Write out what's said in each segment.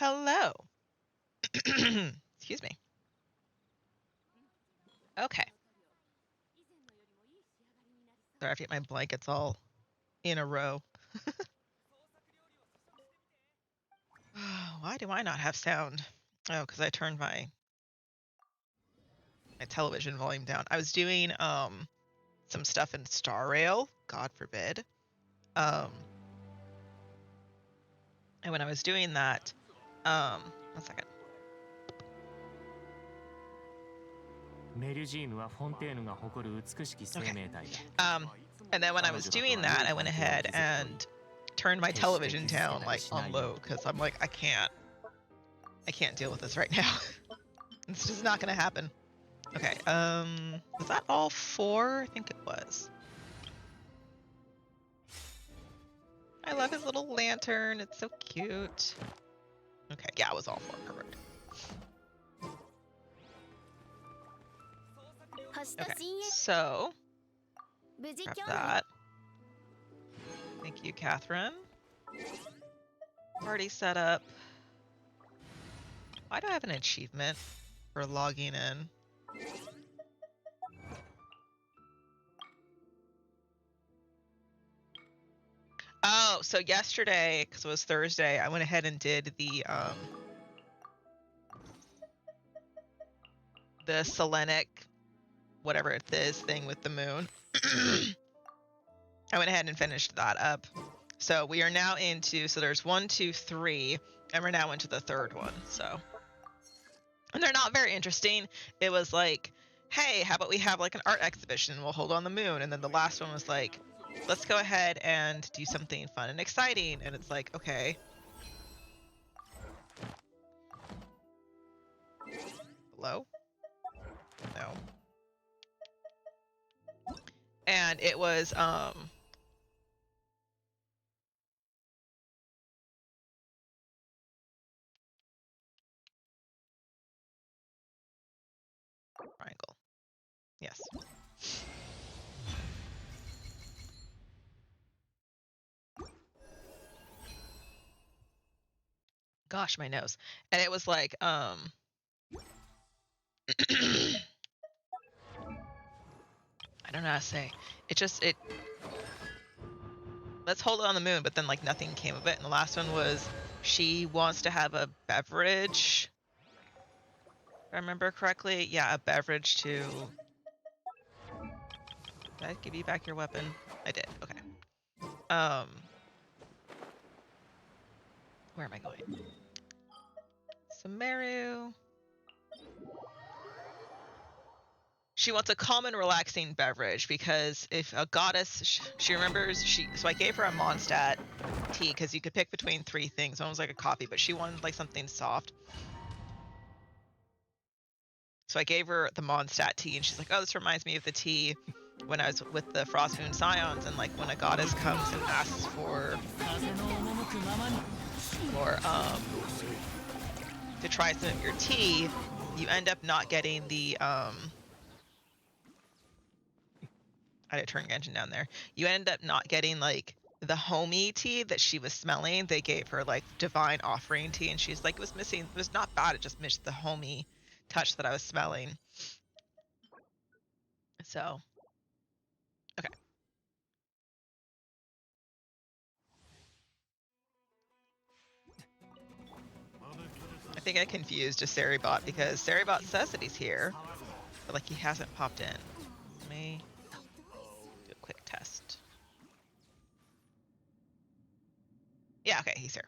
hello. Excuse me. Okay. Sorry, I have to get my blankets all in a row. Why do I not have sound? Oh, because I turned my television volume down. I was doing some stuff in Star Rail, God forbid. And when I was doing that, 1 second. And then when I was doing that, I went ahead and turned my television down like on low because I'm like, I can't deal with this right now. It's just not gonna happen. Okay, was that all 4? I think it was. I love his little lantern. It's so cute. Okay, yeah, it was all 4. Perfect. Okay, so grab that. Thank you, Catherine. Party set up. Why do I have an achievement for logging in? Oh, so yesterday, because it was Thursday, I went ahead and did the Selenic, whatever it is, thing with the moon. I went ahead and finished that up. So we are now into, so there's 1, 2, 3, and we're now into the 3rd one, so. And they're not very interesting. It was like, hey, how about we have like an art exhibition? We'll hold on the moon. And then the last one was like, let's go ahead and do something fun and exciting. And it's like, okay. Hello? No. And it was, triangle. Yes. Gosh, my nose. And it was like, I don't know how to say. Let's hold it on the moon, but then like nothing came of it. And the last one was, she wants to have a beverage. If I remember correctly. Yeah, a beverage to... Did I give you back your weapon? I did. Okay. Where am I going? Samaru. She wants a calm and relaxing beverage because if a goddess, she remembers, so I gave her a Mondstadt tea because you could pick between 3 things. One was like a coffee, but she wanted like something soft. So I gave her the Mondstadt tea and she's like, oh, this reminds me of the tea when I was with the Frostmoon Scions, and like when a goddess comes and asks for to try some of your tea, you end up not getting the I had to turn the engine down there. You end up not getting like the homey tea that she was smelling. They gave her like divine offering tea, and she's like, it was not bad, it just missed the homey touch that I was smelling. So okay. I think I confused a Seribot because Seribot says that he's here, but like he hasn't popped in. Let me do a quick test. Yeah, okay, he's here.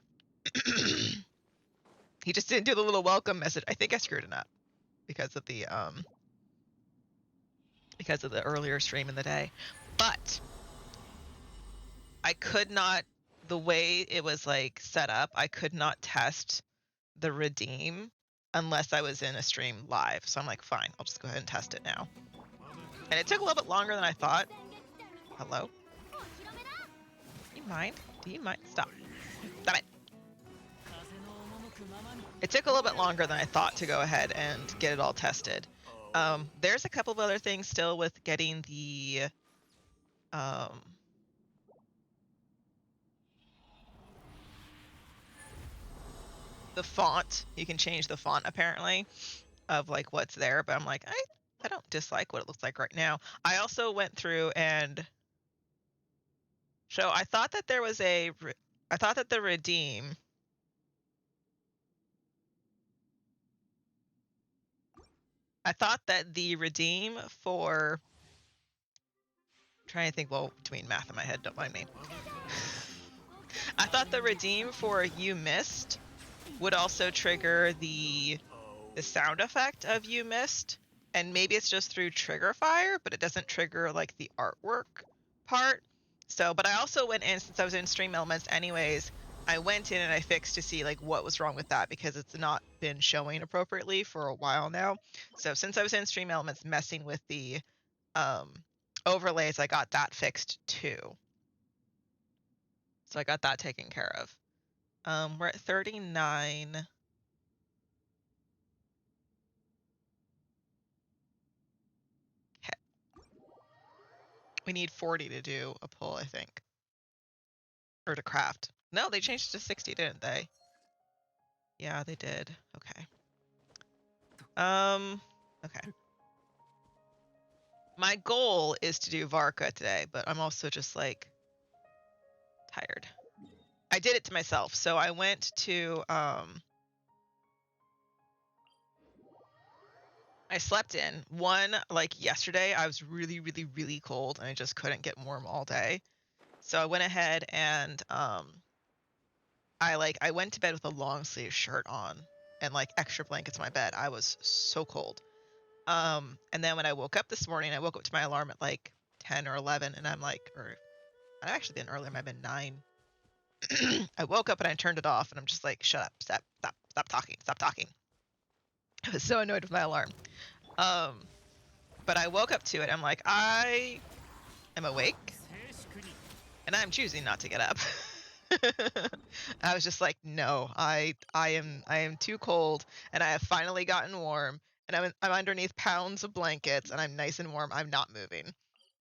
He just didn't do the little welcome message. I think I screwed it up because of the earlier stream in the day. But I could not, the way it was like set up, I could not test the redeem unless I was in a stream live. So I'm like, fine, I'll just go ahead and test it now. And it took a little bit longer than I thought. Hello? Do you mind? Do you mind? Stop. Stop it. It took a little bit longer than I thought to go ahead and get it all tested. There's a couple of other things still with getting the the font. You can change the font apparently of like what's there, but I'm like, I don't dislike what it looks like right now. I also went through and I thought that there was I thought that the redeem for I'm trying to think, well, doing math in my head, don't mind me. I thought the redeem for You Missed would also trigger the sound effect of You Missed, and maybe it's just through trigger fire, but it doesn't trigger like the artwork part. So, but I also went in, since I was in Stream Elements anyways, I went in and I fixed to see like what was wrong with that, because it's not been showing appropriately for a while now. So since I was in Stream Elements messing with the overlays, I got that fixed too. So I got that taken care of. We're at 39. Okay. We need 40 to do a pull, I think. Or to craft. No, they changed it to 60, didn't they? Yeah, they did. Okay. Okay. My goal is to do Varka today, but I'm also just like tired. I did it to myself. So I went to I slept in. One, like yesterday, I was really, really, really cold and I just couldn't get warm all day. So I went ahead and I went to bed with a long sleeve shirt on and like extra blankets in my bed. I was so cold. And then when I woke up this morning, I woke up to my alarm at like 10 or 11, and I'm like, or I actually been earlier, I've been 9. I woke up and I turned it off, and I'm just like, shut up, stop talking. I was so annoyed with my alarm. But I woke up to it. I'm like, I am awake, and I'm choosing not to get up. I was just like, no, I am too cold, and I have finally gotten warm, and I'm underneath pounds of blankets, and I'm nice and warm. I'm not moving.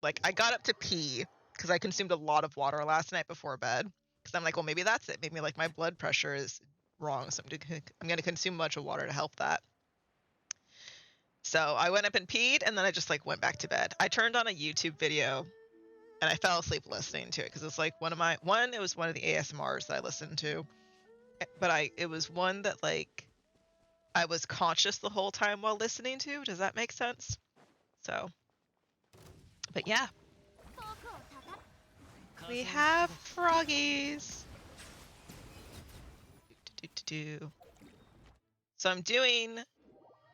Like, I got up to pee because I consumed a lot of water last night before bed. Because I'm like, well, maybe that's it. Maybe like my blood pressure is wrong, so I'm going to consume a bunch of water to help that. So I went up and peed, and then I just like went back to bed. I turned on a YouTube video and I fell asleep listening to it because it's like it was one of the ASMRs that I listened to, but it was one that like I was conscious the whole time while listening to. Does that make sense? So, but yeah, we have froggies. So I'm doing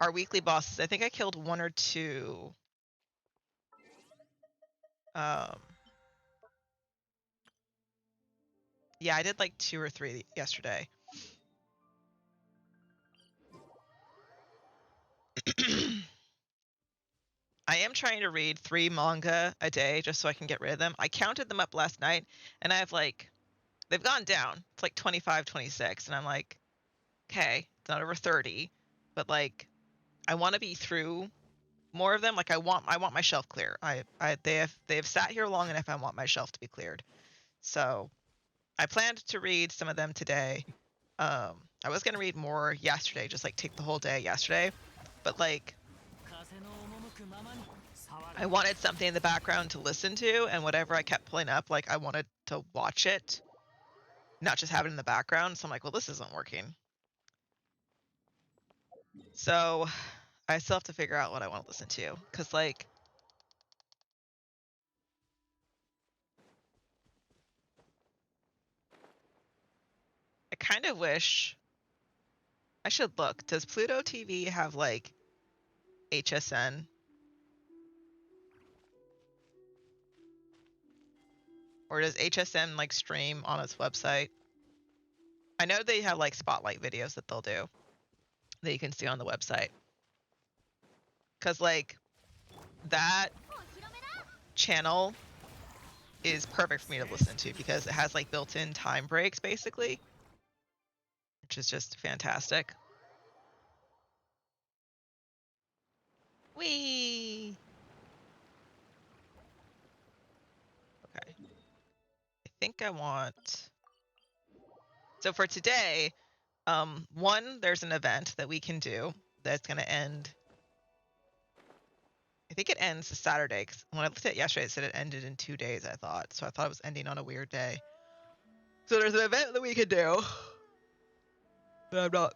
our weekly bosses. I think I killed 1 or 2. Yeah, I did like 2 or 3 yesterday. I am trying to read 3 manga a day just so I can get rid of them. I counted them up last night, and I have like, they've gone down. It's like 25, 26, and I'm like, okay, it's not over 30, but like, I want to be through more of them. Like, I want my shelf clear. They have sat here long enough. I want my shelf to be cleared. So I planned to read some of them today. I was gonna read more yesterday, just like take the whole day yesterday, but like, I wanted something in the background to listen to, and whatever I kept pulling up, like I wanted to watch it, not just have it in the background. So I'm like, well, this isn't working. So I still have to figure out what I want to listen to, because like, I kind of wish I should look. Does Pluto TV have like HSN? Or does HSN like stream on its website? I know they have like spotlight videos that they'll do that you can see on the website. Cause like that channel is perfect for me to listen to because it has like built-in time breaks basically, which is just fantastic. Whee! Okay. I think I want... So for today, One, there's an event that we can do that's going to end. I think it ends Saturday. Cause when I looked at it yesterday, it said it ended in 2 days, I thought. So I thought it was ending on a weird day. So there's an event that we could do that I'm not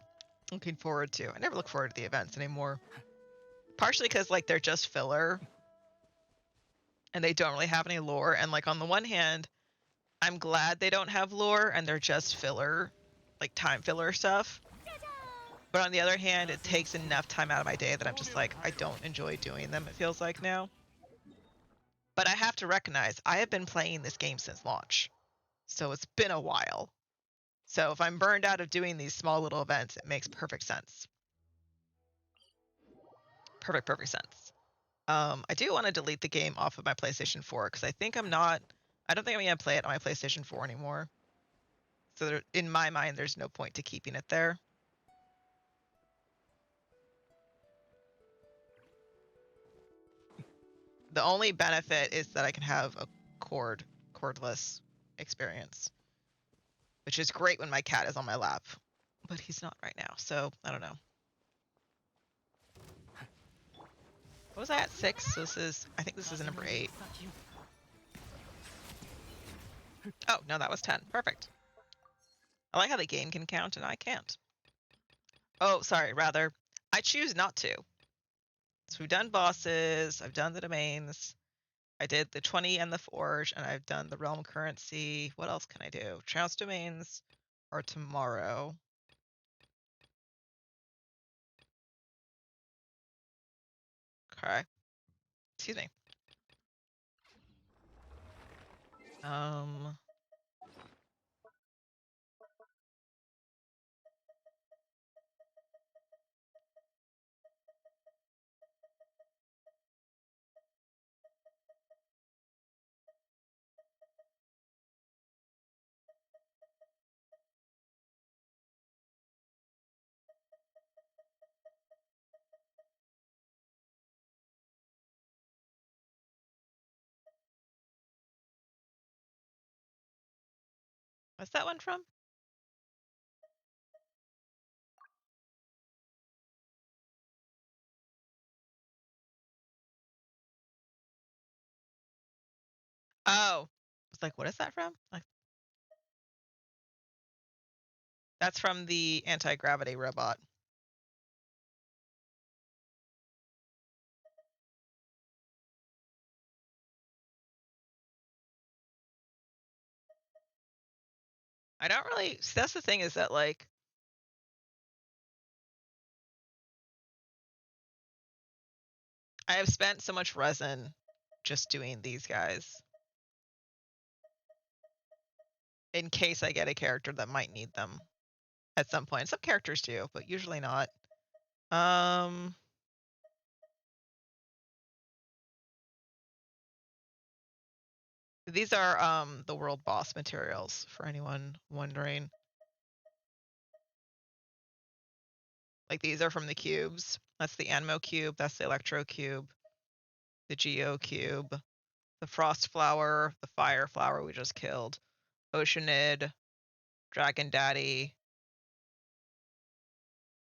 looking forward to. I never look forward to the events anymore. Partially because, like, they're just filler. And they don't really have any lore. And, like, on the one hand, I'm glad they don't have lore and they're just filler, like time filler stuff. But on the other hand, it takes enough time out of my day that I'm just like, I don't enjoy doing them, it feels like now. But I have to recognize, I have been playing this game since launch. So it's been a while. So if I'm burned out of doing these small little events, it makes perfect sense. Perfect sense. I do want to delete the game off of my PlayStation 4 because I don't think I'm going to play it on my PlayStation 4 anymore. So there, in my mind, there's no point to keeping it there. The only benefit is that I can have a cordless experience, which is great when my cat is on my lap, but he's not right now, so I don't know. What was I at 6? So I think this is number 8. Oh, no, that was 10. Perfect. I like how the game can count and I can't. Oh, sorry, rather, I choose not to. So we've done bosses, I've done the domains, I did the 20 and the forge, and I've done the realm currency. What else can I do? Trounce domains are tomorrow. Okay. Excuse me. What's that one from? Oh, it's like, what is that from? Like, that's from the anti-gravity robot. I don't really, that's the thing is that, like, I have spent so much resin just doing these guys in case I get a character that might need them at some point. Some characters do, but usually not. These are the world boss materials for anyone wondering. Like, these are from the cubes. That's the Anmo cube, that's the Electro cube, the Geo cube, the Frost flower, the Fire flower we just killed, Oceanid, Dragon Daddy,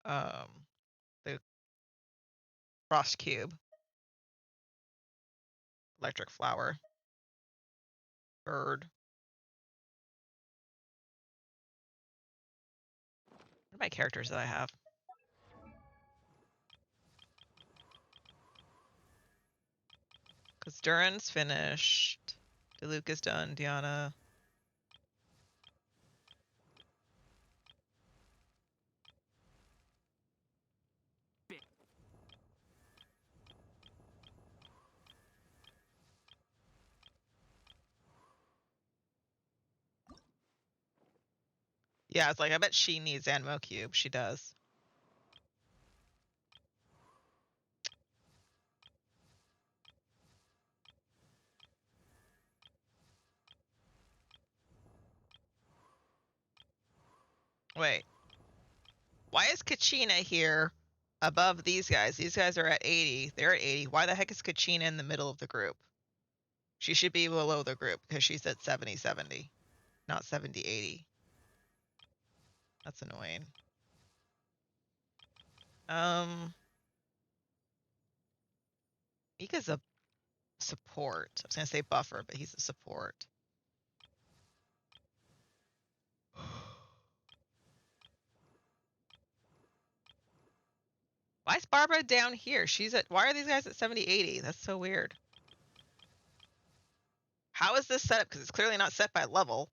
the Frost cube, Electric flower, Bird. What are my characters that I have? Because Duran's finished. DeLuke is done. Diana. Yeah, it's like, I bet she needs Anmo cube. She does. Wait. Why is Kachina here above these guys? These guys are at 80. They're at 80. Why the heck is Kachina in the middle of the group? She should be below the group because she's at 70-70, not 70-80. That's annoying. Mika's a support. I was gonna say buffer, but he's a support. Why is Barbara down here? Why are these guys at 70, 80? That's so weird. How is this set up? Because it's clearly not set by level.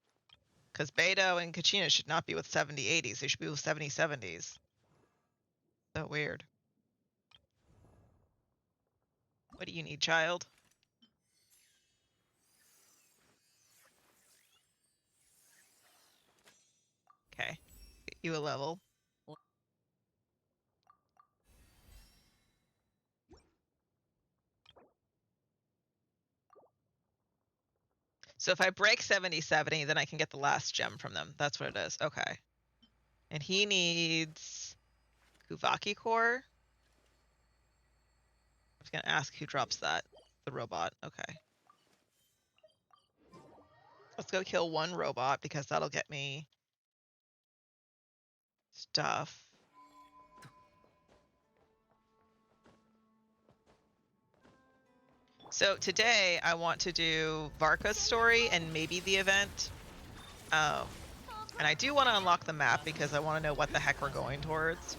Because Beto and Kachina should not be with 70, 80s. They should be with 70, 70s. So weird. What do you need, child? Okay. Get you a level. So if I break 70, 70, then I can get the last gem from them. That's what it is. Okay. And he needs Kuvaki core. I was going to ask who drops that. The robot. Okay. Let's go kill one robot because that'll get me stuff. So today I want to do Varka's story and maybe the event. And I do want to unlock the map because I want to know what the heck we're going towards.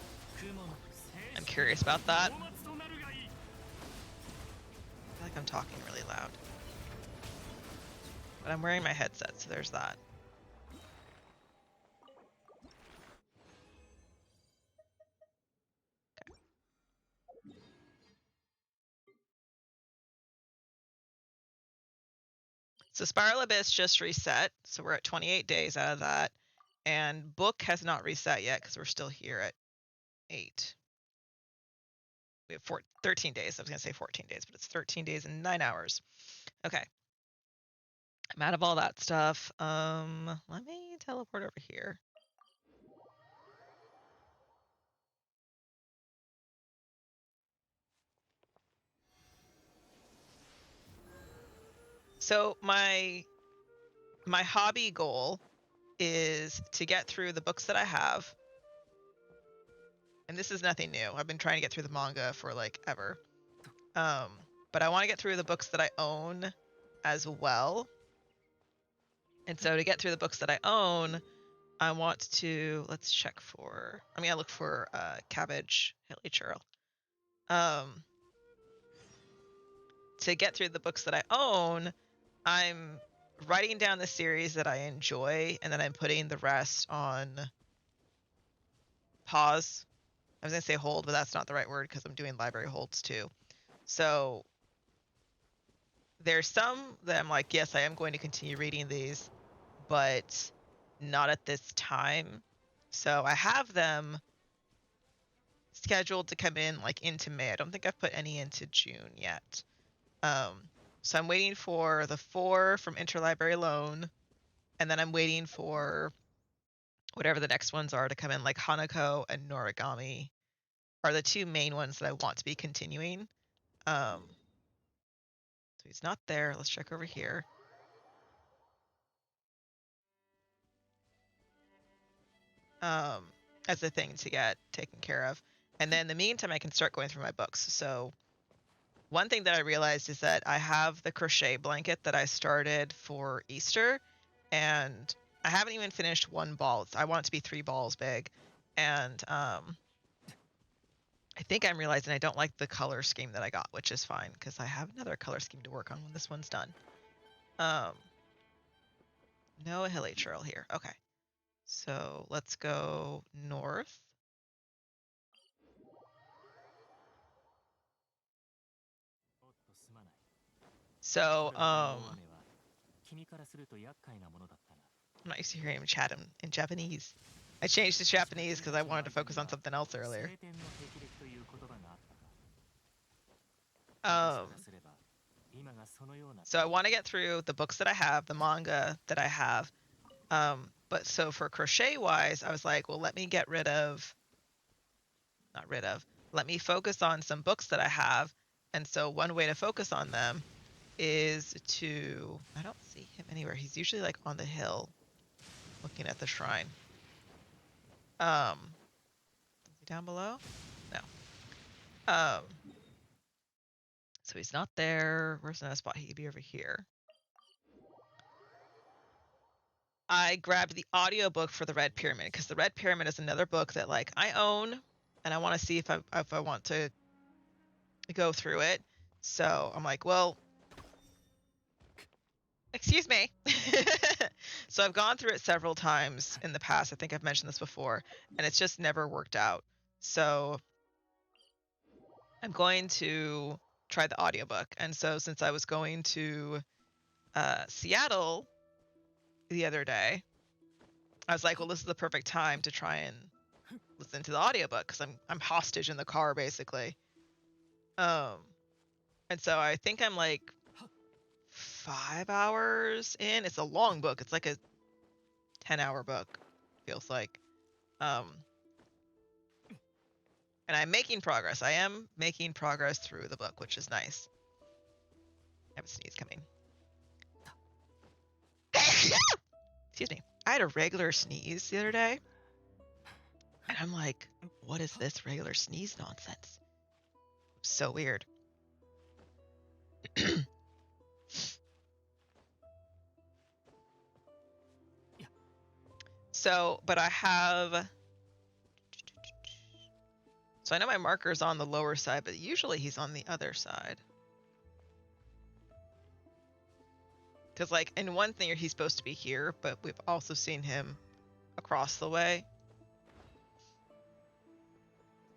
I'm curious about that. I feel like I'm talking really loud. But I'm wearing my headset, so there's that. Okay. So Spiral Abyss just reset, so we're at 28 days out of that. And Book has not reset yet because we're still here at 8. We have 13 days. I was going to say 14 days, but it's 13 days and 9 hours. Okay. I'm out of all that stuff. Let me teleport over here. So my hobby goal is to get through the books that I have. And this is nothing new. I've been trying to get through the manga for like ever. But I want to get through the books that I own as well. And so to get through the books that I own, I want to, let's check for, I look for Cabbage, Hilly Churl. To get through the books that I own, I'm writing down the series that I enjoy, and then I'm putting the rest on pause. I was going to say hold, but that's not the right word because I'm doing library holds too. So there's some that I'm like, yes, I am going to continue reading these, but not at this time. So I have them scheduled to come in like into May. I don't think I've put any into June yet. So I'm waiting for the 4 from Interlibrary Loan, and then I'm waiting for whatever the next ones are to come in, like Hanako and Noragami are the 2 main ones that I want to be continuing. So he's not there. Let's check over here. As a thing to get taken care of. And then in the meantime, I can start going through my books. So one thing that I realized is that I have the crochet blanket that I started for Easter, and I haven't even finished 1 ball. I want it to be 3 balls big. And I think I'm realizing I don't like the color scheme that I got, which is fine because I have another color scheme to work on when this one's done. No Hilly Churl here. Okay. So let's go north. So, I'm not used to hearing him chat in Japanese. I changed to Japanese because I wanted to focus on something else earlier. So I want to get through the books that I have, the manga that I have. But so for crochet wise, I was like, well, let me let me focus on some books that I have. And so one way to focus on them is to, I don't see him anywhere. He's usually like on the hill looking at the shrine. Is he down below? No. So he's not there. Where's another spot? He'd be over here. I grabbed the audiobook for the Red Pyramid because the Red Pyramid is another book that like I own and I want to see if I want to go through it. So I'm like, well, excuse me. So I've gone through it several times in the past. I think I've mentioned this before, and it's just never worked out. So I'm going to try the audiobook. And so since I was going to Seattle the other day, I was like, well, this is the perfect time to try and listen to the audiobook because I'm hostage in the car basically. And so I think I'm like 5 hours in. It's a long book. It's like a 10-hour book, feels like. And I'm making progress. I am making progress through the book, which is nice. I have a sneeze coming. Excuse me. I had a regular sneeze the other day. And I'm like, what is this regular sneeze nonsense? So weird. So, but I have... So I know my marker's on the lower side, but usually he's on the other side. Because, like, in one thing he's supposed to be here, but we've also seen him across the way.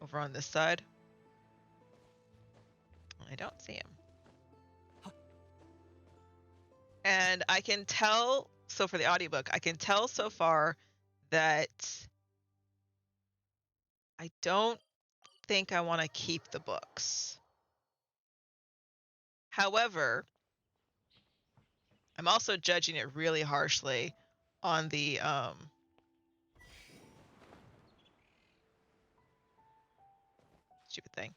Over on this side. I don't see him. And I can tell, so for the audiobook, I can tell so far that I don't think I want to keep the books. However, I'm also judging it really harshly on the stupid thing.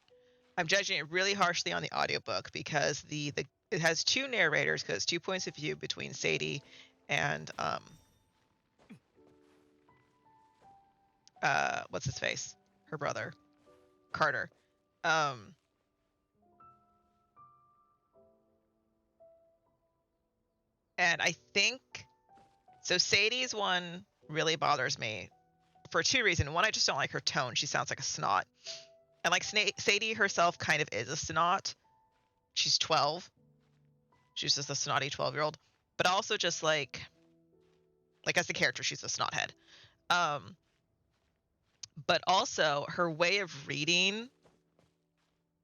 I'm judging it really harshly on the audiobook because it has two narrators because it's 2 points of view between Sadie and what's his face? Her brother, Carter. And I think so Sadie's one really bothers me for two reasons. One, I just don't like her tone. She sounds like a snot. And like Sadie herself kind of is a snot. She's 12. She's just a snotty 12-year-old. But also just like as a character, she's a snothead. But also her way of reading,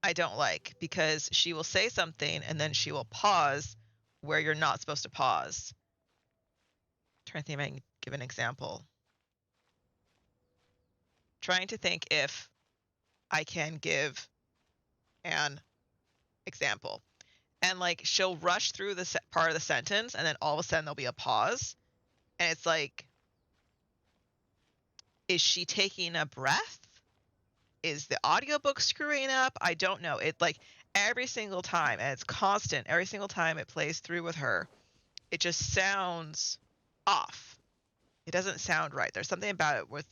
I don't like because she will say something and then she will pause where you're not supposed to pause. I'm trying to think if I can give an example. Trying to think if I can give an example. And like she'll rush through the part of the sentence and then all of a sudden there'll be a pause. And it's like, is she taking a breath? Is the audiobook screwing up? I don't know. It like every single time, and it's constant, every single time it plays through with her, it just sounds off. It doesn't sound right. There's something about it with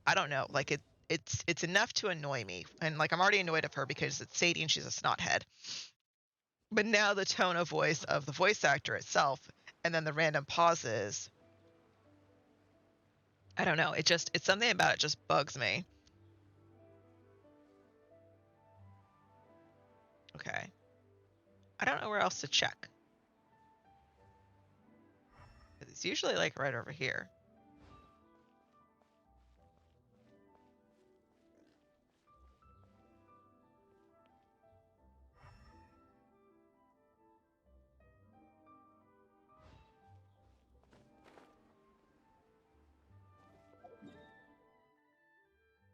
I don't know, like it's enough to annoy me. And like I'm already annoyed of her because it's Sadie and she's a snothead. But now the tone of voice of the voice actor itself and then the random pauses, I don't know. It's something about it just bugs me. Okay. I don't know where else to check. It's usually like right over here.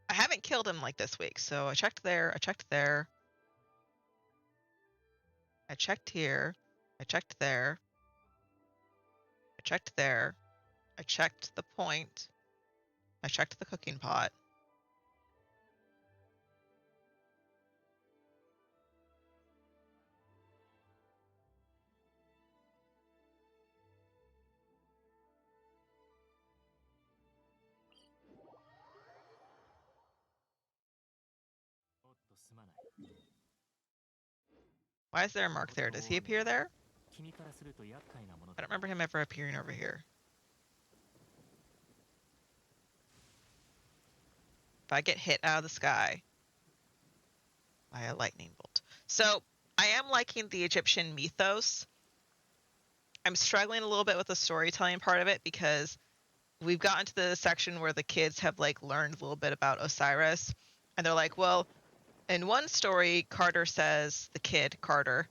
I haven't killed him like this week, so I checked there, I checked there. I checked here, I checked there, I checked there, I checked the point, I checked the cooking pot. Why is there a mark there? Does he appear there? I don't remember him ever appearing over here. If I get hit out of the sky by a lightning bolt. So I am liking the Egyptian mythos. I'm struggling a little bit with the storytelling part of it because we've gotten to the section where the kids have like learned a little bit about Osiris, and they're like, well, in one story, Carter says, the kid Carter,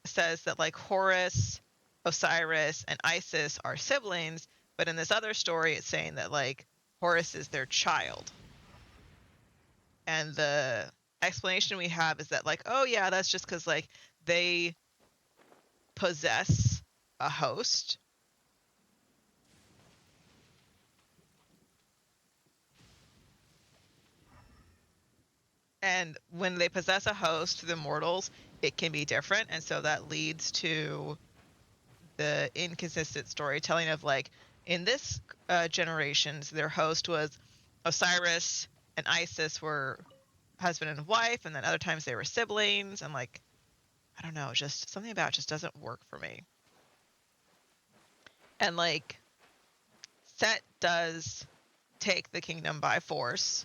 says that like Horus, Osiris, and Isis are siblings, but in this other story, it's saying that like Horus is their child. And the explanation we have is that like, oh yeah, that's just because like they possess a host. And when they possess a host, the mortals, it can be different. And so that leads to the inconsistent storytelling of like, in this generations, their host was Osiris and Isis were husband and wife, and then other times they were siblings. And like, I don't know, just something about it just doesn't work for me. And like, Set does take the kingdom by force,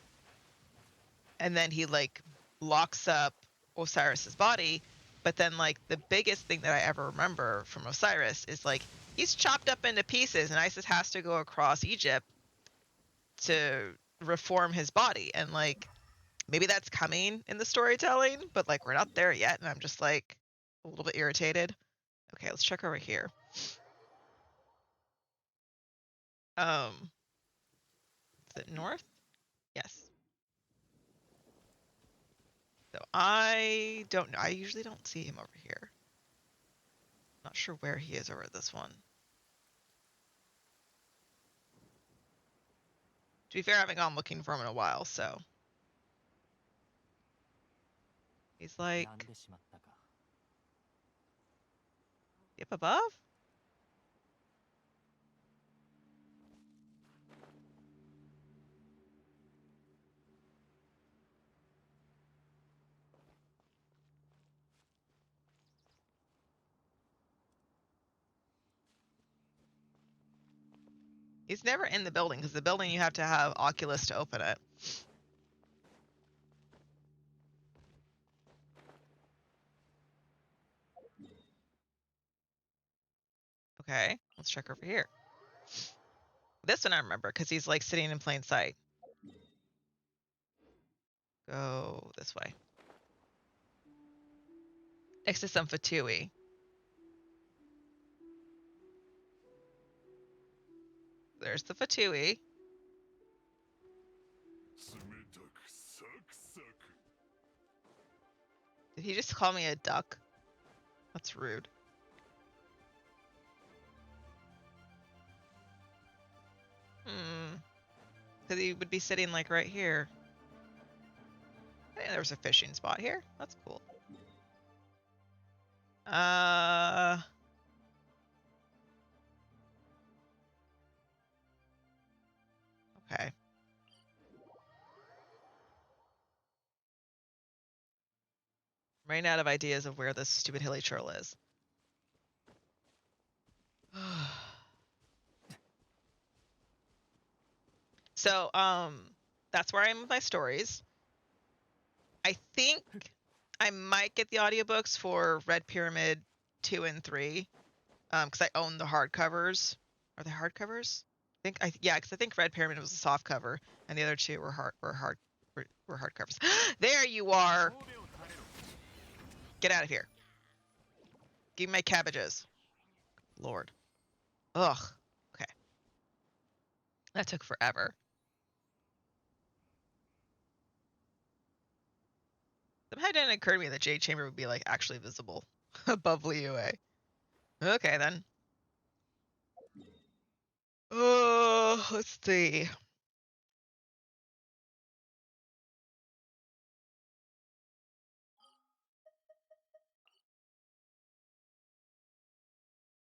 and then he like locks up Osiris's body. But then like the biggest thing that I ever remember from Osiris is like he's chopped up into pieces, and Isis has to go across Egypt to reform his body. And like maybe that's coming in the storytelling, but like we're not there yet, and I'm just like a little bit irritated. Okay, let's check over here. Is it north? Yes. So I don't know. I usually don't see him over here. Not sure where he is over this one. To be fair, I haven't gone looking for him in a while, so. He's like up above? He's never in the building, because the building you have to have Oculus to open it. Okay, let's check over here. This one I remember, because he's like sitting in plain sight. Go this way. Next to some Fatui. There's the Fatui. Did he just call me a duck? That's rude. Because he would be sitting like right here. Hey, there's a fishing spot here. That's cool. Okay. I'm running out of ideas of where this stupid hilly trail is. So, that's where I am with my stories. I think I might get the audiobooks for Red Pyramid 2 and 3, because I own the hardcovers. Are they hardcovers? Yeah, because I think Red Pyramid was a soft cover, and the other two were hardcovers. There you are. Get out of here. Give me my cabbages. Lord. Ugh. Okay. That took forever. Somehow it didn't occur to me that Jade Chamber would be like actually visible above Liyue. Okay then. Oh, let's see.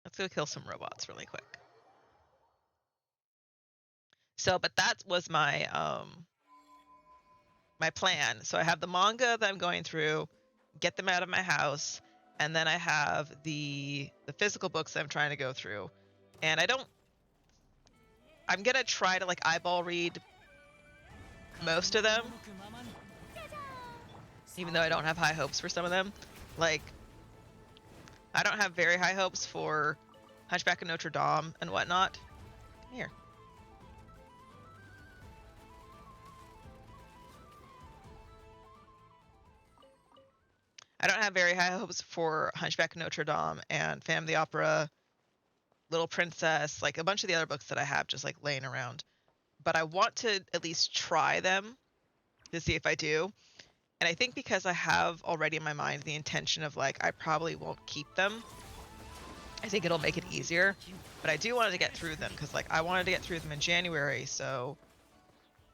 Let's go kill some robots really quick. So, but that was my my plan. So I have the manga that I'm going through, get them out of my house, and then I have the physical books that I'm trying to go through. And I'm gonna try to like eyeball read most of them, even though I don't have high hopes for some of them. Like, I don't have very high hopes for Hunchback of Notre Dame and whatnot. Come here. I don't have very high hopes for Hunchback of Notre Dame and Phantom of the Opera, Little Princess, like a bunch of the other books that I have just like laying around. But I want to at least try them to see if I do. And I think because I have already in my mind the intention of like, I probably won't keep them, I think it'll make it easier. But I do want to get through them because like I wanted to get through them in January. So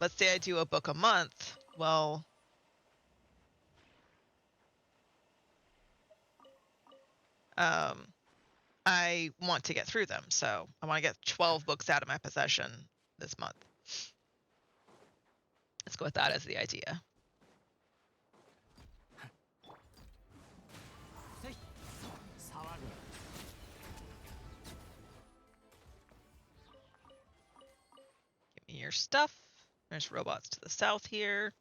let's say I do a book a month. Well, I want to get through them. So I want to get 12 books out of my possession this month. Let's go with that as the idea. Give me your stuff. There's robots to the south here.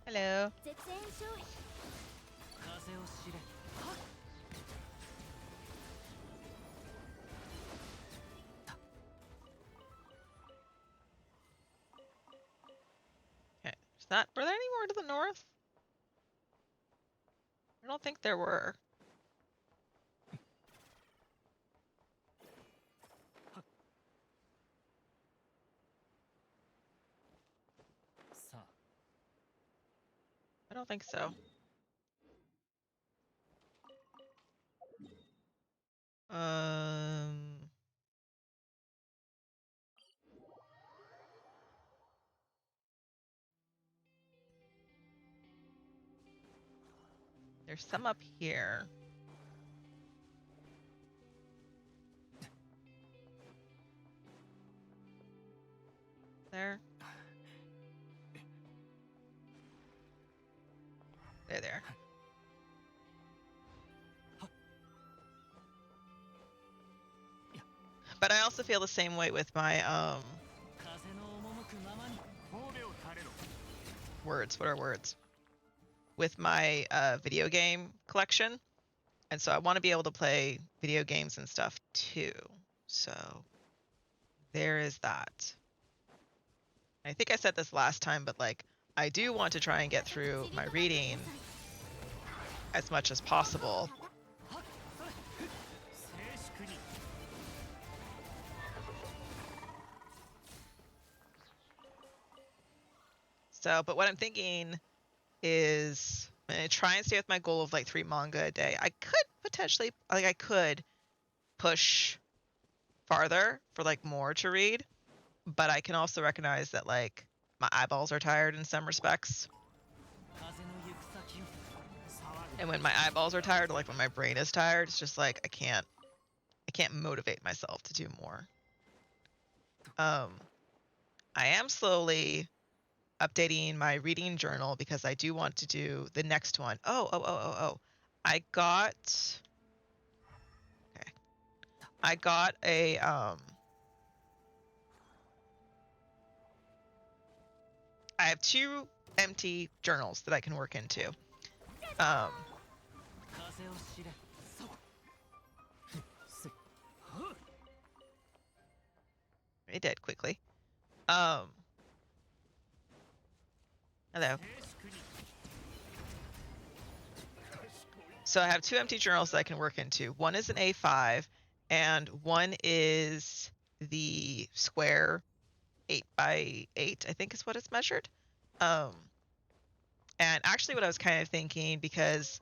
Hello. Okay, were there any more to the north? I don't think there were. I don't think so. There's some up here. There. There. But I also feel the same way with my words. What are words? With my video game collection. And so I want to be able to play video games and stuff too. So there is that. I think I said this last time, but like I do want to try and get through my reading as much as possible. So, but what I'm thinking is I'm gonna try and stay with my goal of like 3 manga a day. I could potentially, like I could push farther for like more to read, but I can also recognize that like my eyeballs are tired in some respects. And when my eyeballs are tired, or like when my brain is tired, it's just like I can't motivate myself to do more. I am slowly updating my reading journal because I do want to do the next one. I got a I have 2 empty journals that I can work into. It did quickly. Hello. So I have 2 empty journals that I can work into. One is an A5 and one is the square 8x8, I think is what it's measured. And actually what I was kind of thinking, because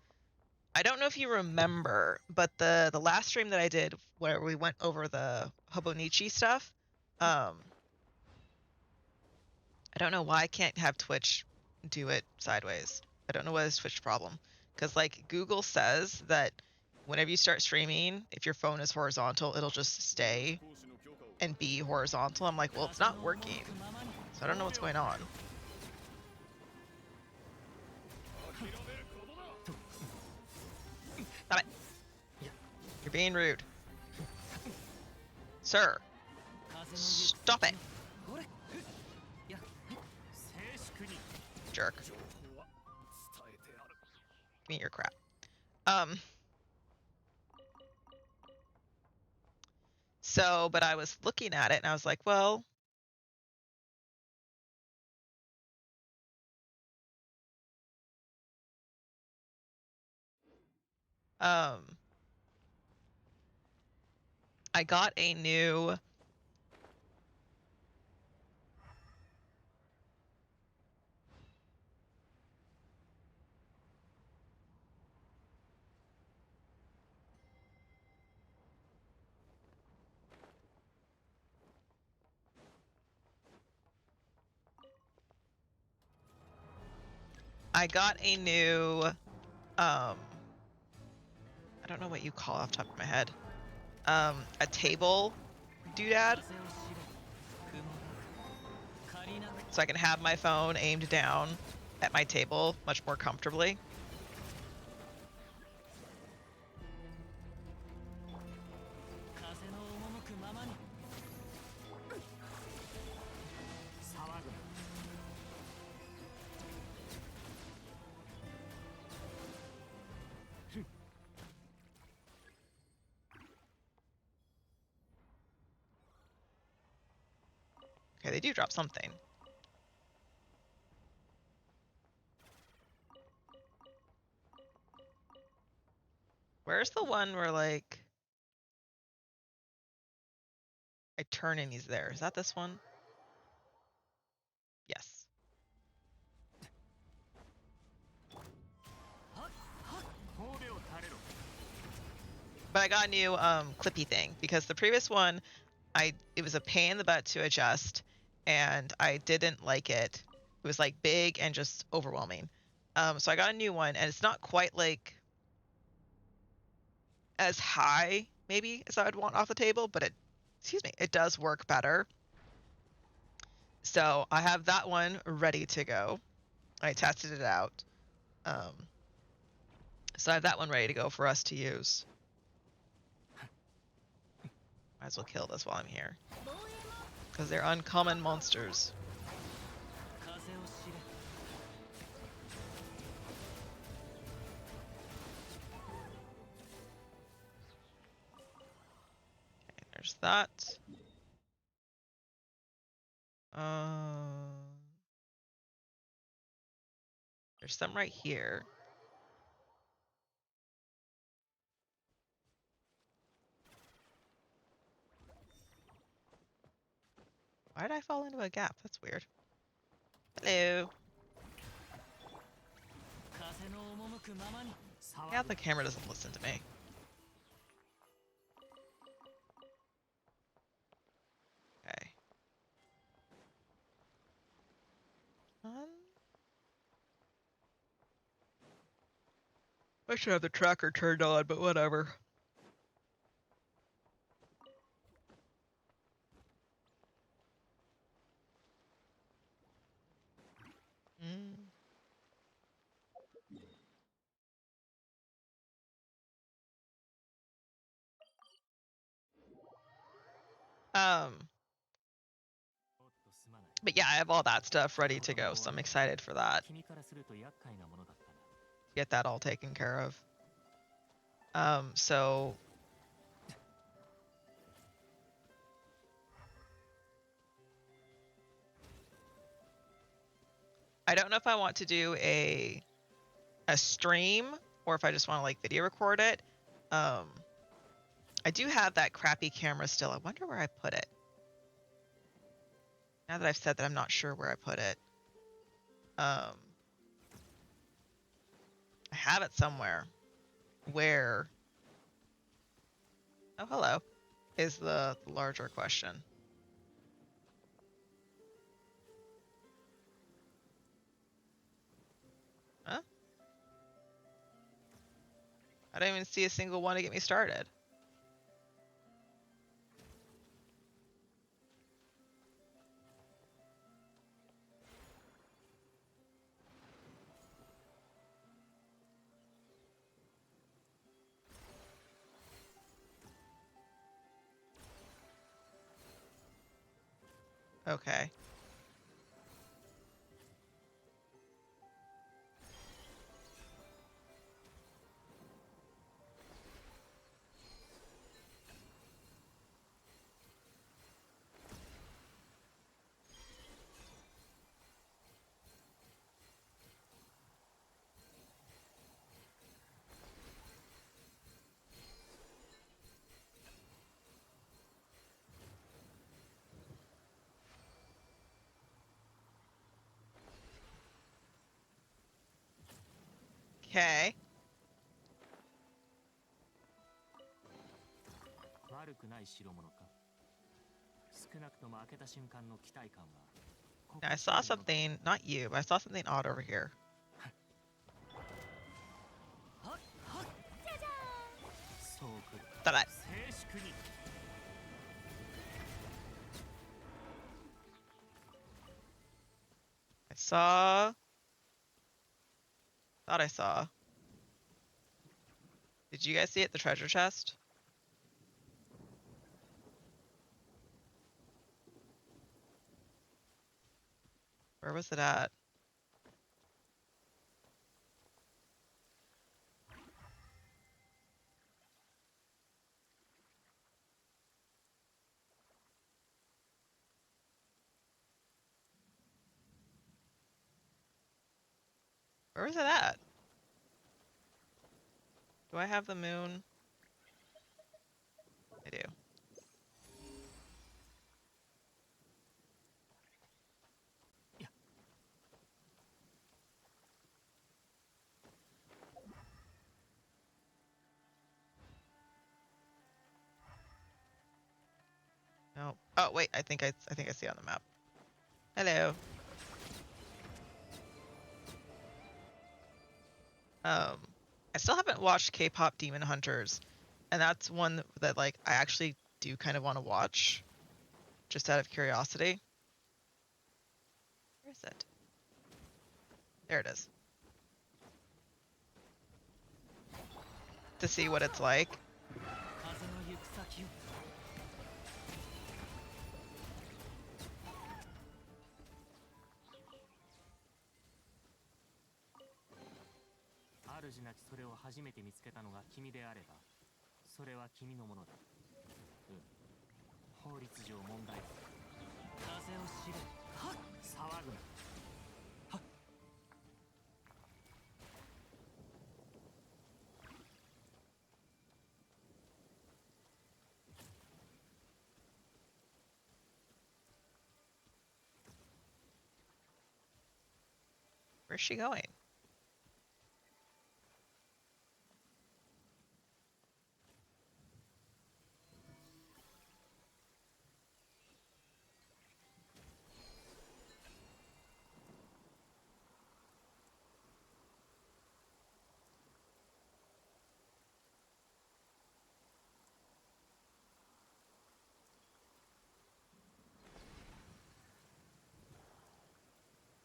I don't know if you remember, but the last stream that I did where we went over the Hobonichi stuff, I don't know why I can't have Twitch do it sideways. I don't know what is Twitch's problem. Because like Google says that whenever you start streaming, if your phone is horizontal, it'll just stay and be horizontal. I'm like, well, it's not working. So I don't know what's going on. Stop it. You're being rude. Sir. Stop it. Jerk. Give me your crap. So, but I was looking at it and I was like, well, I got a new I don't know what you call off the top of my head. A table doodad. So I can have my phone aimed down at my table much more comfortably. Okay, they do drop something. Where's the one where like I turn and he's there? Is that this one? Yes. But I got a new clippy thing because the previous one, it was a pain in the butt to adjust and I didn't like it. It was like big and just overwhelming. So I got a new one and it's not quite like as high maybe as I would want off the table, but it does work better. So I have that one ready to go. I tested it out. So I have that one ready to go for us to use. Might as well kill this while I'm here. Because they're uncommon monsters. Okay, there's that. There's some right here. Why did I fall into a gap? That's weird. Hello. Yeah, the camera doesn't listen to me. Okay. I should have the tracker turned on, but whatever. But yeah, I have all that stuff ready to go, so I'm excited for that. Get that all taken care of. So I don't know if I want to do a stream or if I just want to like video record it. I do have that crappy camera still. I wonder where I put it. Now that I've said that, I'm not sure where I put it. I have it somewhere. Where? Oh, hello. Is the larger question. I don't even see a single one to get me started. Okay. Okay. 悪くない代物か。少なくとも開けた瞬間の期待感は。Now, I saw something, not you, but I saw something odd over here. そう来る。 Thought I, 静粛に。 I saw. Thought I saw. Did you guys see it? The treasure chest? Where was it at? Where was it at? Do I have the moon? I do. No. Oh wait, I think I see it on the map. Hello. I still haven't watched K-pop Demon Hunters, and that's one that like I actually do kind of want to watch, just out of curiosity. Where is it? There it is. To see what it's like. 風の行く先を。 主なきそれを初めて見つけたのが君であれば、それは君のものだ。うん。法律上問題は。風を知れ。はっ。騒ぐな。はっ。 Where's she going?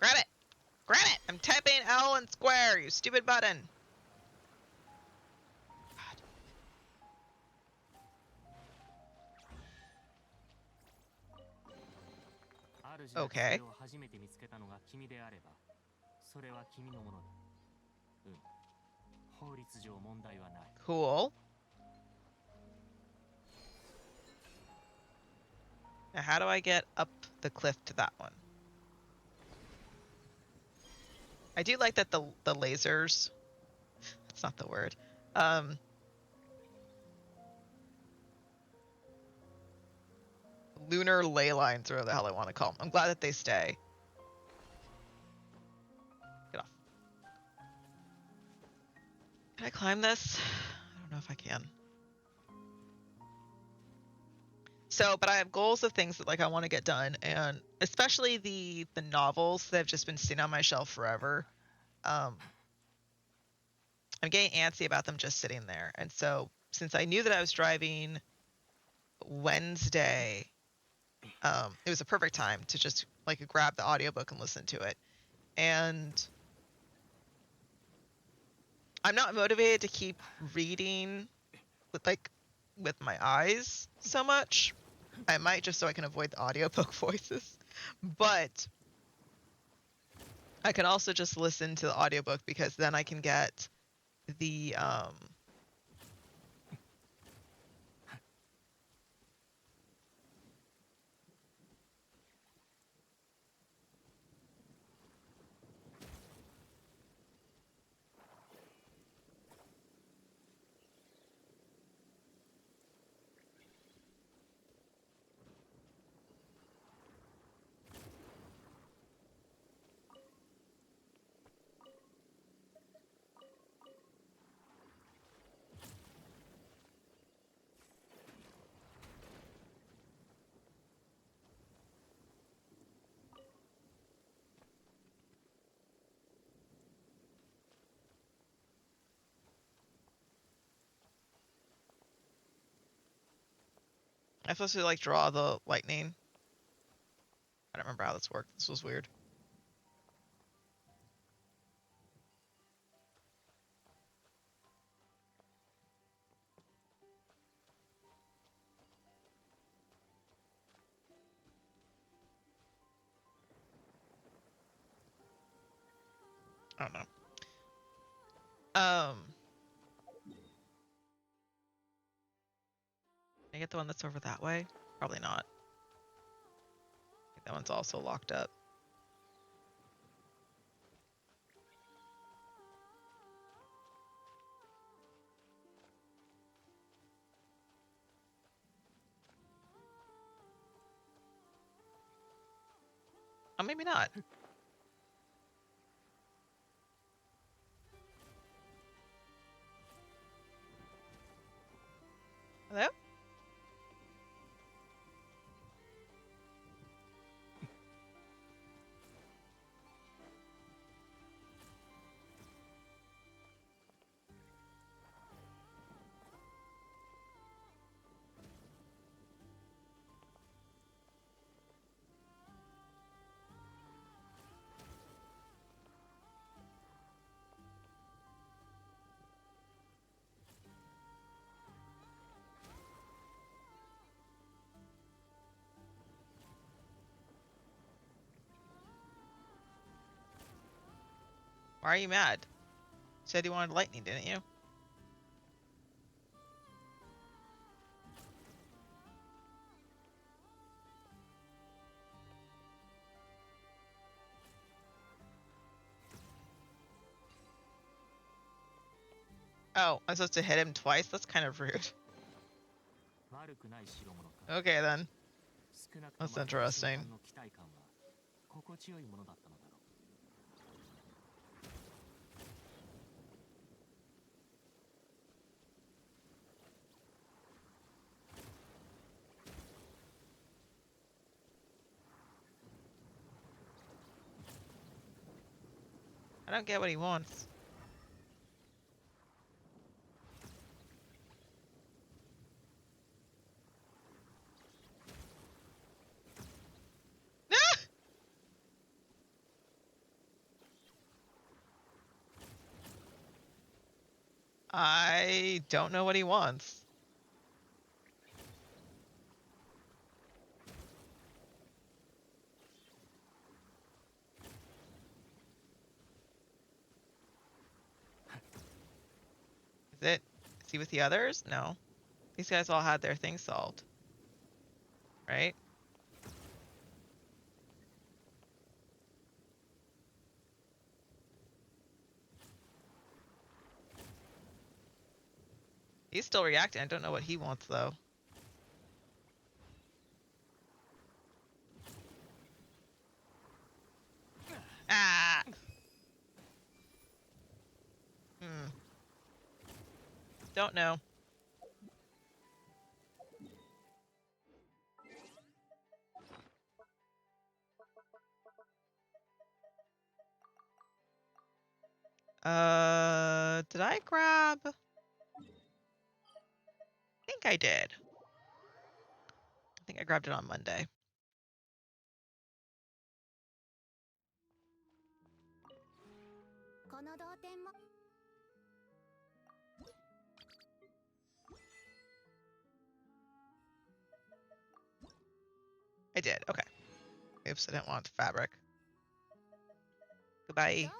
Grab it! Grab it! I'm typing L and square, you stupid button! God. Okay. 初めて見つけたのが君であれば、それは君のものだ。うん。法律上問題はない。 Cool. Now how do I get up the cliff to that one? I do like that the lasers, that's not the word, lunar ley lines, or whatever the hell I want to call them. I'm glad that they stay. Get off. Can I climb this? I don't know if I can. So, but I have goals of things that like I want to get done, and especially the novels that have just been sitting on my shelf forever. I'm getting antsy about them just sitting there. And so since I knew that I was driving Wednesday, it was a perfect time to just like grab the audiobook and listen to it. And I'm not motivated to keep reading with my eyes so much. I might just so I can avoid the audiobook voices. But I can also just listen to the audiobook because then I can get the I'm supposed to like draw the lightning. I don't remember how this worked. This was weird. I don't know. Can I get the one that's over that way? Probably not. I think that one's also locked up. Oh, maybe not. Hello? Why are you mad? You said you wanted lightning, didn't you? Oh, I'm supposed to hit him twice? That's kind of rude. 悪くない代物か。 Okay then. 少なくとも That's interesting. の期待感は心地よいものだったのだろう。 I don't get what he wants. I don't know what he wants. Is he with the others? No. These guys all had their things solved. Right? He's still reacting. I don't know what he wants though. Ah! Hmm. Don't know. Did I grab? I think I did. I think I grabbed it on Monday. I did. Okay. Oops, I didn't want the fabric. Goodbye. Here.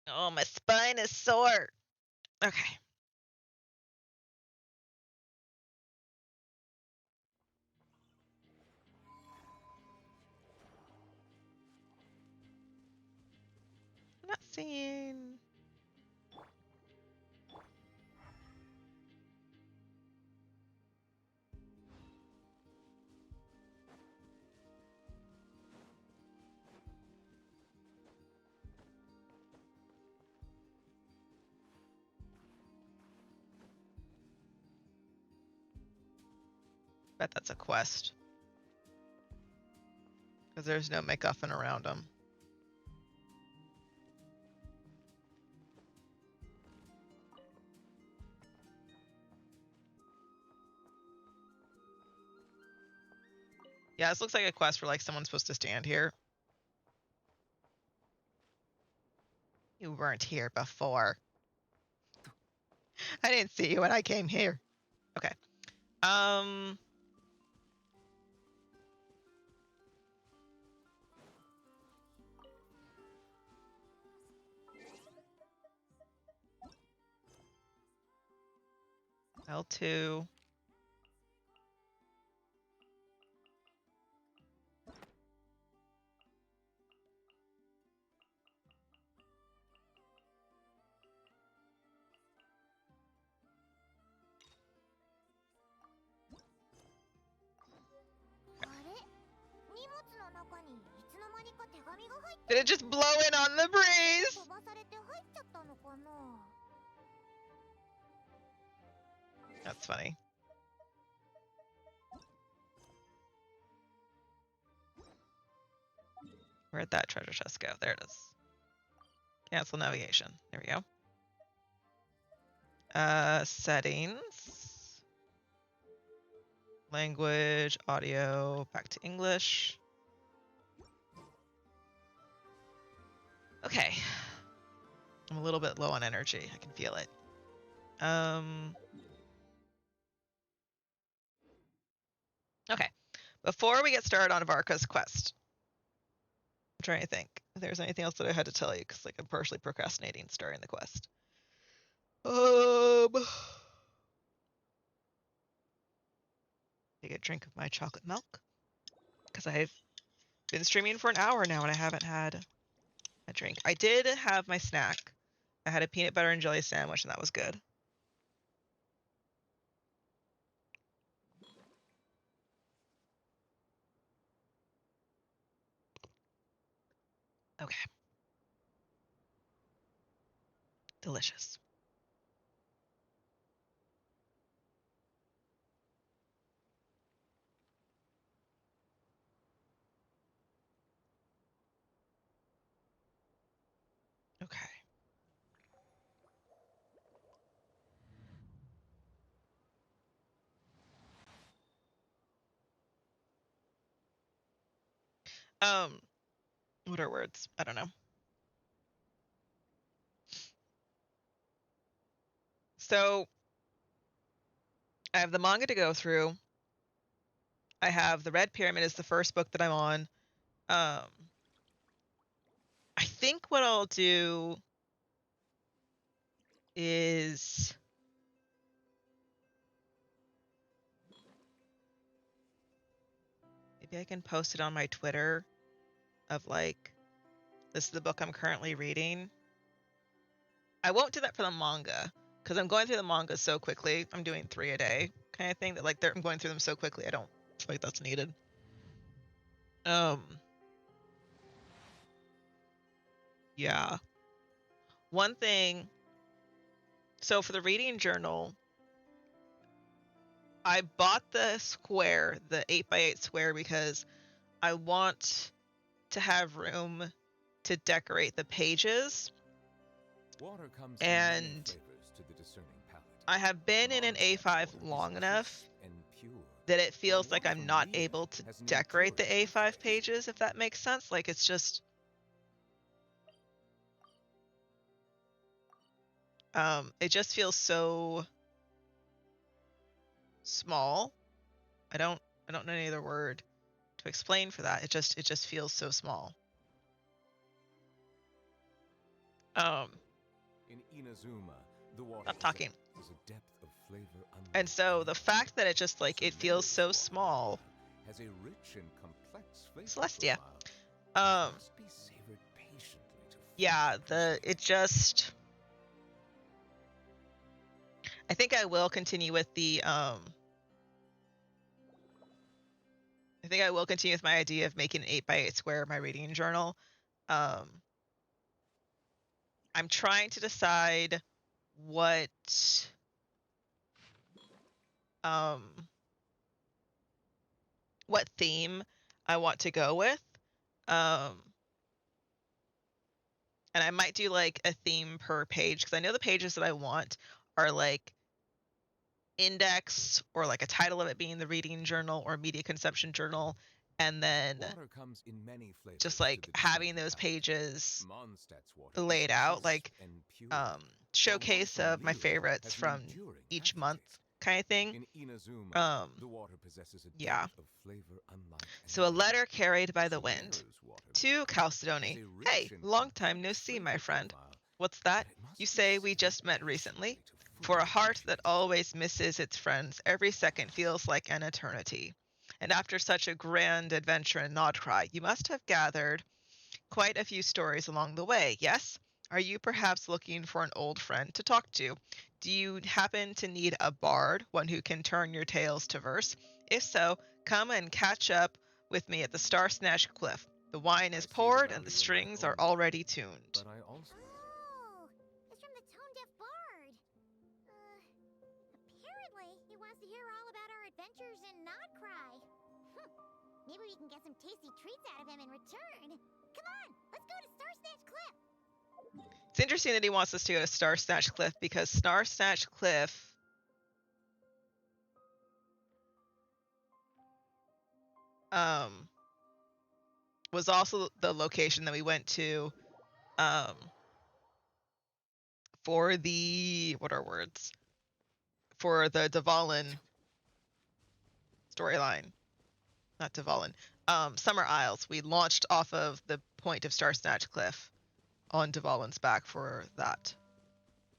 Oh, my spine is sore. Okay. I'm not seeing. Bet that's a quest. Because there's no MacGuffin around them. Yeah, this looks like a quest where like someone's supposed to stand here. You weren't here before. I didn't see you when I came here. Okay. L2. Did it just blow in on the breeze? That's funny. Where'd that treasure chest go? There it is. Cancel navigation. There we go. Settings. Language, audio, back to English. Okay. I'm a little bit low on energy. I can feel it. Okay. Before we get started on Varka's quest, I'm trying to think if there's anything else that I had to tell you because like I'm partially procrastinating starting the quest. Take a drink of my chocolate milk because I've been streaming for an hour now and I haven't had a drink. I did have my snack. I had a peanut butter and jelly sandwich and that was good. Okay. Delicious. Okay. What are words? I don't know. So I have the manga to go through. I have the Red Pyramid is the first book that I'm on. I think what I'll do is maybe I can post it on my Twitter of like, this is the book I'm currently reading. I won't do that for the manga because I'm going through the manga so quickly. I'm doing 3 a day kind of thing that like I'm going through them so quickly. I don't feel like that's needed. Yeah. One thing. So for the reading journal, I bought the square, the 8x8 square, because I want to have room to decorate the pages. Water comes And in many flavors to the discerning palate. I have been in an A5 long enough that it feels like I'm not able to decorate the A5 pages, if that makes sense. Like it's just it just feels so small. I don't know any other word to explain for that. It just feels so small. In Inazuma, the water Stop talking. is a depth of flavor And so the fact that it just like it feels so small. Has a rich and complex flavor Celestia. profile. Must be savored patiently to Yeah, it just I think I will continue with the I think I will continue with my idea of making an 8x8 square my reading journal. I'm trying to decide what theme I want to go with. And I might do like a theme per page because I know the pages that I want are like index or like a title of it being the reading journal or media consumption journal, and then water comes in many flavors just like having those pages laid out like showcase of my favorites from each month kind of thing. In Inazuma, the water possesses a Yeah. depth of flavor unlike So a any letter carried by the other. wind. Sonora's water To Chalcedony. has a rich Hey, and long time no complex see, my flavor friend. profile, What's that? but it must You be say we savored just met patiently recently? to For a fully heart that appreciate it. always misses its friends, every second feels like an eternity. And after such a grand adventure in Nodcry, you must have gathered quite a few stories along the way, yes? Are you perhaps looking for an old friend to talk to? Do you happen to need a bard, one who can turn your tales to verse? If so, come and catch up with me at the Star Snatch Cliff. The wine I is see the poured and value the in my strings own are already tuned. But I also Oh, it's from the Tone Deaf Bard. Apparently, he wants to hear all about our adventures in Nodcry. Maybe we can get some tasty treats out of him in return. Come on, let's go to Star Snatch Cliff. It's interesting that he wants us to go to Star Snatch Cliff because Star Snatch Cliff was also the location that we went to for the what are words? For the Dvalin storyline. Not Dvalin. Summer Isles. We launched off of the point of Star Snatch Cliff on Dvalin's back for that.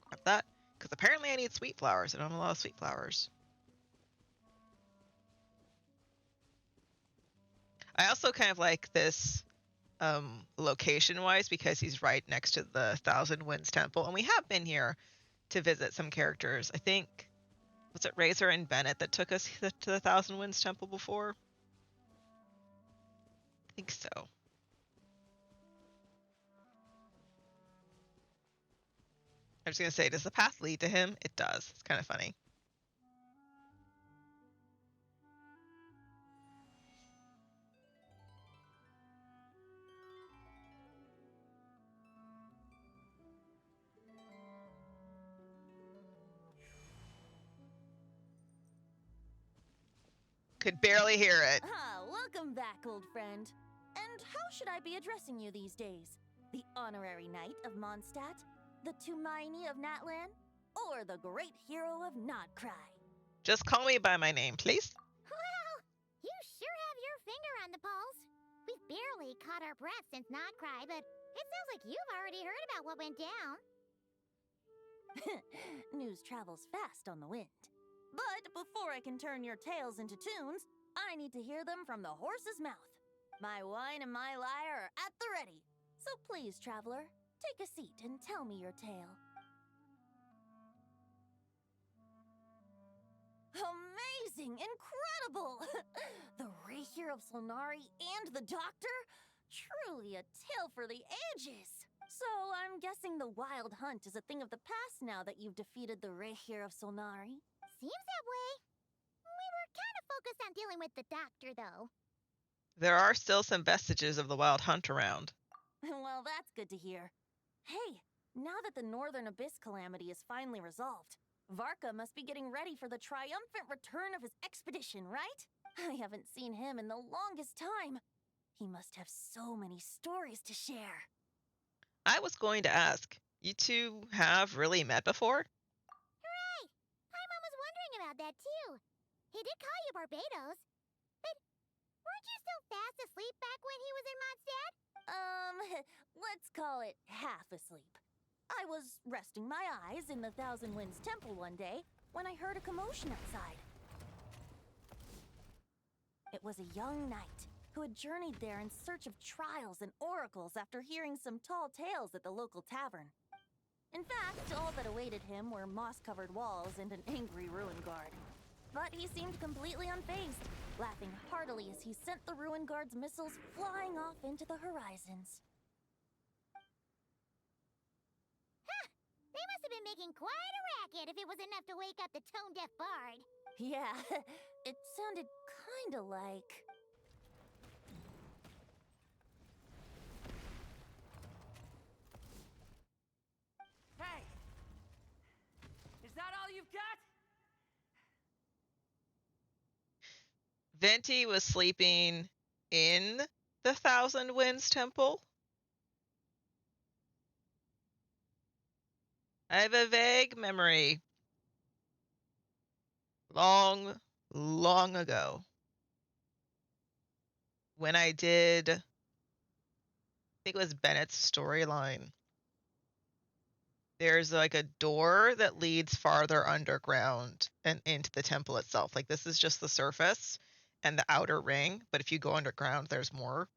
Grab that. Because apparently I need sweet flowers. I don't have a lot of sweet flowers. I also kind of like this location wise because he's right next to the Thousand Winds Temple. And we have been here to visit some characters. I think, was it Razor and Bennett that took us to the Thousand Winds Temple before? I think so. I was going to say, does the path lead to him? It does. It's kind of funny. Could barely hear it. Ah, welcome back, old friend. And how should I be addressing you these days? The honorary knight of Mondstadt? The Tumaini of Natlan? Or the great hero of Nodcry? Just call me by my name, please. Well, you sure have your finger on the pulse. We've barely caught our breath since Nodcry, but it sounds like you've already heard about what went down. News travels fast on the wind. But before I can turn your tales into tunes, I need to hear them from the horse's mouth. My wine and my lyre are at the ready. So please, traveler, take a seat and tell me your tale. amazing, incredible! The Rahier of Solnari and the Doctor? Truly a tale for the ages! So I'm guessing the Wild Hunt is a thing of the past now that you've defeated the Rahier of Solnari? Seems that way. We were kind of focused on dealing with the doctor, though. There are still some vestiges of the Wild Hunt around. Well, that's good to hear. Hey, now that the Northern Abyss calamity is finally resolved, Varka must be getting ready for the triumphant return of his expedition, right? I haven't seen him in the longest time. He must have so many stories to share. I was going to ask, you two have really met before? Hooray! Paimon was wondering about that, too. He did call you Barbados. But weren't you still fast asleep back when he was in Mondstadt? Let's call it half asleep. I was resting my eyes in the Thousand Winds Temple one day when I heard a commotion outside. It was a young knight who had journeyed there in search of trials and oracles after hearing some tall tales at the local tavern. In fact, all that awaited him were moss-covered walls and an angry ruin guard. But he seemed completely unfazed, laughing heartily as he sent the ruin guard's missiles flying off into the horizons. They must have been making quite a racket if it was enough to wake up the tone-deaf bard. Yeah, it sounded kinda like... Hey! Is that all you've got? Venti was sleeping in the Thousand Winds Temple. I have a vague memory. Long, long ago. When I did, I think it was Bennett's storyline. There's like a door that leads farther underground and into the temple itself. Like this is just the surface and the outer ring, but if you go underground, there's more.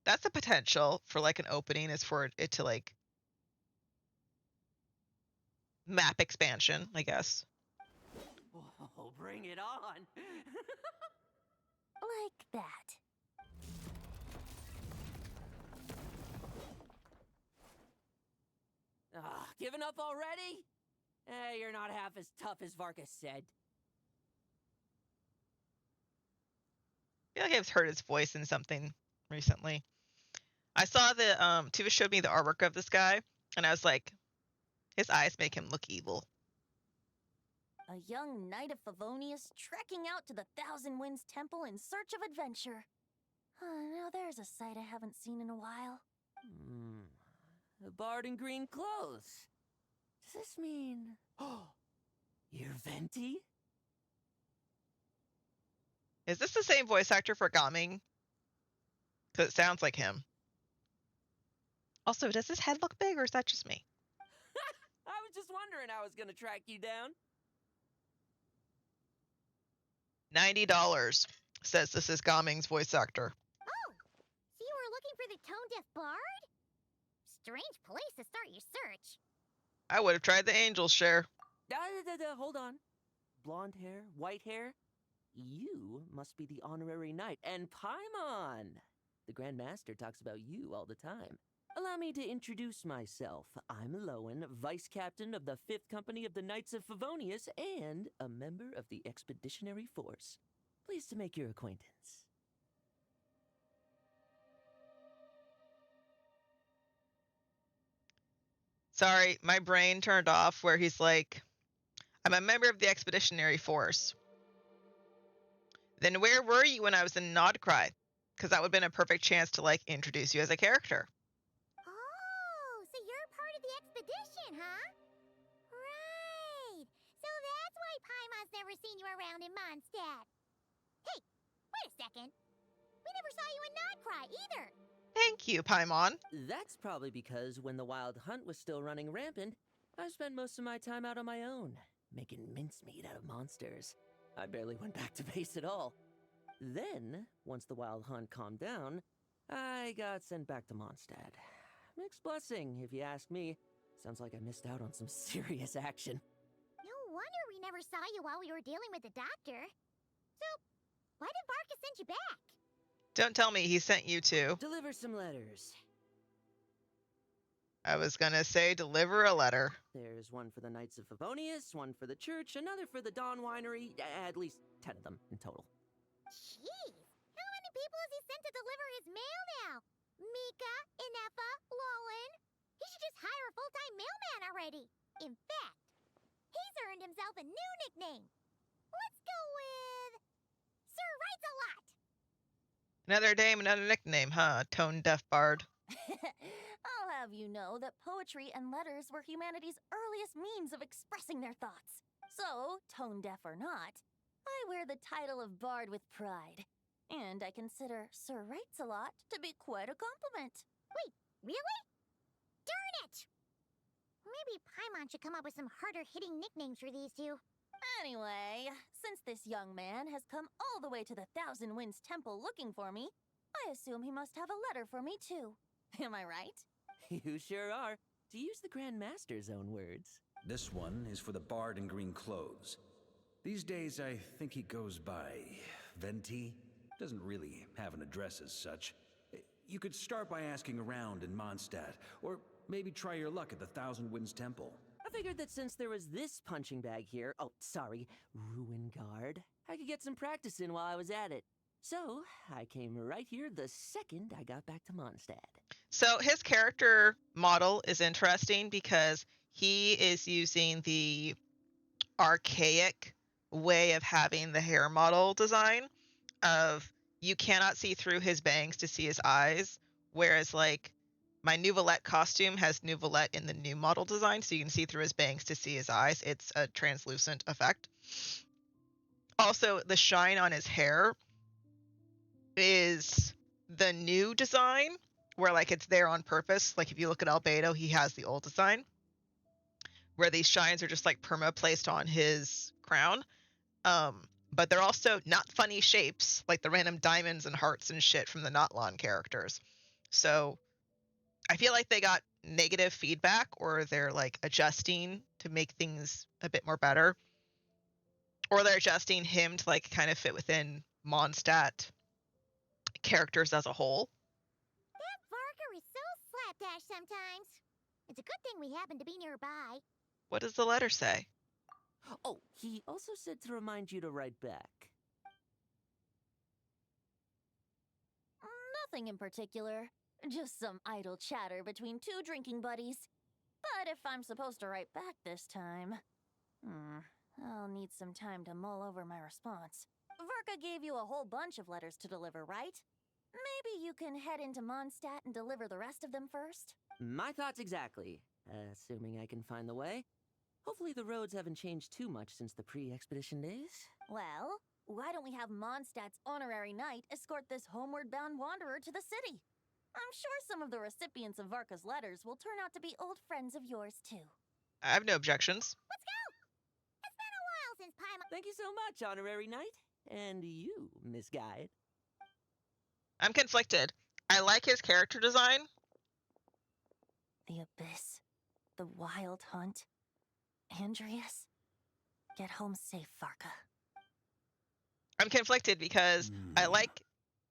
That's a potential for like an opening, is for it to like map expansion, I guess. Oh, bring it on! like that. Giving up already? You're not half as tough as Varka said. I feel like I've heard his voice in something recently. I saw the Tuva showed me the artwork of this guy, and I was like, his eyes make him look evil. A young knight of Favonius trekking out to the Thousand Winds Temple in search of adventure. Now there's a sight I haven't seen in a while. A bard in green clothes. Does this mean... Oh, you're Venti? Is this the same voice actor for Gaming? Because it sounds like him. Also, does his head look big, or is that just me? I was just wondering how I was gonna track you down. $90 says this is Gaming's voice actor. Oh, so you were looking for the tone-deaf bard? Strange place to start your search. I would have tried the Angel's share. Hold on. Blonde hair, white hair? You must be the honorary knight, and Paimon! The Grand Master talks about you all the time. Allow me to introduce myself. I'm Lowen, Vice Captain of the 5th Company of the Knights of Favonius, and a member of the Expeditionary Force. Pleased to make your acquaintance. Sorry, my brain turned off where he's like, I'm a member of the Expeditionary Force. Then where were you when I was in Nodcry? Because that would have been a perfect chance to like introduce you as a character. Oh, so you're part of the expedition, huh? Right. So that's why Paimon's never seen you around in Mondstadt. Hey, wait a second. We never saw you in Nodcry either. Thank you, Paimon. That's probably because when the Wild Hunt was still running rampant, I spent most of my time out on my own, making mincemeat out of monsters. I barely went back to base at all. Then, once the Wild Hunt calmed down, I got sent back to Mondstadt. Mixed blessing, if you ask me. Sounds like I missed out on some serious action. No wonder we never saw you while we were dealing with the doctor. So, why did Varka send you back? Don't tell me he sent you to. Deliver some letters. I was gonna say deliver a letter. There's one for the Knights of Favonius, one for the church, another for the Dawn Winery, at least 10 of them in total. Jeez, how many people has he sent to deliver his mail now? Mika, Inefa, Lolan. He should just hire a full-time mailman already. In fact, he's earned himself a new nickname. Let's go with Sir Writes a Lot. Another name, another nickname, huh? Tone deaf bard. I'll have you know that poetry and letters were humanity's earliest means of expressing their thoughts. So, tone deaf or not, I wear the title of bard with pride. And I consider Sir Writes a Lot to be quite a compliment. Wait, really? Darn it! Maybe Paimon should come up with some harder-hitting nicknames for these two. Anyway, since this young man has come all the way to the Thousand Winds Temple looking for me, I assume he must have a letter for me too. Am I right? You sure are. To use the Grand Master's own words. This one is for the bard in green clothes. These days, I think he goes by Venti. Doesn't really have an address as such. You could start by asking around in Mondstadt, or maybe try your luck at the Thousand Winds Temple. I figured that since there was this punching bag here, Ruin Guard, I could get some practice in while I was at it. So, I came right here the second I got back to Mondstadt. So his character model is interesting because he is using the archaic way of having the hair model design of you cannot see through his bangs to see his eyes, whereas like my Nouvelette costume has Nouvelette in the new model design, so you can see through his bangs to see his eyes. It's a translucent effect. Also, the shine on his hair is the new design, where like it's there on purpose. Like if you look at Albedo, he has the old design, where these shines are just like perma placed on his crown. But they're also not funny shapes, like the random diamonds and hearts and shit from the Notlon characters. So I feel like they got negative feedback, or they're like adjusting to make things a bit more better, or they're adjusting him to like kind of fit within Mondstadt characters as a whole. That Varka is so slapdash sometimes. It's a good thing we happen to be nearby. What does the letter say? Oh, he also said to remind you to write back. Nothing in particular. Just some idle chatter between two drinking buddies. But if I'm supposed to write back this time, I'll need some time to mull over my response. Varka gave you a whole bunch of letters to deliver, right? Maybe you can head into Mondstadt and deliver the rest of them first? My thoughts exactly. Assuming I can find the way. Hopefully the roads haven't changed too much since the pre-expedition days. Well, why don't we have Mondstadt's honorary knight escort this homeward-bound wanderer to the city? I'm sure some of the recipients of Varka's letters will turn out to be old friends of yours, too. I have no objections. Let's go! It's been a while since Paimon... Thank you so much, honorary knight. And you, Miss Guide. I'm conflicted. I like his character design. The Abyss. The Wild Hunt. Andreas. Get home safe, Varka. I'm conflicted because I like...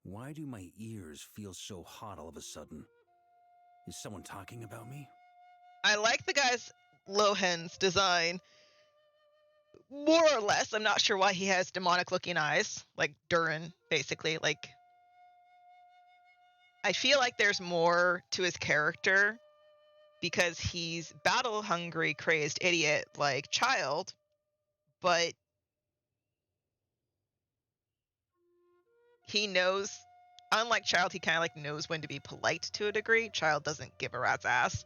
Why do my ears feel so hot all of a sudden? Is someone talking about me? I like the guy's Lohan's design. More or less. I'm not sure why he has demonic looking eyes. Like Durin, basically. Like, I feel like there's more to his character because he's battle hungry, crazed idiot like Child, but he knows, unlike Child, he kind of like knows when to be polite to a degree. Child doesn't give a rat's ass.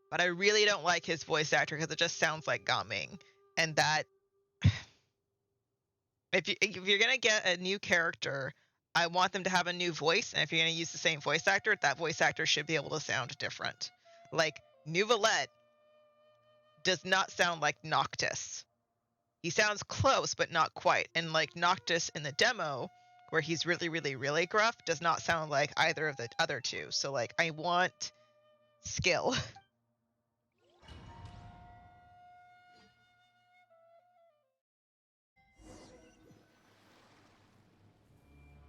But I really don't like his voice actor because it just sounds like Gaming. And that, if you're going to get a new character, I want them to have a new voice. And if you're going to use the same voice actor, that voice actor should be able to sound different. Like, Nouvelette does not sound like Noctis. He sounds close, but not quite. And like Noctis in the demo where he's really, really, really gruff, does not sound like either of the other two. So, like, I want skill.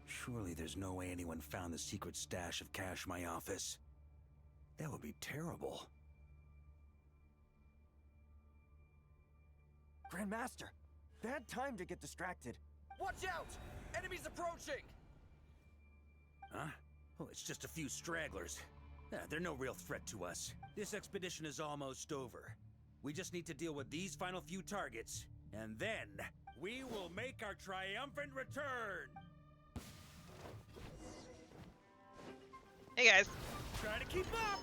Surely there's no way anyone found the secret stash of cash in my office. That would be terrible. Grandmaster, bad time to get distracted. Watch out! Enemies approaching! Huh? Oh, it's just a few stragglers. They're no real threat to us. This expedition is almost over. We just need to deal with these final few targets, and then we will make our triumphant return! Hey guys. Try to keep up!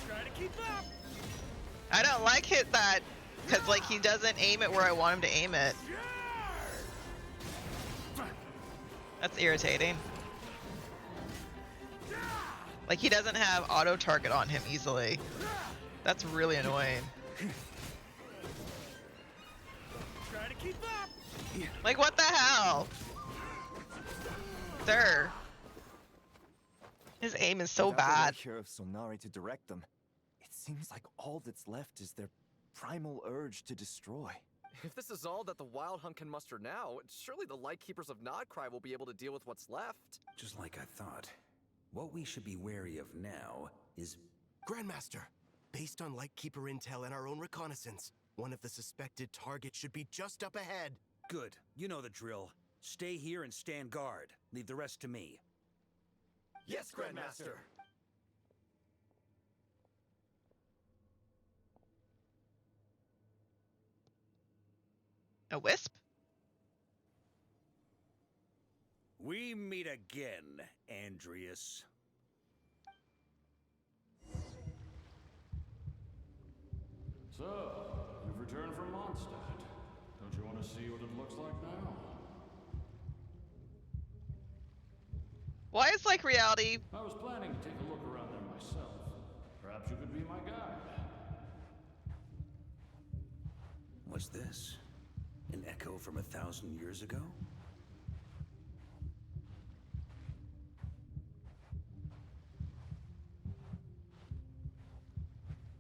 Try to keep up! I don't like hit that because like he doesn't aim it where I want him to aim it. That's irritating. Like he doesn't have auto target on him easily. That's really annoying. Try to keep up! Like what the hell? Sir. His aim is so Without a way bad. here of Sonari to direct them, it seems like all that's left is their primal urge to destroy. If this is all that the Wild Hunt can muster now, surely the Lightkeepers of Nodcry will be able to deal with what's left. Just like I thought. What we should be wary of now is... Grandmaster, based on Lightkeeper intel and our own reconnaissance, one of the suspected targets should be just up ahead. Good. You know the drill. Stay here and stand guard. Leave the rest to me. Yes, Grandmaster! A wisp? We meet again, Andreas. So, you've returned from Mondstadt. Don't you want to see what it looks like now? Why is like reality? I was planning to take a look around there myself. Perhaps you could be my guide. What's this? An echo from 1,000 years ago?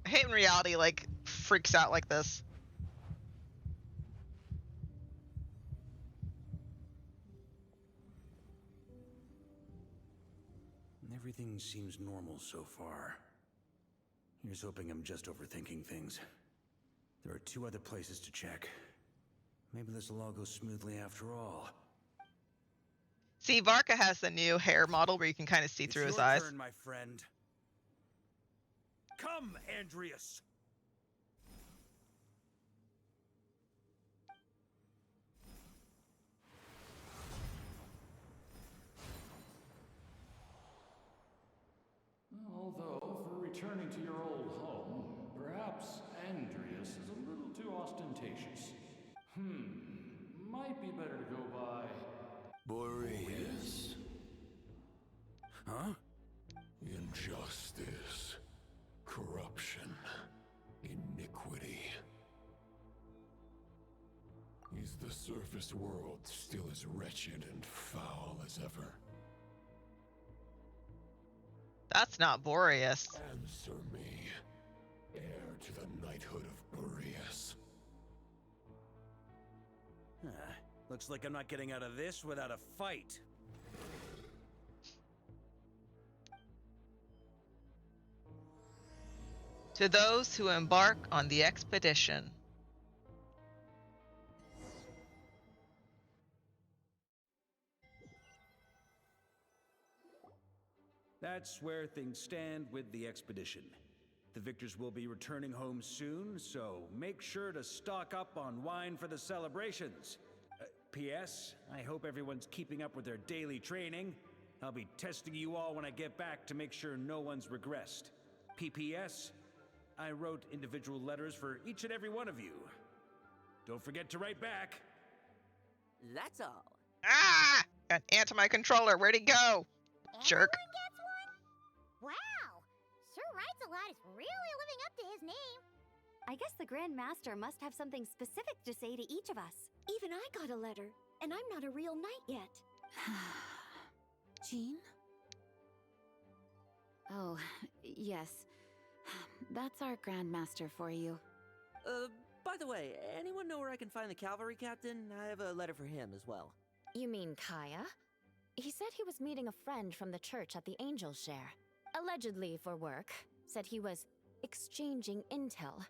I hate when reality like freaks out like this. Everything seems normal so far. Here's hoping I'm just overthinking things. There are 2 other places to check. Maybe this will all go smoothly after all. See, Varka has the new hair model where you can kind of see It's through his your eyes. turn, my friend. Come, Andreas! Although, for returning to your old home, perhaps Andreas is a little too ostentatious. Might be better to go by... Boreas. Huh? Injustice. Corruption. Iniquity. Is the surface world still as wretched and foul as ever? That's not Boreas. Answer me, heir to the knighthood of Boreas. Looks like I'm not getting out of this without a fight. To those who embark on the expedition. That's where things stand with the expedition. The victors will be returning home soon, so make sure to stock up on wine for the celebrations. P.S. I hope everyone's keeping up with their daily training. I'll be testing you all when I get back to make sure no one's regressed. P.P.S. I wrote individual letters for each and every one of you. Don't forget to write back. That's all. Ah! Got ant on my controller. Where'd he go? Jerk. Everyone gets one? Wow! Sure writes a Lancelot is really living up to his name. I guess the Grand Master must have something specific to say to each of us. Even I got a letter, and I'm not a real knight yet. Jean? Oh, yes. That's our Grand Master for you. By the way, anyone know where I can find the cavalry captain? I have a letter for him as well. You mean Kaya? He said he was meeting a friend from the church at the Angel Share. Allegedly for work. Said he was exchanging intel.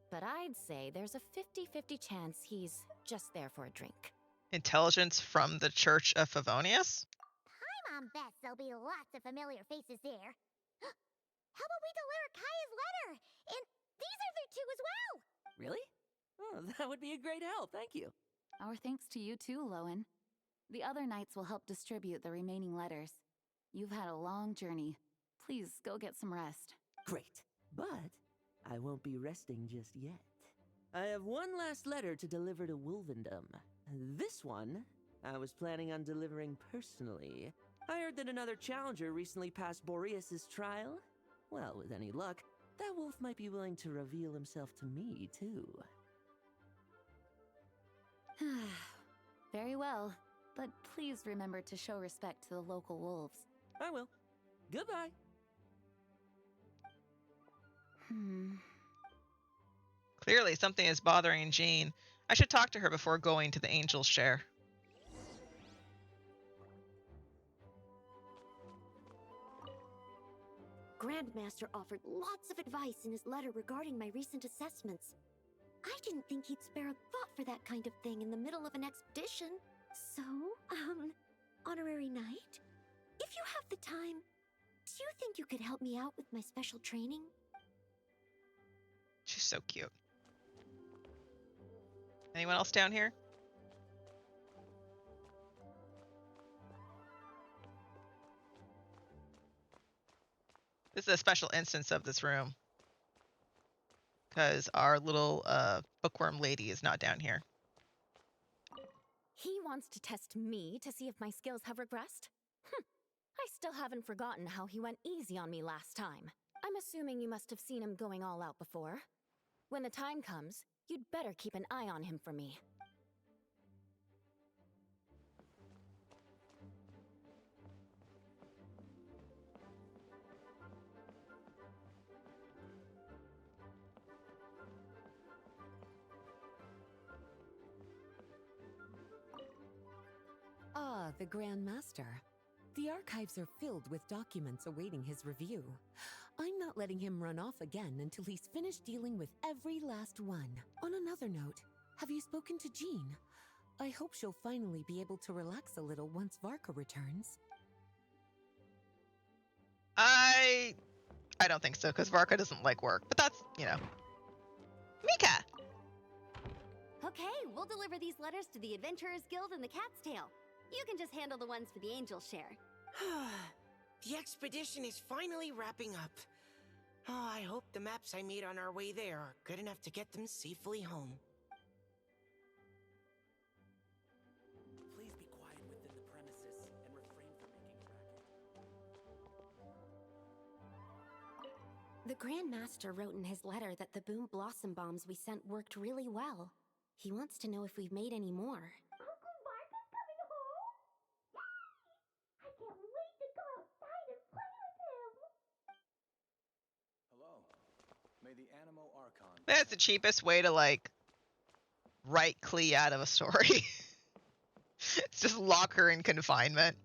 But I'd say there's a 50-50 chance he's just there for a drink. Intelligence from the Church of Favonius? Paimon bets there'll be lots of familiar faces there. How about we deliver Kaya's letter? And these other two as well! Really? Oh, that would be a great help, thank you. Our thanks to you too, Lowen. The other knights will help distribute the remaining letters. You've had a long journey. Please go get some rest. Great. But I won't be resting just yet. I have one last letter to deliver to Wolvendom. This one, I was planning on delivering personally. I heard that another challenger recently passed Boreas's trial. Well, with any luck, that wolf might be willing to reveal himself to me, too. Very well, but please remember to show respect to the local wolves. I will. Goodbye. Clearly, something is bothering Jean. I should talk to her before going to the Angel's Share. Grandmaster offered lots of advice in his letter regarding my recent assessments. I didn't think he'd spare a thought for that kind of thing in the middle of an expedition. So, Honorary Knight, if you have the time, do you think you could help me out with my special training? She's so cute. Anyone else down here? This is a special instance of this room, because our little bookworm lady is not down here. He wants to test me to see if my skills have regressed? I still haven't forgotten how he went easy on me last time. I'm assuming you must have seen him going all out before. When the time comes, you'd better keep an eye on him for me. Ah, the Grand Master. The archives are filled with documents awaiting his review. I'm not letting him run off again until he's finished dealing with every last one. On another note, have you spoken to Jean? I hope she'll finally be able to relax a little once Varka returns. I don't think so, because Varka doesn't like work. But that's, Mika! Okay, we'll deliver these letters to the Adventurers Guild and the Cat's Tail. You can just handle the ones for the Angel Share. The expedition is finally wrapping up. Oh, I hope the maps I made on our way there are good enough to get them safely home. Please be quiet within the premises and refrain from making racket. The Grand Master wrote in his letter that the Boom Blossom bombs we sent worked really well. He wants to know if we've made any more. Uncle Varka's coming home? Yay! I can't wait to go outside and play with him! Hello. May the Animo Archon... That's the cheapest way to, write Klee out of a story. It's just lock her in confinement.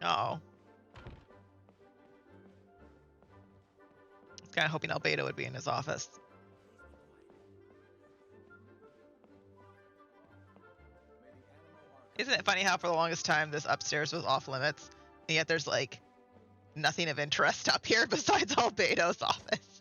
Uh-oh. I was kind of hoping Albedo would be in his office. Isn't it funny how for the longest time this upstairs was off limits, and yet there's nothing of interest up here besides Albedo's office?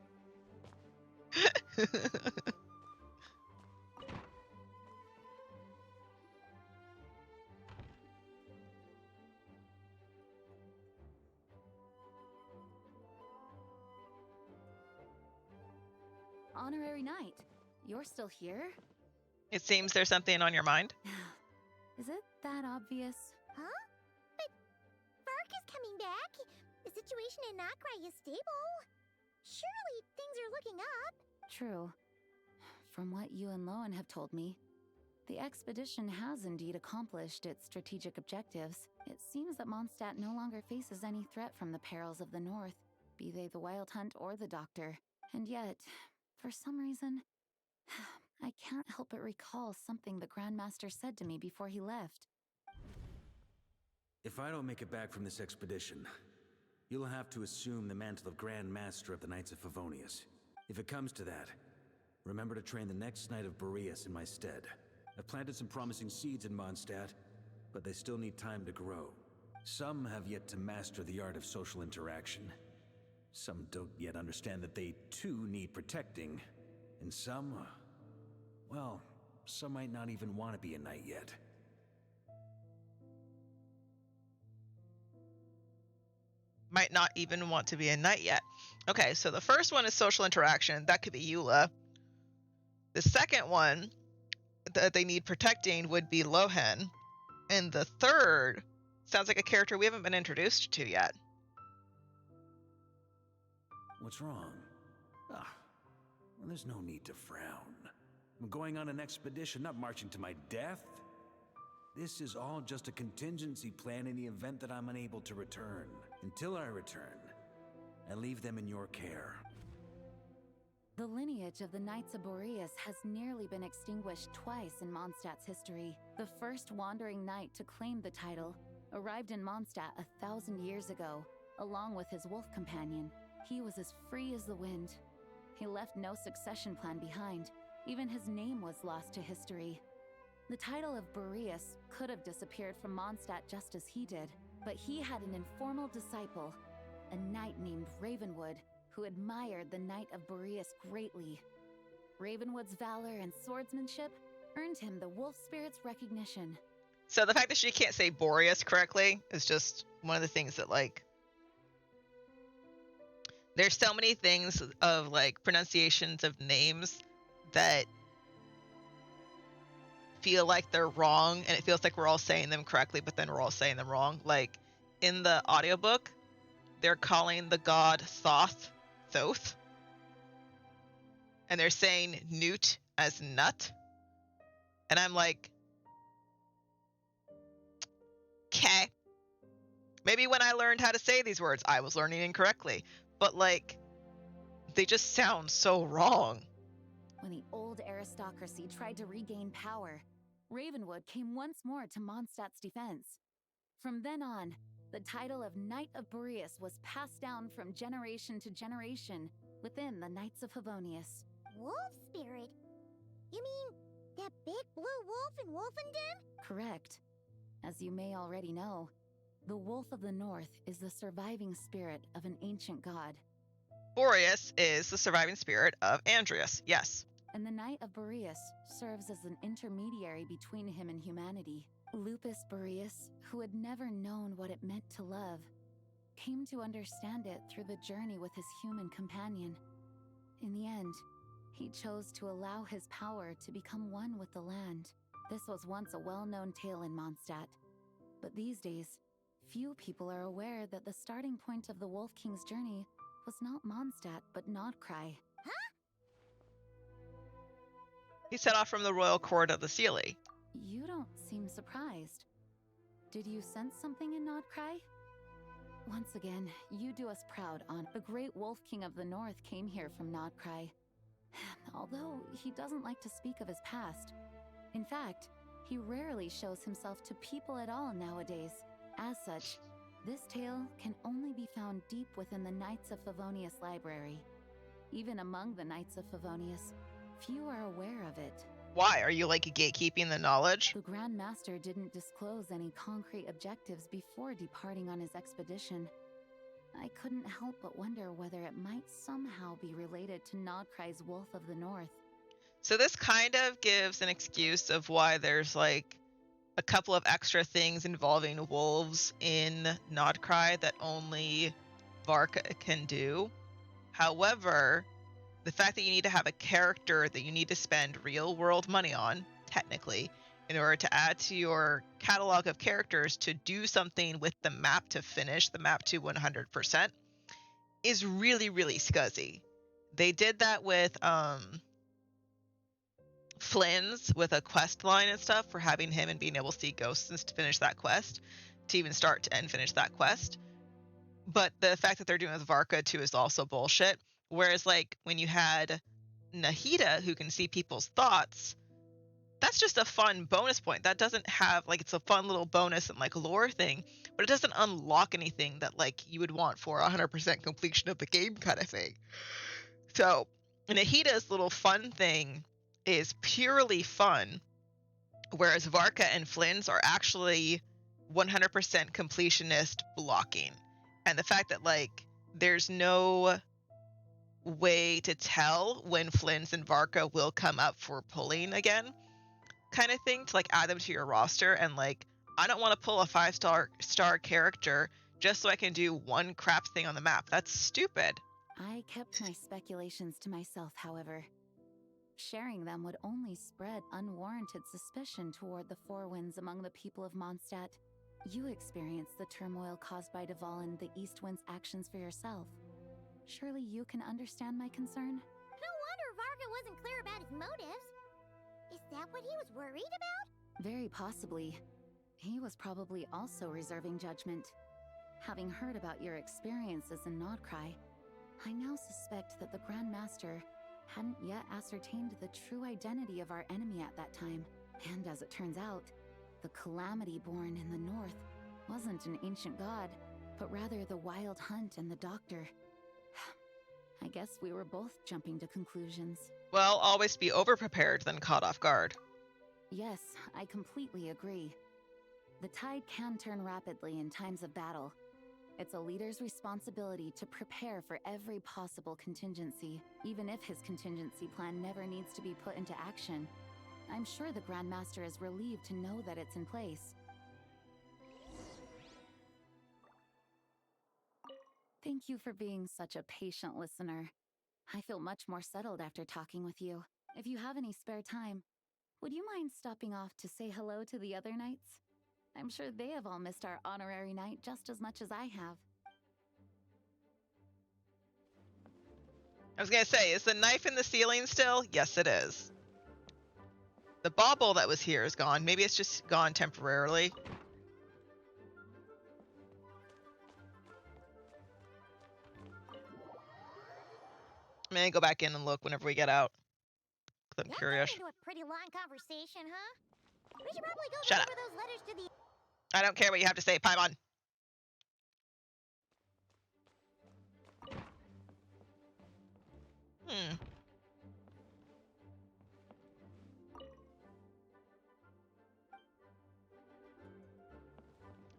Honorary Knight, you're still here? It seems there's something on your mind. Is it that obvious? Huh? But Varka's coming back. The situation in Nokrai is stable. Surely things are looking up. True. From what you and Lowen have told me, the expedition has indeed accomplished its strategic objectives. It seems that Mondstadt no longer faces any threat from the perils of the North, be they the Wild Hunt or the Doctor. And yet, for some reason, I can't help but recall something the Grandmaster said to me before he left. If I don't make it back from this expedition, you'll have to assume the mantle of Grand Master of the Knights of Favonius. If it comes to that, remember to train the next Knight of Boreas in my stead. I've planted some promising seeds in Mondstadt, but they still need time to grow. Some have yet to master the art of social interaction. Some don't yet understand that they too need protecting. And some, well, some might not even want to be a knight yet. Might not even want to be a knight yet. Okay, so the first one is social interaction. That could be Eula. The second one that they need protecting would be Lohen. And the third sounds like a character we haven't been introduced to yet. What's wrong? Well, there's no need to frown. I'm going on an expedition, not marching to my death. This is all just a contingency plan in the event that I'm unable to return. Until I return, I leave them in your care. The lineage of the Knights of Boreas has nearly been extinguished twice in Mondstadt's history. The first wandering knight to claim the title arrived in Mondstadt 1,000 years ago, along with his wolf companion. He was as free as the wind. He left no succession plan behind. Even his name was lost to history. The title of Boreas could have disappeared from Mondstadt just as he did, but he had an informal disciple, a knight named Ravenwood, who admired the Knight of Boreas greatly. Ravenwood's valor and swordsmanship earned him the wolf spirit's recognition. So the fact that she can't say Boreas correctly is just one of the things that, like, there's so many things of, like, pronunciations of names that feel like they're wrong, and it feels like we're all saying them correctly, but then we're all saying them wrong. Like, in the audiobook, they're calling the god Thoth, and they're saying newt as nut. And I'm like, okay. Maybe when I learned how to say these words, I was learning incorrectly. But, like, they just sound so wrong. When the old aristocracy tried to regain power, Ravenwood came once more to Mondstadt's defense. From then on, the title of Knight of Boreas was passed down from generation to generation within the Knights of Favonius. Wolf spirit? You mean that big blue wolf in Wolfendom? Correct. As you may already know, the Wolf of the North is the surviving spirit of an ancient god. Boreas is the surviving spirit of Andreas, yes. And the Knight of Boreas serves as an intermediary between him and humanity. Lupus Boreas, who had never known what it meant to love, came to understand it through the journey with his human companion. In the end, he chose to allow his power to become one with the land. This was once a well-known tale in Mondstadt, but these days, few people are aware that the starting point of the Wolf King's journey was not Mondstadt, but Nodcry. He set off from the royal court of the Seelie. You don't seem surprised. Did you sense something in Nodcry? Once again, you do us proud, Aunt. The great Wolf King of the North came here from Nodcry. Although he doesn't like to speak of his past. In fact, he rarely shows himself to people at all nowadays. As such, this tale can only be found deep within the Knights of Favonius library. Even among the Knights of Favonius, few are aware of it. Why? Are you, like, gatekeeping the knowledge? The Grand Master didn't disclose any concrete objectives before departing on his expedition. I couldn't help but wonder whether it might somehow be related to Nodcry's Wolf of the North. So this kind of gives an excuse of why there's, like, a couple of extra things involving wolves in Nodcry that only Varka can do. However, the fact that you need to have a character that you need to spend real world money on, technically, in order to add to your catalog of characters to do something with the map to finish the map to 100% is really, really scuzzy. They did that with Flynn's with a quest line and stuff for having him and being able to see ghosts and to finish that quest, to even start and finish that quest. But the fact that they're doing with Varka too is also bullshit. Whereas like when you had Nahida who can see people's thoughts, that's just a fun bonus point. That doesn't have like, it's a fun little bonus and like lore thing, but it doesn't unlock anything that like you would want for 100% completion of the game kind of thing. So Nahida's little fun thing is purely fun, whereas Varka and Flynn's are actually 100% completionist blocking. And the fact that like there's no way to tell when Flynn's and Varka will come up for pulling again kind of thing, to like add them to your roster, and like I don't want to pull a 5-star character just so I can do one crap thing on the map. That's stupid. I kept my speculations to myself, however. Sharing them would only spread unwarranted suspicion toward the Four Winds among the people of Mondstadt. You experienced the turmoil caused by Duval and the East Wind's actions for yourself. Surely you can understand my concern? No wonder Varka wasn't clear about his motives. Is that what he was worried about? Very possibly. He was probably also reserving judgment. Having heard about your experiences in Nodcry, I now suspect that the Grand Master hadn't yet ascertained the true identity of our enemy at that time. And as it turns out, the calamity born in the north wasn't an ancient god, but rather the Wild Hunt and the Doctor. I guess we were both jumping to conclusions. Well, always be over-prepared than caught off guard. Yes, I completely agree. The tide can turn rapidly in times of battle. It's a leader's responsibility to prepare for every possible contingency, even if his contingency plan never needs to be put into action. I'm sure the Grand Master is relieved to know that it's in place. Thank you for being such a patient listener. I feel much more settled after talking with you. If you have any spare time, would you mind stopping off to say hello to the other knights? I'm sure they have all missed our honorary knight just as much as I have. I was gonna say, is the knife in the ceiling still? Yes, it is. The bauble that was here is gone. Maybe it's just gone temporarily. I'm gonna go back in and look whenever we get out. I'm curious. Into a pretty long conversation, huh? We should probably go Shut up. deliver those letters to the... I don't care what you have to say, Paimon.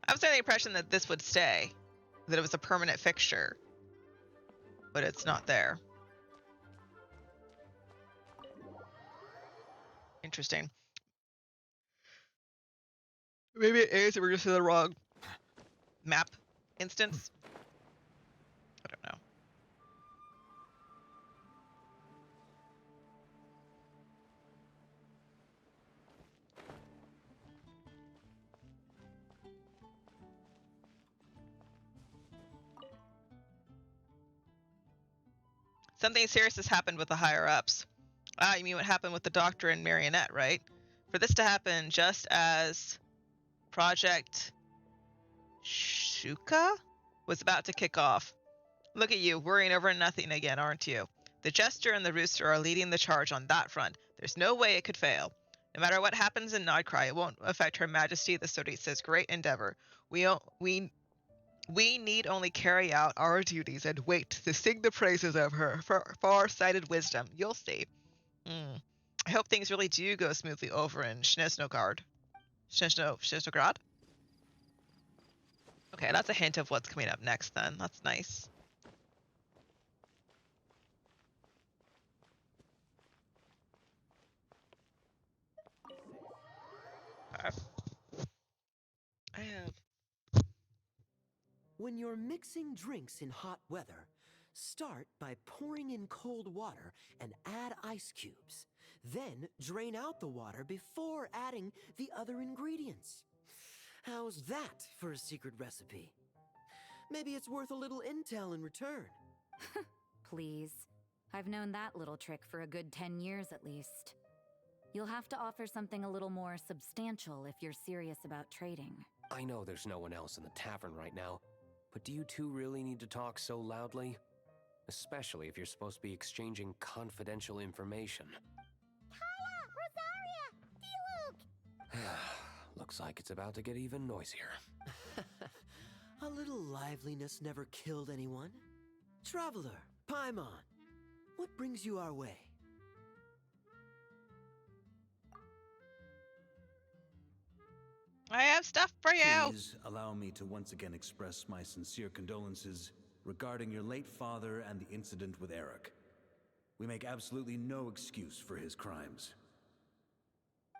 I was under the impression that this would stay, that it was a permanent fixture, but it's not there. Interesting. Maybe it is, we're just in the wrong map instance. I don't know. Something serious has happened with the higher-ups. Ah, you mean what happened with the Doctor and Marionette, right? For this to happen just as Project Shuka was about to kick off. Look at you, worrying over nothing again, aren't you? The Jester and the Rooster are leading the charge on that front. There's no way it could fail. No matter what happens in Nodcry, it won't affect Her Majesty the Tsaritsa's great endeavor. We need only carry out our duties and wait to sing the praises of her far-sighted wisdom. You'll see. I hope things really do go smoothly over in Snezhnograd. Snezhnograd? Okay, that's a hint of what's coming up next then. That's nice. I have... When you're mixing drinks in hot weather, start by pouring in cold water and add ice cubes. then drain out the water before adding the other ingredients. How's that for a secret recipe? Maybe it's worth a little intel in return. Please. I've known that little trick for a good 10 years at least. You'll have to offer something a little more substantial if you're serious about trading. I know there's no one else in the tavern right now, but do you two really need to talk so loudly? Especially if you're supposed to be exchanging confidential information. Rosaria! Diluc! Looks like it's about to get even noisier. A little liveliness never killed anyone. Traveler, Paimon, what brings you our way? I have stuff for you. Please allow me to once again express my sincere condolences regarding your late father and the incident with Eric. We make absolutely no excuse for his crimes.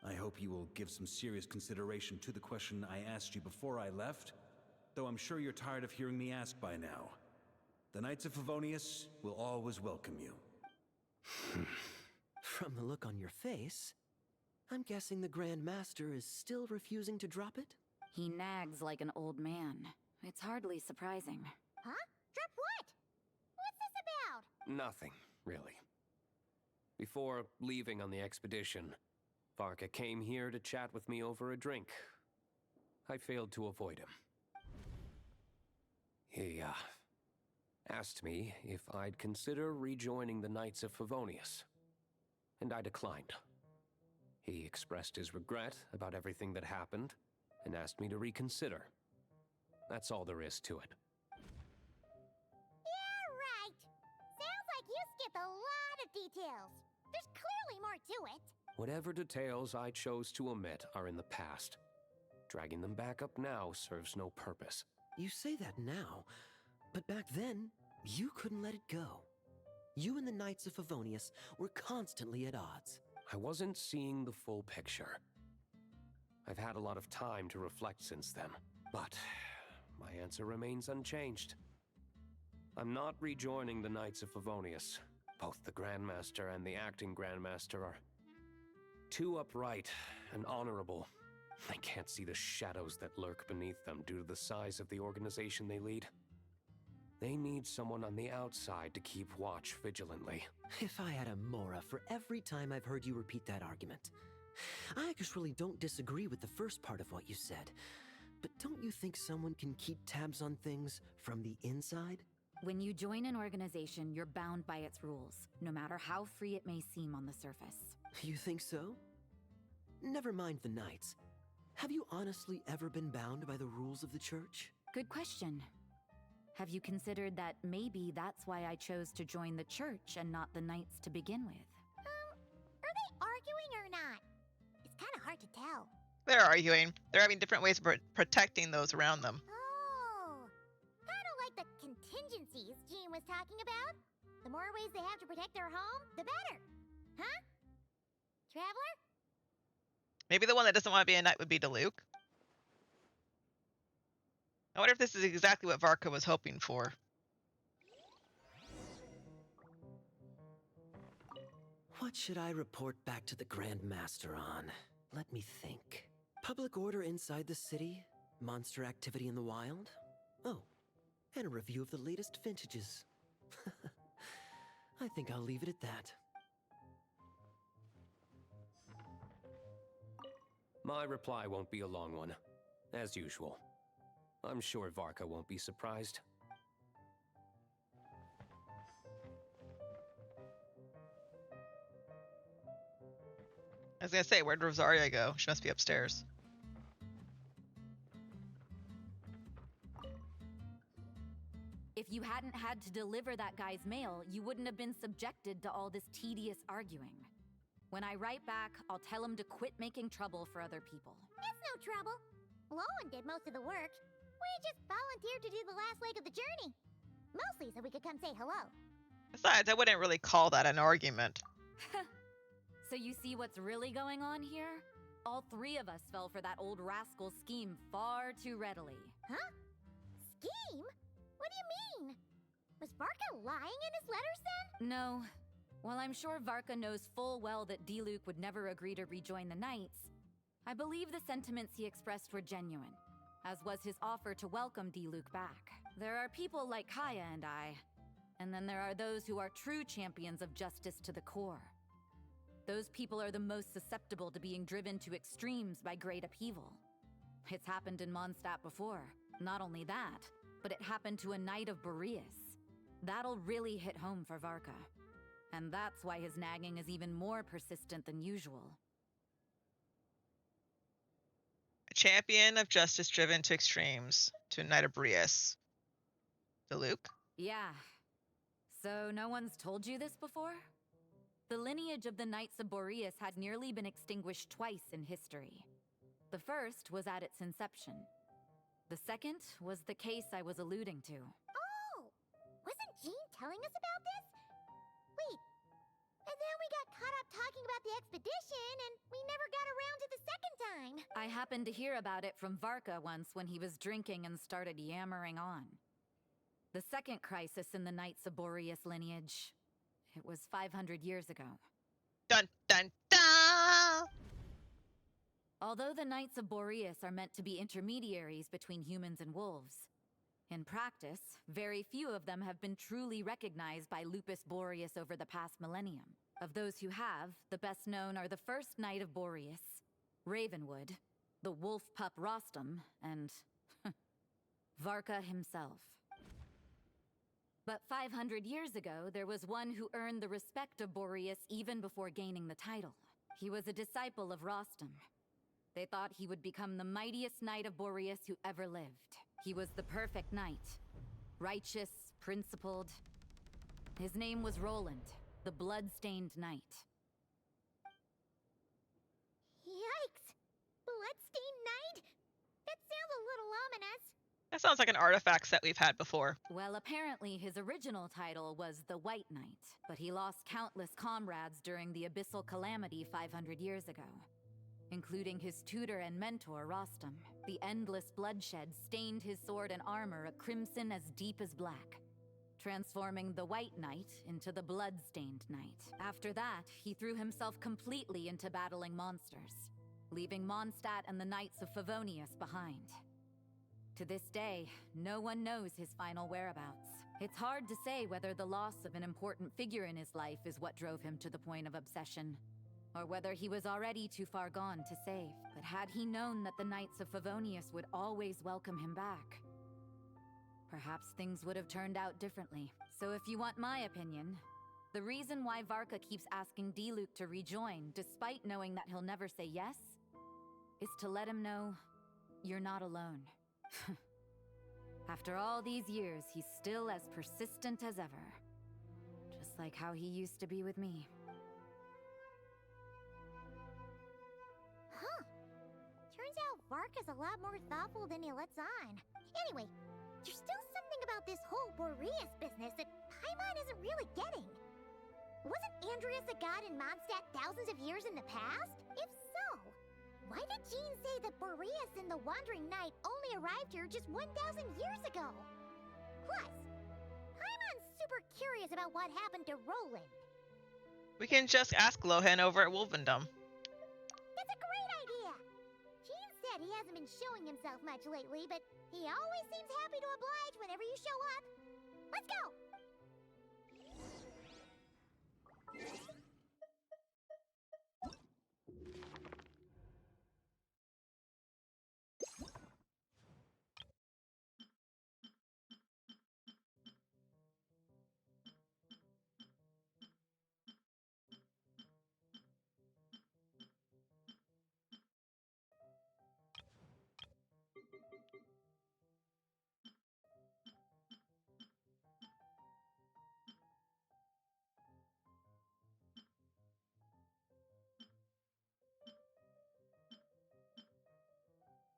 I hope you will give some serious consideration to the question I asked you before I left, though I'm sure you're tired of hearing me ask by now. The Knights of Favonius will always welcome you. From the look on your face, I'm guessing the Grand Master is still refusing to drop it? He nags like an old man. It's hardly surprising. Huh? Drop what? What's this about? Nothing, really. Before leaving on the expedition, Varka came here to chat with me over a drink. I failed to avoid him. He, asked me if I'd consider rejoining the Knights of Favonius, and I declined. He expressed his regret about everything that happened, and asked me to reconsider. That's all there is to it. Yeah, right. Sounds like you skipped a lot of details. There's clearly more to it. Whatever details I chose to omit are in the past. Dragging them back up now serves no purpose. You say that now, but back then, you couldn't let it go. You and the Knights of Favonius were constantly at odds. I wasn't seeing the full picture. I've had a lot of time to reflect since then, but my answer remains unchanged. I'm not rejoining the Knights of Favonius. Both the Grandmaster and the acting Grandmaster are too upright and honorable. I can't see the shadows that lurk beneath them due to the size of the organization they lead. They need someone on the outside to keep watch vigilantly. If I had a Mora for every time I've heard you repeat that argument. I actually don't disagree with the first part of what you said, but don't you think someone can keep tabs on things from the inside? When you join an organization, you're bound by its rules, no matter how free it may seem on the surface. You think so? Never mind the Knights. Have you honestly ever been bound by the rules of the Church? Good question. Have you considered that maybe that's why I chose to join the Church and not the Knights to begin with? Are they arguing or not? It's kind of hard to tell. They're arguing. They're having different ways of protecting those around them. Oh, kind of like the contingencies Jean was talking about. The more ways they have to protect their home, the better. Huh? Traveler? Maybe the one that doesn't want to be a knight would be Diluc. I wonder if this is exactly what Varka was hoping for. What should I report back to the Grand Master on? Let me think. Public order inside the city? Monster activity in the wild? Oh, and a review of the latest vintages. I think I'll leave it at that. My reply won't be a long one, as usual. I'm sure Varka won't be surprised. I was gonna say, where'd Rosaria go? She must be upstairs. If you hadn't had to deliver that guy's mail, you wouldn't have been subjected to all this tedious arguing. When I write back, I'll tell him to quit making trouble for other people. It's no trouble. Lowen did most of the work. We just volunteered to do the last leg of the journey. Mostly so we could come say hello. Besides, I wouldn't really call that an argument. So you see what's really going on here? All three of us fell for that old rascal's scheme far too readily. Huh? Scheme? What do you mean? Was Varka lying in his letters then? No. While I'm sure Varka knows full well that Diluc would never agree to rejoin the Knights, I believe the sentiments he expressed were genuine, as was his offer to welcome Diluc back. There are people like Kaya and I, and then there are those who are true champions of justice to the core. Those people are the most susceptible to being driven to extremes by great upheaval. It's happened in Mondstadt before. Not only that, but it happened to a Knight of Boreas. That'll really hit home for Varka. And that's why his nagging is even more persistent than usual. A champion of justice driven to extremes, to a Knight of Boreas. Diluc? Yeah. So no one's told you this before? The lineage of the Knights of Boreas had nearly been extinguished twice in history. The first was at its inception. The second was the case I was alluding to. Oh! Wasn't Jean telling us about this? Wait. And then we got caught up talking about the expedition, and we never got around to the second time. I happened to hear about it from Varka once when he was drinking and started yammering on. The second crisis in the Knights of Boreas lineage. It was 500 years ago. Dun dun dun! Although the Knights of Boreas are meant to be intermediaries between humans and wolves, in practice, very few of them have been truly recognized by Lupus Boreas over the past millennium. Of those who have, the best known are the first Knight of Boreas, Ravenwood, the wolf pup Rostam, and Varka himself. But 500 years ago, there was one who earned the respect of Boreas even before gaining the title. He was a disciple of Rostam. They thought he would become the mightiest Knight of Boreas who ever lived. He was the perfect knight. Righteous, principled. His name was Roland, the blood-stained knight. Yikes! Bloodstained Knight? That sounds a little ominous. That sounds like an artifact set we've had before. Well, apparently his original title was the White Knight, but he lost countless comrades during the Abyssal Calamity 500 years ago, including his tutor and mentor, Rostam. The endless bloodshed stained his sword and armor a crimson as deep as black, transforming the White Knight into the Blood-Stained Knight. After that, he threw himself completely into battling monsters, leaving Mondstadt and the Knights of Favonius behind. To this day, no one knows his final whereabouts. It's hard to say whether the loss of an important figure in his life is what drove him to the point of obsession, or whether he was already too far gone to save. But had he known that the Knights of Favonius would always welcome him back, perhaps things would have turned out differently. So if you want my opinion, the reason why Varka keeps asking Diluc to rejoin, despite knowing that he'll never say yes, is to let him know you're not alone. After all these years, he's still as persistent as ever. Just like how he used to be with me. Huh. Turns out Varka's a lot more thoughtful than he lets on. Anyway, there's still something about this whole Boreas business that Paimon isn't really getting. Wasn't Andreas a god in Mondstadt thousands of years in the past? If so, why did Jean say that Boreas and the Wandering Knight only arrived here just 1,000 years ago? Plus, Paimon's super curious about what happened to Roland. We can just ask Lohan over at Wolvendom. That's a great idea! Jean said he hasn't been showing himself much lately, but he always seems happy to oblige whenever you show up. Let's go!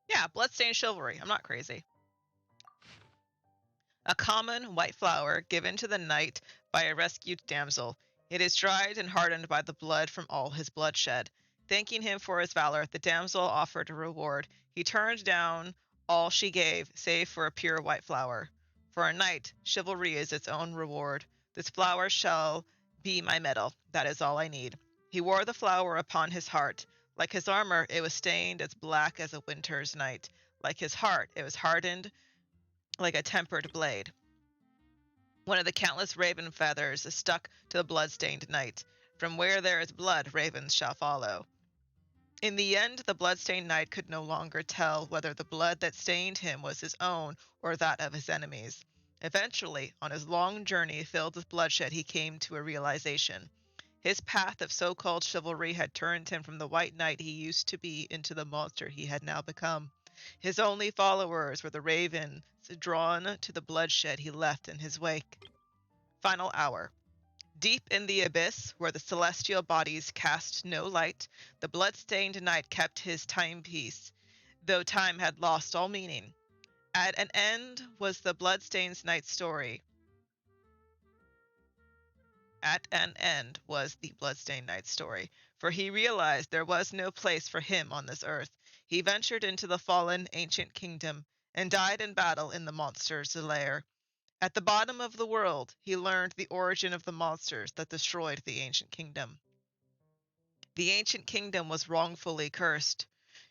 Yeah, bloodstained chivalry. I'm not crazy. A common white flower given to the knight by a rescued damsel. It is dried and hardened by the blood from all his bloodshed. Thanking him for his valor, the damsel offered a reward. He turned down all she gave, save for a pure white flower. For a knight, chivalry is its own reward. This flower shall Be my medal. That is all I need. He wore the flower upon his heart. Like his armor, it was stained as black as a winter's night. Like his heart, it was hardened like a tempered blade. One of the countless raven feathers is stuck to the blood-stained knight. From where there is blood, ravens shall follow. In the end, the blood-stained knight could no longer tell whether the blood that stained him was his own or that of his enemies. Eventually, on his long journey filled with bloodshed, he came to a realization. His path of so-called chivalry had turned him from the white knight he used to be into the monster he had now become. His only followers were the ravens drawn to the bloodshed he left in his wake. Final hour. Deep in the abyss, where the celestial bodies cast no light, the blood-stained knight kept his timepiece, though time had lost all meaning. At an end was the blood-stained knight's story. At an end was the blood-stained knight's story, for he realized there was no place for him on this earth. He ventured into the fallen ancient kingdom and died in battle in the monster's lair. At the bottom of the world, he learned the origin of the monsters that destroyed the ancient kingdom. The ancient kingdom was wrongfully cursed,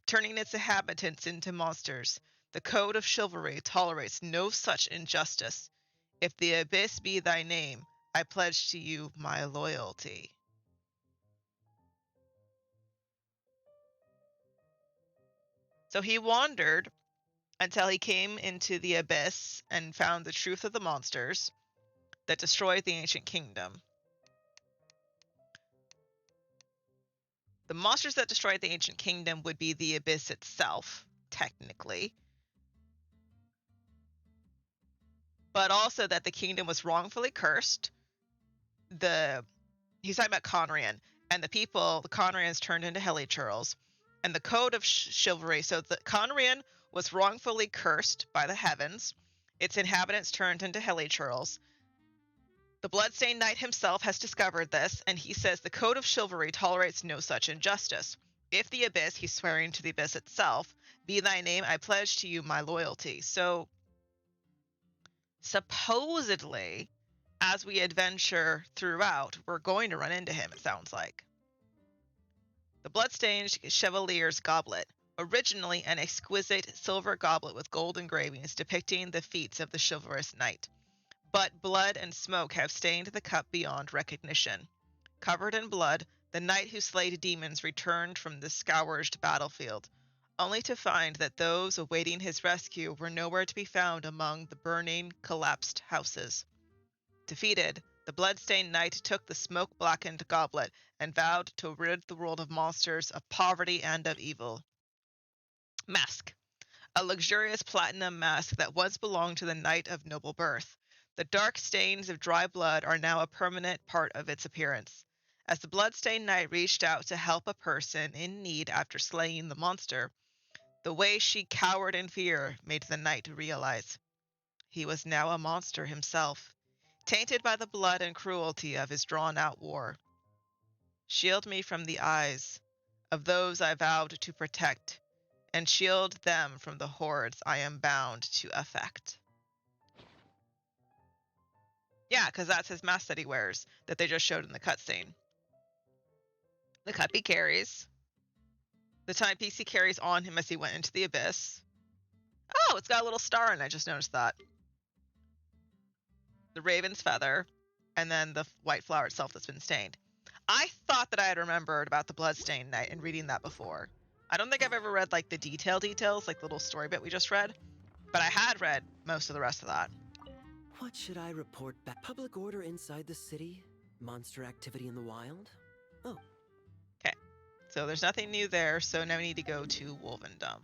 turning its inhabitants into monsters. The code of chivalry tolerates no such injustice. If the abyss be thy name, I pledge to you my loyalty. So he wandered until he came into the abyss and found the truth of the monsters that destroyed the ancient kingdom. The monsters that destroyed the ancient kingdom would be the abyss itself, technically. But also that the kingdom was wrongfully cursed. He's talking about Conrian, and the Conrians turned into helichurls. And the code of chivalry, so the Conrian was wrongfully cursed by the heavens. Its inhabitants turned into helichurls. The bloodstained knight himself has discovered this, and he says the code of chivalry tolerates no such injustice. If the abyss, he's swearing to the abyss itself, be thy name, I pledge to you my loyalty. So, supposedly, as we adventure throughout, we're going to run into him, it sounds like. The bloodstained chevalier's goblet. Originally an exquisite silver goblet with gold engravings depicting the feats of the chivalrous knight. But blood and smoke have stained the cup beyond recognition. Covered in blood, the knight who slayed demons returned from the scourged battlefield, only to find that those awaiting his rescue were nowhere to be found among the burning, collapsed houses. Defeated, the blood-stained knight took the smoke-blackened goblet and vowed to rid the world of monsters, of poverty, and of evil. Mask. A luxurious platinum mask that once belonged to the knight of noble birth. The dark stains of dry blood are now a permanent part of its appearance. As the blood-stained knight reached out to help a person in need after slaying the monster, the way she cowered in fear made the knight realize he was now a monster himself, tainted by the blood and cruelty of his drawn-out war. Shield me from the eyes of those I vowed to protect, and shield them from the hordes I am bound to affect. Yeah, because that's his mask that he wears, that they just showed in the cutscene. The cup he carries. The timepiece he carries on him as he went into the abyss. Oh, it's got a little star in it, I just noticed that. The raven's feather, and then the white flower itself that's been stained. I thought that I had remembered about the bloodstained knight and reading that before. I don't think I've ever read like the details, like the little story bit we just read, but I had read most of the rest of that. What should I report back? Public order inside the city? Monster activity in the wild? Oh. Okay, so there's nothing new there, so now we need to go to Wolvendom.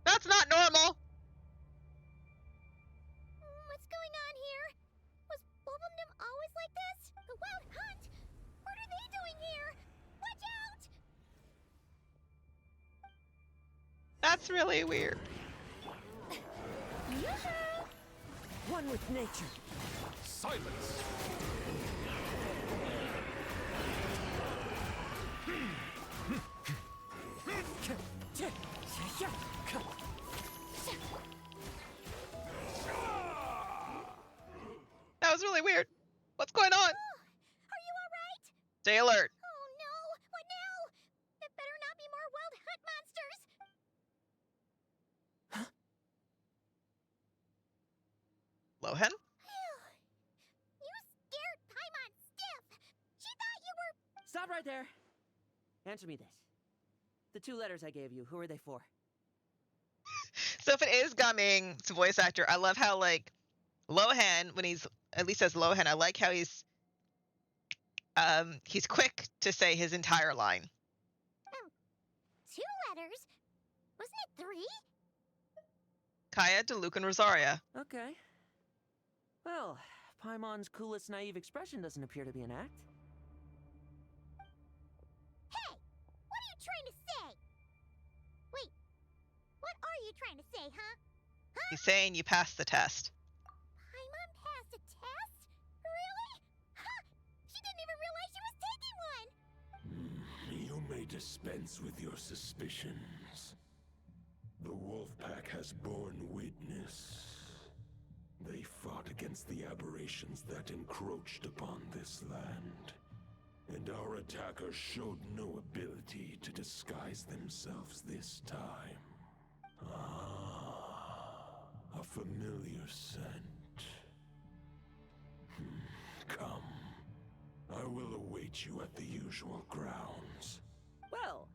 That's not normal! What's going on here? Was Wolvendom always like this? The Wild Hunt? What are they doing here? Watch out! That's really weird. One with nature. Silence! That was really weird. What's going on? Are you alright? Stay alert. Oh no! What now? It better not be more wild hunt monsters! Lohan? You scared Paimon stiff! She thought you were... Stop right there. Answer me this. The 2 letters I gave you, who are they for? So if it is Gumming's voice actor, I love how, like, Lohan, when he's, at least as Lohan, I like how he's quick to say his entire line. 2 letters? Wasn't it 3? Kaya, DeLuke, and Rosaria. Okay. Well, Paimon's coolest naive expression doesn't appear to be an act. Hey! What are you trying to say? Wait, what are you trying to say, huh? He's saying you passed the test. Paimon passed a test? Really? Huh! She didn't even realize she was taking one! You may dispense with your suspicions. The Wolfpack has borne witness. They fought against the aberrations that encroached upon this land. And our attackers showed no ability to disguise themselves this time. A familiar scent. Come. I will await you at the usual grounds. Well,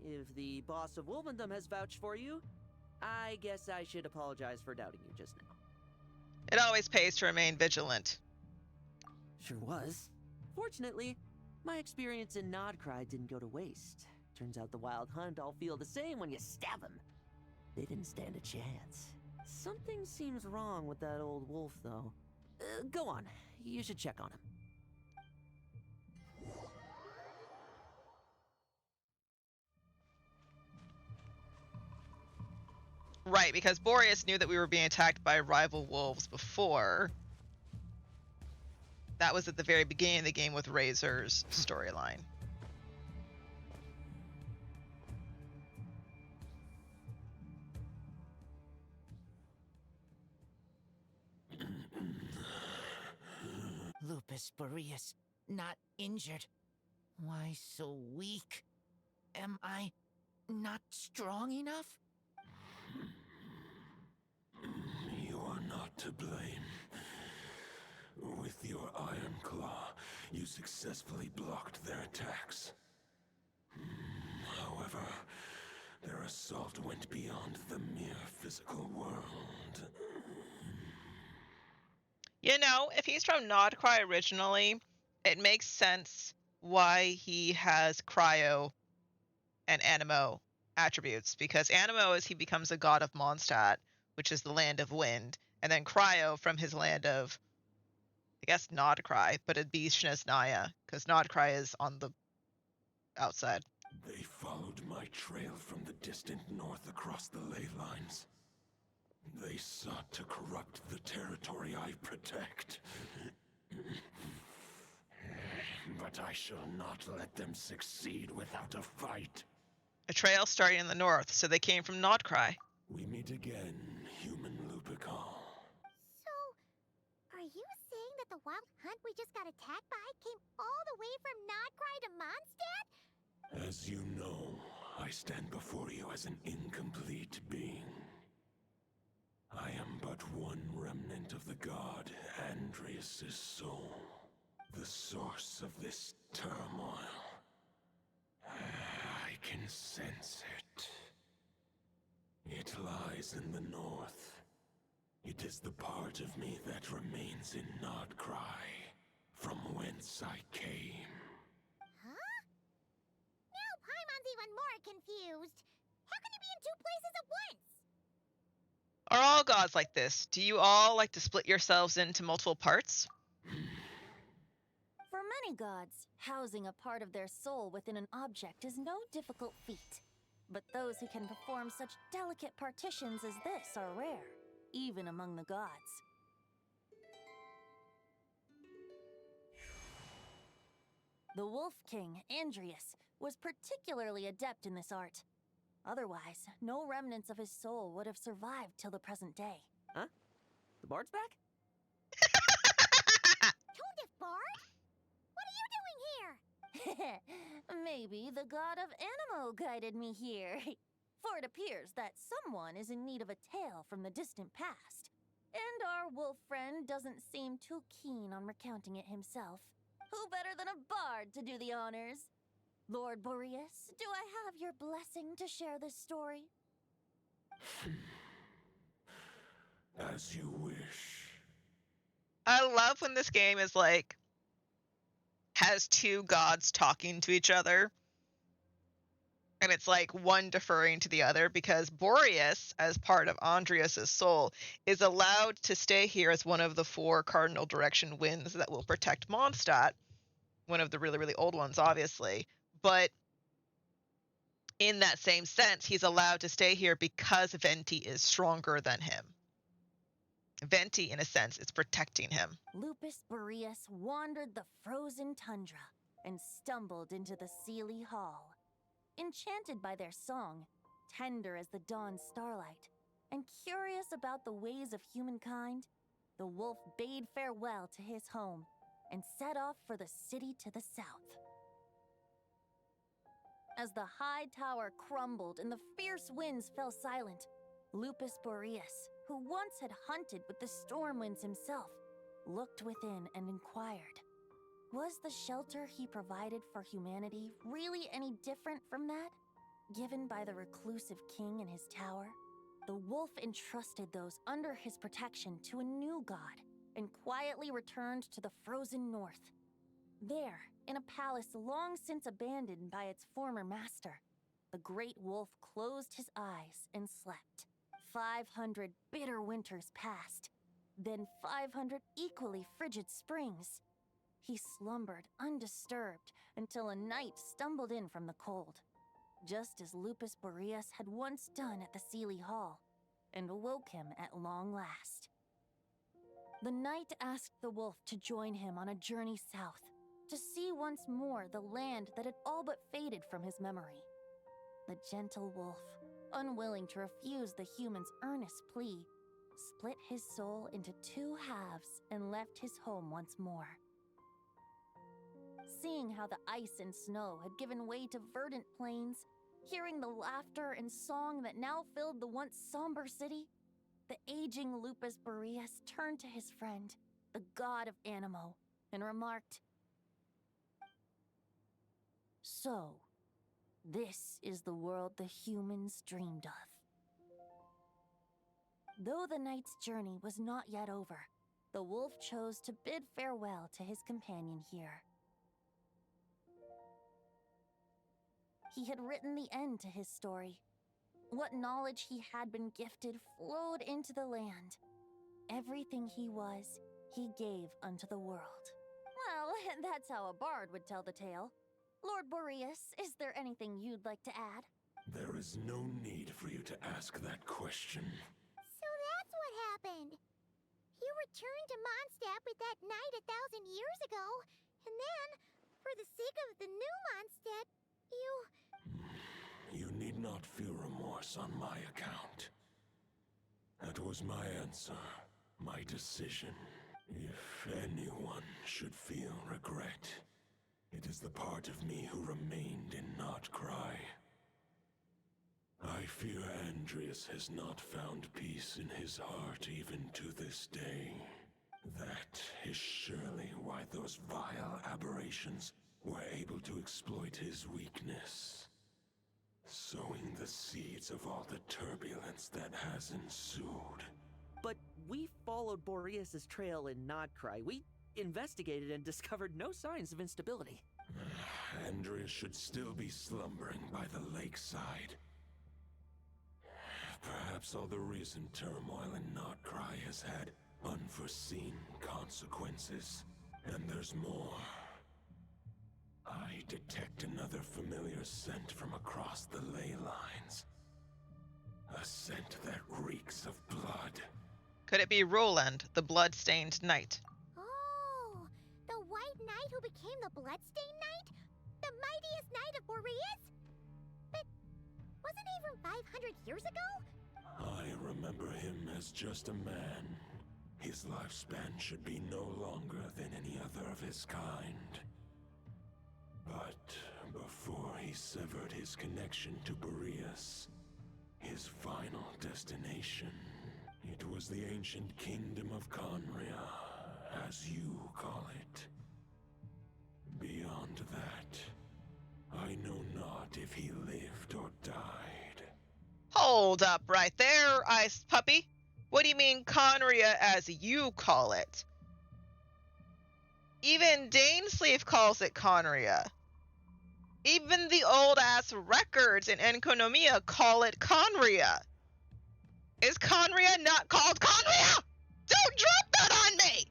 if the boss of Wolvendom has vouched for you, I guess I should apologize for doubting you just now. It always pays to remain vigilant. Sure was. Fortunately, my experience in Nodcry didn't go to waste. Turns out the Wild Hunt all feel the same when you stab them. They didn't stand a chance. Something seems wrong with that old wolf, though. Go on. You should check on him. Right, because Boreas knew that we were being attacked by rival wolves before. That was at the very beginning of the game with Razor's storyline. Lupus Boreas, not injured. Why so weak? Am I not strong enough? You are not to blame. With your Iron Claw, you successfully blocked their attacks. However, their assault went beyond the mere physical world. You know, if he's from Nodcry originally, it makes sense why he has Cryo and Animo attributes, because Animo is he becomes a god of Mondstadt, which is the land of wind, and then Cryo from his land of, I guess, Nodcry, but it'd be Snezhnaya, because Nodcry is on the outside. They followed my trail from the distant north across the ley lines. They sought to corrupt the territory I protect. But I shall not let them succeed without a fight. A trail starting in the north, so they came from Nodcry. We meet again, human Lupical. So, are you saying that the Wild Hunt we just got attacked by came all the way from Nodcry to Mondstadt? As you know, I stand before you as an incomplete being. I am but one remnant of the god Andrias' soul, the source of this turmoil. I can sense it. It lies in the north. It is the part of me that remains in Nodcry, from whence I came. Huh? Now Paimon's even more confused. How can you be in 2 places at once? Are all gods like this? Do you all like to split yourselves into multiple parts? For many gods, housing a part of their soul within an object is no difficult feat. But those who can perform such delicate partitions as this are rare, even among the gods. The Wolf King, Andrius, was particularly adept in this art. Otherwise, no remnants of his soul would have survived till the present day. Huh? The bard's back? Toadif Bard? What are you doing here? Maybe the god of Animo guided me here. For it appears that someone is in need of a tale from the distant past. And our wolf friend doesn't seem too keen on recounting it himself. Who better than a bard to do the honors? Lord Boreas, do I have your blessing to share this story? As you wish. I love when this game is like, has two gods talking to each other. And it's like one deferring to the other, because Boreas, as part of Andrias's soul, is allowed to stay here as one of the 4 cardinal direction winds that will protect Mondstadt. One of the really, really old ones, obviously. But in that same sense, he's allowed to stay here because Venti is stronger than him. Venti, in a sense, is protecting him. Lupus Boreas wandered the frozen tundra and stumbled into the Sealy Hall. Enchanted by their song, tender as the dawn starlight, and curious about the ways of humankind, the wolf bade farewell to his home and set off for the city to the south. As the high tower crumbled and the fierce winds fell silent, Lupus Boreas, who once had hunted with the storm winds himself, looked within and inquired, was the shelter he provided for humanity really any different from that given by the reclusive king in his tower? The wolf entrusted those under his protection to a new god and quietly returned to the frozen north. There, in a palace long since abandoned by its former master, the great wolf closed his eyes and slept. 500 bitter winters passed, then 500 equally frigid springs. He slumbered undisturbed until a night stumbled in from the cold, just as Lupus Boreas had once done at the Sealy Hall, and awoke him at long last. The night asked the wolf to join him on a journey south, to see once more the land that had all but faded from his memory. The gentle wolf, unwilling to refuse the human's earnest plea, split his soul into 2 halves and left his home once more. Seeing how the ice and snow had given way to verdant plains, hearing the laughter and song that now filled the once somber city, the aging Lupus Boreas turned to his friend, the god of Animo, and remarked, "So, this is the world the humans dreamed of." Though the night's journey was not yet over, the wolf chose to bid farewell to his companion here. He had written the end to his story. What knowledge he had been gifted flowed into the land. Everything he was, he gave unto the world. Well, that's how a bard would tell the tale. Lord Boreas, is there anything you'd like to add? There is no need for you to ask that question. So that's what happened. You returned to Mondstadt with that knight 1,000 years ago, and then, for the sake of the new Mondstadt, You need not feel remorse on my account. That was my answer, my decision. If anyone should feel regret, it is the part of me who remained in Notcry. I fear Andrias has not found peace in his heart even to this day. That is surely why those vile aberrations were able to exploit his weakness, sowing the seeds of all the turbulence that has ensued. But we followed Boreas' trail in Nodcry. We investigated and discovered no signs of instability. Andrias should still be slumbering by the lakeside. Perhaps all the recent turmoil in Notcry has had unforeseen consequences. And there's more. I detect another familiar scent from across the ley lines. A scent that reeks of blood. Could it be Roland, the blood-stained knight? Oh, the White knight who became the Bloodstained Knight? The mightiest knight of Boreas? But wasn't he from 500 years ago? I remember him as just a man. His lifespan should be no longer than any other of his kind. But before he severed his connection to Boreas, his final destination, it was the ancient kingdom of Conria, as you call it. Beyond that, I know not if he lived or died. Hold up right there, Ice Puppy. What do you mean Conria as you call it? Even Dainsleif calls it Conria. Even the old-ass records in Enconomia call it Conria. Is Conria not called Conria? Don't drop that on me!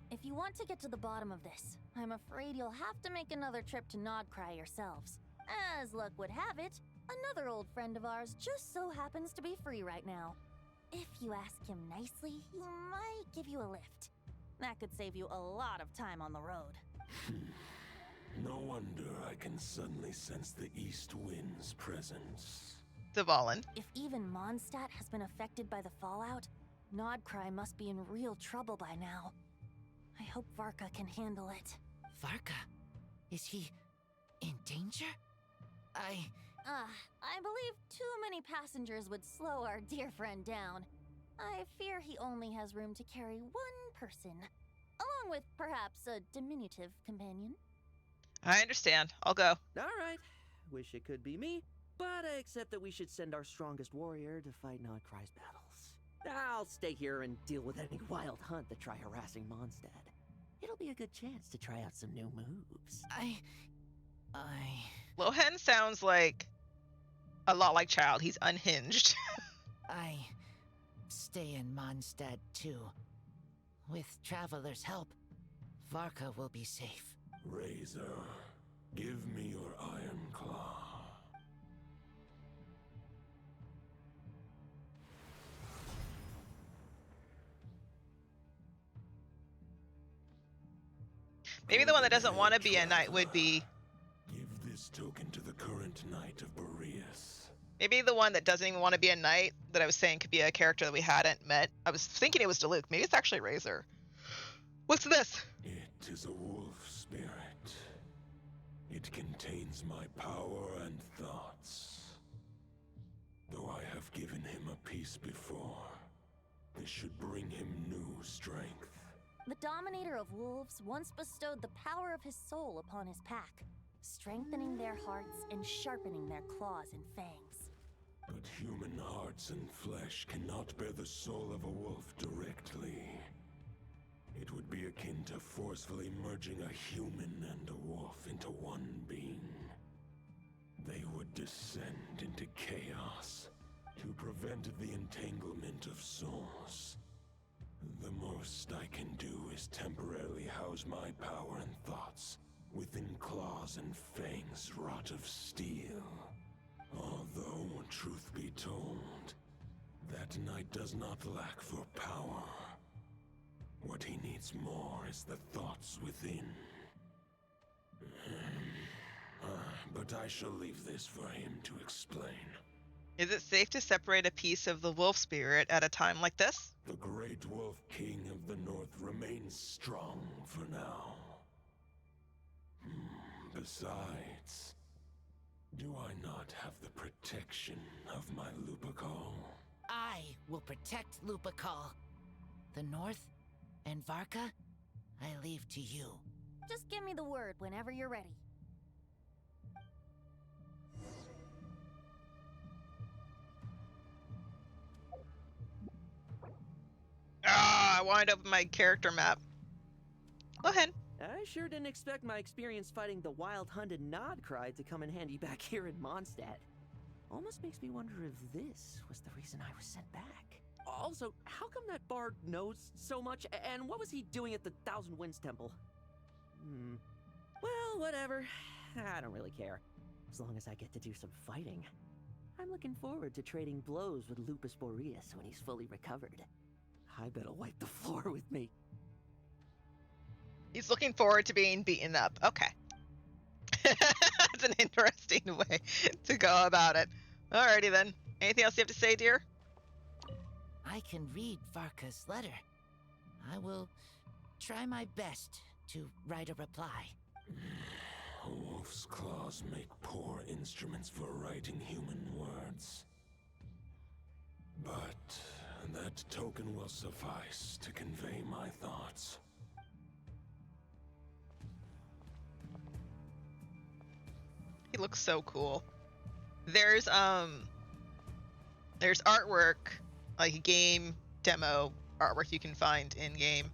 If you want to get to the bottom of this, I'm afraid you'll have to make another trip to Nodcry yourselves. As luck would have it, another old friend of ours just so happens to be free right now. If you ask him nicely, he might give you a lift. That could save you a lot of time on the road. No wonder I can suddenly sense the east wind's presence. Dvalin. If even Mondstadt has been affected by the fallout, Nodcry must be in real trouble by now. I hope Varka can handle it. Varka? Is he in danger? I believe too many passengers would slow our dear friend down. I fear he only has room to carry one person, along with perhaps a diminutive companion. I understand. I'll go. All right. Wish it could be me, but I accept that we should send our strongest warrior to fight Nodcry's battles. I'll stay here and deal with any wild hunt that try harassing Mondstadt. It'll be a good chance to try out some new moves. Lohen sounds like a lot like Child. He's unhinged. I stay in Mondstadt too. With Traveler's help, Varka will be safe. Razor, give me your iron claw. Maybe the one that doesn't want to be a knight would be... Give this token to the current knight of Boreas. Maybe the one that doesn't even want to be a knight that I was saying could be a character that we hadn't met. I was thinking it was Diluc. Maybe it's actually Razor. What's this? It is a wolf spirit. It contains my power and thoughts. Though I have given him a piece before, this should bring him new strength. The Dominator of Wolves once bestowed the power of his soul upon his pack, strengthening their hearts and sharpening their claws and fangs. But human hearts and flesh cannot bear the soul of a wolf directly. It would be akin to forcefully merging a human and a wolf into one being. They would descend into chaos to prevent the entanglement of souls. The most I can do is temporarily house my power and thoughts within claws and fangs wrought of steel. Although, truth be told, that knight does not lack for power. What he needs more is the thoughts within. But I shall leave this for him to explain. Is it safe to separate a piece of the wolf spirit at a time like this? The great wolf king of the north remains strong for now. Besides, do I not have the protection of my Lupical? I will protect Lupical. The North and Varka, I leave to you. Just give me the word whenever you're ready. I wanted to open my character map. Go ahead. I sure didn't expect my experience fighting the wild-hunted Nodcry to come in handy back here in Mondstadt. Almost makes me wonder if this was the reason I was sent back. Also, how come that bard knows so much, and what was he doing at the Thousand Winds Temple? Well, whatever. I don't really care, as long as I get to do some fighting. I'm looking forward to trading blows with Lupus Boreas when he's fully recovered. I bet he'll wipe the floor with me. He's looking forward to being beaten up. Okay. That's an interesting way to go about it. Alrighty then. Anything else you have to say, dear? I can read Varka's letter. I will try my best to write a reply. A wolf's claws make poor instruments for writing human words. But that token will suffice to convey my thoughts. He looks so cool. There's artwork, like a game demo artwork you can find in game,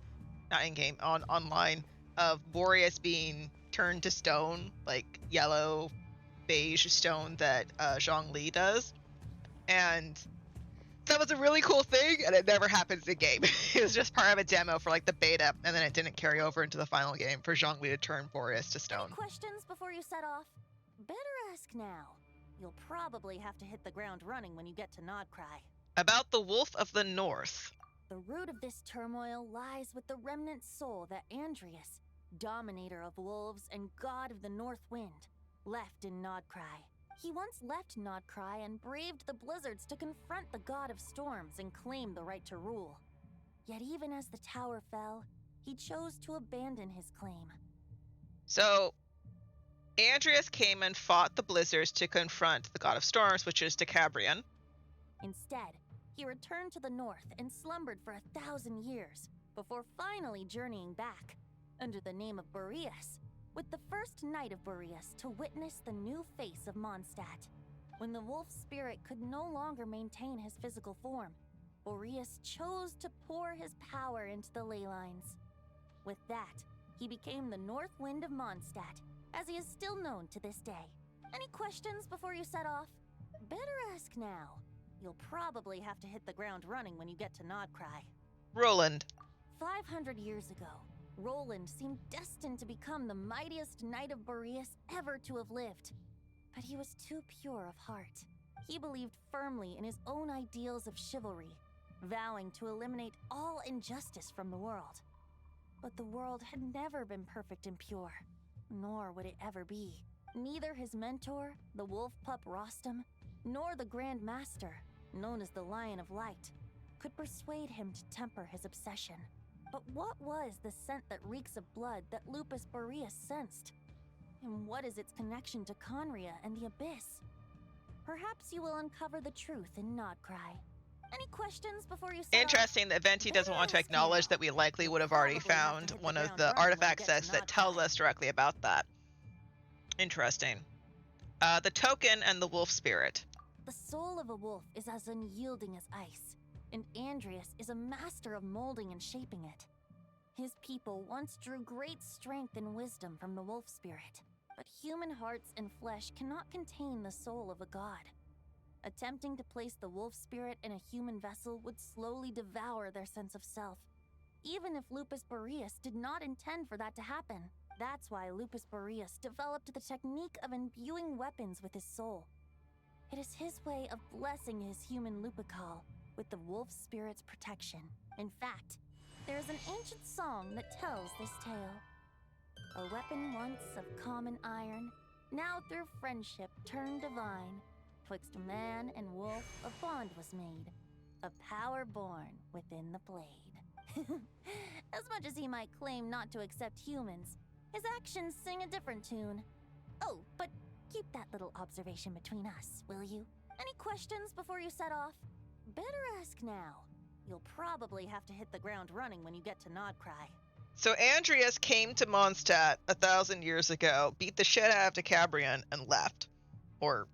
not in game, online, of Boreas being turned to stone, like yellow beige stone that Zhongli does. And that was a really cool thing, and it never happens in game. It was just part of a demo for like the beta, and then it didn't carry over into the final game for Zhongli to turn Boreas to stone. Any questions before you set off? Better ask now. You'll probably have to hit the ground running when you get to Nodcry. About the Wolf of the North. The root of this turmoil lies with the remnant soul that Andreas, dominator of wolves and god of the North Wind, left in Nodcry. He once left Nodcry and braved the blizzards to confront the god of storms and claim the right to rule. Yet even as the tower fell, he chose to abandon his claim. So, Andreas came and fought the blizzards to confront the god of storms, which is Decabrian. Instead, he returned to the north and slumbered for 1,000 years, before finally journeying back, under the name of Boreas, with the first knight of Boreas to witness the new face of Mondstadt. When the wolf spirit could no longer maintain his physical form, Boreas chose to pour his power into the ley lines. With that, he became the North Wind of Mondstadt, as he is still known to this day. Any questions before you set off? Better ask now. You'll probably have to hit the ground running when you get to Nodcry. Roland. 500 years ago, Roland seemed destined to become the mightiest knight of Boreas ever to have lived. But he was too pure of heart. He believed firmly in his own ideals of chivalry, vowing to eliminate all injustice from the world. But the world had never been perfect and pure, nor would it ever be. Neither his mentor, the wolf pup Rostam, nor the Grand Master, known as the Lion of Light, could persuade him to temper his obsession. But what was the scent that reeks of blood that Lupus Boreas sensed? And what is its connection to Conria and the Abyss? Perhaps you will uncover the truth in Nodcry. Any questions before you set Interesting that Venti doesn't want to acknowledge that we likely would have already found one of the artifact sets that tells us directly about that. Interesting. The token and the wolf spirit. The soul of a wolf is as unyielding as ice, and Andreas is a master of molding and shaping it. His people once drew great strength and wisdom from the wolf spirit, but human hearts and flesh cannot contain the soul of a god. Attempting to place the wolf spirit in a human vessel would slowly devour their sense of self, even if Lupus Boreas did not intend for that to happen. That's why Lupus Boreas developed the technique of imbuing weapons with his soul. It is his way of blessing his human Lupical with the wolf spirit's protection. In fact, there is an ancient song that tells this tale. A weapon once of common iron, now through friendship turned divine. Twixt man and wolf a bond was made, a power born within the blade. As much as he might claim not to accept humans, his actions sing a different tune. Oh, but keep that little observation between us, will you? Any questions before you set off? Better ask now. You'll probably have to hit the ground running when you get to Nodcry. So Andreas came to Mondstadt 1,000 years ago, beat the shit out of Decabrian, and left. Or,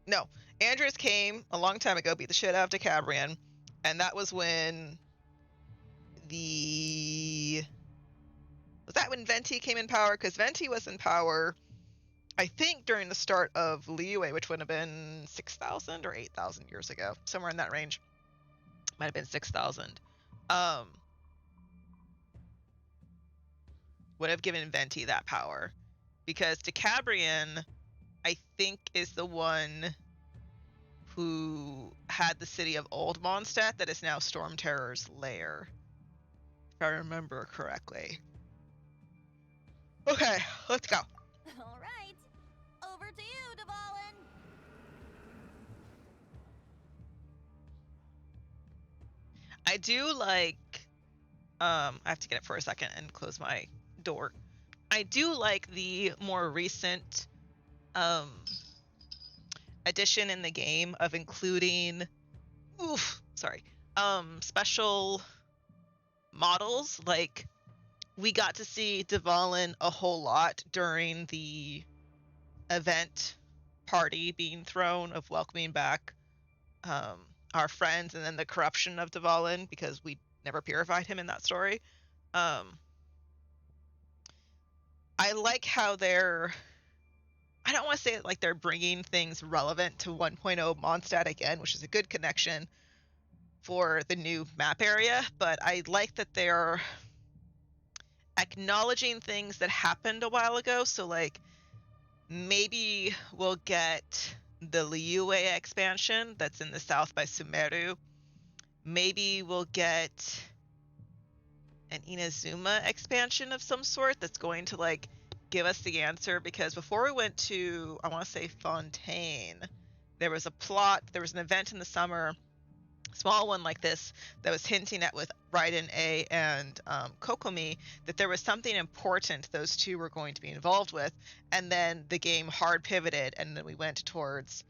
no. Andreas came a long time ago, beat the shit out of Decabrian, and that was when was that when Venti came in power? Because Venti was in power, I think, during the start of Liyue, which would have been 6,000 or 8,000 years ago. Somewhere in that range. Might have been 6,000. Would have given Venti that power. Because Decabrian, I think, is the one who had the city of Old Mondstadt that is now Storm Terror's lair, if I remember correctly. Okay, let's go. All right. Over to you, Dvalin. I do like, I have to get it for a second and close my door. I do like the more recent addition in the game of including, special models. Like, we got to see Dvalin a whole lot during the event party being thrown of welcoming back our friends, and then the corruption of Dvalin because we never purified him in that story. I like how I don't want to say like they're bringing things relevant to 1.0 Mondstadt again, which is a good connection for the new map area, but I like that they're acknowledging things that happened a while ago. So like maybe we'll get the Liyue expansion that's in the south by Sumeru. Maybe we'll get an Inazuma expansion of some sort that's going to like give us the answer, because before we went to, I want to say Fontaine, there was an event in the summer, small one like this, that was hinting at with Raiden A and Kokomi that there was something important those two were going to be involved with, and then the game hard pivoted, and then we went towards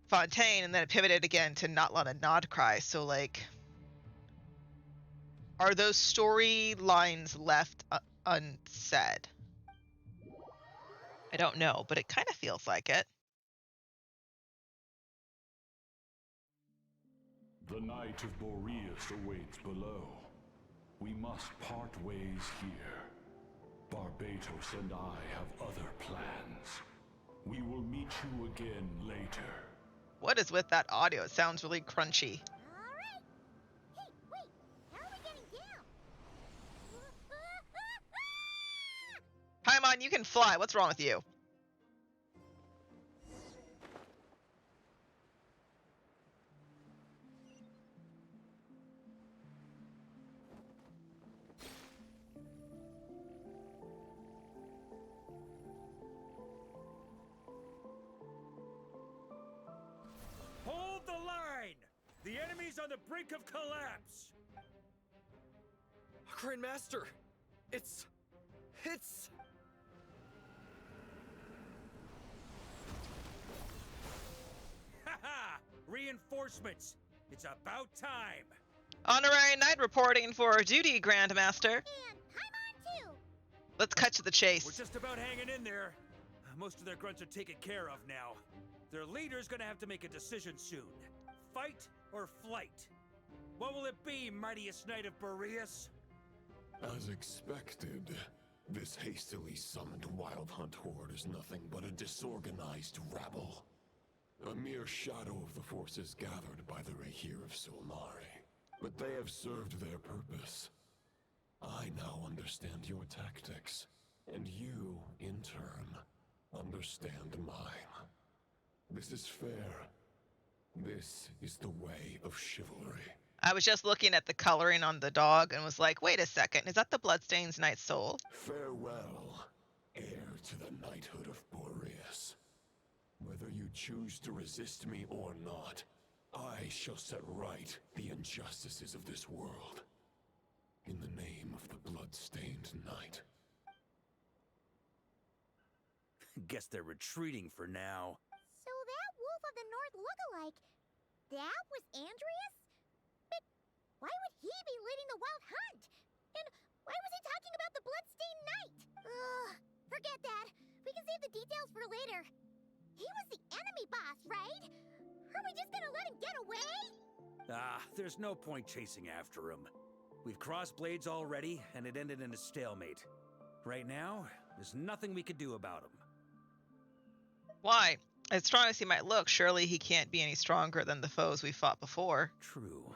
Fontaine, and then it pivoted again to Notla and Nodcry. So like, are those storylines left unsaid? I don't know, but it kind of feels like it. The Knight of Boreas awaits below. We must part ways here. Barbatos and I have other plans. We will meet you again later. What is with that audio? It sounds really crunchy. Alright! Hey, wait! How are we getting down? Paimon, you can fly. What's wrong with you? Hold the line! The enemy's on the brink of collapse! Grandmaster! It's... Haha! Reinforcements! It's about time! Honorary Knight reporting for duty, Grandmaster. And Paimon too! Let's cut to the chase. We're just about hanging in there. Most of their grunts are taken care of now. Their leader's gonna have to make a decision soon. Fight or flight? What will it be, mightiest Knight of Boreas? As expected, this hastily summoned Wild Hunt horde is nothing but a disorganized rabble. A mere shadow of the forces gathered by the Rahir of Solmari. But they have served their purpose. I now understand your tactics, and you, in turn, understand mine. This is fair. This is the way of chivalry. I was just looking at the coloring on the dog and was like, wait a second, is that the Bloodstained Knight's soul? Farewell, heir to the knighthood of Boreas. Whether you choose to resist me or not, I shall set right the injustices of this world. In the name of the Bloodstained Knight. Guess they're retreating for now. So that Wolf of the North look-alike, that was Andreas? But why would he be leading the Wild Hunt? And why was he talking about the Bloodstained Knight? Ugh, forget that. We can save the details for later. He was the enemy boss, right? Are we just gonna let him get away? There's no point chasing after him. We've crossed blades already, and it ended in a stalemate. Right now, there's nothing we could do about him. Why? As strong as he might look, surely he can't be any stronger than the foes we fought before. True.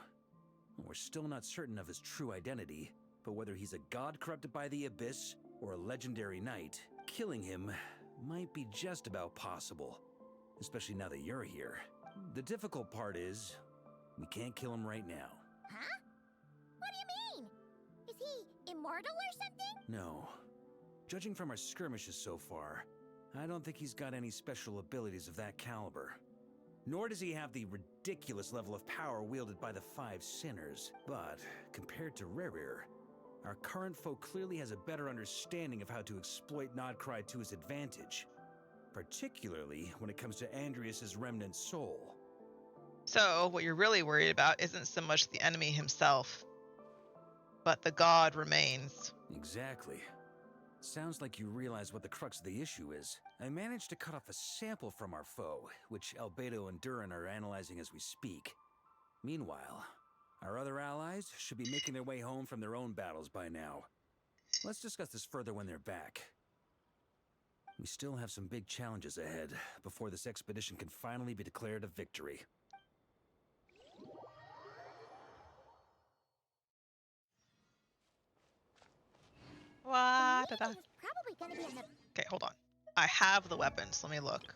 We're still not certain of his true identity, but whether he's a god corrupted by the Abyss or a legendary knight, killing him might be just about possible. Especially now that you're here. The difficult part is, we can't kill him right now. Huh? What do you mean? Is he immortal or something? No. judging from our skirmishes so far, I don't think he's got any special abilities of that caliber. Nor does he have the ridiculous level of power wielded by the Five Sinners. But compared to Rerir, our current foe clearly has a better understanding of how to exploit Nodcry to his advantage, particularly when it comes to Andrias's remnant soul. So, what you're really worried about isn't so much the enemy himself, but the god remains. Exactly. Sounds like you realize what the crux of the issue is. I managed to cut off a sample from our foe, which Albedo and Durin are analyzing as we speak. Meanwhile, our other allies should be making their way home from their own battles by now. Let's discuss this further when they're back. We still have some big challenges ahead before this expedition can finally be declared a victory. Okay, hold on. I have the weapons. Let me look.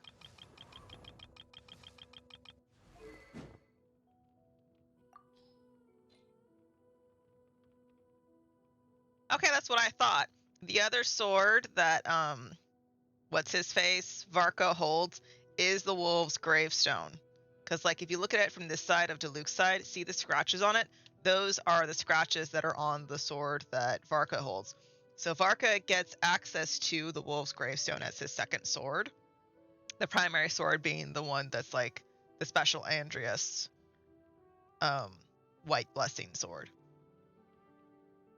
Okay, that's what I thought. The other sword that what's his face Varka holds is the wolf's gravestone. Because like if you look at it from this side of Diluc's side, see the scratches on it? Those are the scratches that are on the sword that Varka holds. So Varka gets access to the wolf's gravestone as his second sword. The primary sword being the one that's like the special Andrias white blessing sword.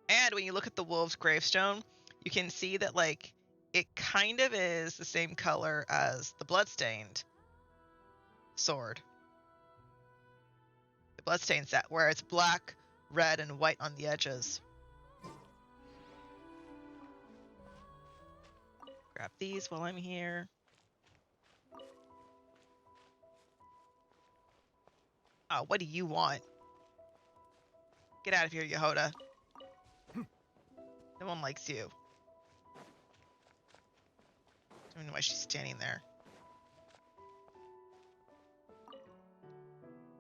And when you look at the wolf's gravestone, you can see that like it kind of is the same color as the bloodstained sword. The bloodstained set, where it's black, red, and white on the edges. Grab these while I'm here. Oh, what do you want? Get out of here, Yehoda. No one likes you. I don't know why she's standing there.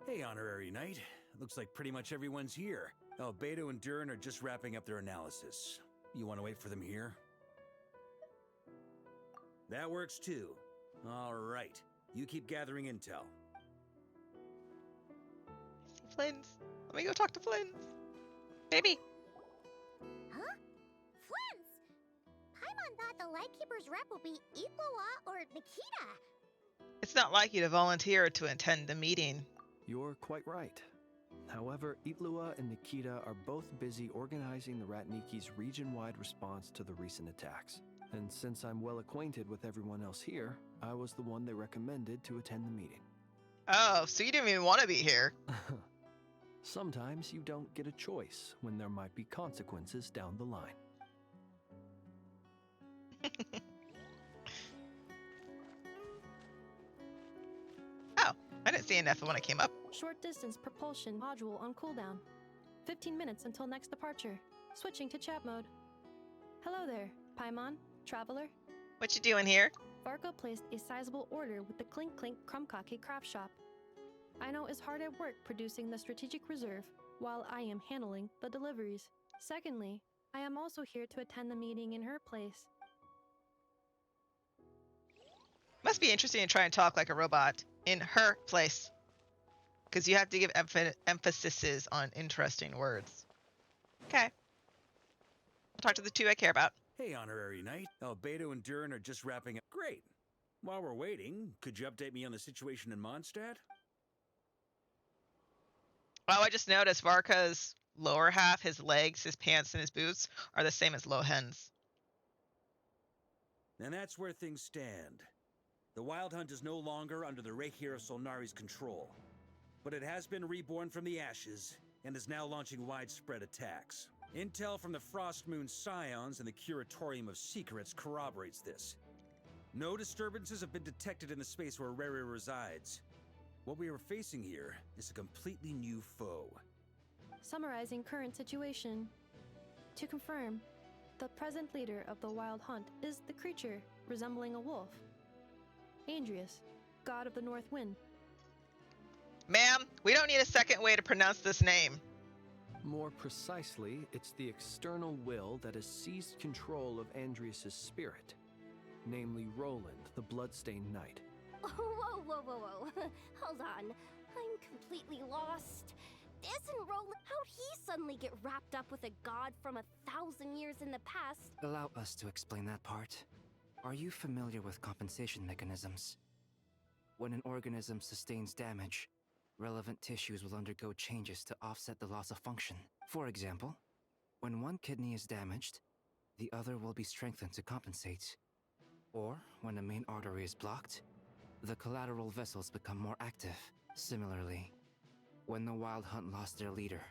Hey, Honorary Knight. Looks like pretty much everyone's here. Albedo and Durin are just wrapping up their analysis. You want to wait for them here? That works too. All right. You keep gathering intel. See Flynn's. Let me go talk to Flynn's. Baby. Huh? Flynn's! Paimon thought the Lightkeeper's rep will be Iqua or Nikita. It's not like you to volunteer to attend the meeting. You're quite right. However, Itlua and Nikita are both busy organizing the Ratniki's region-wide response to the recent attacks. And since I'm well acquainted with everyone else here, I was the one they recommended to attend the meeting. Oh, so you didn't even want to be here. Sometimes you don't get a choice when there might be consequences down the line. Oh, I didn't see an F when I came up. Short distance propulsion module on cooldown. 15 minutes until next departure. Switching to chat mode. Hello there, Paimon, traveler. What you doing here? Varka placed a sizable order with the Clink Clink Krumkake craft shop. I know is hard at work producing the strategic reserve, while I am handling the deliveries. Secondly, I am also here to attend the meeting in her place. Must be interesting to try and talk like a robot in her place. Because you have to give emphases on interesting words. Okay. I'll talk to the two I care about. Hey, Honorary Knight. Albedo and Durin are just wrapping up. Great. While we're waiting, could you update me on the situation in Mondstadt? Oh, I just noticed Varka's lower half, his legs, his pants, and his boots are the same as Lohen's. And that's where things stand. The Wild Hunt is no longer under the Reikir of Solnari's control, but it has been reborn from the ashes and is now launching widespread attacks. Intel from the Frostmoon Scions and the Curatorium of Secrets corroborates this. No disturbances have been detected in the space where Rerir resides. What we are facing here is a completely new foe. Summarizing current situation. To confirm, the present leader of the Wild Hunt is the creature resembling a wolf. Andrias, god of the North Wind. Ma'am, we don't need a second way to pronounce this name. More precisely, it's the external will that has seized control of Andrias' spirit, namely Roland, the Bloodstained Knight. Whoa, whoa, whoa, whoa. Hold on. I'm completely lost. Isn't Roland... How'd he suddenly get wrapped up with a god from 1,000 years in the past? Allow us to explain that part. Are you familiar with compensation mechanisms? When an organism sustains damage, relevant tissues will undergo changes to offset the loss of function. For example, when one kidney is damaged, the other will be strengthened to compensate. Or, when a main artery is blocked, the collateral vessels become more active. Similarly, when the Wild Hunt lost their leader,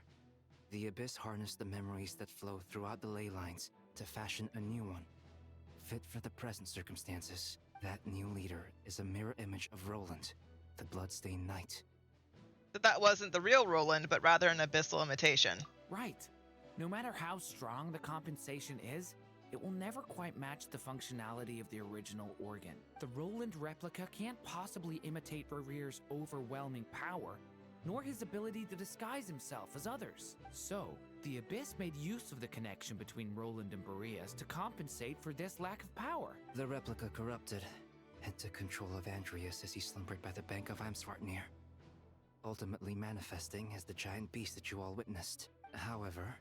the Abyss harnessed the memories that flow throughout the ley lines to fashion a new one, fit for the present circumstances. That new leader is a mirror image of Roland, the Bloodstained Knight. But that wasn't the real Roland, but rather an abyssal imitation. Right. No matter how strong the compensation is, it will never quite match the functionality of the original organ. The Roland replica can't possibly imitate Rerear's overwhelming power, nor his ability to disguise himself as others. So, the Abyss made use of the connection between Roland and Boreas to compensate for this lack of power. The replica corrupted and took control of Andrias as he slumbered by the bank of Eimsvartnir, ultimately manifesting as the giant beast that you all witnessed. However,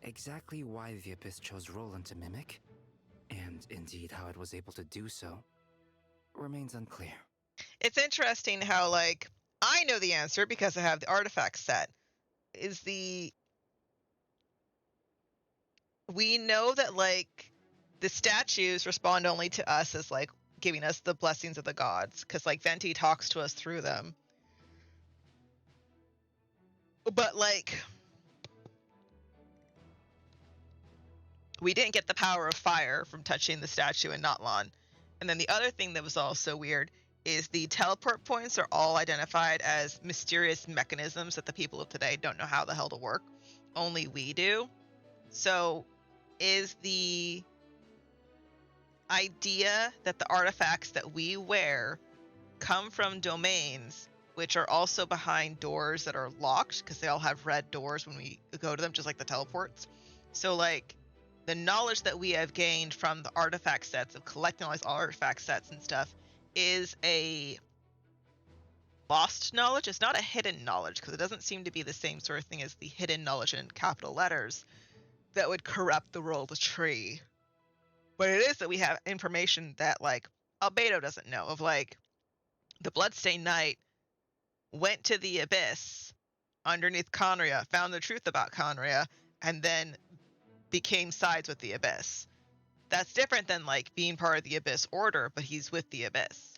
exactly why the Abyss chose Roland to mimic, and indeed how it was able to do so, remains unclear. It's interesting how, like, I know the answer because I have the artifact set. We know that, like, the statues respond only to us as, like, giving us the blessings of the gods, because, like, Venti talks to us through them. But, like, we didn't get the power of fire from touching the statue in Natlan. And then the other thing that was also weird is the teleport points are all identified as mysterious mechanisms that the people of today don't know how the hell to work. Only we do. So is the idea that the artifacts that we wear come from domains which are also behind doors that are locked because they all have red doors when we go to them, just like the teleports. So, like, the knowledge that we have gained from the artifact sets of collecting all these artifact sets and stuff is a lost knowledge. It's not a hidden knowledge because it doesn't seem to be the same sort of thing as the hidden knowledge in capital letters that would corrupt the roll of the tree. But it is that we have information that, like, Albedo doesn't know of, like, the Bloodstained Knight went to the Abyss underneath Conria, found the truth about Conria, and then became sides with the Abyss. That's different than, like, being part of the Abyss Order, but he's with the Abyss.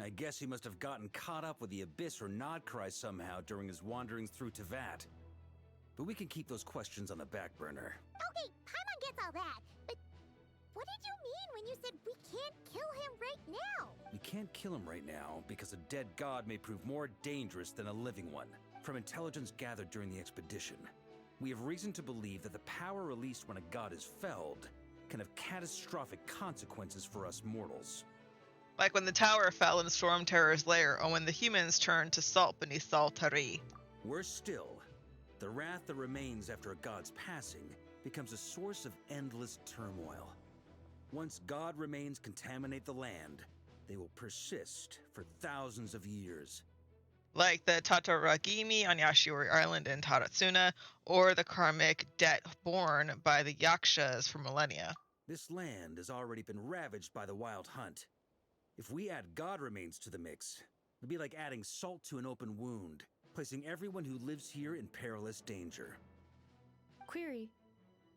I guess he must have gotten caught up with the Abyss or Nodcry somehow during his wanderings through Tevat. But we can keep those questions on the back burner. Okay, Paimon gets all that, but what did you mean when you said we can't kill him right now? You can't kill him right now because a dead god may prove more dangerous than a living one. From intelligence gathered during the expedition, we have reason to believe that the power released when a god is felled can have catastrophic consequences for us mortals. Like when the tower fell in Storm Terror's lair, or when the humans turned to salt beneath Saltari. Worse still, the wrath that remains after a god's passing becomes a source of endless turmoil. Once god remains contaminate the land, they will persist for thousands of years. Like the Tataragimi on Yashiori Island in Taratsuna, or the karmic debt borne by the Yakshas for millennia. This land has already been ravaged by the Wild Hunt. If we add god remains to the mix, it'll be like adding salt to an open wound, placing everyone who lives here in perilous danger. Query.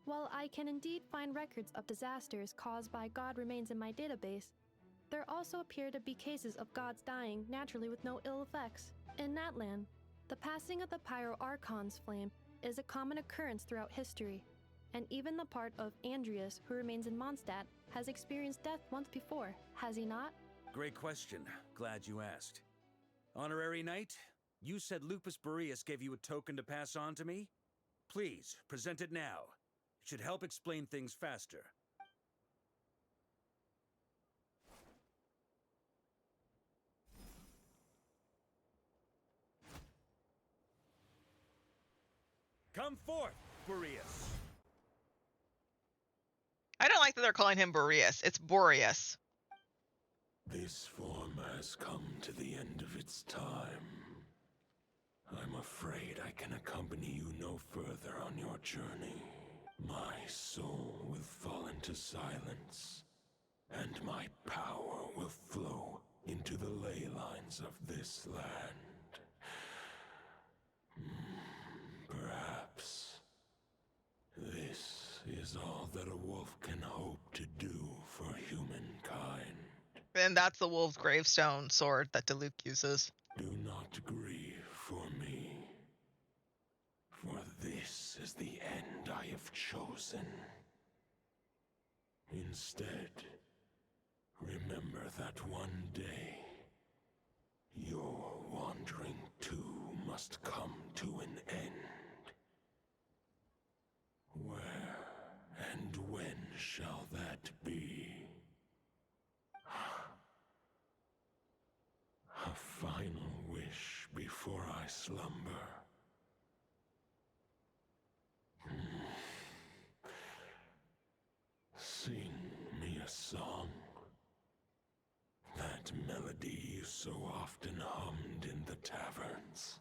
While I can indeed find records of disasters caused by god remains in my database, there also appear to be cases of gods dying naturally with no ill effects. In Natlan, the passing of the Pyro Archon's flame is a common occurrence throughout history, and even the part of Andrias who remains in Mondstadt has experienced death once before, has he not? Great question. Glad you asked. Honorary Knight, you said Lupus Boreas gave you a token to pass on to me? Please, present it now. It should help explain things faster. Come forth, Boreas. I don't like that they're calling him Boreas. It's Boreas. This form has come to the end of its time. I'm afraid I can accompany you no further on your journey. My soul will fall into silence, and my power will flow into the ley lines of this land. Perhaps this is all that a wolf can hope to do for humankind. And that's the wolf's gravestone sword that Diluc uses. Do not grieve for me, for this is the end I have chosen. Instead, remember that one day, your wandering too must come to an end. Where and when shall that be? A final wish before I slumber. Sing me a song. That melody you so often hummed in the taverns.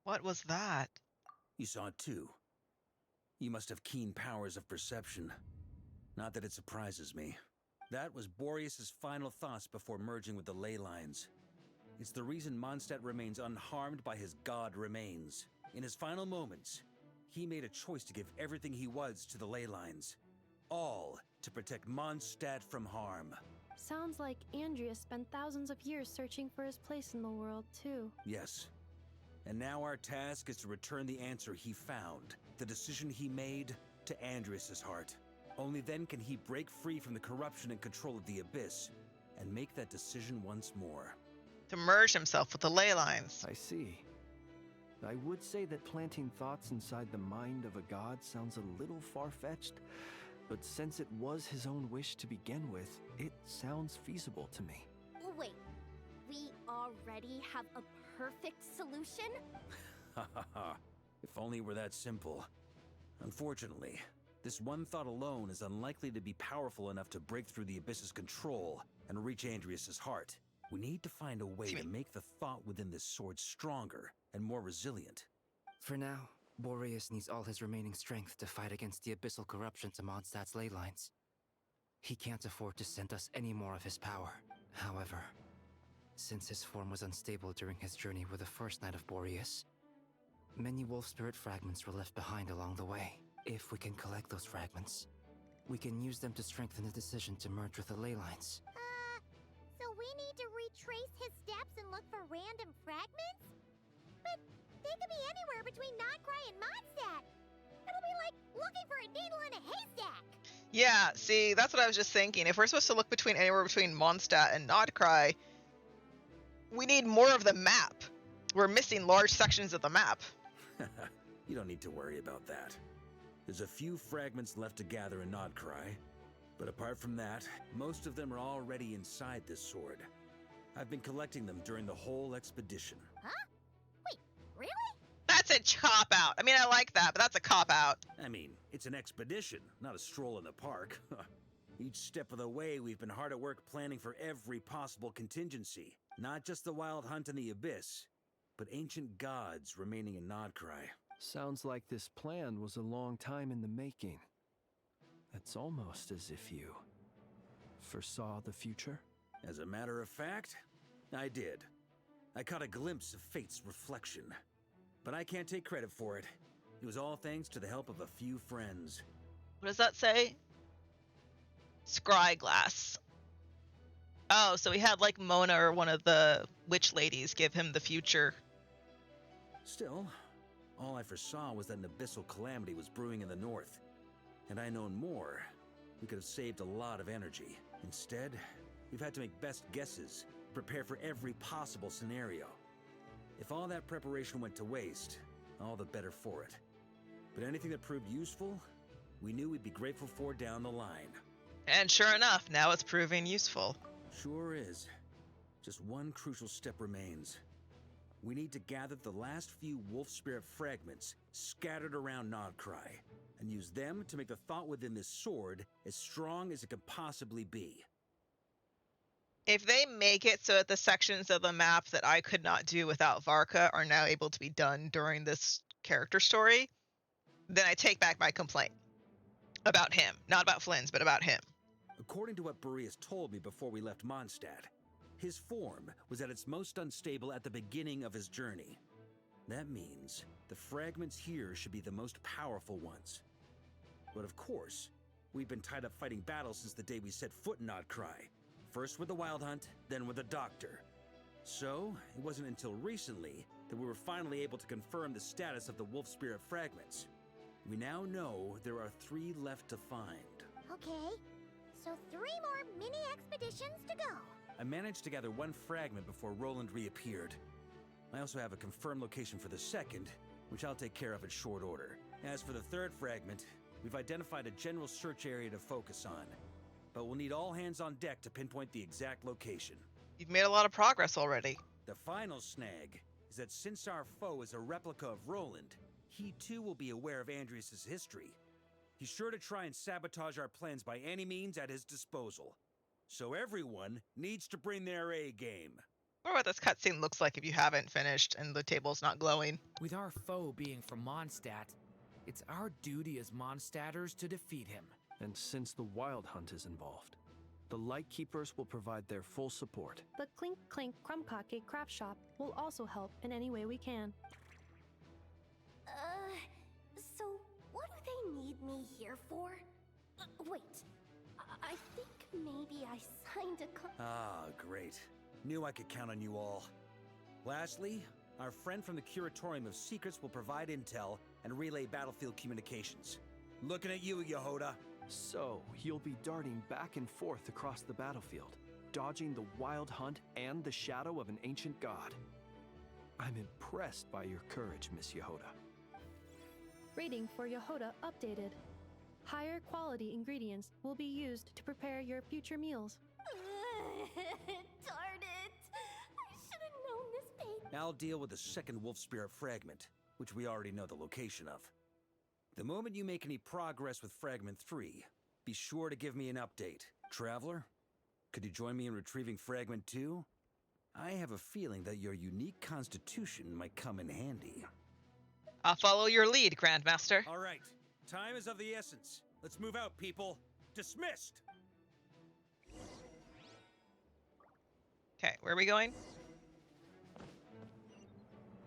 What was that? You saw it too. You must have keen powers of perception. Not that it surprises me. That was Boreas' final thoughts before merging with the ley lines. It's the reason Mondstadt remains unharmed by his god remains. In his final moments, he made a choice to give everything he was to the ley lines. All to protect Mondstadt from harm. Sounds like Andrea spent thousands of years searching for his place in the world, too. Yes. And now our task is to return the answer he found, the decision he made, to Andrias' heart. Only then can he break free from the corruption and control of the Abyss, and make that decision once more. To merge himself with the ley lines. I see. I would say that planting thoughts inside the mind of a god sounds a little far-fetched, but since it was his own wish to begin with, it sounds feasible to me. Wait, we already have a perfect solution? Ha ha ha. If only it were that simple. Unfortunately, this one thought alone is unlikely to be powerful enough to break through the Abyss's control and reach Andrias' heart. We need to find a way to make the thought within this sword stronger and more resilient. For now, Boreas needs all his remaining strength to fight against the abyssal corruption to Mondstadt's ley lines. He can't afford to send us any more of his power. However, since his form was unstable during his journey with the first Knight of Boreas, many wolf spirit fragments were left behind along the way. If we can collect those fragments, we can use them to strengthen the decision to merge with the ley lines. So we need to retrace his steps and look for random fragments? But they could be anywhere between Nodcry and Mondstadt. It'll be like looking for a needle in a haystack. Yeah, see, that's what I was just thinking. If we're supposed to look between anywhere between Mondstadt and Nodcry, we need more of the map. We're missing large sections of the map. You don't need to worry about that. There's a few fragments left to gather in Nodcry, but apart from that, most of them are already inside this sword. I've been collecting them during the whole expedition. Huh? Wait, really? That's a cop-out. I mean, I like that, but that's a cop-out. I mean, it's an expedition, not a stroll in the park. Each step of the way, we've been hard at work planning for every possible contingency. Not just the wild hunt in the Abyss, but ancient gods remaining in Nodcry. Sounds like this plan was a long time in the making. It's almost as if you foresaw the future. As a matter of fact, I did. I caught a glimpse of fate's reflection. But I can't take credit for it. It was all thanks to the help of a few friends. What does that say? Scryglass. Oh, so he had like Mona or one of the witch ladies give him the future. Still, all I foresaw was that an abyssal calamity was brewing in the north. Had I known more, we could have saved a lot of energy. Instead, we've had to make best guesses, prepare for every possible scenario. If all that preparation went to waste, all the better for it. But anything that proved useful, we knew we'd be grateful for down the line. And sure enough, now it's proving useful. Sure is. Just one crucial step remains. We need to gather the last few wolf spirit fragments scattered around Nodcry, and use them to make the thought within this sword as strong as it could possibly be. If they make it so that the sections of the map that I could not do without Varka are now able to be done during this character story, then I take back my complaint. About him. Not about Flynn's, but about him. According to what Boreas told me before we left Mondstadt, his form was at its most unstable at the beginning of his journey. That means the fragments here should be the most powerful ones. But of course, we've been tied up fighting battles since the day we set foot in Nodcry. First with the Wild Hunt, then with the Doctor. So, it wasn't until recently that we were finally able to confirm the status of the Wolf Spirit fragments. We now know there are 3 left to find. Okay, so 3 more mini expeditions to go. I managed to gather 1 fragment before Roland reappeared. I also have a confirmed location for the second, which I'll take care of in short order. As for the 3rd fragment, we've identified a general search area to focus on, but we'll need all hands on deck to pinpoint the exact location. You've made a lot of progress already. The final snag is that since our foe is a replica of Roland, he too will be aware of Andrias' history. He's sure to try and sabotage our plans by any means at his disposal. So everyone needs to bring their A game. Or what this cutscene looks like if you haven't finished and the table's not glowing. With our foe being from Mondstadt, it's our duty as Mondstadters to defeat him. And since the Wild Hunt is involved, the Lightkeepers will provide their full support. The Clink Clink Krumkake craft shop will also help in any way we can. So what do they need me here for? Wait, I think maybe I signed a Ah, great. Knew I could count on you all. Lastly, our friend from the Curatorium of Secrets will provide intel and relay battlefield communications. Looking at you, Yehoda. So, you'll be darting back and forth across the battlefield, dodging the Wild Hunt and the shadow of an ancient god. I'm impressed by your courage, Miss Yehoda. Rating for Yehoda updated. Higher quality ingredients will be used to prepare your future meals. Darn it! I should have known this pain. I'll deal with the second Wolf Spirit fragment, which we already know the location of. The moment you make any progress with Fragment 3, be sure to give me an update. Traveler, could you join me in retrieving Fragment 2? I have a feeling that your unique constitution might come in handy. I'll follow your lead, Grandmaster. All right, time is of the essence. Let's move out, people. Dismissed! Okay, where are we going?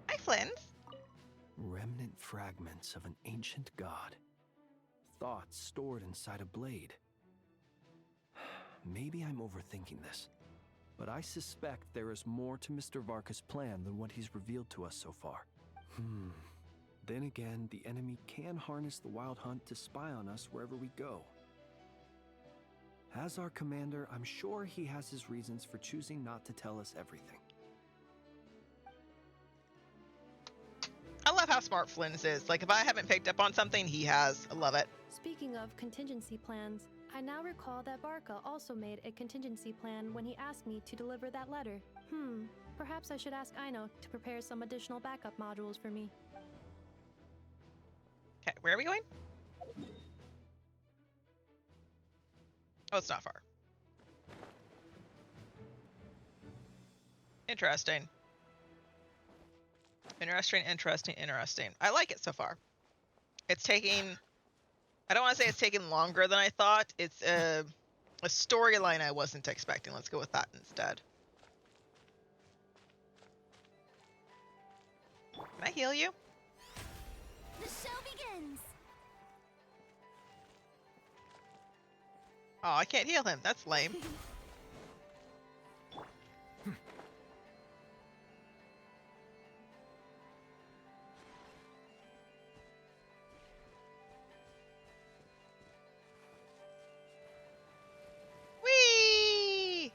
Hi, Flynn. Remnant fragments of an ancient god. Thoughts stored inside a blade. Maybe I'm overthinking this, but I suspect there is more to Mr. Varka's plan than what he's revealed to us so far. Then again, the enemy can harness the Wild Hunt to spy on us wherever we go. As our commander, I'm sure he has his reasons for choosing not to tell us everything. I love how smart Flynn's is. Like, if I haven't picked up on something, he has. I love it. Speaking of contingency plans, I now recall that Varka also made a contingency plan when he asked me to deliver that letter. Perhaps I should ask Aino to prepare some additional backup modules for me. Okay, where are we going? Oh, it's not far. Interesting. Interesting. I like it so far. It's taking... I don't want to say it's taking longer than I thought. It's a storyline I wasn't expecting. Let's go with that instead. Can I heal you? The show begins! Oh, I can't heal him. That's lame. Whee!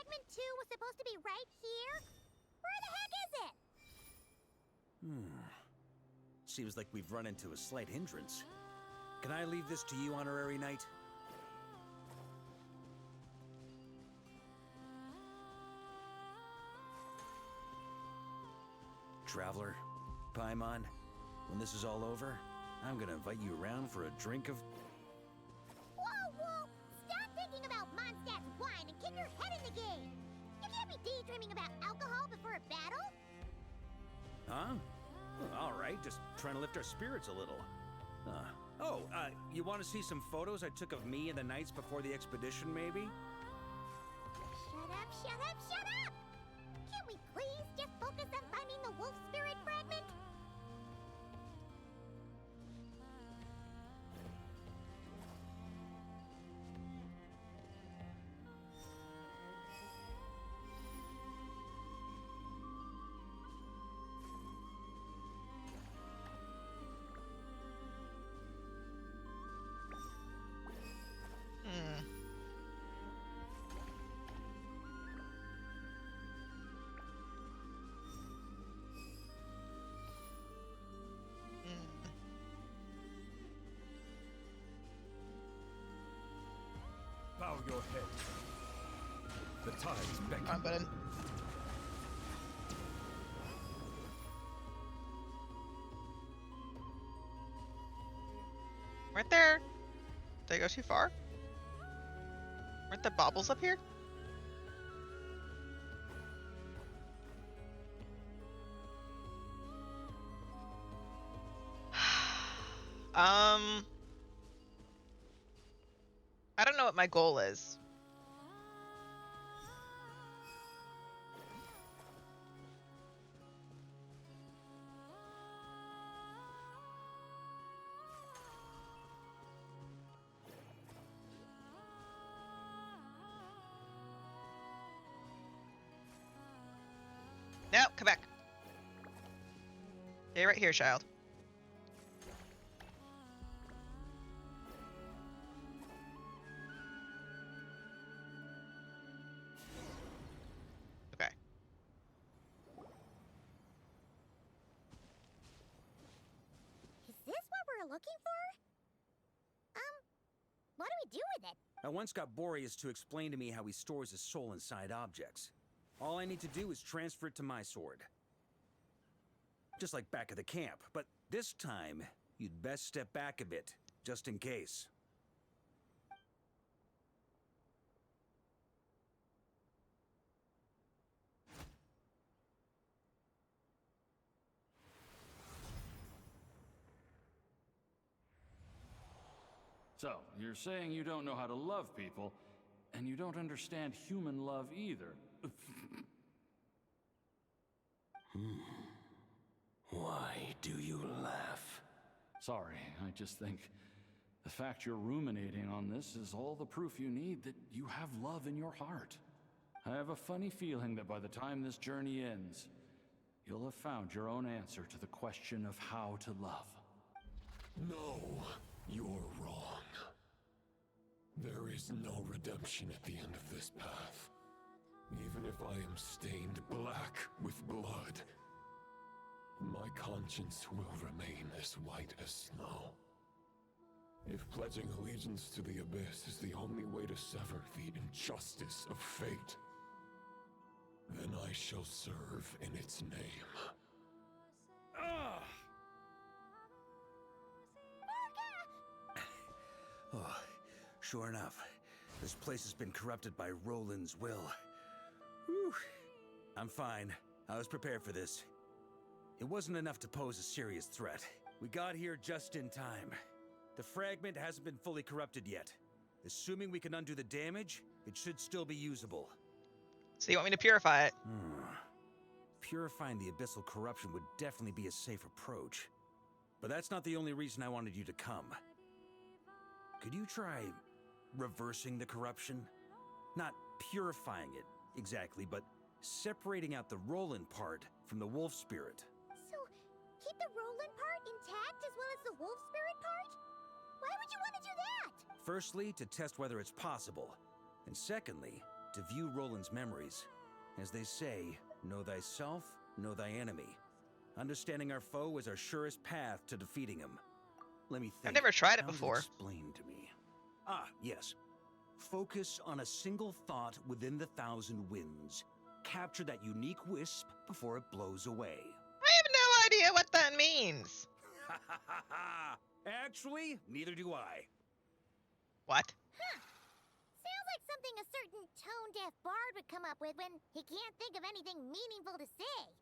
fragment 2 was supposed to be right here? Where the heck is it? Seems like we've run into a slight hindrance. Can I leave this to you, Honorary Knight? Traveler, Paimon, when this is all over, I'm gonna invite you around for a drink of... Whoa! Stop thinking about Mondstadt's wine and get your head in the game! You can't be daydreaming about alcohol before a battle? Huh? All right, just trying to lift our spirits a little. You want to see some photos I took of me and the knights before the expedition, maybe? Shut up! Can't we please just focus on finding the wolf spirit fragment? Bow your head. The tides beckon. I'm button. Right there. Did I go too far? Weren't the baubles up here? I don't know what my goal is. No, come back. Stay right here, child. Okay. Is this what we're looking for? What do we do with it? I once got Boreas to explain to me how he stores his soul inside objects. All I need to do is transfer it to my sword. Just like back at the camp, but this time, you'd best step back a bit, just in case. So, you're saying you don't know how to love people, and you don't understand human love either. Why do you laugh? Sorry, I just think the fact you're ruminating on this is all the proof you need that you have love in your heart. I have a funny feeling that by the time this journey ends, you'll have found your own answer to the question of how to love. No, you're wrong. There is no redemption at the end of this path. Even if I am stained black with blood, my conscience will remain as white as snow. If pledging allegiance to the Abyss is the only way to sever the injustice of fate, then I shall serve in its name. Oh, sure enough, this place has been corrupted by Roland's will. Whew. I'm fine. I was prepared for this. It wasn't enough to pose a serious threat. We got here just in time. The fragment hasn't been fully corrupted yet. Assuming we can undo the damage, it should still be usable. So you want me to purify it? Purifying the abyssal corruption would definitely be a safe approach. But that's not the only reason I wanted you to come. Could you try reversing the corruption? Not purifying it, exactly, but separating out the Roland part from the wolf spirit. So, keep the Roland part intact as well as the wolf spirit part? Why would you want to do that? Firstly, to test whether it's possible. And secondly, to view Roland's memories. As they say, know thyself, know thy enemy. Understanding our foe is our surest path to defeating him. Let me think. I've never tried it How was before. Explained to me. Ah, yes. Focus on a single thought within the 1,000 winds. Capture that unique wisp before it blows away. I have no idea what that means. Actually, neither do I. What? Huh. Sounds like something a certain tone-deaf bard would come up with when he can't think of anything meaningful to say.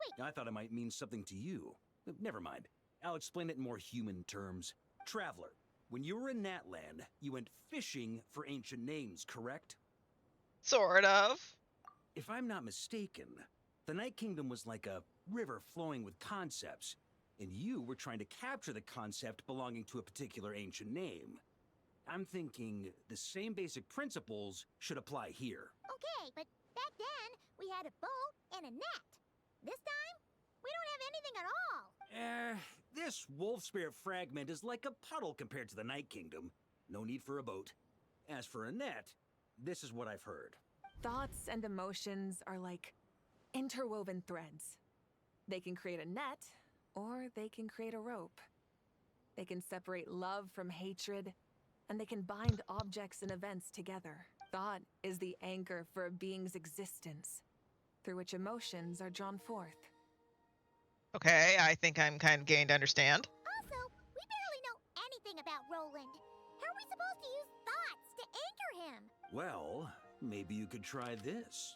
Wait. I thought it might mean something to you. Never mind. I'll explain it in more human terms. Traveler, when you were in Natland, you went fishing for ancient names, correct? Sort of. If I'm not mistaken, the Night Kingdom was like a river flowing with concepts, and you were trying to capture the concept belonging to a particular ancient name. I'm thinking the same basic principles should apply here. Okay, but back then, we had a boat and a net. This time, we don't have anything at all. This wolf spirit fragment is like a puddle compared to the Night Kingdom. No need for a boat. As for a net, this is what I've heard. Thoughts and emotions are like interwoven threads. They can create a net, or they can create a rope. They can separate love from hatred, and they can bind objects and events together. Thought is the anchor for a being's existence, through which emotions are drawn forth. Okay, I think I'm kind of getting to understand. Also, we barely know anything about Roland. How are we supposed to use thoughts to anchor him? Well, maybe you could try this.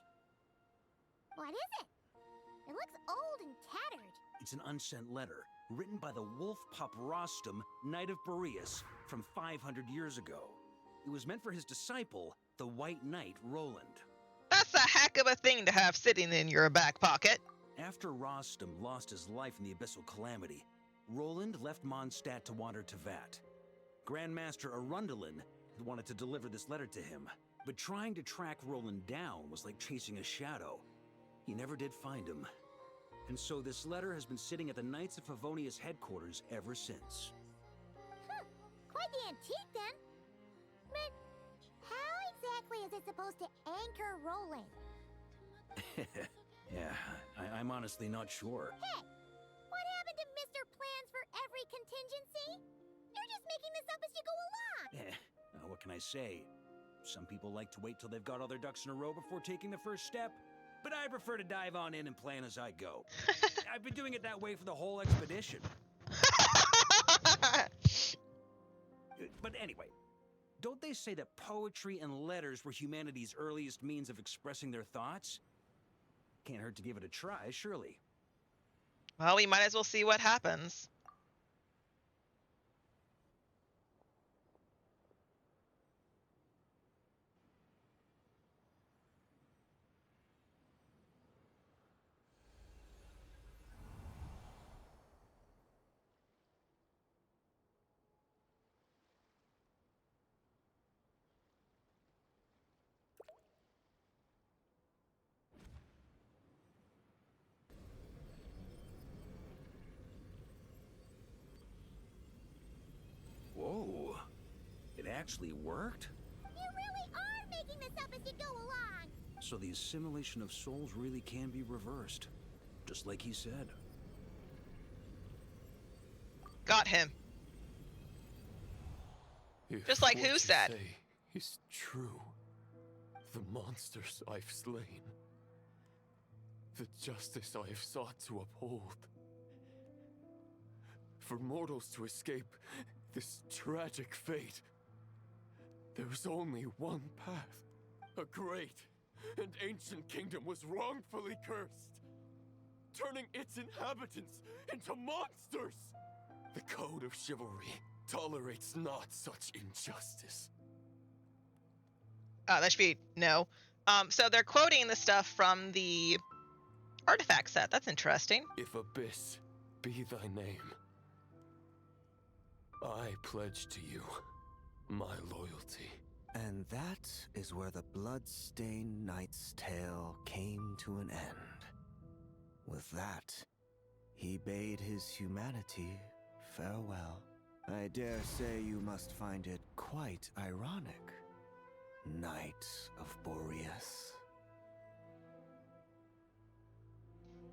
What is it? It looks old and tattered. It's an unsent letter, written by the wolf pup Rostam, Knight of Boreas, from 500 years ago. It was meant for his disciple, the White Knight Roland. That's a heck of a thing to have sitting in your back pocket. After Rostam lost his life in the Abyssal Calamity, Roland left Mondstadt to wander to Vat. Grandmaster Arundelen wanted to deliver this letter to him, but trying to track Roland down was like chasing a shadow. He never did find him. And so this letter has been sitting at the Knights of Favonius headquarters ever since. Huh, quite the antique then. But how exactly is it supposed to anchor Roland? Yeah, I'm honestly not sure. Hey, what happened to Mr. Plans for every contingency? You're just making this up as you go along. What can I say? Some people like to wait till they've got all their ducks in a row before taking the first step, but I prefer to dive on in and plan as I go. I've been doing it that way for the whole expedition. But anyway, don't they say that poetry and letters were humanity's earliest means of expressing their thoughts? Can't hurt to give it a try, surely. Well, we might as well see what happens. Whoa, it actually worked? You really are making this up as you go along. So the assimilation of souls really can be reversed, just like he said. Got him. If Just like what who you said. say is true. The monsters I've slain. The justice I have sought to uphold. For mortals to escape this tragic fate, there's only one path. A great and ancient kingdom was wrongfully cursed, turning its inhabitants into monsters. The code of chivalry tolerates not such injustice. That should be no. So they're quoting the stuff from the artifact set. That's interesting. If Abyss be thy name, I pledge to you my loyalty. And that is where the blood-stained knight's tale came to an end. With that, he bade his humanity farewell. I dare say you must find it quite ironic. Knight of Boreas.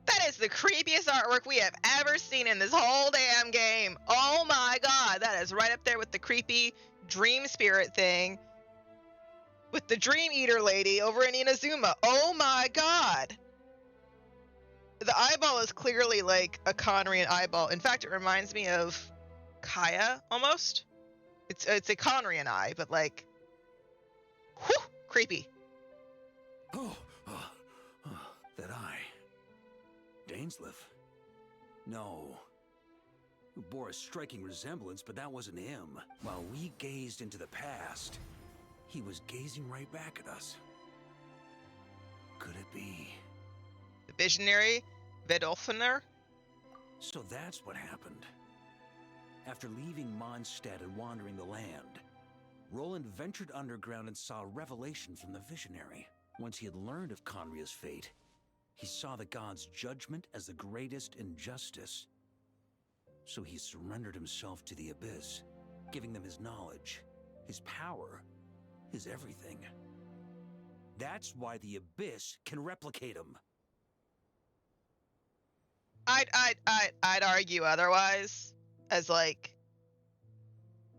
That is the creepiest artwork we have ever seen in this whole damn game. Oh my god, that is right up there with the creepy dream spirit thing with the Dream Eater lady over in Inazuma. Oh my god. The eyeball is clearly like a Conrian eyeball. In fact, it reminds me of Kaya almost. It's a Conrian eye, but like, whew, creepy. That eye. Dainsleif? No. It bore a striking resemblance, but that wasn't him. While we gazed into the past, he was gazing right back at us. Could it be? The visionary Vedolfner? So that's what happened. After leaving Mondstadt and wandering the land, Roland ventured underground and saw a revelation from the visionary. Once he had learned of Conria's fate, he saw the gods' judgment as the greatest injustice. So he surrendered himself to the Abyss, giving them his knowledge, his power, his everything. That's why the Abyss can replicate him. I'd argue otherwise, as like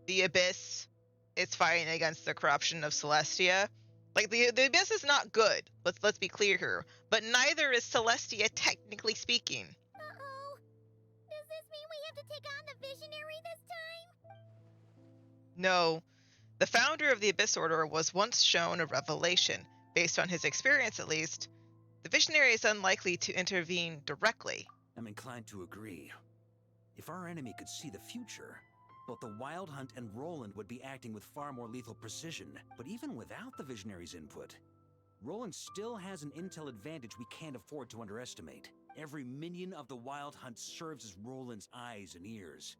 the Abyss is fighting against the corruption of Celestia. Like the Abyss is not good. Let's be clear here. But neither is Celestia, technically speaking. Uh-oh. Does this mean we have to take on the Visionary this time? No. The founder of the Abyss Order was once shown a revelation. Based on his experience, at least, the Visionary is unlikely to intervene directly. I'm inclined to agree. If our enemy could see the future, both the Wild Hunt and Roland would be acting with far more lethal precision. But even without the Visionary's input, Roland still has an intel advantage we can't afford to underestimate. Every minion of the Wild Hunt serves as Roland's eyes and ears.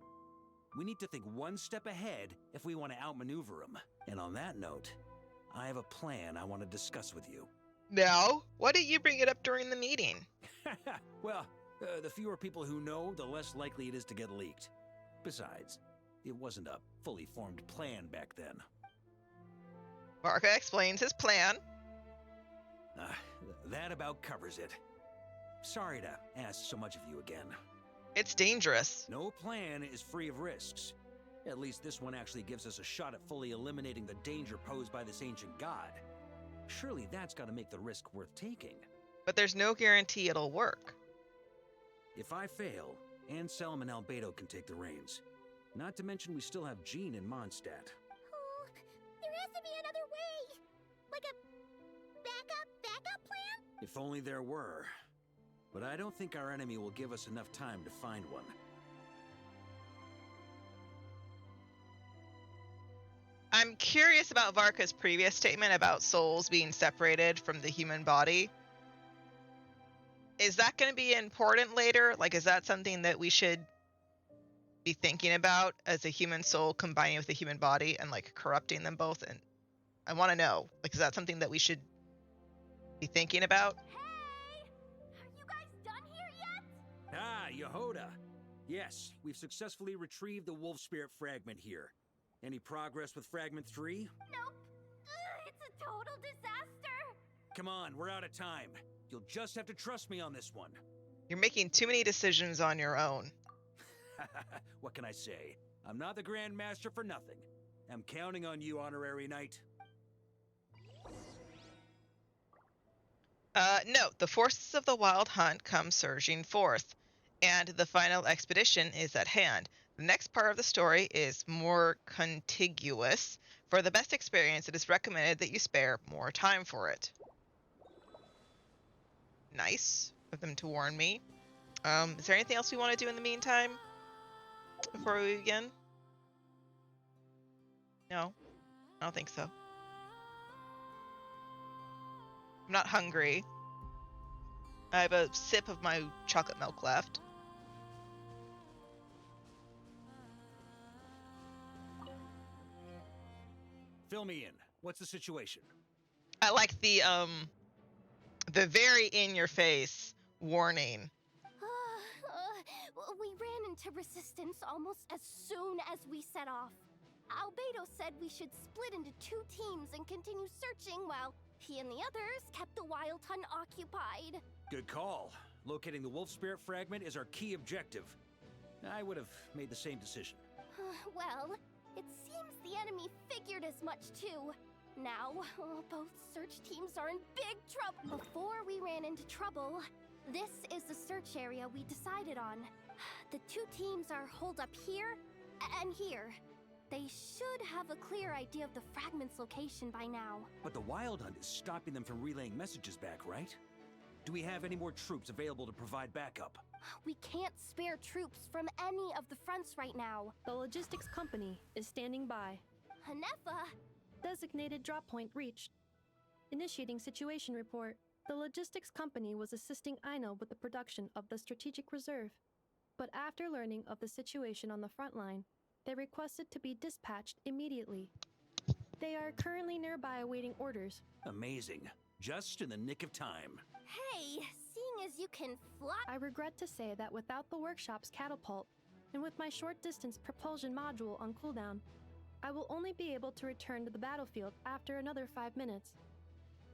We need to think one step ahead if we want to outmaneuver him. And on that note, I have a plan I want to discuss with you. Now, why didn't you bring it up during the meeting? Well, the fewer people who know, the less likely it is to get leaked. Besides, it wasn't a fully formed plan back then. Varka explains his plan. That about covers it. Sorry to ask so much of you again. It's dangerous. No plan is free of risks. At least this one actually gives us a shot at fully eliminating the danger posed by this ancient god. Surely that's got to make the risk worth taking. But there's no guarantee it'll work. If I fail, Anselm and Albedo can take the reins. Not to mention we still have Jean in Mondstadt. Oh, there has to be another way. Like a backup plan? If only there were. But I don't think our enemy will give us enough time to find one. I'm curious about Varka's previous statement about souls being separated from the human body. Is that going to be important later? Like, is that something that we should be thinking about as a human soul combining with the human body and like corrupting them both? And I want to know, like, is that something that we should be thinking about? Ah, Yehoda! Yes, we've successfully retrieved the Wolf Spirit fragment here. Any progress with Fragment 3? Nope. It's a total disaster. Come on, we're out of time. You'll just have to trust me on this one. You're making too many decisions on your own. What can I say? I'm not the Grand Master for nothing. I'm counting on you, Honorary Knight. Note, the forces of the Wild Hunt come surging forth, and the final expedition is at hand. The next part of the story is more contiguous. For the best experience, it is recommended that you spare more time for it. Nice of them to warn me. Is there anything else we want to do in the meantime before we begin? No, I don't think so. I'm not hungry. I have a sip of my chocolate milk left. Fill me in. What's the situation? I like the very in-your-face warning. We ran into resistance almost as soon as we set off. Albedo said we should split into 2 teams and continue searching while he and the others kept the Wild Hunt occupied. Good call. Locating the wolf spirit fragment is our key objective. I would have made the same decision. Well, it seems the enemy figured as much too. Now, both search teams are in big trouble. Before we ran into trouble, this is the search area we decided on. The 2 teams are holed up here and here. They should have a clear idea of the fragment's location by now. But the Wild Hunt is stopping them from relaying messages back, right? Do we have any more troops available to provide backup? We can't spare troops from any of the fronts right now. The logistics company is standing by. Hanefa! Designated drop point reached. Initiating situation report. The logistics company was assisting Aino with the production of the strategic reserve. But after learning of the situation on the front line, they requested to be dispatched immediately. They are currently nearby awaiting orders. Amazing. Just in the nick of time. Hey, seeing as you can fly... I regret to say that without the workshop's catapult, and with my short-distance propulsion module on cooldown, I will only be able to return to the battlefield after another 5 minutes.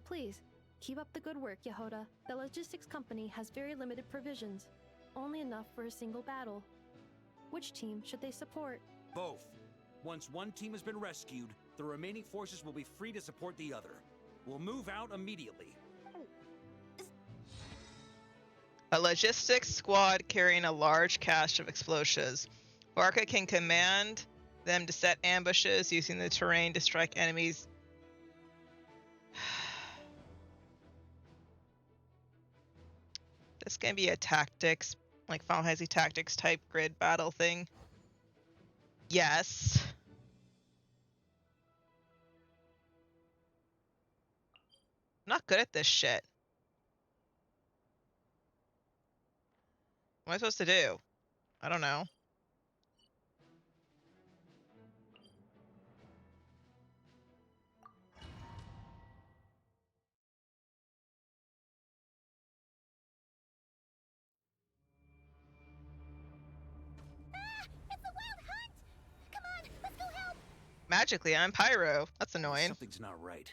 Please, keep up the good work, Yehoda. The logistics company has very limited provisions, only enough for a single battle. Which team should they support? Both. Once one team has been rescued, the remaining forces will be free to support the other. We'll move out immediately. A logistics squad carrying a large cache of explosives. Varka can command them to set ambushes using the terrain to strike enemies. This can be a tactics, like Final Fantasy Tactics type grid battle thing. Yes. I'm not good at this shit. What am I supposed to do? I don't know. It's the Wild Hunt! Come on, let's go help! Magically, I'm Pyro. That's annoying. Something's not right.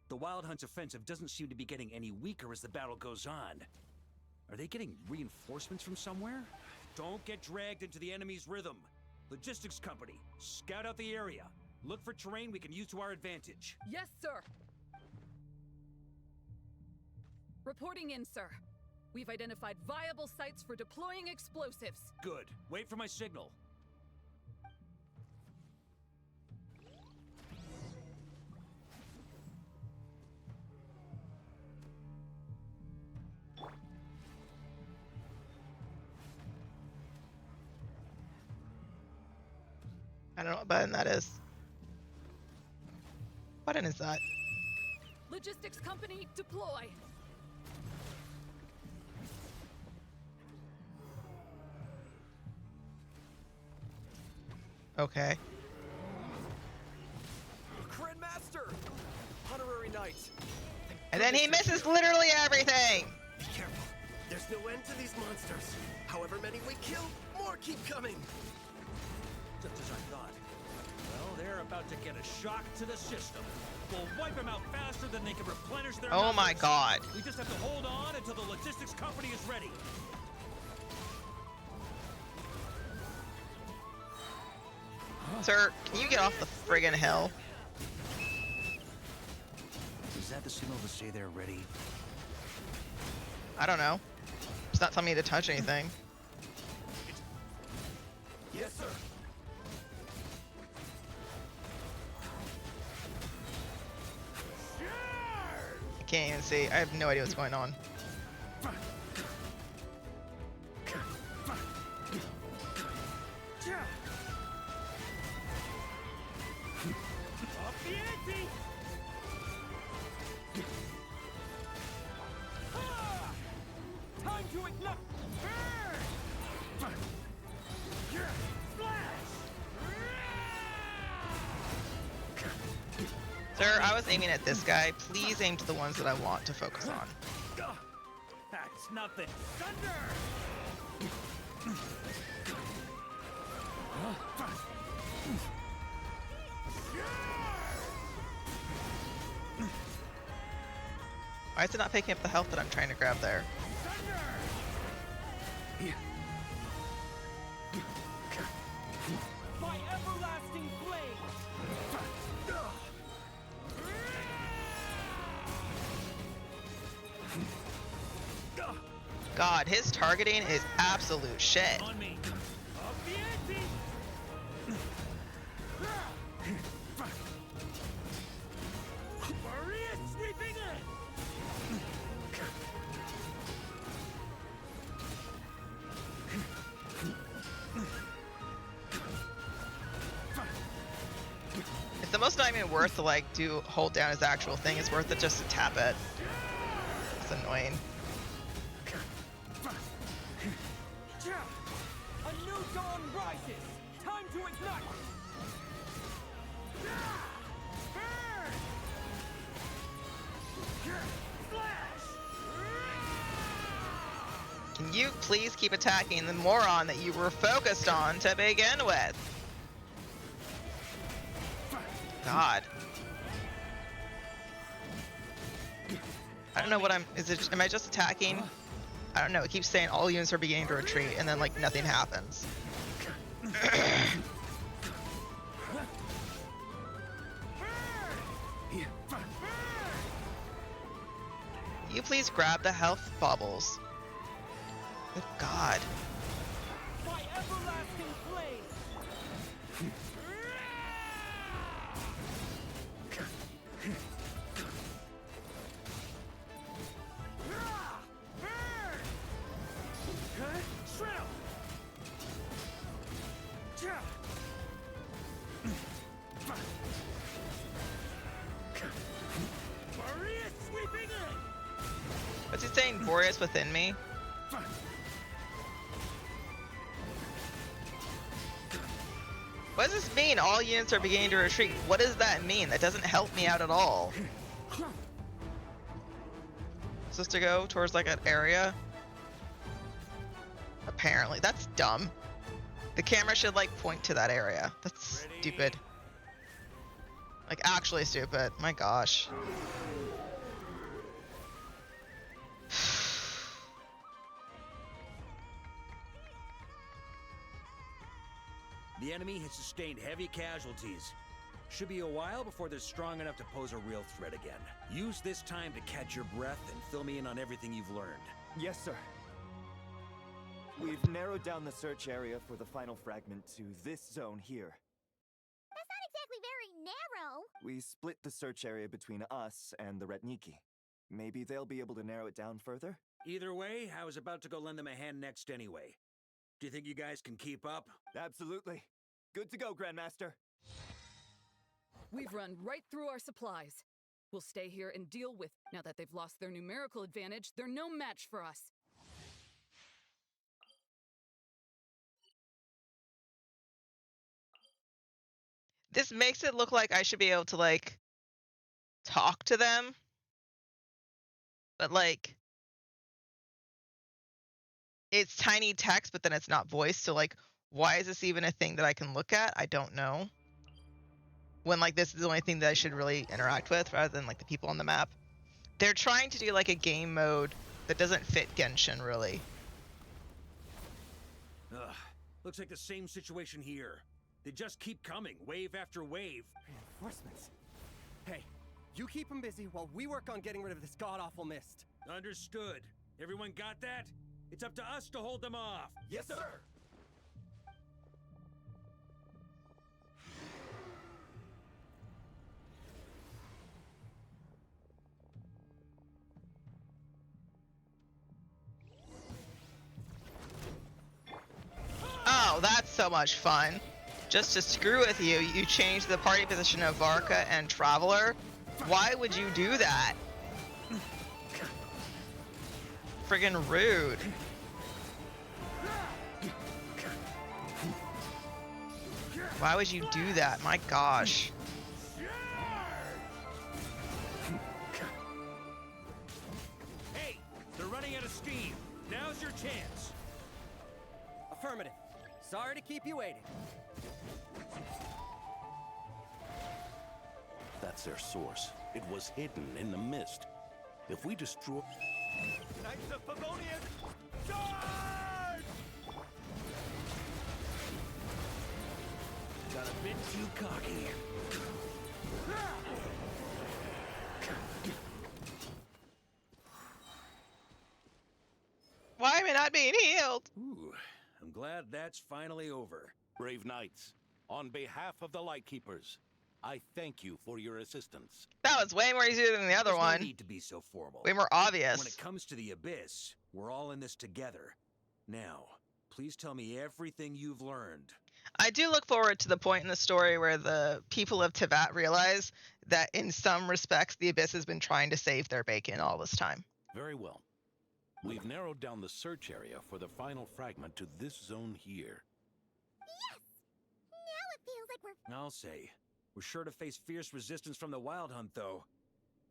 The Wild Hunt's offensive doesn't seem to be getting any weaker as the battle goes on. Are they getting reinforcements from somewhere? Don't get dragged into the enemy's rhythm. Logistics company, scout out the area. Look for terrain we can use to our advantage. Yes, sir. Reporting in, sir. We've identified viable sites for deploying explosives. Good. Wait for my signal. I don't know what button that is. What button is that? Logistics company, deploy. Okay. Grandmaster! Honorary Knight! And then he misses literally everything! Be careful. There's no end to these monsters. However many we kill, more keep coming. Just as I thought. Well, they're about to get a shock to the system. We'll wipe them out faster than they can replenish their Oh my numbers. god. We just have to hold on until the logistics company is ready. Sir, can you get off the friggin' hill? Is that the signal to say they're ready? I don't know. It's not telling me to touch anything. Yes, sir. I can't even see. I have no idea what's going on. Time to ignite! Sir, I was aiming at this guy. Please aim to the ones that I want to focus on. That's nothing. Thunder! Why is it not picking up the health that I'm trying to grab there? My everlasting flame! God, his targeting is absolute shit. On me. Up the ante! Maria sweeping in! It's almost not even worth to like hold down his actual thing. It's worth it just to tap it. It's annoying. A new dawn rises! Time to ignite! Can you please keep attacking the moron that you were focused on to begin with? God. I don't know what am I just attacking? I don't know, it keeps saying all units are beginning to retreat and then like nothing happens. Can you please grab the health baubles? Good God. My everlasting flame! Maria sweeping in! What's he saying? Boreas within me? What does this mean? All units are beginning to retreat. What does that mean? That doesn't help me out at all. Supposed to go towards like an area? Apparently. That's dumb. The camera should like point to that area. That's stupid. Like actually stupid. My gosh. The enemy has sustained heavy casualties. Should be a while before they're strong enough to pose a real threat again. Use this time to catch your breath and fill me in on everything you've learned. Yes, sir. We've narrowed down the search area for the final fragment to this zone here. That's not exactly very narrow. We split the search area between us and the Retniki. Maybe they'll be able to narrow it down further? Either way, I was about to go lend them a hand next anyway. Do you think you guys can keep up? Absolutely. Good to go, Grandmaster. We've run right through our supplies. We'll stay here and deal with. Now that they've lost their numerical advantage, they're no match for us. This makes it look like I should be able to like talk to them. But like it's tiny text, but then it's not voice. So like, why is this even a thing that I can look at? I don't know. When like this is the only thing that I should really interact with rather than like the people on the map. They're trying to do like a game mode that doesn't fit Genshin really. Ugh, looks like the same situation here. They just keep coming, wave after wave. Reinforcements. Hey, you keep them busy while we work on getting rid of this god-awful mist. Understood. Everyone got that? It's up to us to hold them off. Yes, sir! Oh, that's so much fun. Just to screw with you, you change the party position of Varka and Traveler. Why would you do that? Friggin' rude. Why would you do that? My gosh. Hey, they're running out of steam. Now's your chance. Affirmative. Sorry to keep you waiting. that's their source. It was hidden in the mist. If we destroy... Knights of Favonius, charge! Got a bit too cocky. Why am I not being healed? Ooh, I'm glad that's finally over. Brave knights, on behalf of the Lightkeepers, I thank you for your assistance. That was way more easier than the other There's one. No need to be so formal. Way more obvious. When it comes to the Abyss, we're all in this together. Now, please tell me everything you've learned. I do look forward to the point in the story where the people of Teyvat realize that in some respects the Abyss has been trying to save their bacon all this time. Very well. We've narrowed down the search area for the final fragment to this zone here. Yes! Now it feels like we're... I'll say. We're sure to face fierce resistance from the Wild Hunt, though.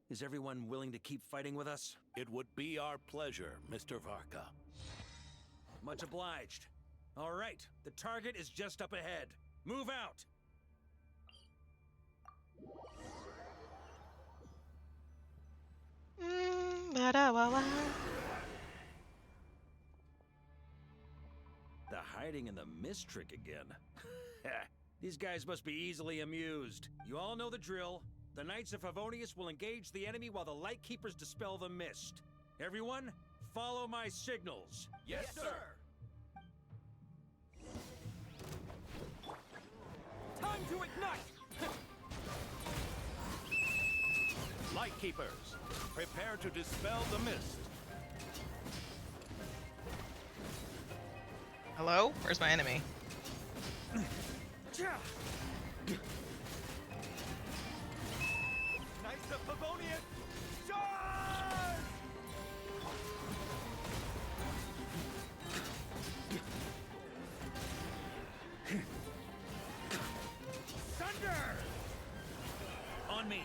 Is everyone willing to keep fighting with us? It would be our pleasure, Mr. Varka. Much obliged. All right, the target is just up ahead. Move out! The hiding in the mist trick again. These guys must be easily amused. You all know the drill. The Knights of Favonius will engage the enemy while the Lightkeepers dispel the mist. Everyone, follow my signals. Yes, sir! Time to ignite! Lightkeepers, prepare to dispel the mist. Hello? Where's my enemy? Knights of Favonius, charge! Thunder! On me!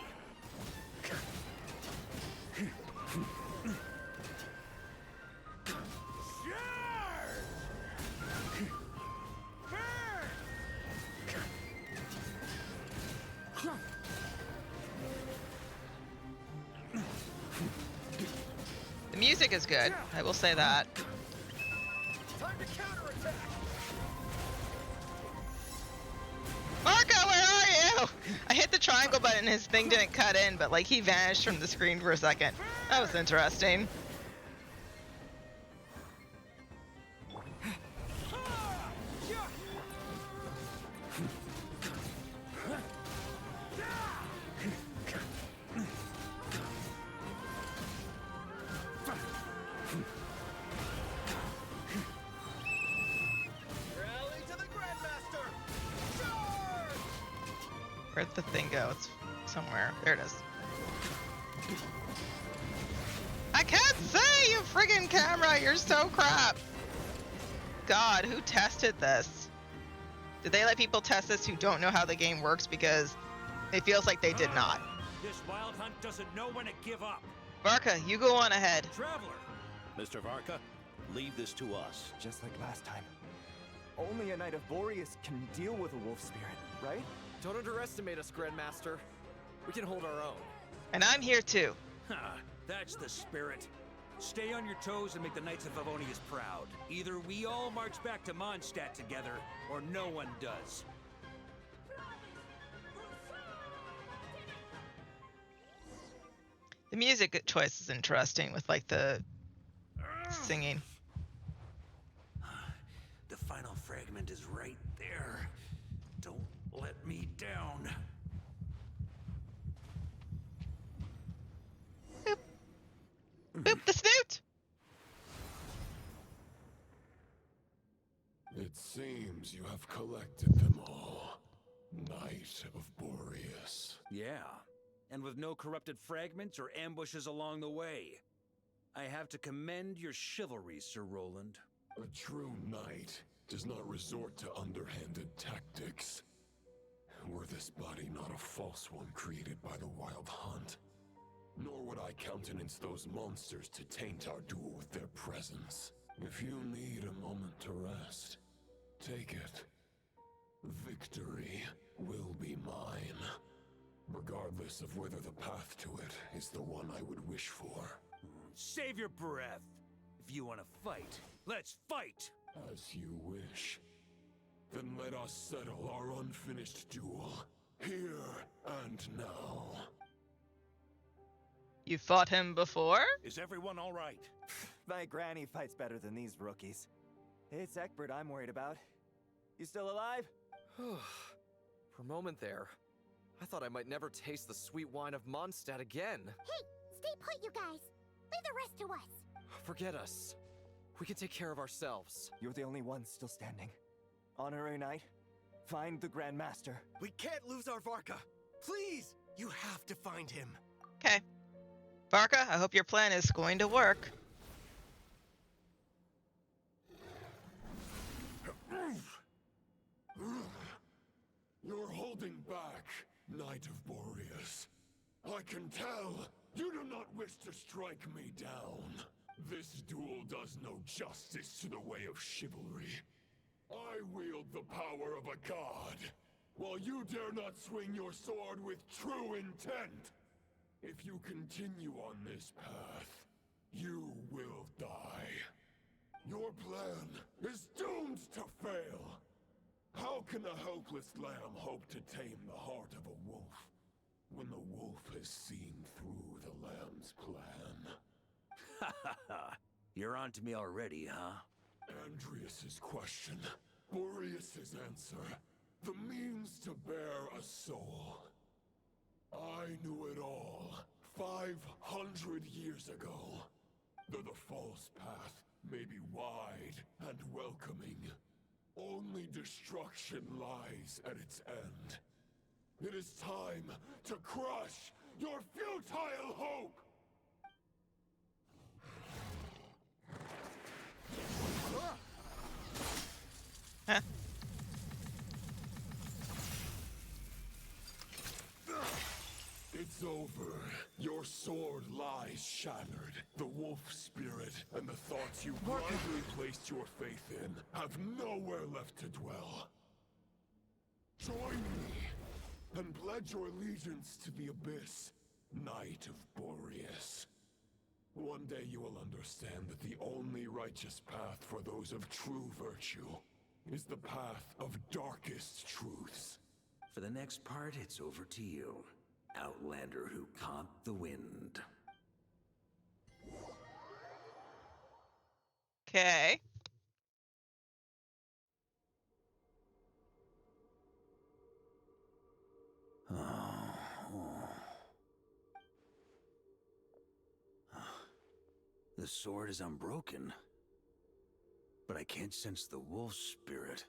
The music is good. I will say that. Time to counterattack! Varka, where are you? I hit the triangle button and his thing didn't cut in, but like he vanished from the screen for a second. That was interesting. Rally to the Grandmaster! Charge! Where'd the thing go? It's somewhere. There it is. I can't see, you friggin' camera! You're so crap! God, who tested this? Did they let people test this who don't know how the game works? Because it feels like they did not. This Wild Hunt doesn't know when to give up. Varka, you go on ahead. Traveler! Mr. Varka, leave this to us. Just like last time. Only a Knight of Boreas can deal with a wolf spirit, right? Don't underestimate us, Grandmaster. We can hold our own. And I'm here too. That's the spirit. Stay on your toes and make the Knights of Favonius proud. Either we all march back to Mondstadt together, or no one does. The music choice is interesting with like the singing. The final fragment is right there. Don't let me down. Boop the snoot! It seems you have collected them all. Knight of Boreas. Yeah, and with no corrupted fragments or ambushes along the way. I have to commend your chivalry, Sir Roland. A true knight does not resort to underhanded tactics. Were this body not a false one created by the Wild Hunt, nor would I countenance those monsters to taint our duel with their presence. If you need a moment to rest, take it. Victory will be mine. regardless of whether the path to it is the one I would wish for. Save your breath. If you want to fight, let's fight! As you wish. Then let us settle our unfinished duel, here and now. You fought him before? Is everyone all right? My granny fights better than these rookies. It's Egbert I'm worried about. You still alive? For a moment there, I thought I might never taste the sweet wine of Mondstadt again. Hey, stay put, you guys. Leave the rest to us. Forget us. We can take care of ourselves. You're the only one still standing. Honorary Knight, find the Grand Master. We can't lose our Varka. Please, you have to find him. Okay. Varka, I hope your plan is going to work. You're holding back, Knight of Boreas. I can tell you do not wish to strike me down. This duel does no justice to the way of chivalry. I wield the power of a god, while you dare not swing your sword with true intent. If you continue on this path, you will die. Your plan is doomed to fail. How can a helpless lamb hope to tame the heart of a wolf, when the wolf has seen through the lamb's plan? Ha ha ha! You're on to me already, huh? Andrius's question, Boreas's answer, the means to bear a soul. I knew it all 500 years ago. Though the false path may be wide and welcoming, only destruction lies at its end. It is time to crush your futile hope! Huh. It's over. Your sword lies shattered. The wolf spirit and the thoughts you blindly placed your faith in have nowhere left to dwell. Join me and pledge your allegiance to the abyss, Knight of Boreas. One day you will understand that the only righteous path for those of true virtue is the path of darkest truths. For the next part, it's over to you, Outlander who caught the wind. Okay. The sword is unbroken, but I can't sense the wolf spirit.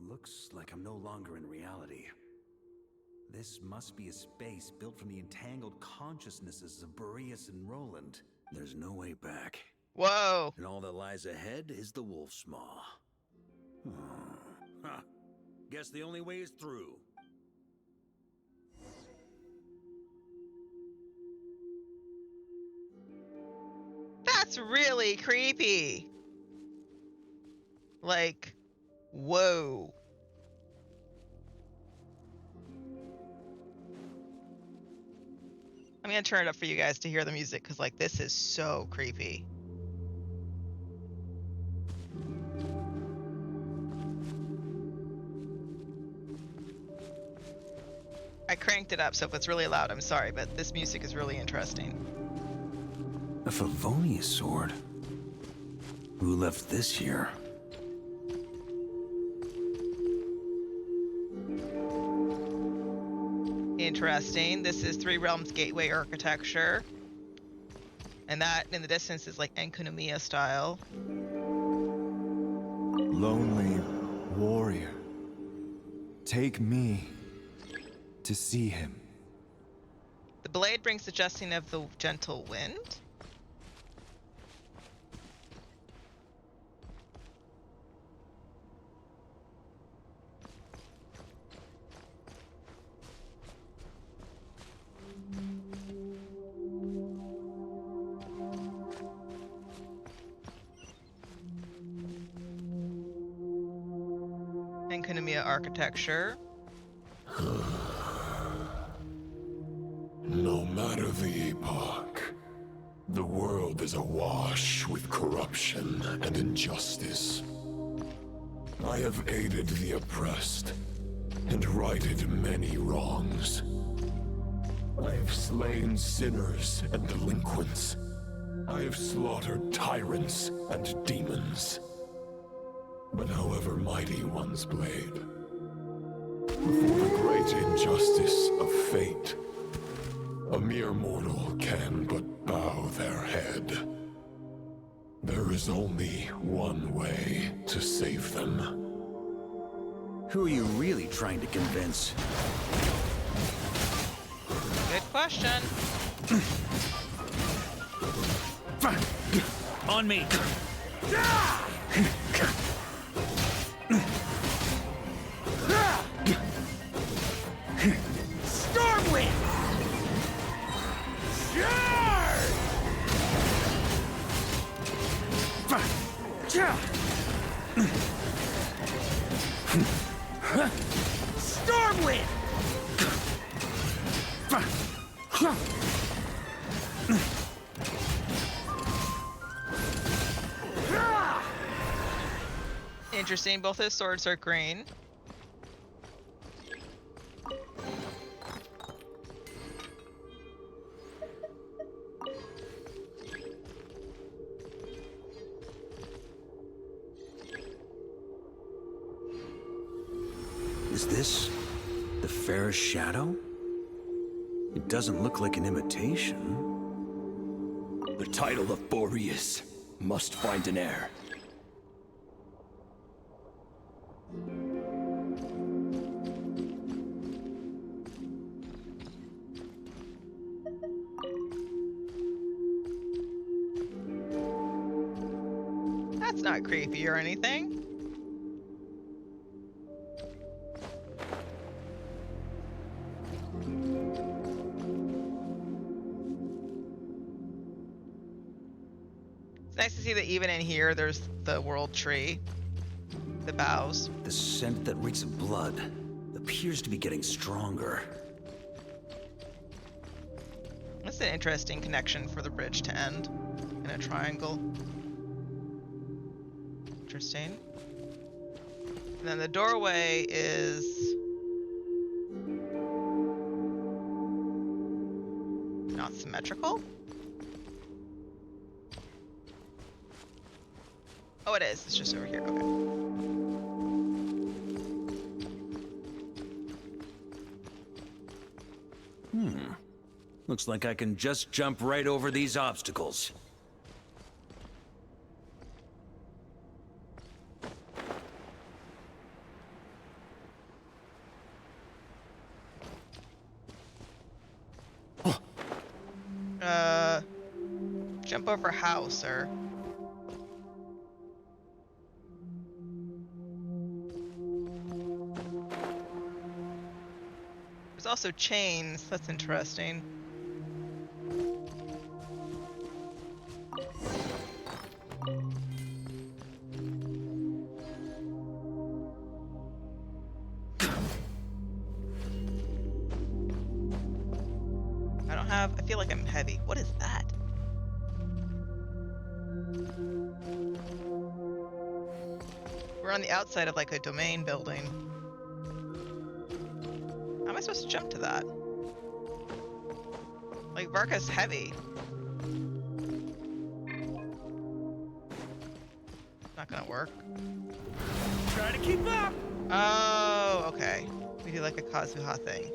Looks like I'm no longer in reality. This must be a space built from the entangled consciousnesses of Boreas and Roland. There's no way back. Whoa! And all that lies ahead is the wolf's maw. Huh. Guess the only way is through. That's really creepy. Like, whoa. I'm gonna turn it up for you guys to hear the music, because like this is so creepy. I cranked it up, so if it's really loud, I'm sorry, but this music is really interesting. A Favonius sword? Who left this here? Interesting. This is Three Realms Gateway architecture. And that in the distance is like Enkonomiya style. Lonely warrior, take me to see him. The blade brings the jesting of the gentle wind. Enkonomiya architecture. matter the epoch, the world is awash with corruption and injustice. I have aided the oppressed and righted many wrongs. I have slain sinners and delinquents. I have slaughtered tyrants and demons. But however mighty one's blade, before the great injustice of fate, a mere mortal can but bow their head. There is only one way to save them. Who are you really trying to convince? Good question. On me! Stormwind! Stormwind! Interesting, both his swords are green. Is this the fairest shadow? It doesn't look like an imitation. The title of Boreas must find an heir. That's not creepy or anything. It's nice to see that even in here, there's the world tree, the boughs. The scent that reeks of blood appears to be getting stronger. That's an interesting connection for the bridge to end in a triangle. Interesting. And then the doorway is not symmetrical. Oh, it is. It's just over here. Okay. Looks like I can just jump right over these obstacles. Jump over how, sir? There's also chains. That's interesting. I feel like I'm heavy. What is that? We're on the outside of like a domain building. How am I supposed to jump to that? Like, Varka's heavy. Not gonna work. Try to keep up! Oh, okay. We do like a Kazuha thing.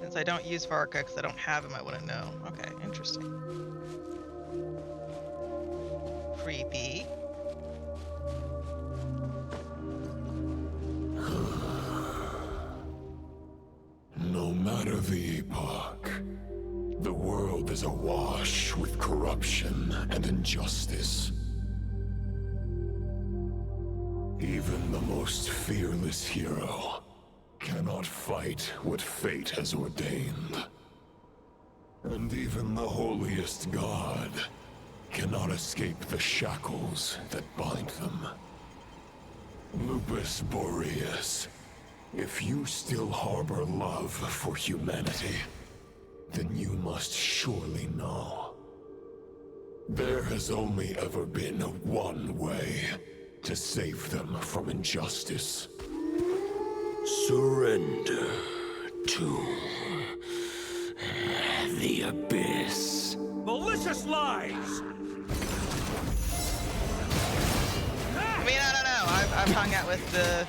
Since I don't use Varka because I don't have him, I wouldn't know. Okay, interesting. Creepy. No matter the epoch, the world is awash with corruption and injustice. Even the most fearless hero cannot fight what fate has ordained. And even the holiest god cannot escape the shackles that bind them. Lupus Boreas, If you still harbor love for humanity, then you must surely know. There has only ever been one way to save them from injustice. Surrender to the abyss. Malicious lies! I mean, I don't know. I've hung out with the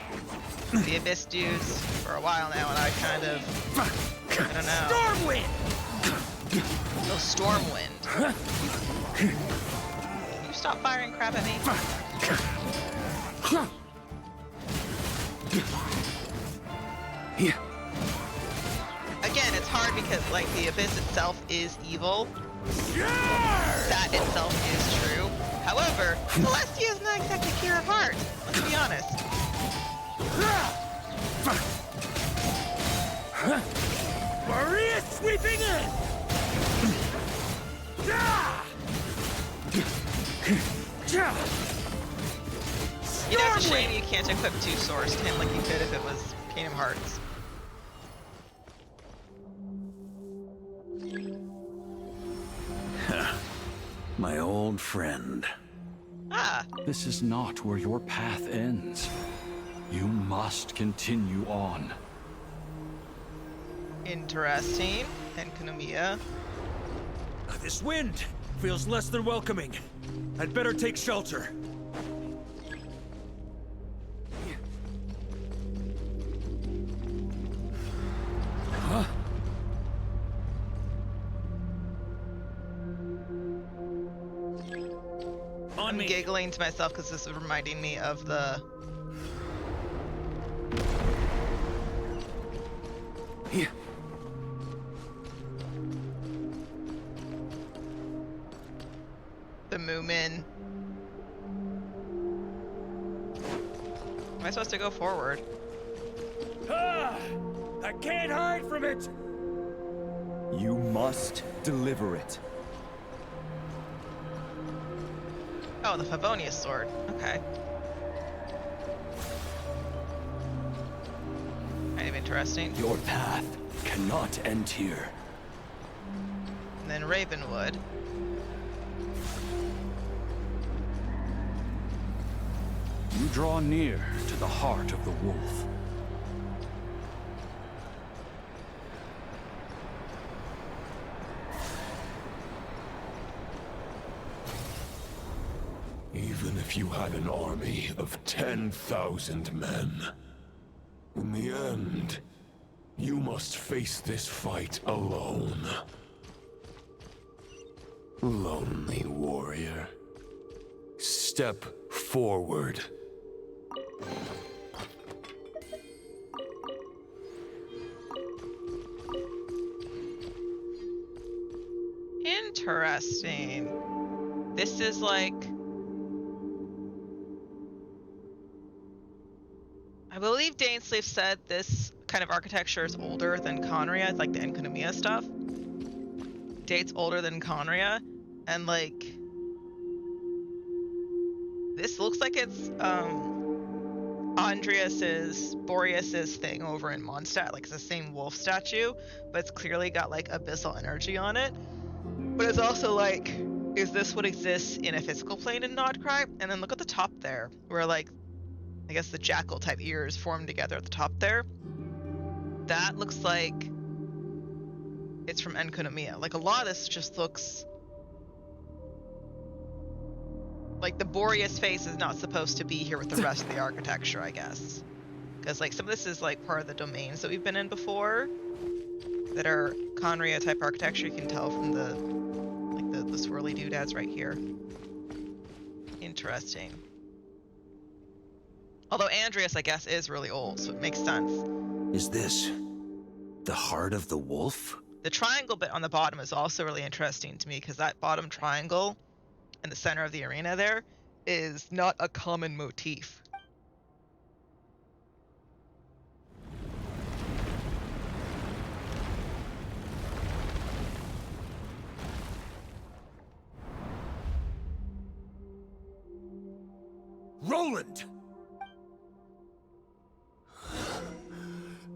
Abyss dudes for a while now, and I kind of, I don't know. Stormwind! Oh, Stormwind. Can you stop firing crap at me? Again, it's hard because, like, the Abyss itself is evil. That itself is true. However, Celestia is not exactly pure of heart. Let's be honest. Maria sweeping in! You know, it's a shame you can't equip 2 swords to him like you could if it was Kingdom Hearts. My old friend. Ah. This is not where your path ends. You must continue on. Interesting. Enkonomiya. This wind feels less than welcoming. I'd better take shelter. Huh? I'm giggling to myself because this is reminding me of the... The Moomin. Am I supposed to go forward? Ah! I can't hide from it! You must deliver it. Oh, the Favonius sword. Okay. Kind of interesting. Your path cannot end here. And then Ravenwood. You draw near to the heart of the wolf. Even if you had an army of 10,000 men, in the end, you must face this fight alone. Lonely warrior. Step forward. Interesting. This is like... I believe Dainsleif said this kind of architecture is older than Conria, like the Enkonomiya stuff. Dates older than Conria, and like... This looks like it's Andreas's, Boreas's thing over in Mondstadt, like it's the same wolf statue, but it's clearly got like abyssal energy on it. But it's also like, is this what exists in a physical plane in Nodcry? And then look at the top there, where like, I guess the jackal type ears formed together at the top there. That looks like it's from Enkonomiya. Like a lot of this just looks like the Boreas face is not supposed to be here with the rest of the architecture, I guess. Because like some of this is like part of the domains that we've been in before that are Conria type architecture. You can tell from the like the swirly doodads right here. Interesting. Although Andreas, I guess, is really old, so it makes sense. Is this the heart of the wolf? The triangle bit on the bottom is also really interesting to me because that bottom triangle in the center of the arena there is not a common motif. Roland!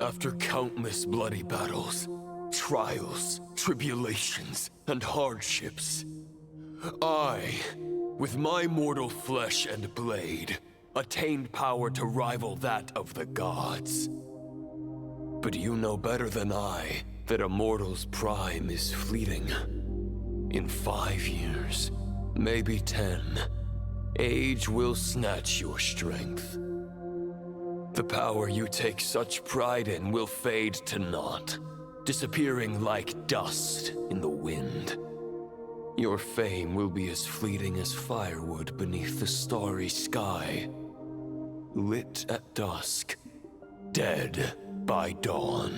After countless bloody battles, trials, tribulations, and hardships, I, with my mortal flesh and blade, attained power to rival that of the gods. But you know better than I that a mortal's prime is fleeting. In 5 years, maybe 10, age will snatch your strength. The power you take such pride in will fade to naught, disappearing like dust in the wind. Your fame will be as fleeting as firewood beneath the starry sky, lit at dusk, dead by dawn.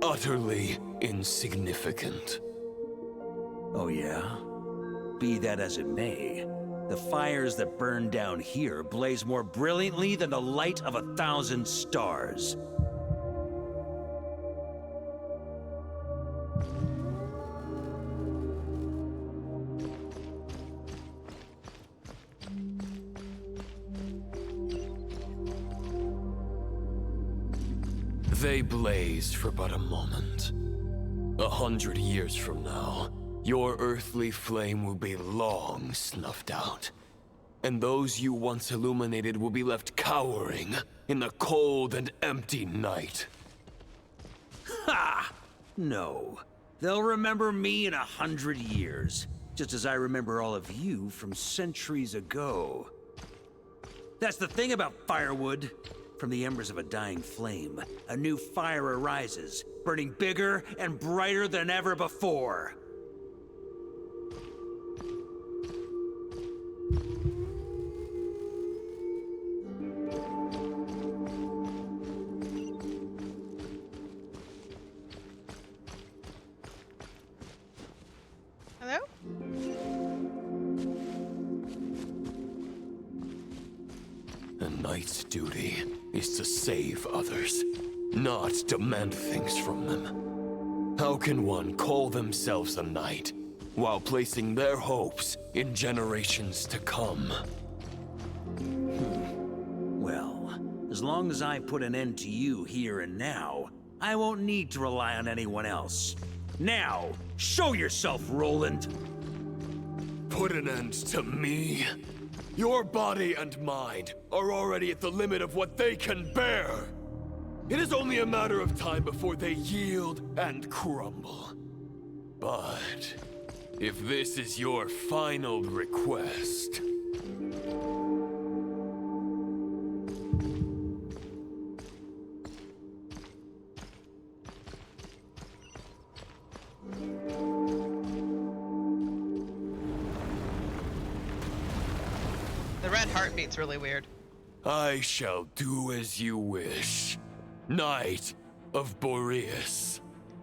Utterly insignificant. Oh yeah? Be that as it may, the fires that burn down here blaze more brilliantly than the light of 1,000 stars. They blaze for but a moment. 100 years from now, your earthly flame will be long snuffed out. And those you once illuminated will be left cowering in the cold and empty night. Ha! No. They'll remember me in 100 years, just as I remember all of you from centuries ago. That's the thing about firewood. From the embers of a dying flame, a new fire arises, burning bigger and brighter than ever before. Hello? A knight's duty is to save others, not demand things from them. How can one call themselves a knight while placing their hopes in generations to come? Well, as long as I put an end to you here and now, I won't need to rely on anyone else. Now, show yourself, Roland! Put an end to me? Your body and mind are already at the limit of what they can bear. It is only a matter of time before they yield and crumble. But if this is your final request... The red heartbeat's really weird. I shall do as you wish, Knight of Boreas.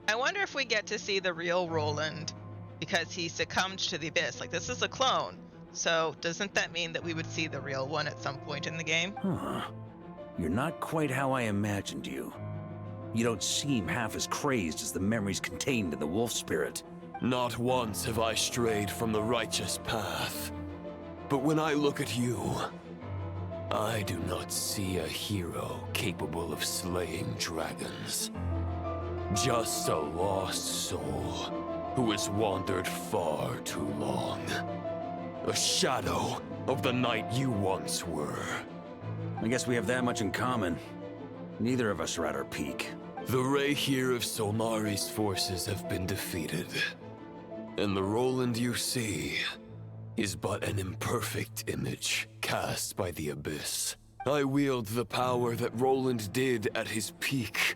I wonder if we get to see the real Roland because he succumbed to the abyss. Like, this is a clone. So doesn't that mean that we would see the real one at some point in the game? Huh. You're not quite how I imagined you. You don't seem half as crazed as the memories contained in the wolf spirit. Not once have I strayed from the righteous path. But when I look at you, I do not see a hero capable of slaying dragons. Just a lost soul who has wandered far too long. A shadow of the knight you once were. I guess we have that much in common. Neither of us are at our peak. The Rayhir of Solmari's forces have been defeated. And the Roland you see is but an imperfect image cast by the Abyss. I wield the power that Roland did at his peak,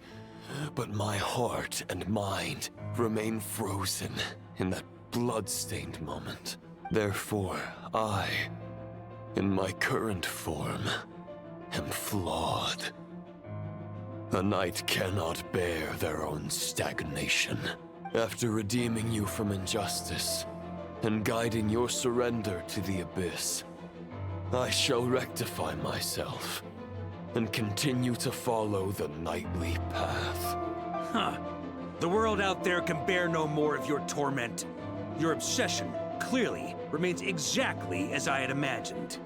but my heart and mind remain frozen in that blood-stained moment. Therefore, I, in my current form, am flawed. A knight cannot bear their own stagnation. After redeeming you from injustice, and guiding your surrender to the Abyss, I shall rectify myself, and continue to follow the knightly path. Huh. The world out there can bear no more of your torment. Your obsession, clearly, remains exactly as I had imagined.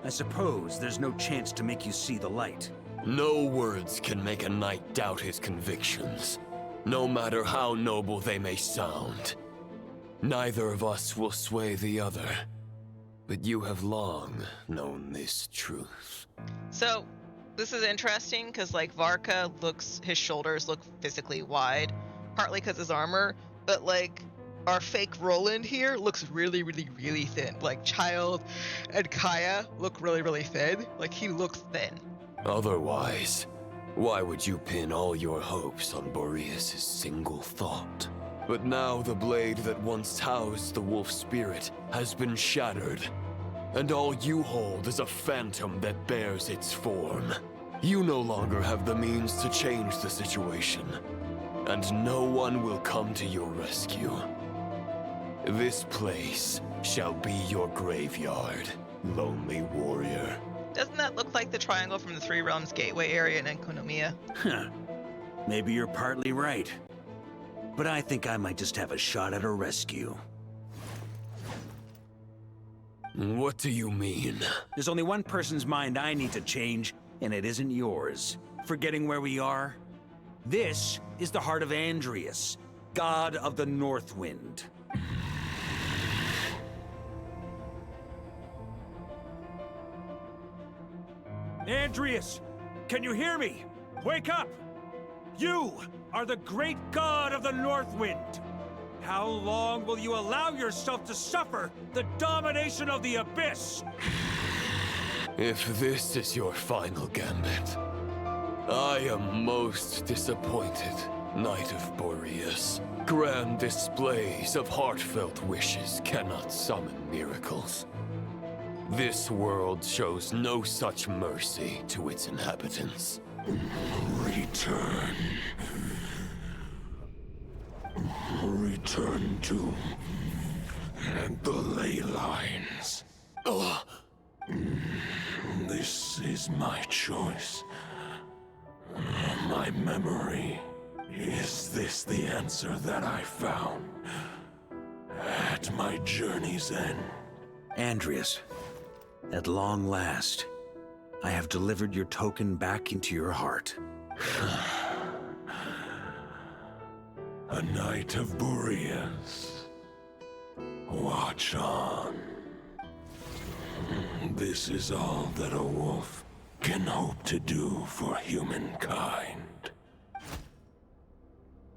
I suppose there's no chance to make you see the light. No words can make a knight doubt his convictions, no matter how noble they may sound. Neither of us will sway the other, but you have long known this truth. So, this is interesting because, like, Varka his shoulders look physically wide, partly because his armor, but, like, our fake Roland here looks really, really, really thin. Like, Child and Kaya look really, really thin. Like, he looks thin. Otherwise, why would you pin all your hopes on Boreas' single thought? But now the blade that once housed the wolf spirit has been shattered, and all you hold is a phantom that bears its form. You no longer have the means to change the situation, and no one will come to your rescue. This place shall be your graveyard, lonely warrior. Doesn't that look like the triangle from the Three Realms Gateway area in Enkonomiya? Huh. Maybe you're partly right. But I think I might just have a shot at a rescue. What do you mean? There's only one person's mind I need to change, and it isn't yours. Forgetting where we are? This is the heart of Andrias, god of the North Wind. Andrias, can you hear me? Wake up! You are the great god of the North Wind. How long will you allow yourself to suffer the domination of the Abyss? If this is your final gambit, I am most disappointed, Knight of Boreas. Grand displays of heartfelt wishes cannot summon miracles. This world shows no such mercy to its inhabitants. Return. Return to the ley lines. This is my choice. My memory. Is this the answer that I found at my journey's end? Andrias, at long last, I have delivered your token back into your heart. A Knight of Boreas. Watch on. This is all that a wolf can hope to do for humankind.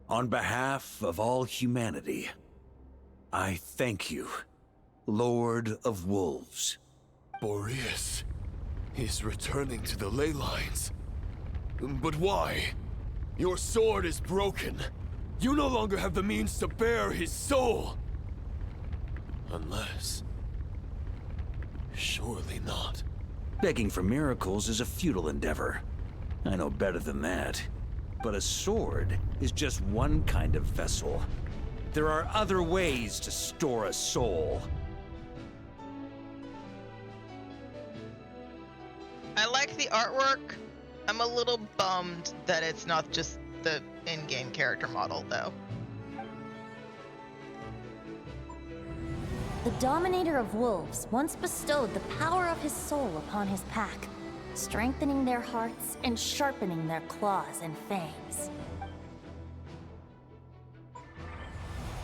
On behalf of all humanity, I thank you, Lord of Wolves. Boreas is returning to the ley lines. But why? Your sword is broken. You no longer have the means to bear his soul. Unless... surely not. Begging for miracles is a futile endeavor. I know better than that. But a sword is just one kind of vessel. There are other ways to store a soul. I like the artwork. I'm a little bummed that it's not just the in-game character model, though. The Dominator of Wolves once bestowed the power of his soul upon his pack, strengthening their hearts and sharpening their claws and fangs.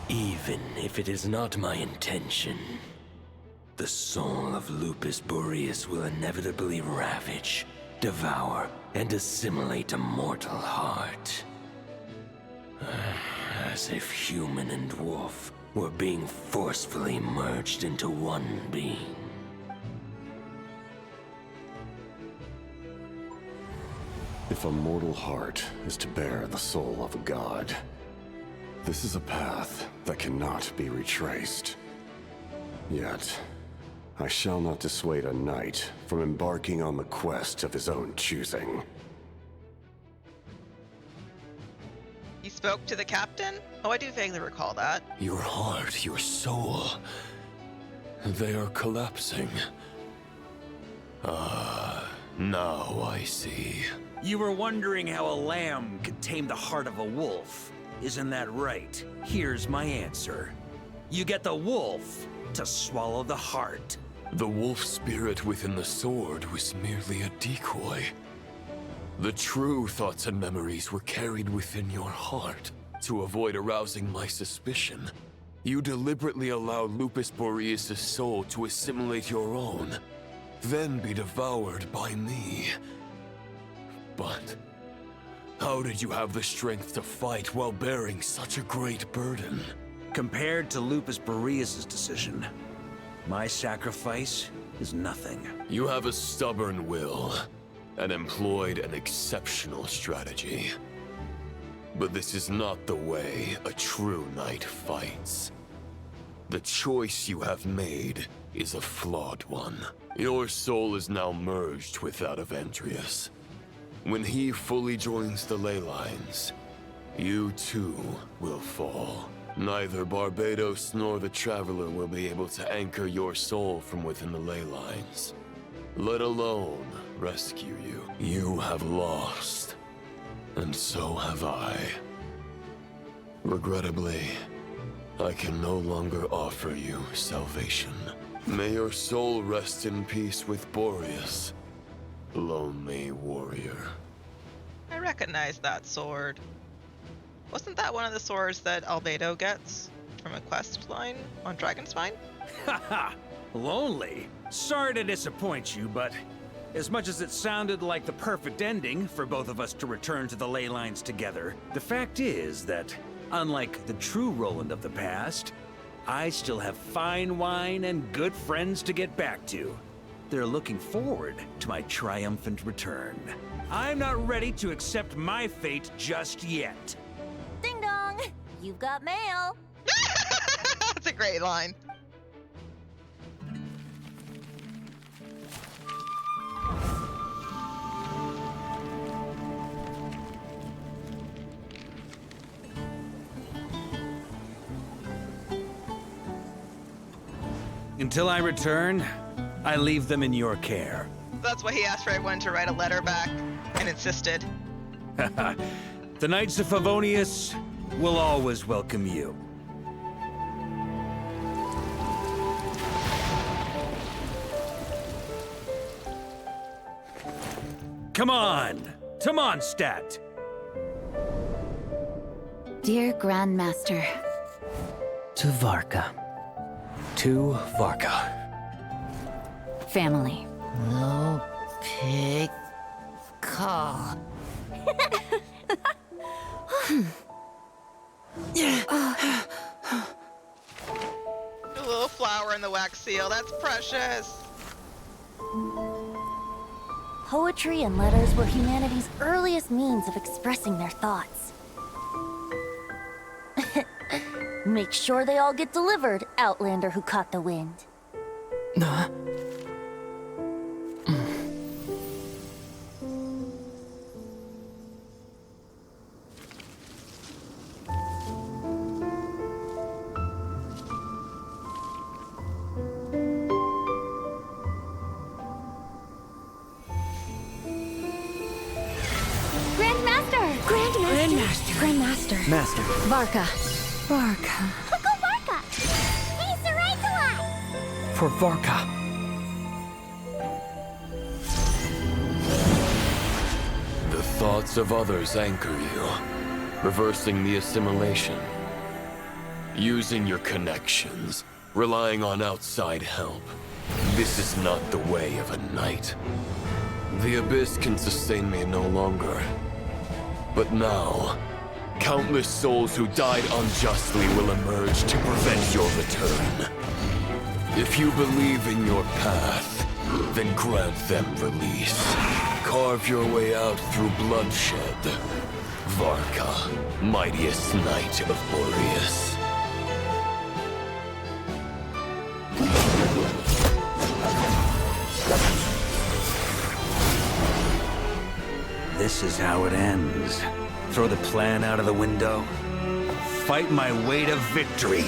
Even if it is not my intention, the soul of Lupus Boreas will inevitably ravage, devour, and assimilate a mortal heart. As if human and wolf were being forcefully merged into one being. If a mortal heart is to bear the soul of a god, this is a path that cannot be retraced. Yet, I shall not dissuade a knight from embarking on the quest of his own choosing. You spoke to the captain? Oh, I do vaguely recall that. Your heart, your soul... they are collapsing. Now I see. You were wondering how a lamb could tame the heart of a wolf. Isn't that right? Here's my answer. You get the wolf to swallow the heart. The wolf spirit within the sword was merely a decoy. The true thoughts and memories were carried within your heart. To avoid arousing my suspicion, you deliberately allowed Lupus Boreas' soul to assimilate your own, then be devoured by me. But how did you have the strength to fight while bearing such a great burden? Compared to Lupus Boreas' decision, my sacrifice is nothing. You have a stubborn will, and employed an exceptional strategy. But this is not the way a true knight fights. The choice you have made is a flawed one. Your soul is now merged with that of Andreas. When he fully joins the ley lines, you too will fall. Neither Barbados nor the Traveler will be able to anchor your soul from within the ley lines, let alone rescue you. You have lost, and so have I. Regrettably, I can no longer offer you salvation. May your soul rest in peace with Boreas, lonely warrior. I recognize that sword. Wasn't that one of the swords that Albedo gets from a quest line on Dragonspine? Haha! Lonely? Sorry to disappoint you, but as much as it sounded like the perfect ending for both of us to return to the ley lines together, the fact is that, unlike the true Roland of the past, I still have fine wine and good friends to get back to. They're looking forward to my triumphant return. I'm not ready to accept my fate just yet. Ding dong! You've got mail! That's a great line. Until I return, I leave them in your care. That's why he asked for everyone to write a letter back and insisted. The Knights of Favonius will always welcome you. Come on! To Mondstadt! Dear Grandmaster. To Varka. To Varka. Family. No pig call. A little flower in the wax seal, that's precious. Poetry and letters were humanity's earliest means of expressing their thoughts. Make sure they all get delivered, Outlander who caught the wind. Grandmaster. Master. Varka. Uncle Varka! He's the right to us! For Varka. The thoughts of others anchor you, reversing the assimilation. Using your connections, relying on outside help. This is not the way of a knight. The Abyss can sustain me no longer. But now, countless souls who died unjustly will emerge to prevent your return. If you believe in your path, then grant them release. Carve your way out through bloodshed. Varka, mightiest knight of Boreas. This is how it ends. Throw the plan out of the window. Fight my way to victory.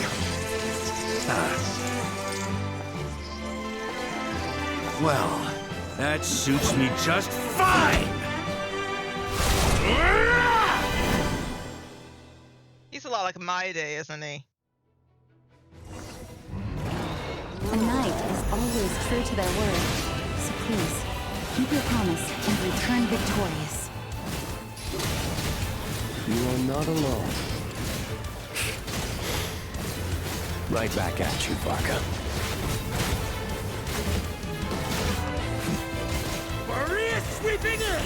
Well, that suits me just fine! He's a lot like my day, isn't he? A knight is always true to their word. So please, keep your promise and return victorious. You are not alone. Right back at you, Varka. Boreas sweeping in!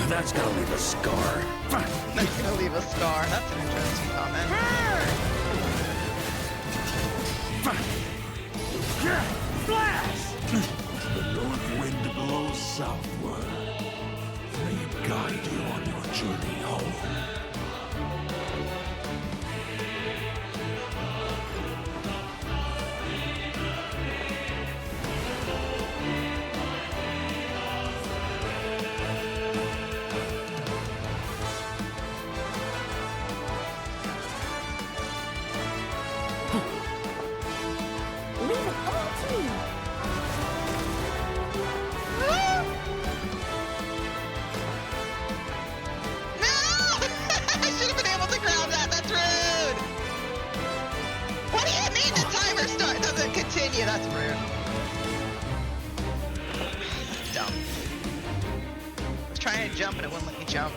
That's gonna leave a scar. That's gonna leave a scar. That's an interesting comment. Flash! The north wind blows southward. May it guide you on your journey home. Leave it all to me. No! I should have been able to grab that. That's rude. What do you mean the timer start doesn't continue? That's rude. That's dumb. I was trying to jump and it wouldn't let me jump.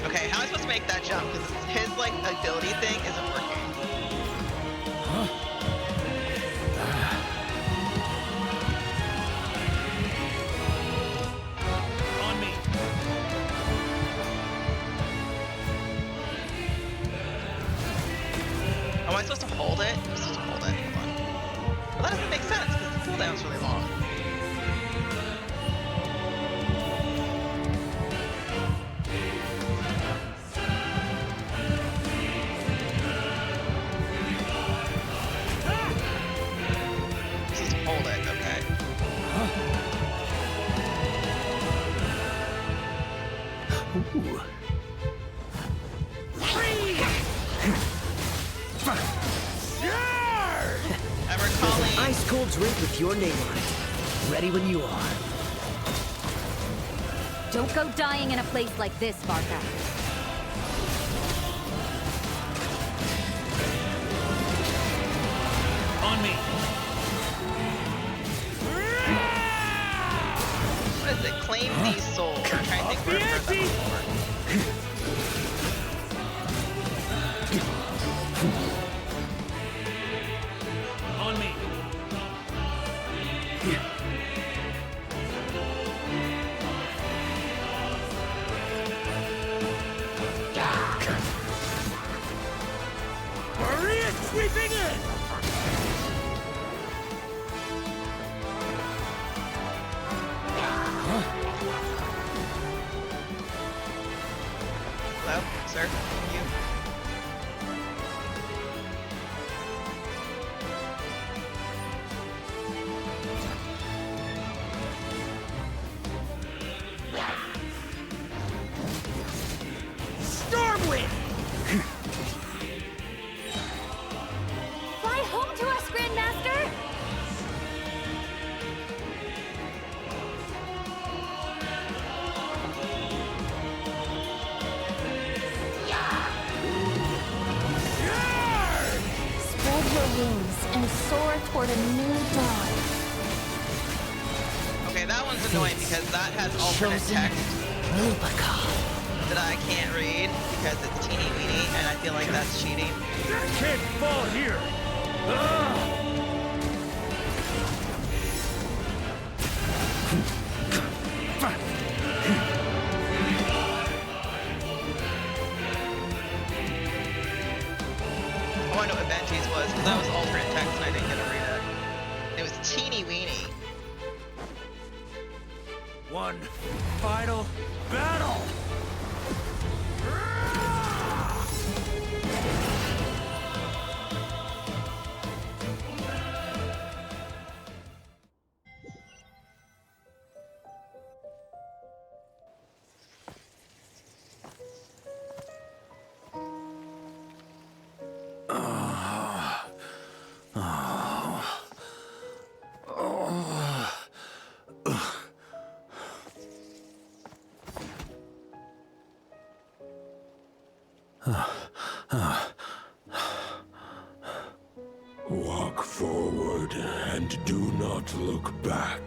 Okay, how am I supposed to make that jump? Because his like ability thing isn't working. On me. Am I supposed to hold it? I'm supposed to hold it. Hold on. Well, that doesn't make sense because the cooldown's really long. Just hold it, okay. Ooh. I'm recalling. Ice cold drink with your name on it. Ready when you are. Don't go dying in a place like this, Varka. On me. What is it? Claim these souls. I'm trying to think where I've heard that before. On me. Boreas sweeping in! Hello, sir? You? Stormwind! Fly home to us, Grandmaster! Spread your wings and soar toward a new dawn. Okay, that one's annoying because that has alternate text that I can't read because it's teeny weeny and I feel like that's cheating. Can't fall here! I want to know what Benji's was because that was alternate text and I didn't get to read it. It was teeny weeny. One final battle! Walk forward and do not look back.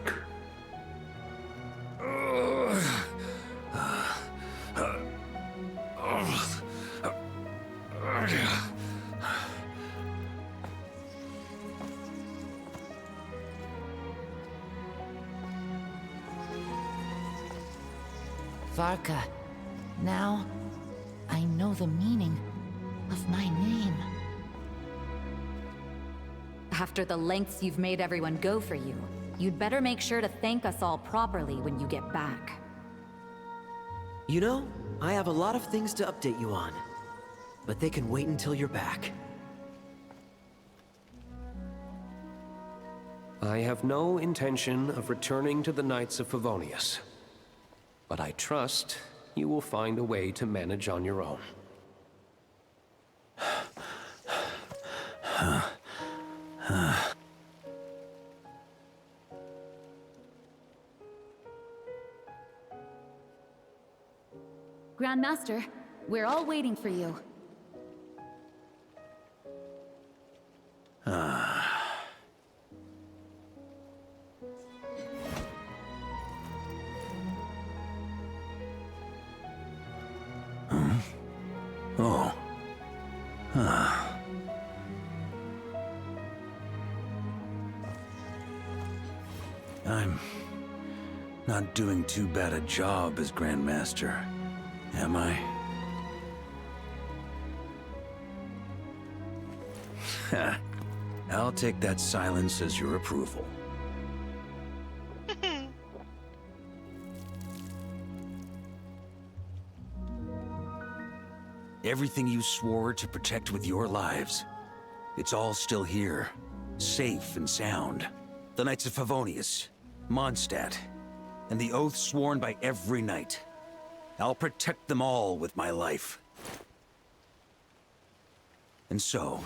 Varka, now I know the meaning of my name. After the lengths you've made everyone go for you, you'd better make sure to thank us all properly when you get back. You know, I have a lot of things to update you on, but they can wait until you're back. I have no intention of returning to the Knights of Favonius, but I trust you will find a way to manage on your own. Grandmaster, we're all waiting for you. Oh. I'm not doing too bad a job as Grandmaster, am I? I'll take that silence as your approval. Everything you swore to protect with your lives, it's all still here, safe and sound. The Knights of Favonius, Mondstadt, and the oath sworn by every knight. I'll protect them all with my life. And so,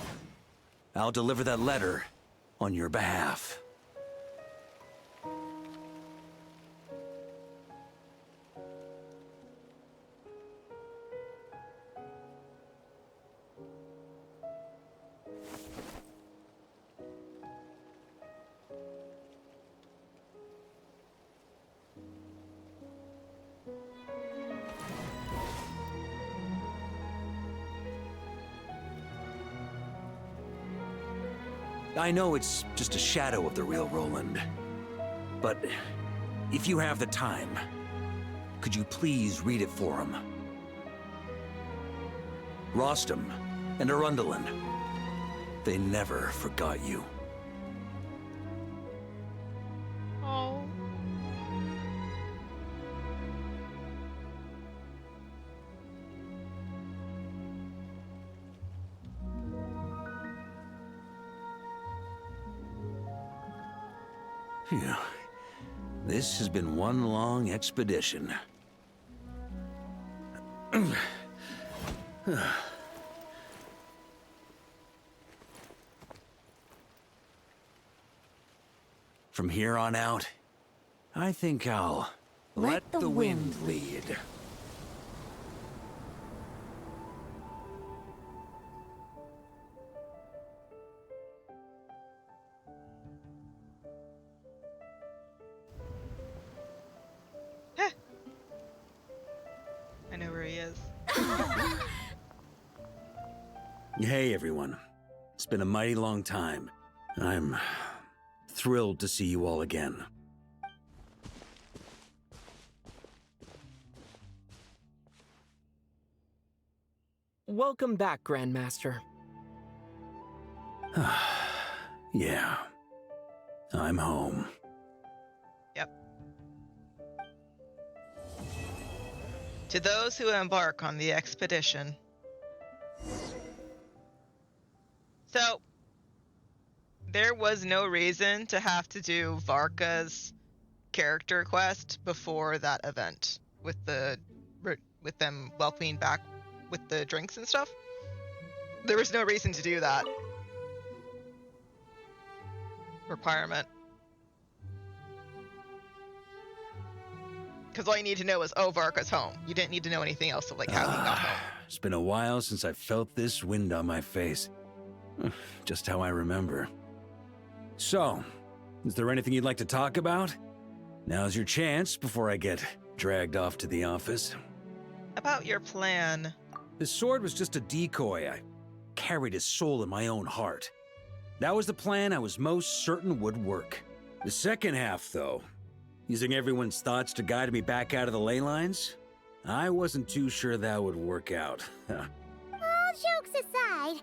I'll deliver that letter on your behalf. I know it's just a shadow of the real Roland, but if you have the time, could you please read it for him? Rostam and Arundelen, they never forgot you. Oh. Phew. This has been one long expedition. From here on out, I think I'll let the wind lead. I know where he is. Hey everyone, it's been a mighty long time. I'm thrilled to see you all again. Welcome back, Grandmaster. Yeah, I'm home. Yep. To those who embark on the expedition. So, there was no reason to have to do Varka's character quest before that event with them welcoming back with the drinks and stuff. There was no reason to do that requirement. Because all you need to know is, oh, Varka's home. You didn't need to know anything else of like how he got home. It's been a while since I felt this wind on my face. Just how I remember. So, is there anything you'd like to talk about? Now's your chance before I get dragged off to the office. About your plan. The sword was just a decoy. I carried his soul in my own heart. That was the plan I was most certain would work. The second half, though, using everyone's thoughts to guide me back out of the ley lines, I wasn't too sure that would work out. All jokes aside,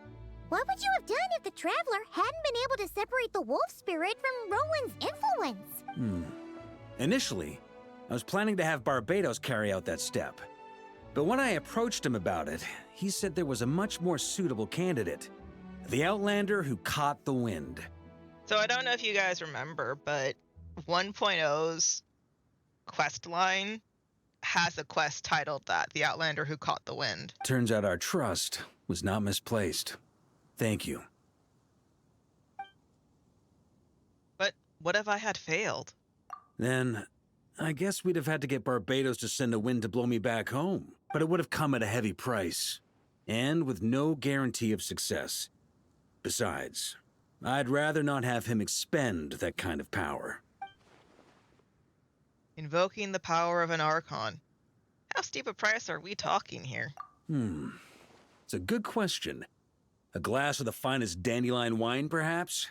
what would you have done if the Traveler hadn't been able to separate the wolf spirit from Roland's influence? Initially, I was planning to have Barbados carry out that step. But when I approached him about it, he said there was a much more suitable candidate. The Outlander who caught the wind. So I don't know if you guys remember, but 1.0's quest line has a quest titled that, The Outlander Who Caught the Wind. Turns out our trust was not misplaced. Thank you. But what if I had failed? Then, I guess we'd have had to get Barbados to send a wind to blow me back home. But it would have come at a heavy price. And with no guarantee of success. Besides, I'd rather not have him expend that kind of power. Invoking the power of an Archon. How steep a price are we talking here? It's a good question. A glass of the finest dandelion wine, perhaps?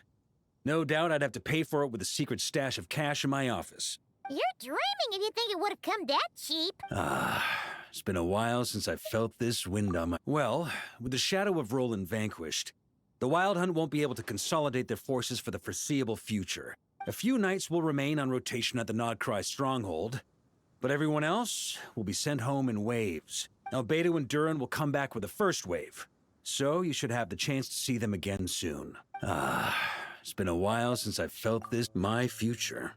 No doubt I'd have to pay for it with a secret stash of cash in my office. You're dreaming if you think it would have come that cheap. It's been a while since I felt this wind on my... Well, with the shadow of Roland vanquished, the Wild Hunt won't be able to consolidate their forces for the foreseeable future. A few knights will remain on rotation at the Nodcry stronghold, but everyone else will be sent home in waves. Albedo and Durin will come back with the first wave, so you should have the chance to see them again soon. It's been a while since I felt this my future.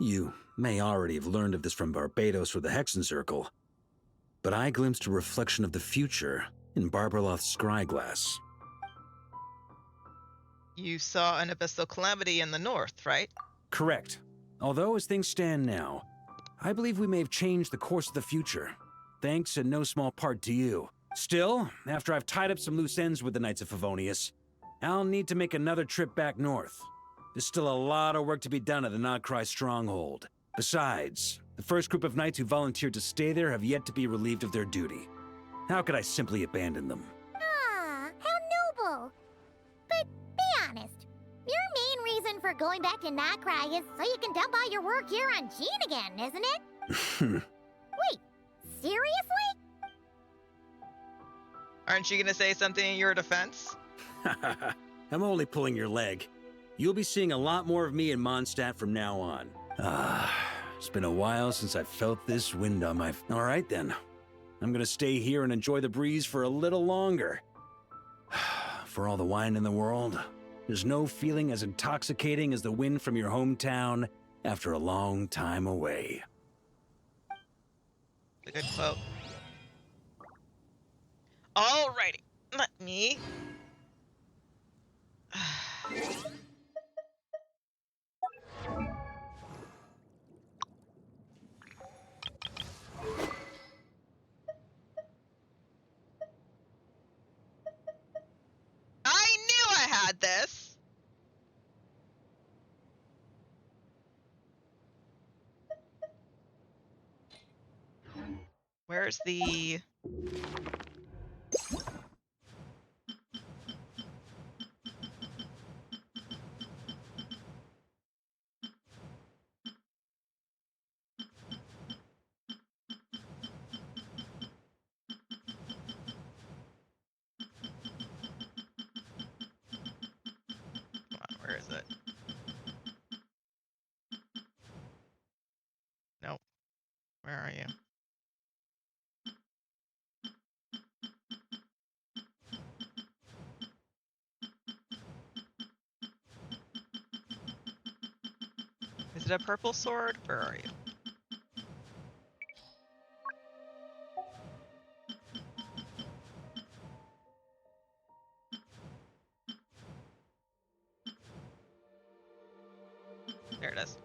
You may already have learned of this from Barbados or the Hexen Circle, but I glimpsed a reflection of the future in Barberloth's scryglass. You saw an abyssal calamity in the north, right? Correct. Although, as things stand now, I believe we may have changed the course of the future, thanks in no small part to you. Still, after I've tied up some loose ends with the Knights of Favonius, I'll need to make another trip back north. There's still a lot of work to be done at the Nodcry stronghold. Besides, the first group of knights who volunteered to stay there have yet to be relieved of their duty. How could I simply abandon them? Ah, how noble. But be honest, your main reason for going back to Nodcry is so you can dump all your work here on Jean again, isn't it? Wait, seriously? Aren't you gonna say something in your defense? I'm only pulling your leg. You'll be seeing a lot more of me in Mondstadt from now on. It's been a while since I felt this wind on my... All right then. I'm gonna stay here and enjoy the breeze for a little longer. For all the wine in the world, there's no feeling as intoxicating as the wind from your hometown after a long time away. A good quote. Alrighty, let me... I knew I had this! Where's the... Where is it? Nope. Where are you? Is it a purple sword? Where are you? There it is.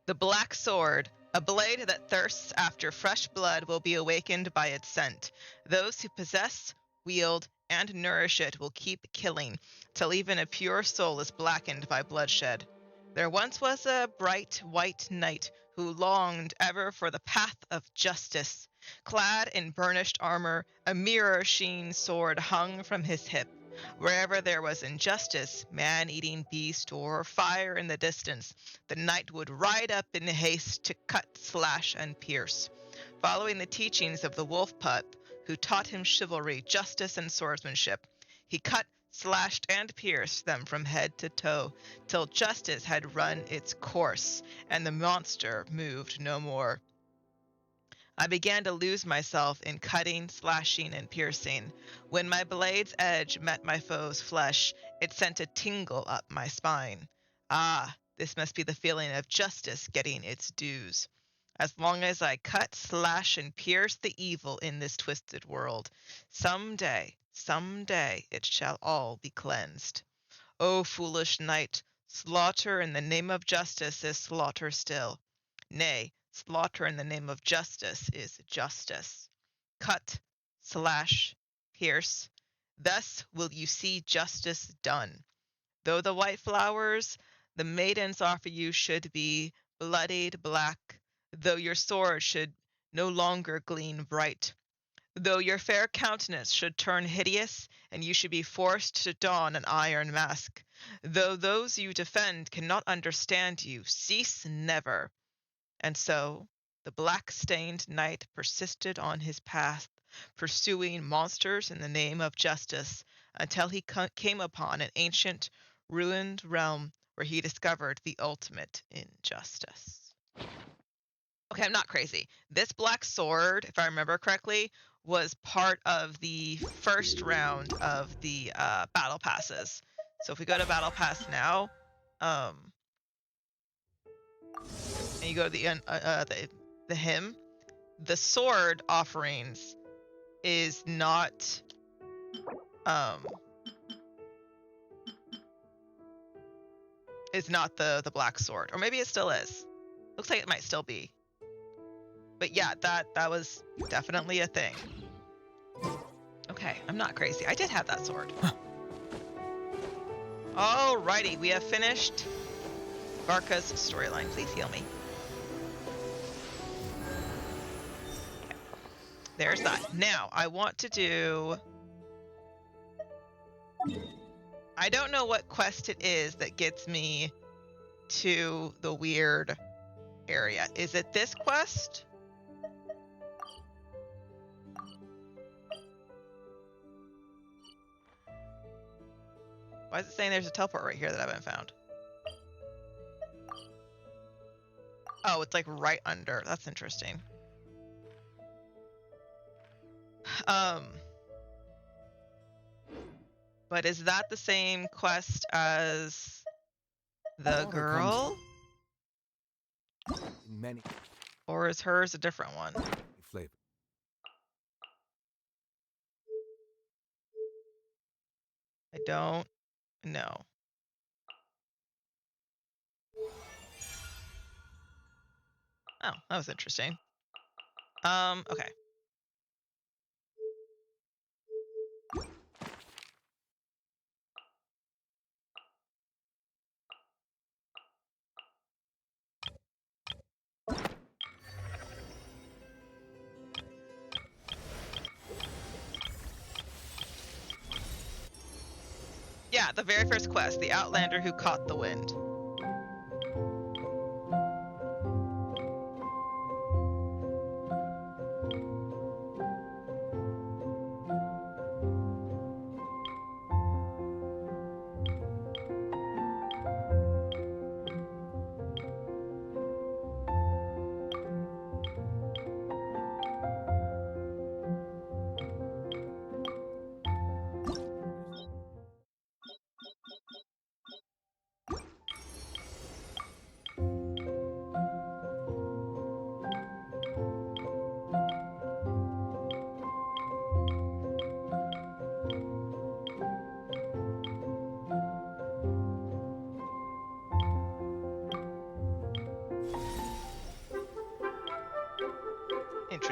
The Black Sword A blade that thirsts after fresh blood will be awakened by its scent. Those who possess, wield, and nourish it will keep killing, till even a pure soul is blackened by bloodshed. There once was a bright white knight who longed ever for the path of justice. Clad in burnished armor, a mirror-sheen sword hung from his hip. Wherever there was injustice, man-eating beast, or fire in the distance, the knight would ride up in haste to cut, slash, and pierce. Following the teachings of the wolf pup, who taught him chivalry, justice, and swordsmanship, he cut, slashed, and pierced them from head to toe, till justice had run its course, and the monster moved no more. I began to lose myself in cutting, slashing, and piercing. When my blade's edge met my foe's flesh, it sent a tingle up my spine. Ah, this must be the feeling of justice getting its dues. As long as I cut, slash, and pierce the evil in this twisted world, someday it shall all be cleansed. O foolish knight, slaughter in the name of justice is slaughter still. Nay, slaughter in the name of justice is justice. Cut, slash, pierce. Thus will you see justice done. Though the white flowers the maidens offer you should be bloodied black, though your sword should no longer gleam bright, though your fair countenance should turn hideous, and you should be forced to don an iron mask, though those you defend cannot understand you, cease never. And so the black-stained knight persisted on his path, pursuing monsters in the name of justice, until he came upon an ancient, ruined realm where he discovered the ultimate injustice. Okay, I'm not crazy. This black sword, if I remember correctly, was part of the first round of the battle passes. So if we go to battle pass now, and you go to the hymn, the sword offerings is not the black sword, or maybe it still is. Looks like it might still be. But yeah, that was definitely a thing. Okay, I'm not crazy. I did have that sword. Alrighty, we have finished Varka's storyline. Please heal me. Okay. There's that. Now, I want to do... I don't know what quest it is that gets me to the weird area. Is it this quest? Why is it saying there's a teleport right here that I haven't found? Oh, it's like right under. That's interesting. But is that the same quest as the girl? Many. Or is hers a different one? Flavor. I don't know. Oh, that was interesting. Okay. Yeah, the very first quest, the Outlander who caught the wind.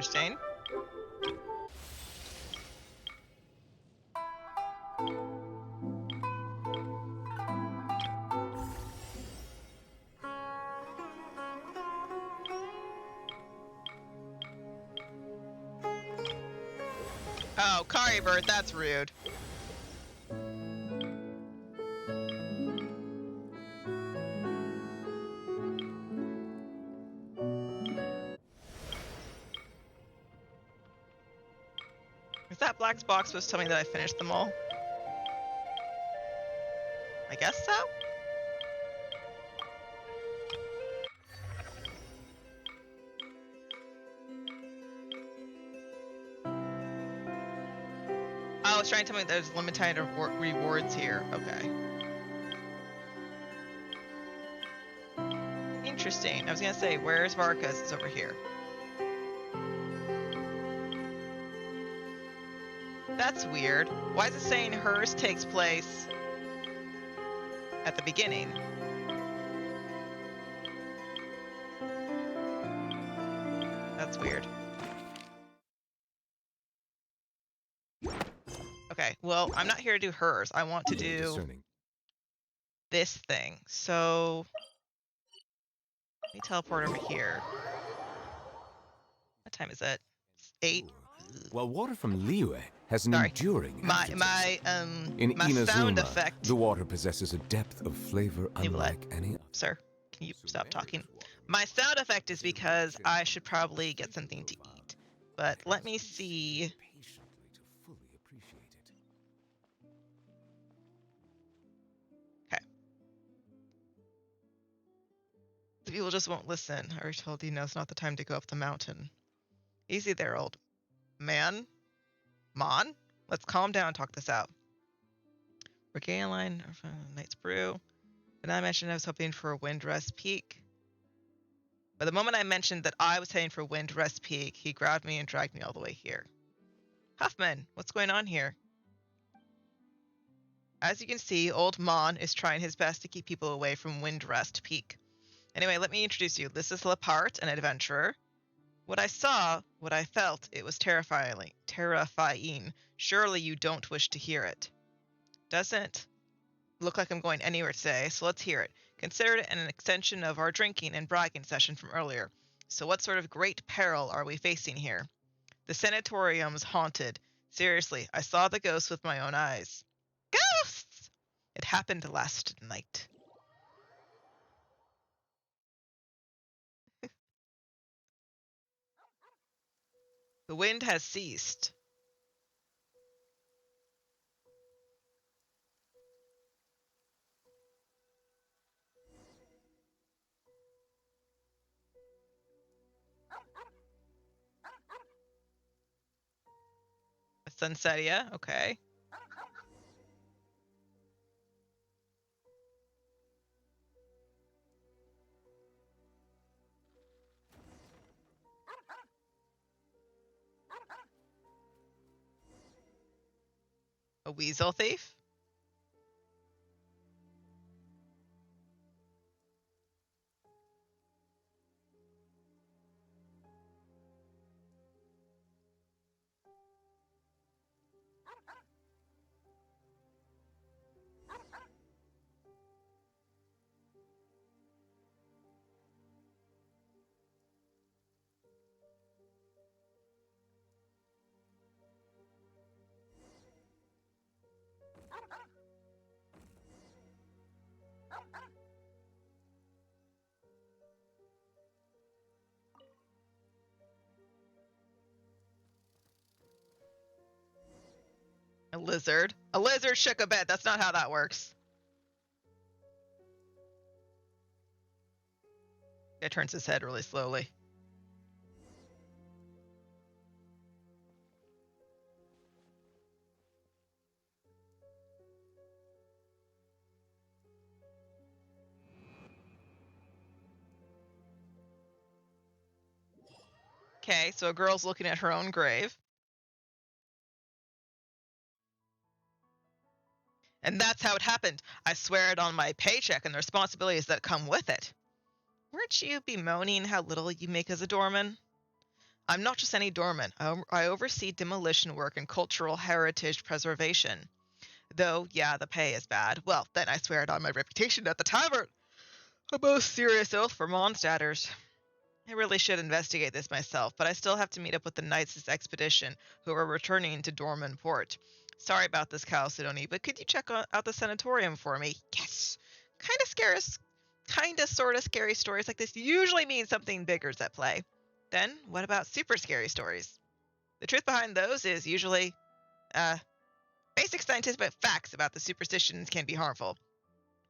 Interesting. Oh, Kari Bird, that's rude. Is that black box supposed to tell me that I finished them all? I guess so? Oh, it's trying to tell me there's limited rewards here. Okay. Interesting. I was gonna say, where's Varka's? It's over here. That's weird. Why is it saying hers takes place at the beginning? That's weird. Okay, well, I'm not here to do hers. I want to do this thing. So let me teleport over here. What time is it? It's 8. While water from Liyue has an enduring My in my sound Inazuma, effect. the water possesses a depth of flavor unlike any other. Sir, can you stop talking? My sound effect is because I should probably get something to eat. But let me see. Okay. The people just won't listen. I already told you now it's not the time to go up the mountain. Easy there, old man. Mon? Let's calm down and talk this out. Regain line, Knight's Brew. Then I mentioned I was hoping for Windrest Peak. But the moment I mentioned that I was heading for Windrest Peak, he grabbed me and dragged me all the way here. Huffman, what's going on here? As you can see, old Mon is trying his best to keep people away from Windrest Peak. Anyway, let me introduce you. This is Lepart, an adventurer. What I saw, what I felt, it was terrifying. Surely you don't wish to hear it. Doesn't look like I'm going anywhere today, so let's hear it. Consider it an extension of our drinking and bragging session from earlier. So what sort of great peril are we facing here? The sanatorium's haunted. Seriously, I saw the ghosts with my own eyes. Ghosts! It happened last night. The wind has ceased. Sunsetia, okay. A weasel thief? A lizard. A lizard shook a bed. That's not how that works. Guy turns his head really slowly. Okay, so a girl's looking at her own grave. And that's how it happened. I swear it on my paycheck and the responsibilities that come with it. Weren't you bemoaning how little you make as a doorman? I'm not just any doorman. I oversee demolition work and cultural heritage preservation. Though, yeah, the pay is bad. Well, then I swear it on my reputation at the tavern. A most serious oath for Mondstadters. I really should investigate this myself, but I still have to meet up with the Knights' expedition who are returning to Dorman Port. Sorry about this, Chalcedony, but could you check out the sanatorium for me? Yes! Sorta scary stories like this usually mean something bigger's at play. Then, what about super scary stories? The truth behind those is usually, basic scientific facts about the superstitions can be harmful.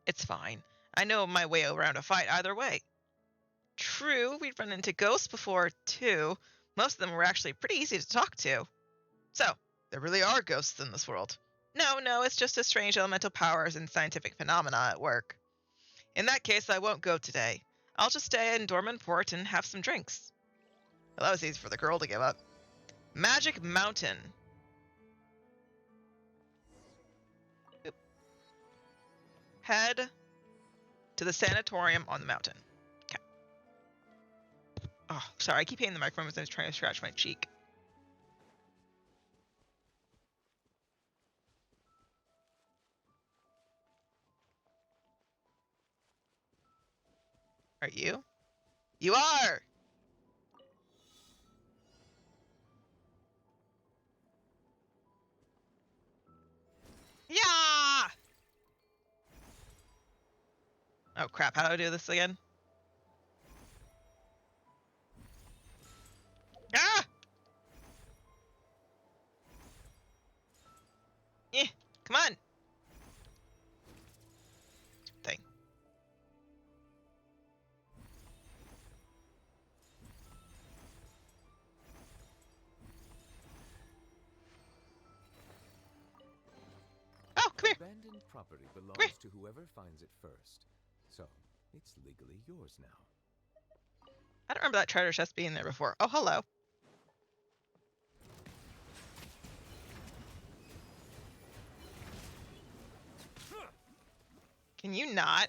It's fine. I know my way around a fight either way. True, we've run into ghosts before, too. Most of them were actually pretty easy to talk to. So, there really are ghosts in this world. No, it's just a strange elemental powers and scientific phenomena at work. In that case, I won't go today. I'll just stay in Dorman Port and have some drinks. Well, that was easy for the girl to give up. Magic Mountain. Oop. Head to the sanatorium on the mountain. Okay. Oh, sorry, I keep hitting the microphone as I was trying to scratch my cheek. Are you? You are! Yeah! Oh crap, how do I do this again? Ah! Eh, come on! Thing. Oh, come here! Abandoned property belongs to whoever finds it first. So, it's legally yours now. I don't remember that treasure chest being there before. Oh, hello. Can you not?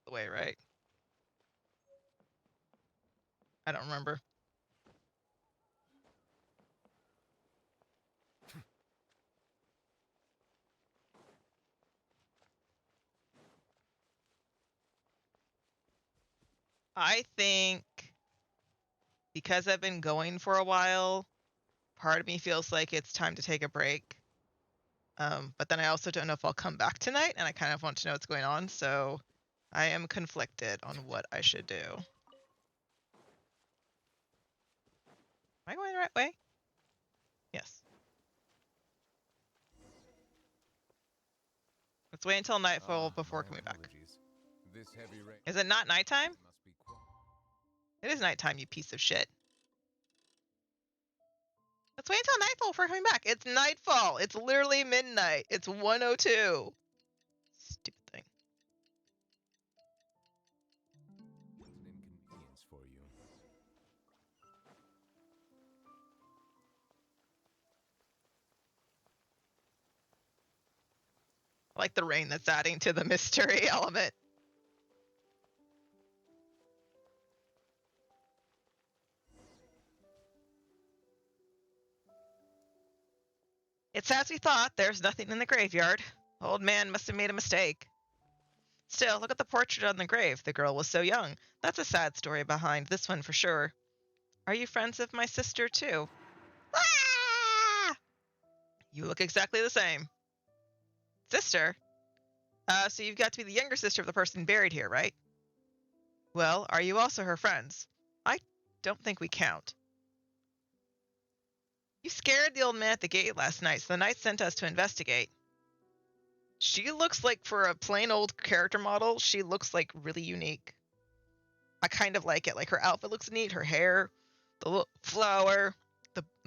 The way, right? I don't remember. I think because I've been going for a while, part of me feels like it's time to take a break. But then I also don't know if I'll come back tonight, and I kind of want to know what's going on, so I am conflicted on what I should do. Am I going the right way? Yes. Let's wait until nightfall before coming back. Is it not nighttime? It is nighttime, you piece of shit. Let's wait until nightfall before coming back. It's nightfall. It's literally midnight. It's 1:02. Stupid thing. It's an inconvenience for you. I like the rain that's adding to the mystery element. It's as we thought. There's nothing in the graveyard. Old man must have made a mistake. Still, look at the portrait on the grave. The girl was so young. That's a sad story behind this one for sure. Are you friends of my sister too? Ah! You look exactly the same. Sister? So you've got to be the younger sister of the person buried here, right? Well, are you also her friends? I don't think we count. You scared the old man at the gate last night, so the knight sent us to investigate. She looks like, for a plain old character model, she looks like really unique. I kind of like it. Like, her outfit looks neat, her hair, the little flower,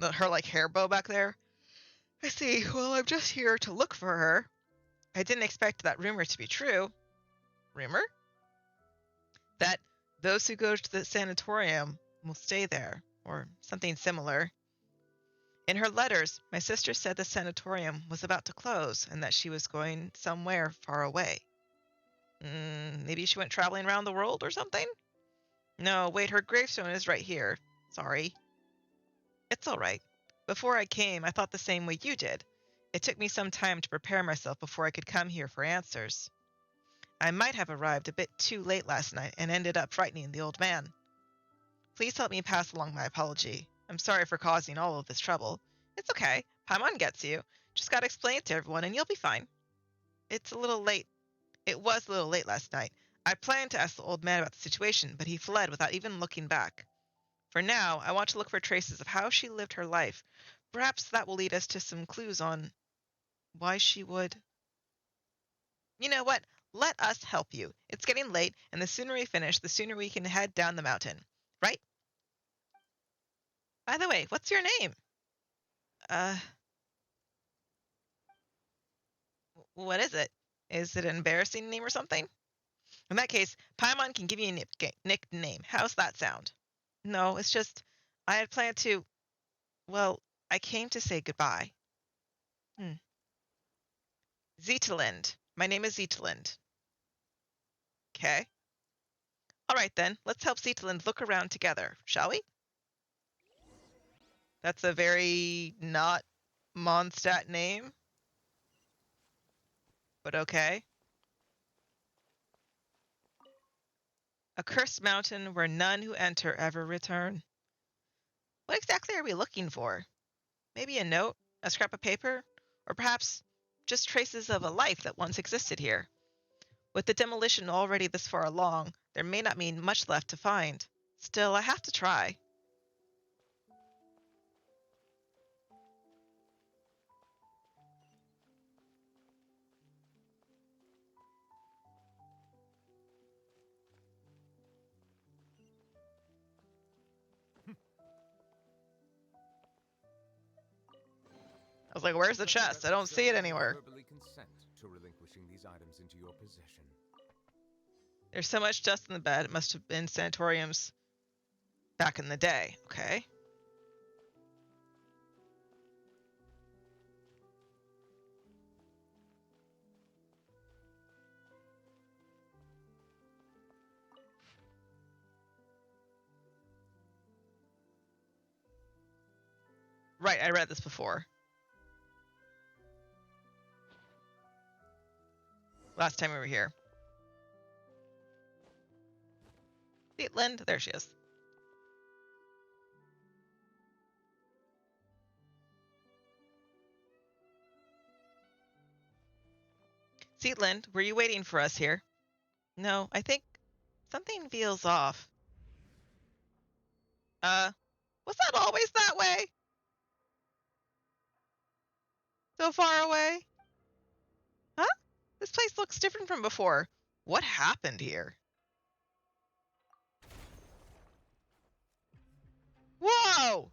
her like hair bow back there. I see. Well, I'm just here to look for her. I didn't expect that rumor to be true. Rumor? That those who go to the sanatorium will stay there, or something similar. In her letters, my sister said the sanatorium was about to close and that she was going somewhere far away. Maybe she went traveling around the world or something? No, wait, her gravestone is right here. Sorry. It's all right. Before I came, I thought the same way you did. It took me some time to prepare myself before I could come here for answers. I might have arrived a bit too late last night and ended up frightening the old man. Please help me pass along my apology. I'm sorry for causing all of this trouble. It's okay. Paimon gets you. Just gotta explain it to everyone and you'll be fine. It's a little late. It was a little late last night. I planned to ask the old man about the situation, but he fled without even looking back. For now, I want to look for traces of how she lived her life. Perhaps that will lead us to some clues on why she would. You know what? Let us help you. It's getting late, and the sooner we finish, the sooner we can head down the mountain. Right? By the way, what's your name? What is it? Is it an embarrassing name or something? In that case, Paimon can give you a nickname. How's that sound? No, it's just, I had planned to, well, I came to say goodbye. Zetalind. My name is Zetalind. Okay. All right then, let's help Zetalind look around together, shall we? That's a very not Mondstadt name. But okay. A cursed mountain where none who enter ever return. What exactly are we looking for? Maybe a note, a scrap of paper, or perhaps just traces of a life that once existed here. With the demolition already this far along, there may not be much left to find. Still, I have to try. I was like, where's the chest? I don't see it anywhere. Verbally consent to relinquishing these items into your possession. There's so much dust in the bed. It must have been sanatoriums back in the day. Okay. Right, I read this before. Last time we were here. Lind, there she is. Lind, were you waiting for us here? No, I think something feels off. Was that always that way? So far away? Huh? This place looks different from before. What happened here? Whoa!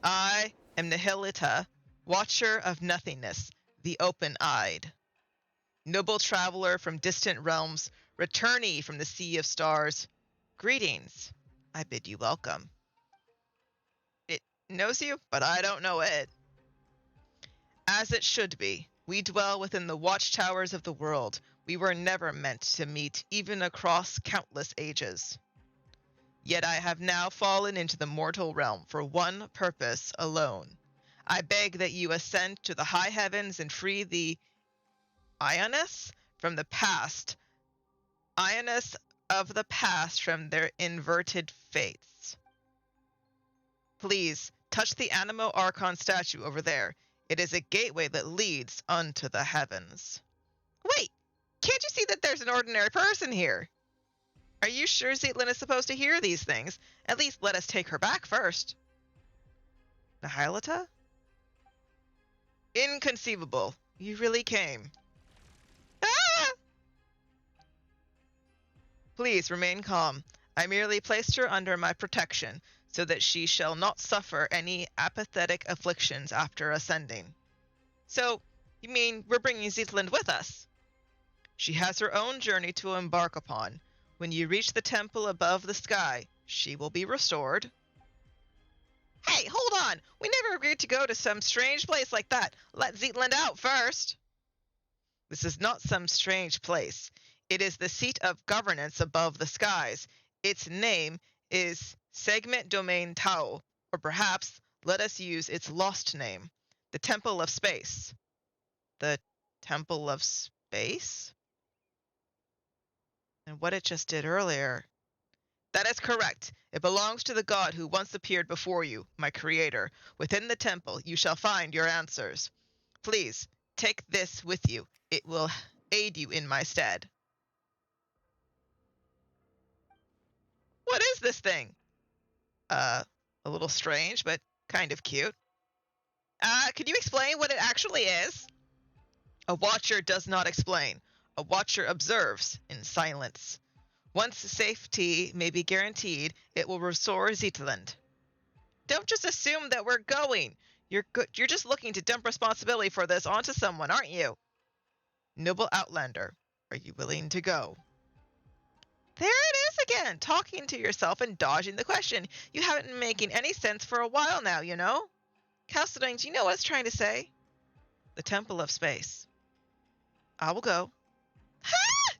I am Nihilita, watcher of nothingness, the open-eyed. Noble traveler from distant realms, returnee from the sea of stars. Greetings. I bid you welcome. It knows you, but I don't know it. As it should be, we dwell within the watchtowers of the world. We were never meant to meet, even across countless ages. Yet I have now fallen into the mortal realm for one purpose alone. I beg that you ascend to the high heavens and free the Ionis from the past. Ionis of the past from their inverted fates. Please, touch the Animo Archon statue over there. It is a gateway that leads unto the heavens. Wait, can't you see that there's an ordinary person here? Are you sure Zeitlin is supposed to hear these things? At least let us take her back first. Nihilita? Inconceivable. You really came. Ah! Please remain calm. I merely placed her under my protection, so that she shall not suffer any apathetic afflictions after ascending. So, you mean we're bringing Zetalind with us? She has her own journey to embark upon. When you reach the temple above the sky, she will be restored. Hey, hold on! We never agreed to go to some strange place like that. Let Zetalind out first. This is not some strange place. It is the seat of governance above the skies. Its name is Segment Domain Tau, or perhaps let us use its lost name, the Temple of Space. The Temple of Space? And what it just did earlier. That is correct. It belongs to the god who once appeared before you, my creator. Within the temple, you shall find your answers. Please, take this with you. It will aid you in my stead. What is this thing? A little strange, but kind of cute. Can you explain what it actually is? A watcher does not explain. A watcher observes in silence. Once safety may be guaranteed, it will restore Zetland. Don't just assume that we're going. You're just looking to dump responsibility for this onto someone, aren't you? Noble Outlander, are you willing to go? There it is again, talking to yourself and dodging the question. You haven't been making any sense for a while now, you know? Chalcedon, do you know what it's trying to say? The Temple of Space. I will go. Ha!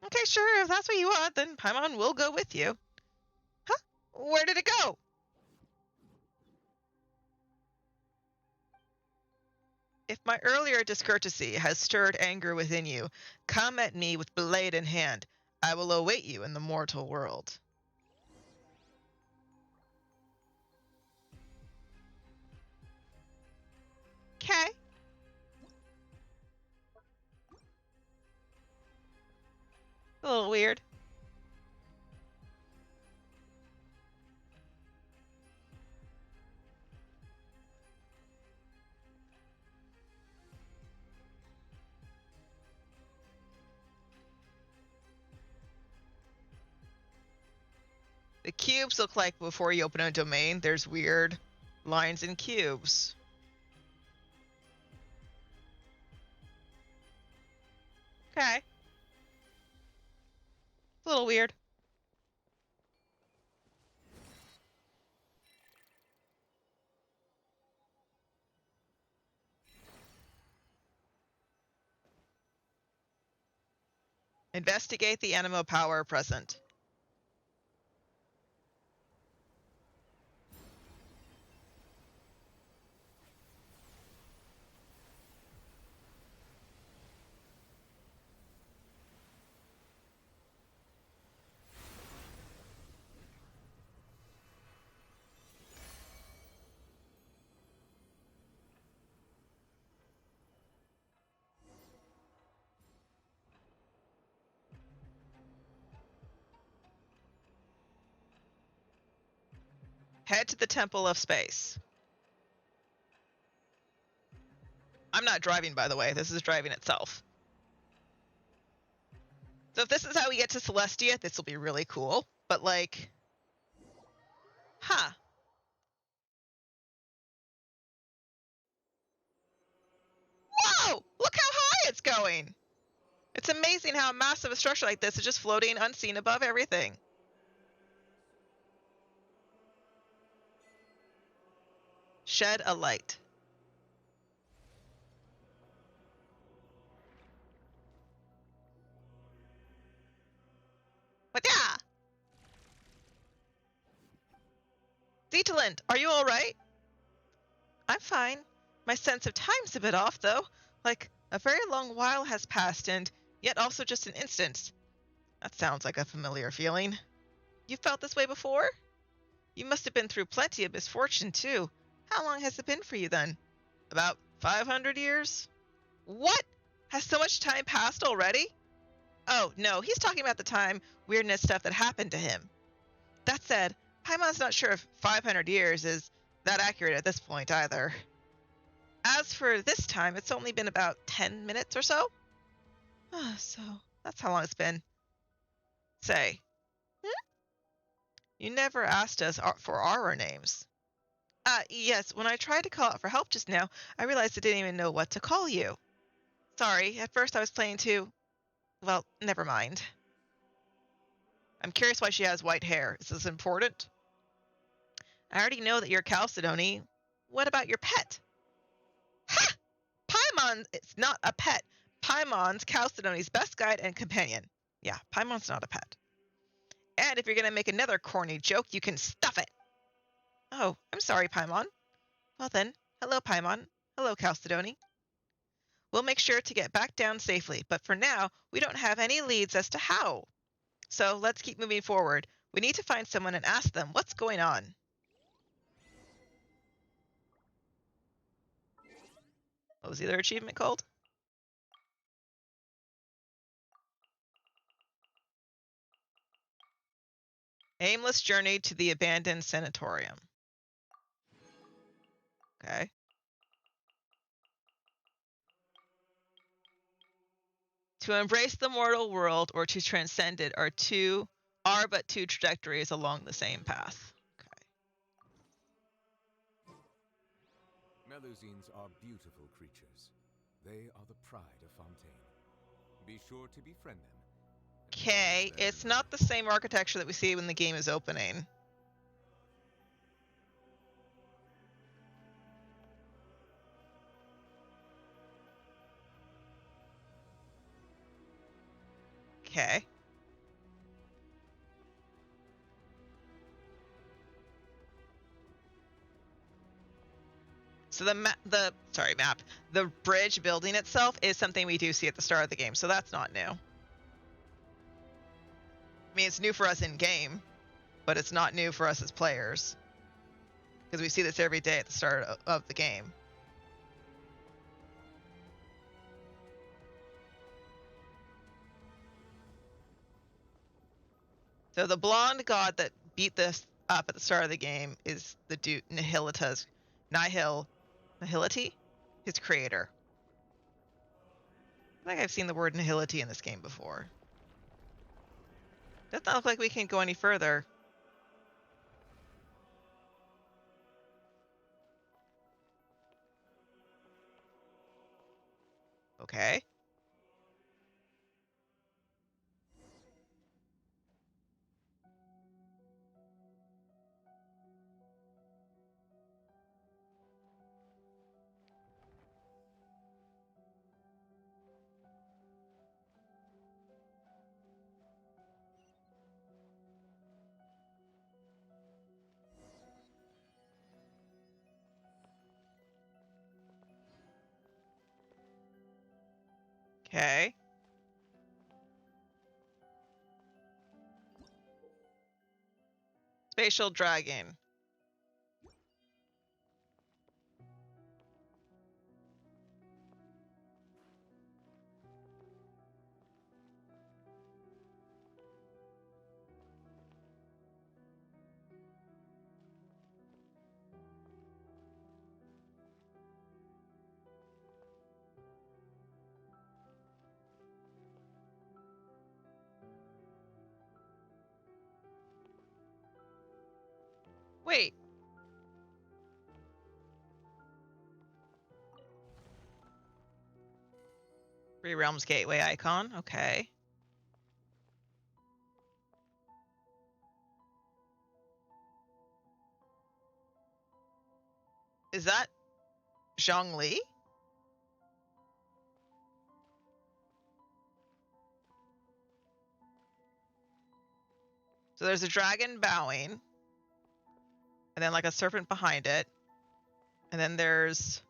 Okay, sure, if that's what you want, then Paimon will go with you. Huh? Where did it go? If my earlier discourtesy has stirred anger within you, come at me with blade in hand. I will await you in the mortal world. Okay. A little weird. The cubes look like before you open a domain, there's weird lines and cubes. Okay. A little weird. Investigate the animo power present. Head to the Temple of Space. I'm not driving, by the way. This is driving itself. So if this is how we get to Celestia, this will be really cool. But like, huh. Whoa! Look how high it's going. It's amazing how a massive structure like this is just floating unseen above everything. Shed a light. But yeah. Zetland, are you all right? I'm fine. My sense of time's a bit off, though. Like, a very long while has passed, and yet also just an instant. That sounds like a familiar feeling. You felt this way before? You must have been through plenty of misfortune, too. How long has it been for you, then? About 500 years? What? Has so much time passed already? Oh, no, he's talking about the time weirdness stuff that happened to him. That said, Paimon's not sure if 500 years is that accurate at this point, either. As for this time, it's only been about 10 minutes or so. So, that's how long it's been. Say, you never asked us for our names. Yes, when I tried to call out for help just now, I realized I didn't even know what to call you. Sorry, at first I was planning to... Well, never mind. I'm curious why she has white hair. Is this important? I already know that you're Chalcedony. What about your pet? Ha! Paimon is not a pet. Paimon's Chalcedony's best guide and companion. Yeah, Paimon's not a pet. And if you're gonna make another corny joke, you can stuff it. Oh, I'm sorry, Paimon. Well then, hello, Paimon. Hello, Chalcedony. We'll make sure to get back down safely, but for now, we don't have any leads as to how. So let's keep moving forward. We need to find someone and ask them what's going on. What was the other achievement called? Aimless journey to the abandoned sanatorium. Okay. To embrace the mortal world or to transcend it are but two trajectories along the same path. Melusines are beautiful creatures. They are the pride of Fontaine. Be sure to befriend them. Okay, it's not the same architecture that we see when the game is opening. Okay. So the bridge building itself is something we do see at the start of the game, so that's not new. I mean, it's new for us in game, but it's not new for us as players, because we see this every day at the start of the game. So the blonde god that beat this up at the start of the game is the dude Nihility, his creator. I think I've seen the word nihility in this game before. Does not look like we can go any further. Okay. Okay. Spatial dragon. Wait. Three Realms Gateway icon. Okay. Is that Zhongli? So there's a dragon bowing, and then like a serpent behind it, and then there's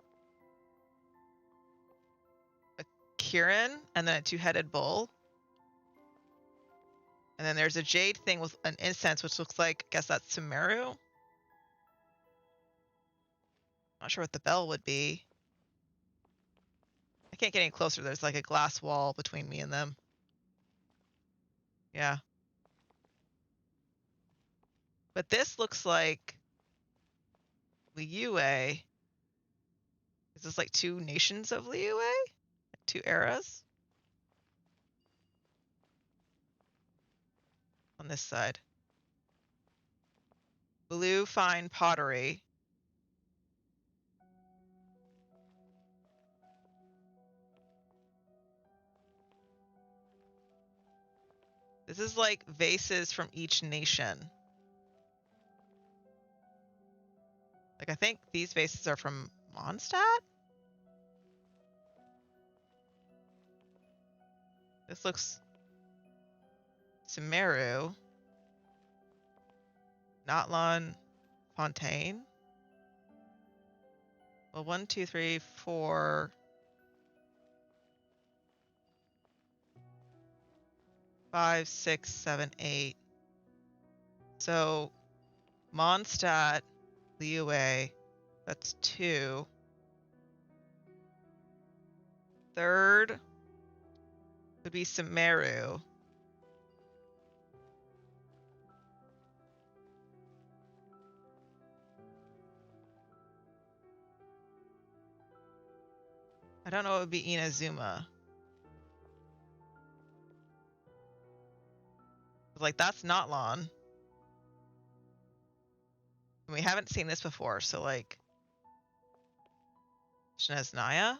a Kirin, and then a two-headed bull, and then there's a jade thing with an incense, which looks like, I guess that's Sumeru. Not sure what the bell would be. I can't get any closer. There's like a glass wall between me and them. Yeah. But this looks like Liyue. Is this like two nations of Liyue? Two eras? On this side. Blue fine pottery. This is like vases from each nation. Like I think these vases are from Mondstadt? This looks Sumeru. Notlon Fontaine. Well, 1, 2, 3, 4. 5, 6, 7, 8. So Mondstadt, Liyue, that's 2. Third would be Sumeru. I don't know what would be Inazuma. Like, that's Notlon. We haven't seen this before, so like Shneznaya?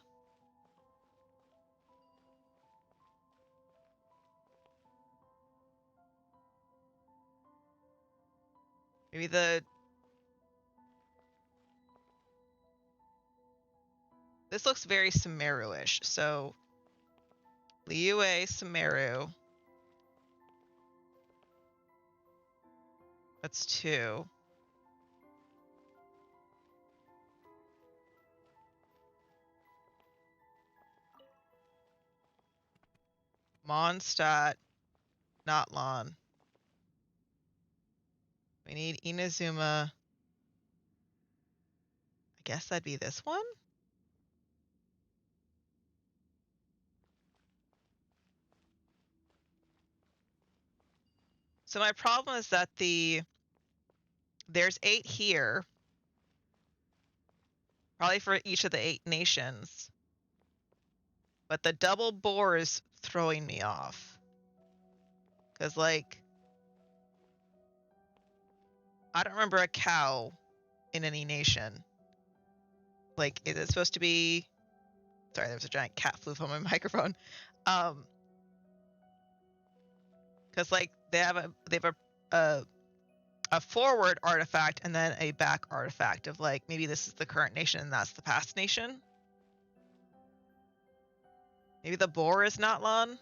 Maybe this looks very Sumeru-ish. So Liyue, Sumeru. That's 2. Mondstadt, Notlon. We need Inazuma. I guess that'd be this one? So my problem is that there's 8 here, probably for each of the 8 nations. But the double boar is throwing me off. Because, like, I don't remember a cow in any nation. Like, is it supposed to be... Sorry, there was a giant cat flew on my microphone. Because, like, they have a forward artifact and then a back artifact of, like, maybe this is the current nation and that's the past nation. Maybe the boar is Notlon.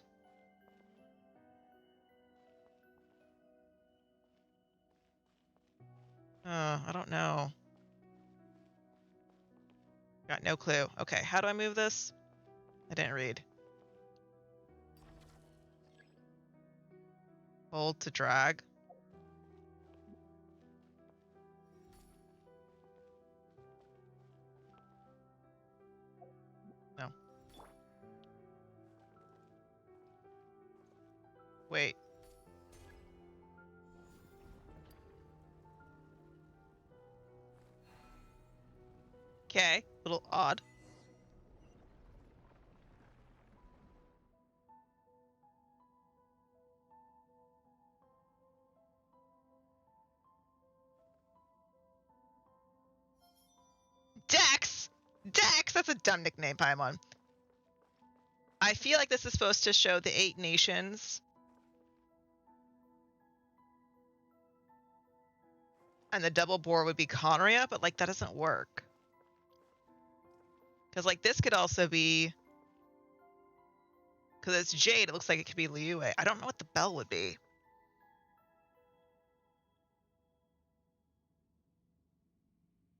I don't know. Got no clue. Okay, how do I move this? I didn't read. Hold to drag. No. Wait. Okay, a little odd. Dex! Dex! That's a dumb nickname, Paimon. I feel like this is supposed to show the 8 nations. And the double boar would be Conria, but, like, that doesn't work. Because, like, this could also be... Because it's Jade, it looks like it could be Liyue. I don't know what the bell would be.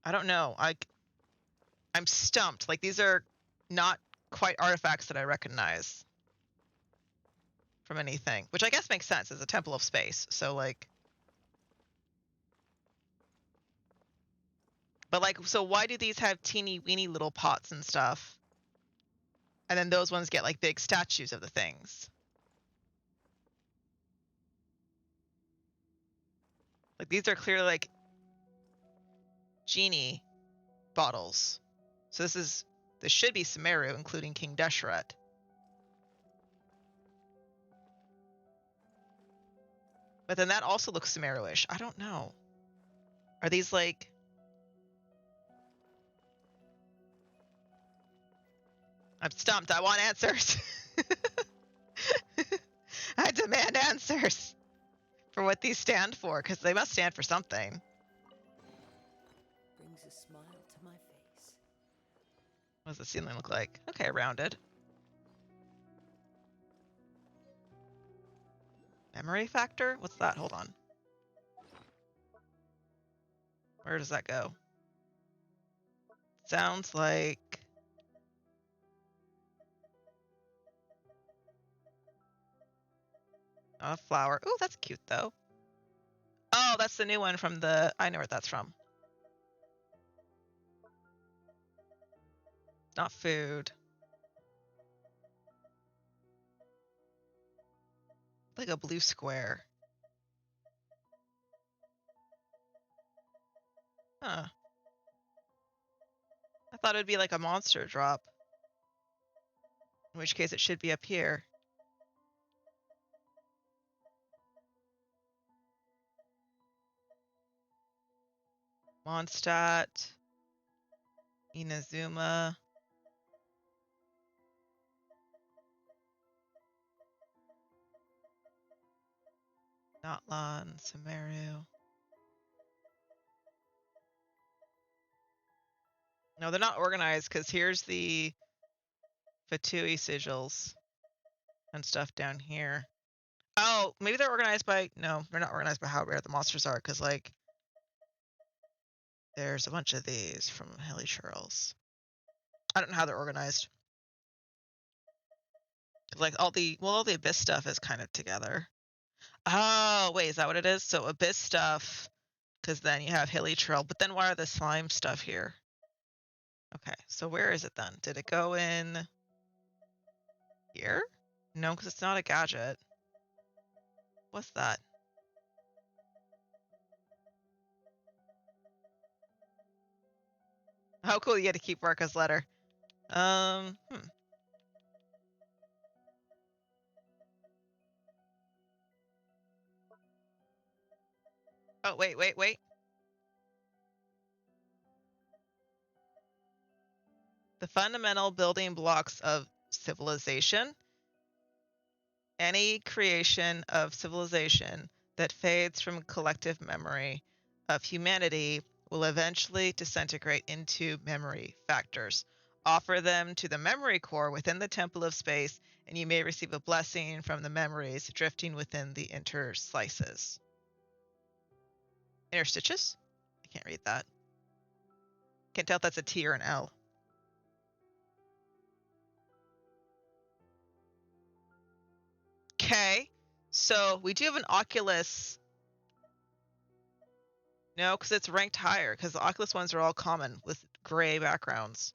I don't know. I'm stumped. Like, these are not quite artifacts that I recognize from anything, which I guess makes sense as a temple of space. So, like, but, like, so why do these have teeny weeny little pots and stuff? And then those ones get, like, big statues of the things. Like, these are clearly, like, genie bottles. So this should be Sumeru, including King Deshret. But then that also looks Sumeru-ish. I don't know. Are these, like... I'm stumped. I want answers. I demand answers for what these stand for, because they must stand for something. Brings a smile to my face. What does the ceiling look like? Okay, rounded. Memory factor? What's that? Hold on. Where does that go? Sounds like... Not a flower. Ooh, that's cute though. Oh, that's the new one from the... I know where that's from. Not food. Like a blue square. Huh. I thought it would be like a monster drop. In which case it should be up here. Mondstadt. Inazuma. Notlan. Samaru. No, they're not organized because here's the Fatui sigils and stuff down here. Oh, maybe they're organized by... No, they're not organized by how rare the monsters are because, like, there's a bunch of these from Hilly Charles. I don't know how they're organized. Like, all the Abyss stuff is kind of together. Oh, wait, is that what it is? So Abyss stuff, because then you have Hilly Trail, but then why are the slime stuff here? Okay, so where is it then? Did it go in here? No, because it's not a gadget. What's that? How cool you had to keep Varka's letter. Oh, wait. The fundamental building blocks of civilization. Any creation of civilization that fades from collective memory of humanity will eventually disintegrate into memory factors. Offer them to the memory core within the temple of space, and you may receive a blessing from the memories drifting within the interslices. Interstitches? I can't read that. Can't tell if that's a T or an L. Okay, so we do have an Oculus. No, because it's ranked higher, because the Oculus ones are all common with gray backgrounds.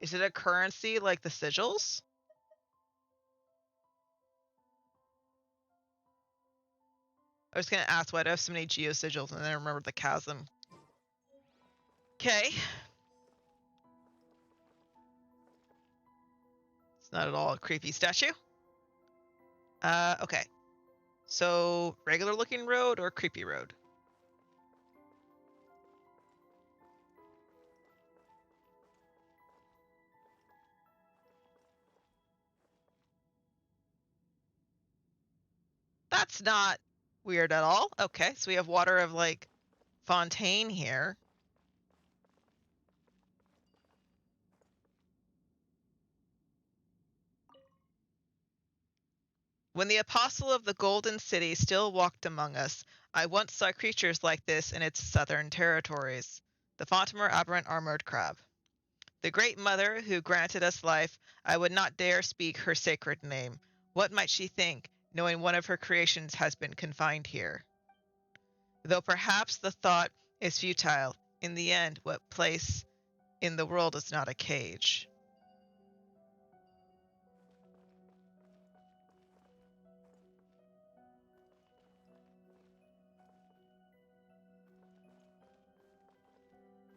Is it a currency like the sigils? I was going to ask why do I have so many geo sigils, and then I remembered the chasm. Okay. It's not at all a creepy statue. Okay. So, regular looking road or creepy road? That's not weird at all. Okay, so we have water of, like, Fontaine here. When the apostle of the Golden City still walked among us, I once saw creatures like this in its southern territories. The Fontamer aberrant armored crab. The great mother who granted us life, I would not dare speak her sacred name. What might she think, knowing one of her creations has been confined here? Though perhaps the thought is futile, in the end, what place in the world is not a cage?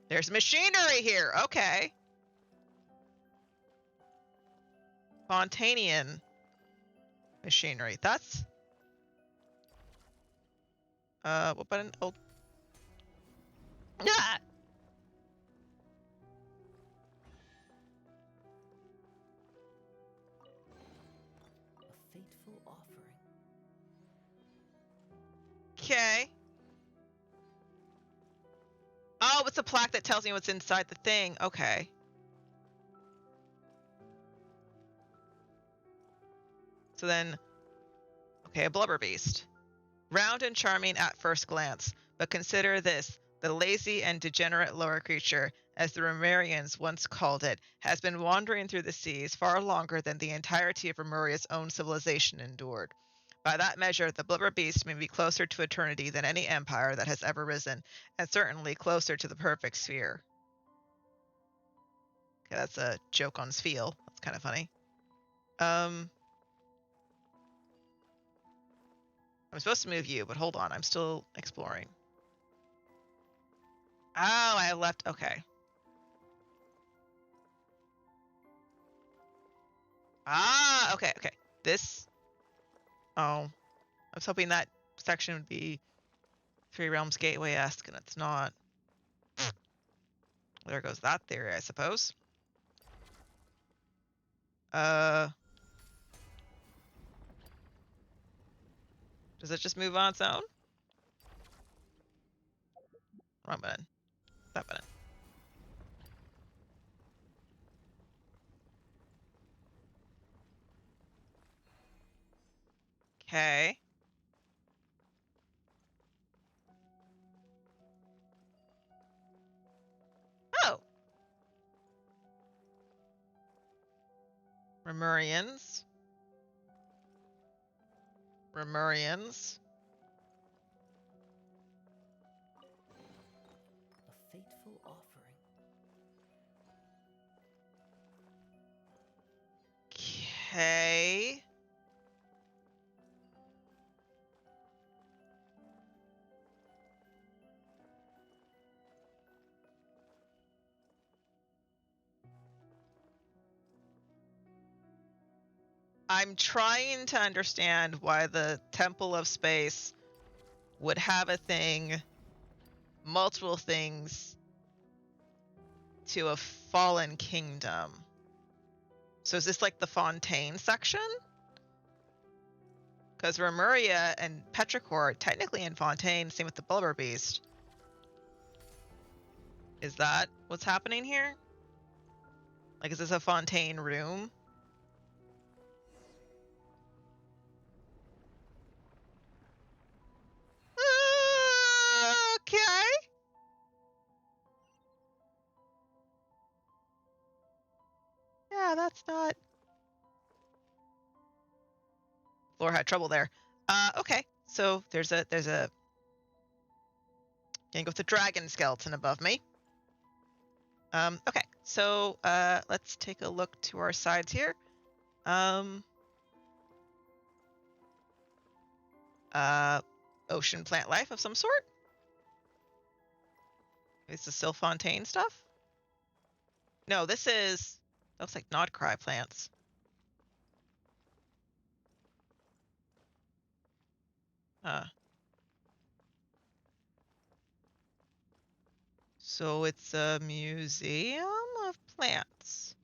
There's machinery here. Okay. Fontanian machinery. That's... what button? Oh. Ah! A fateful offering. Okay. Oh, it's a plaque that tells me what's inside the thing. Okay. So then, okay, a blubber beast. Round and charming at first glance, but consider this: the lazy and degenerate lower creature, as the Romarians once called it, has been wandering through the seas far longer than the entirety of Romuria's own civilization endured. By that measure, the blubber beast may be closer to eternity than any empire that has ever risen, and certainly closer to the perfect sphere. Okay, that's a joke on Sfeel. That's kind of funny. I'm supposed to move you, but hold on. I'm still exploring. Oh, I have left. Okay. Ah, okay, okay. This. Oh, I was hoping that section would be Three Realms Gateway-esque, and it's not. There goes that theory, I suppose. Does it just move on its own? Wrong button. That button. Okay. Oh. Romurians. Romurians. A fateful offering. Okay. I'm trying to understand why the Temple of Space would have a thing, multiple things, to a fallen kingdom. So is this like the Fontaine section? Because Remuria and Petrichor are technically in Fontaine, same with the Blubber Beast. Is that what's happening here? Like, is this a Fontaine room? Okay. Yeah, that's not... Floor had trouble there. Okay. So there's a thing with the dragon skeleton above me. Okay. So let's take a look to our sides here. Ocean plant life of some sort. Is this still Fontaine stuff? No, this is... Looks like Nodcry plants. So it's a museum of plants.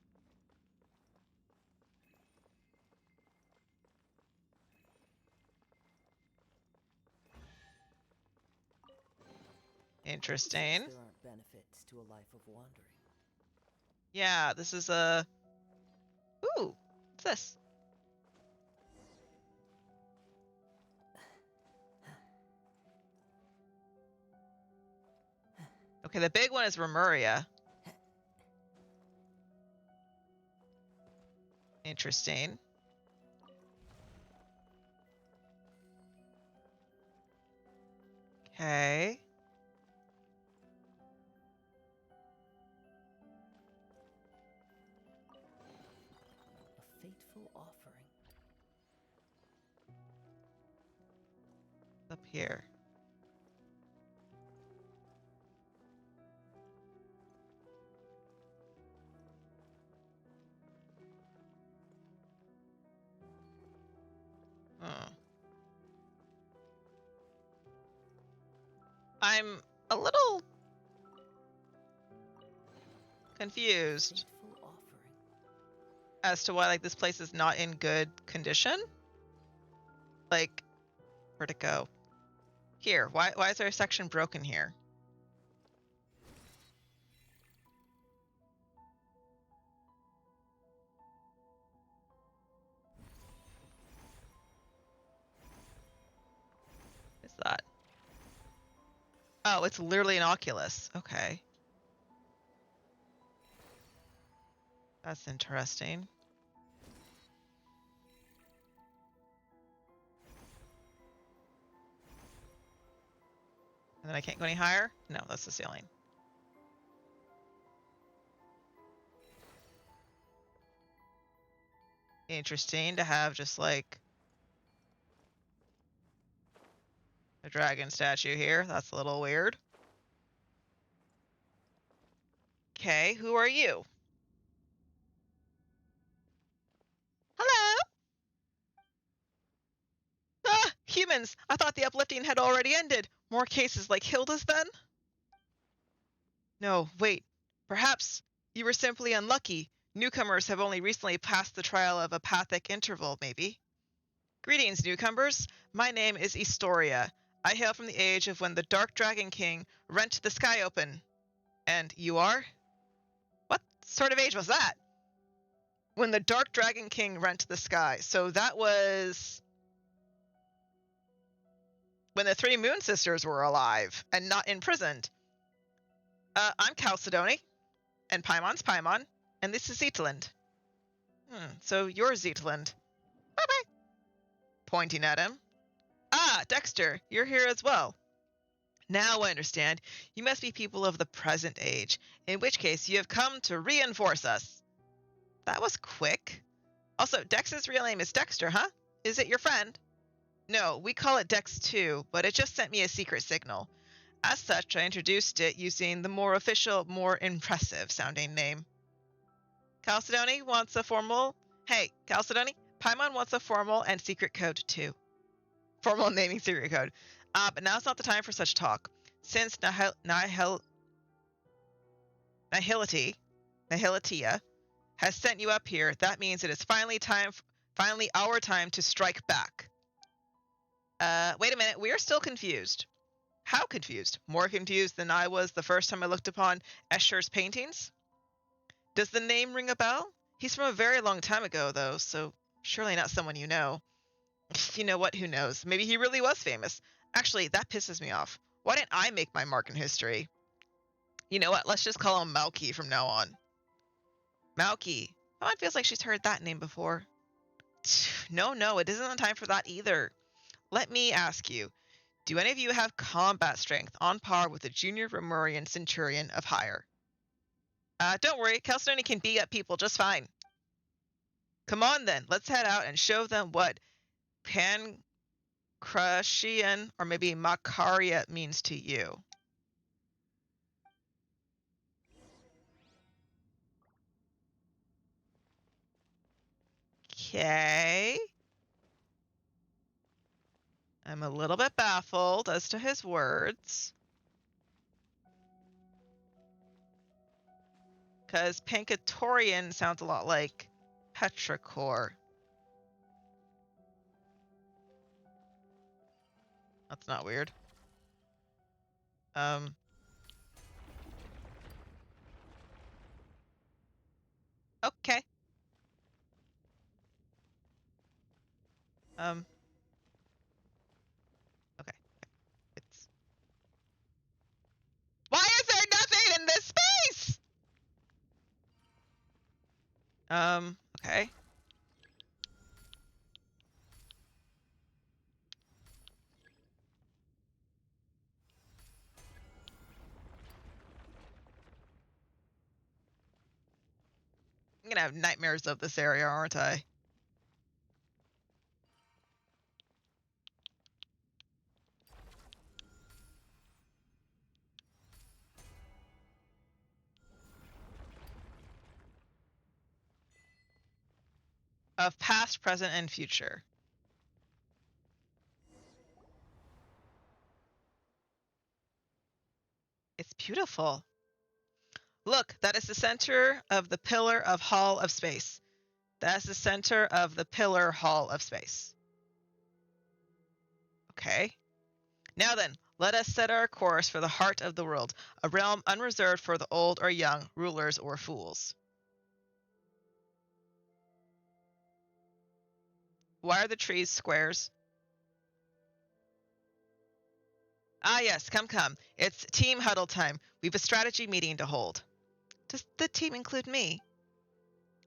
Interesting. There aren't benefits to a life of wandering. Yeah, this is a... Ooh, what's this? Okay, the big one is Remuria. Interesting. Okay. A fateful offering. Up here. I'm a little confused as to why like this place is not in good condition. Like, where'd it go? Here. Why is there a section broken here? Is that? Oh, it's literally an oculus. Okay. That's interesting. And then I can't go any higher? No, that's the ceiling. Interesting to have just like a dragon statue here. That's a little weird. Okay, who are you? Hello? Ah, humans! I thought the uplifting had already ended. More cases like Hilda's then? No, wait. Perhaps you were simply unlucky. Newcomers have only recently passed the trial of apathic interval, maybe. Greetings, newcomers. My name is Estoria. I hail from the age of when the Dark Dragon King rent the sky open. And you are? What sort of age was that? When the Dark Dragon King rent the sky. So that was when the three Moon Sisters were alive and not imprisoned. I'm Chalcedony, and Paimon's Paimon, and this is Zetland. So you're Zetland. Bye-bye. Pointing at him. Ah, Dexter, you're here as well. Now I understand. You must be people of the present age, in which case you have come to reinforce us. That was quick. Also, Dex's real name is Dexter, huh? Is it your friend? No, we call it Dex too, but it just sent me a secret signal. As such, I introduced it using the more official, more impressive sounding name. Chalcedony wants a formal... Hey, Chalcedony, Paimon wants a formal and secret code too. Formal naming secret code. But now's not the time for such talk. Since Nihilitia has sent you up here, that means it is finally our time to strike back. Wait a minute, we are still confused. How confused? More confused than I was the first time I looked upon Escher's paintings? Does the name ring a bell? He's from a very long time ago, though, so surely not someone you know. You know what? Who knows? Maybe he really was famous. Actually, that pisses me off. Why didn't I make my mark in history? You know what? Let's just call him Malky from now on. Malky. Oh, it feels like she's heard that name before. No, it isn't the time for that either. Let me ask you, do any of you have combat strength on par with a junior Romurian centurion of higher? Don't worry, Chalcedony can beat up people just fine. Come on then, let's head out and show them what Pancratian or maybe Macaria means to you. Okay. I'm a little bit baffled as to his words. Because Pancatorian sounds a lot like Petrichor. That's not weird. Okay. Okay. It's... Why is there nothing in this space? Okay. I'm gonna have nightmares of this area, aren't I? Of past, present, and future. It's beautiful. Look, that is the center of the pillar of Hall of Space. That's the center of the pillar Hall of Space. Okay. Now then, let us set our course for the heart of the world, a realm unreserved for the old or young, rulers or fools. Why are the trees squares? Ah, yes, come, come. It's team huddle time. We've a strategy meeting to hold. Does the team include me?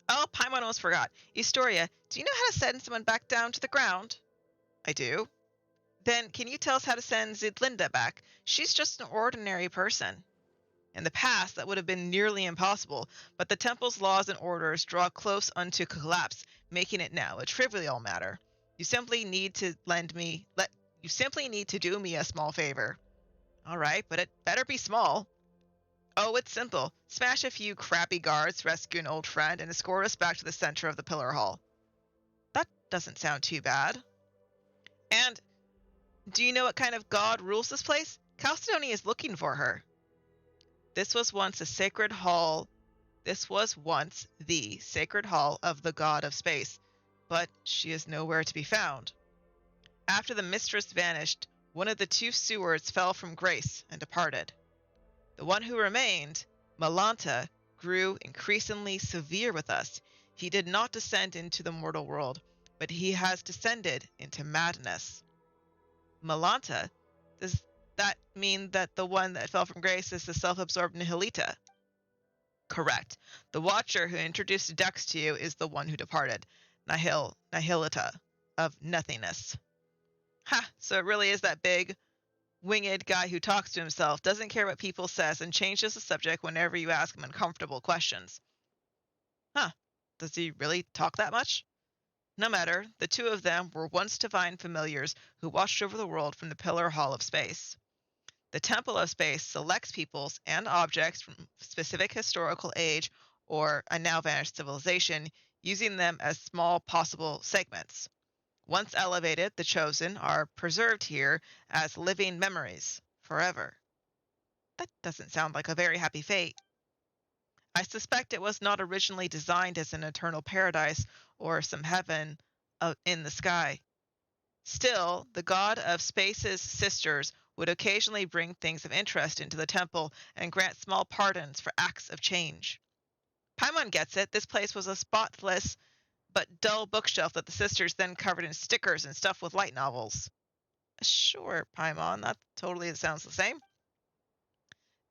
Oh, Paimon almost forgot. Estoria, do you know how to send someone back down to the ground? I do. Then can you tell us how to send Zidlinda back? She's just an ordinary person. In the past, that would have been nearly impossible, but the temple's laws and orders draw close unto collapse, making it now a trivial matter. You simply need to do me a small favor. All right, but it better be small. Oh, it's simple. Smash a few crappy guards, rescue an old friend, and escort us back to the center of the Pillar Hall. That doesn't sound too bad. And do you know what kind of god rules this place? Chalcedony is looking for her. This was once the sacred hall of the god of space, but she is nowhere to be found. After the mistress vanished, one of the two stewards fell from grace and departed. The one who remained, Malanta, grew increasingly severe with us. He did not descend into the mortal world, but he has descended into madness. Malanta? Does that mean that the one that fell from grace is the self-absorbed Nihilita? Correct. The Watcher who introduced Dex to you is the one who departed. Nihilita, of nothingness. Ha! So it really is that big, winged guy who talks to himself, doesn't care what people says, and changes the subject whenever you ask him uncomfortable questions. Huh. Does he really talk that much? No matter, the two of them were once divine familiars who watched over the world from the Pillar Hall of Space. The Temple of Space selects peoples and objects from specific historical age or a now vanished civilization, using them as small possible segments. Once elevated, the chosen are preserved here as living memories forever. That doesn't sound like a very happy fate. I suspect it was not originally designed as an eternal paradise or some heaven in the sky. Still, the god of space's sisters would occasionally bring things of interest into the temple and grant small pardons for acts of change. Paimon gets it. This place was a spotless but dull bookshelf that the sisters then covered in stickers and stuffed with light novels. Sure, Paimon, that totally sounds the same.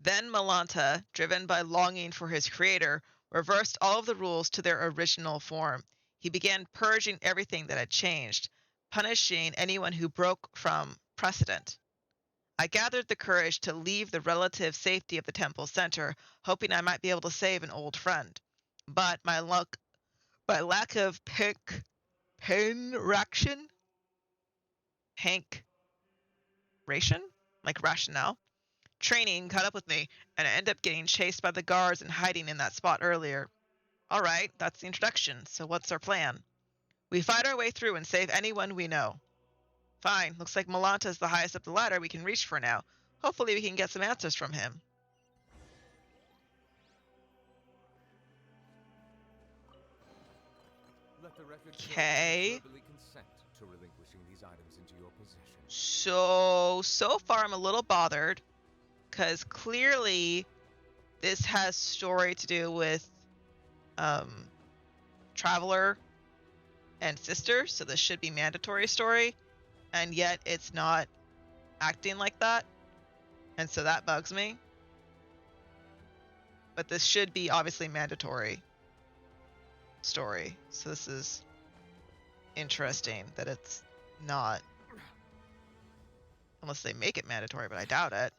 Then Malanta, driven by longing for his creator, reversed all of the rules to their original form. He began purging everything that had changed, punishing anyone who broke from precedent. I gathered the courage to leave the relative safety of the temple center, hoping I might be able to save an old friend. But my lack of rationale, training caught up with me, and I ended up getting chased by the guards and hiding in that spot earlier. All right, that's the introduction, so what's our plan? We fight our way through and save anyone we know. Fine, looks like Malanta's the highest up the ladder we can reach for now. Hopefully we can get some answers from him. Okay. So far I'm a little bothered, because clearly this has story to do with Traveler and Sister, so this should be mandatory story, and yet it's not acting like that, and so that bugs me. But this should be obviously mandatory story, so this is interesting that it's not, unless they make it mandatory, but I doubt it.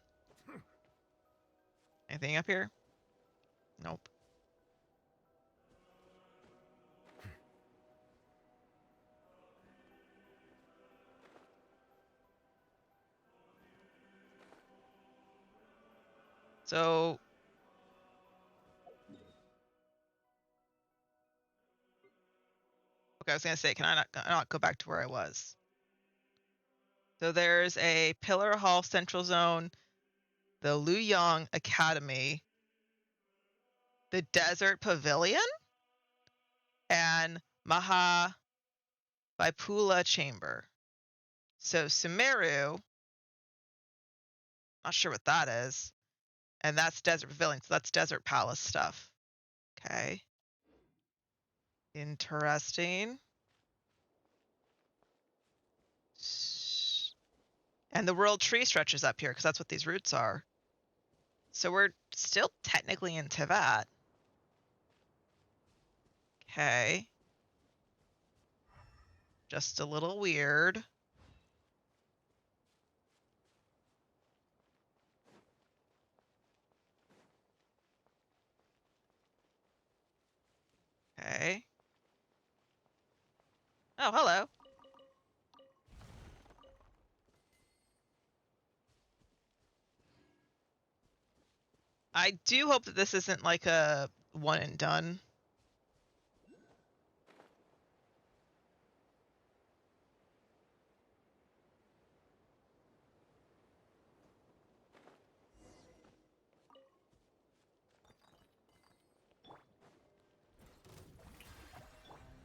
Anything up here? Nope. So okay, I was gonna say, can I not go back to where I was? So there's a Pillar Hall Central Zone, the Luyang Academy, the Desert Pavilion, and Maha Vaipula Chamber. So Sumeru, not sure what that is, and that's Desert Pavilion, so that's Desert Palace stuff. Okay. Interesting. And the world tree stretches up here because that's what these roots are. So we're still technically in Tevat. Okay. Just a little weird. Okay. Oh, hello. I do hope that this isn't like a one and done.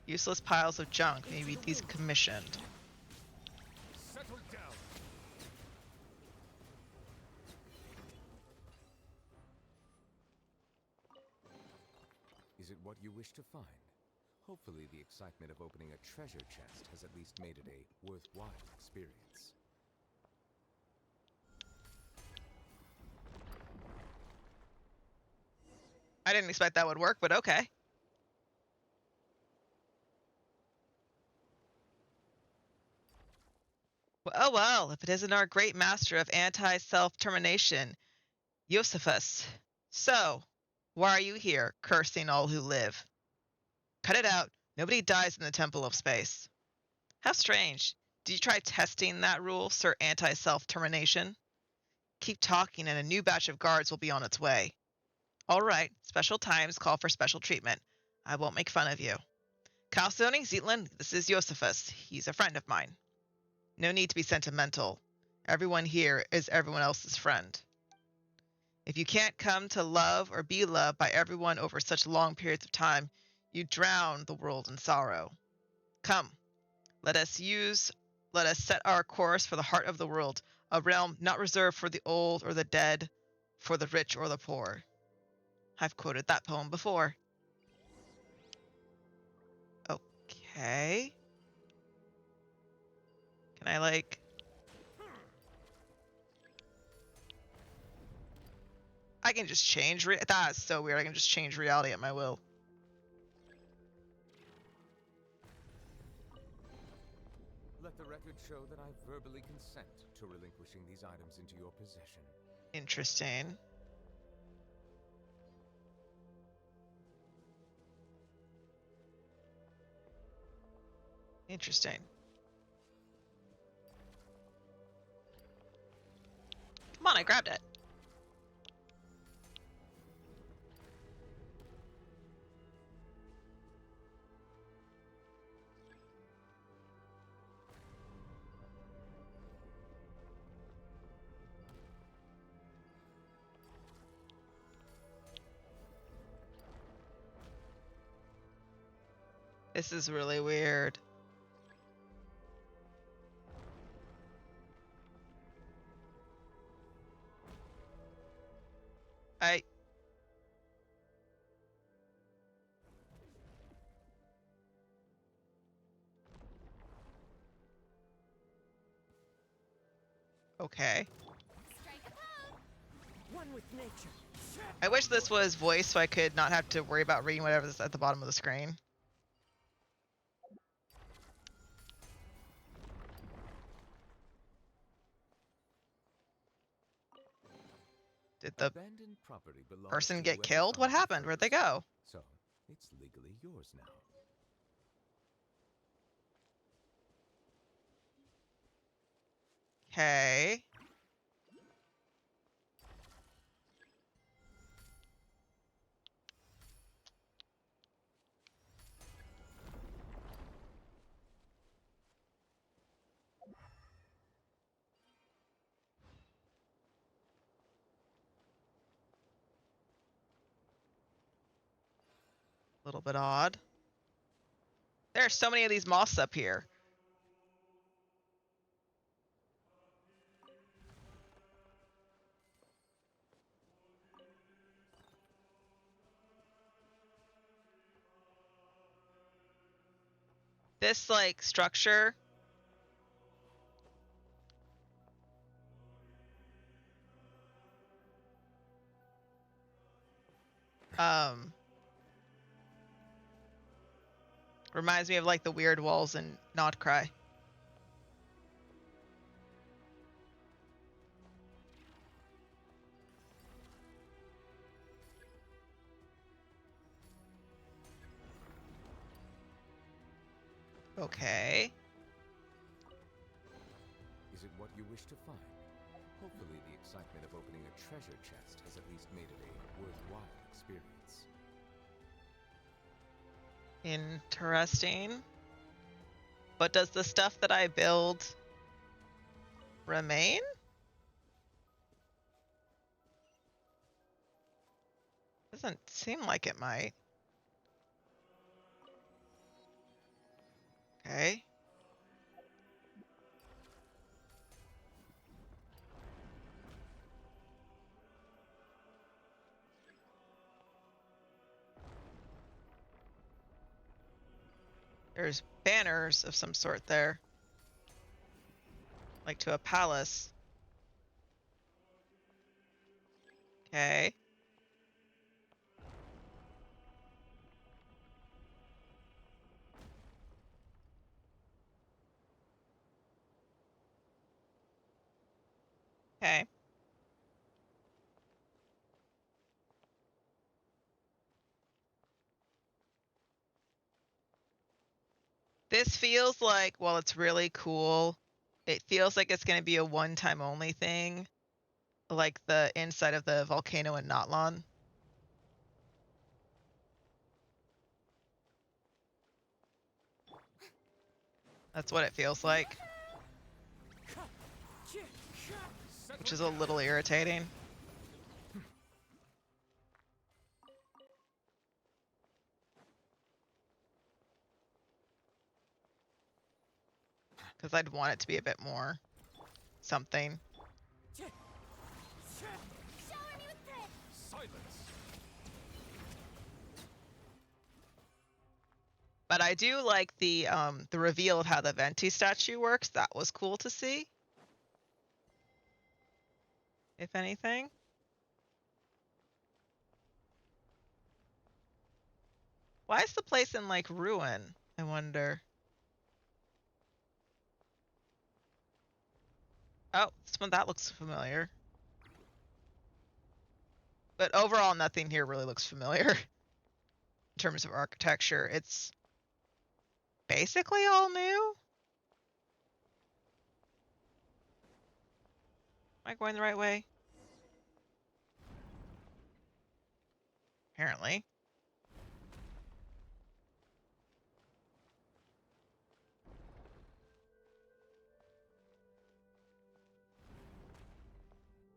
Useless piles of junk, maybe decommissioned. Settle down. Is it what you wish to find? Hopefully the excitement of opening a treasure chest has at least made it a worthwhile experience. I didn't expect that would work, but okay. Oh well, if it isn't our great master of anti-self-termination, Josephus. So, why are you here, cursing all who live? Cut it out. Nobody dies in the Temple of Space. How strange. Did you try testing that rule, Sir Anti-Self-Termination? Keep talking and a new batch of guards will be on its way. All right, special times call for special treatment. I won't make fun of you. Chalcedony, Zealand, this is Josephus. He's a friend of mine. No need to be sentimental. Everyone here is everyone else's friend. If you can't come to love or be loved by everyone over such long periods of time, you drown the world in sorrow. Come, let us set our course for the heart of the world, a realm not reserved for the old or the dead, for the rich or the poor. I've quoted that poem before. Okay. Can I like... I can just change that's so weird. I can just change reality at my will. Let the record show that I verbally consent to relinquishing these items into your possession. Interesting. Interesting. Come on, I grabbed it. This is really weird. Okay. One with nature. I wish this was voiced so I could not have to worry about reading whatever's at the bottom of the screen. Did the person get killed? What happened? Where'd they go? So, it's legally yours now. Okay. A little bit odd. There are so many of these moths up here. This like structure Reminds me of like the weird walls in Not Cry. Okay. Is it what you wish to find? Hopefully the excitement of opening a treasure chest has at least made it a worthwhile experience. Interesting. But does the stuff that I build remain? Doesn't seem like it might. Okay. There's banners of some sort there. Like to a palace. Okay. Okay. This feels like, well, it's really cool. It feels like it's going to be a one-time only thing. Like the inside of the volcano in Natlan. That's what it feels like. Which is a little irritating. Because I'd want it to be a bit more something. But I do like the reveal of how the Venti statue works. That was cool to see. If anything. Why is the place in like ruin? I wonder. Oh, this one that looks familiar. But overall, nothing here really looks familiar in terms of architecture. It's basically all new. Am I going the right way? Apparently.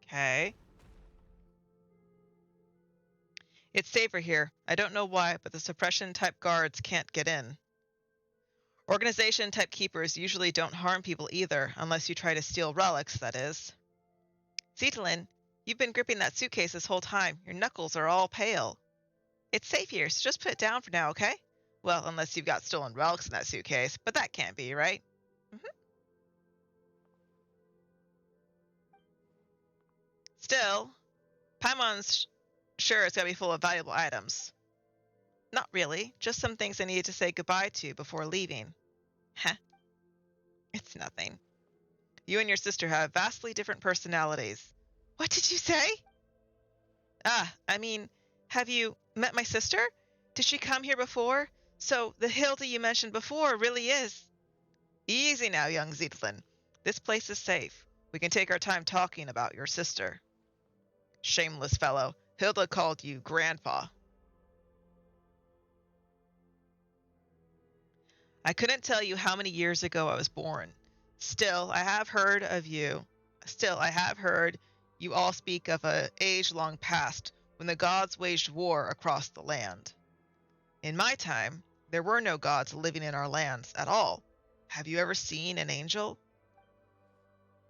Okay. It's safer here. I don't know why, but the suppression type guards can't get in. Organization type keepers usually don't harm people either, unless you try to steal relics, that is. Zetalin, you've been gripping that suitcase this whole time. Your knuckles are all pale. It's safe here, so just put it down for now, okay? Well, unless you've got stolen relics in that suitcase, but that can't be, right? Still, Paimon's sure it's gotta be full of valuable items. Not really, just some things I needed to say goodbye to before leaving. Heh. It's nothing. You and your sister have vastly different personalities. What did you say? I mean, have you met my sister? Did she come here before? So the Hilda you mentioned before really is. Easy now, young Zetalin. This place is safe. We can take our time talking about your sister. Shameless fellow. Hilda called you Grandpa. I couldn't tell you how many years ago I was born. Still, I have heard you all speak of a age-long past when the gods waged war across the land. In my time, there were no gods living in our lands at all. Have you ever seen an angel?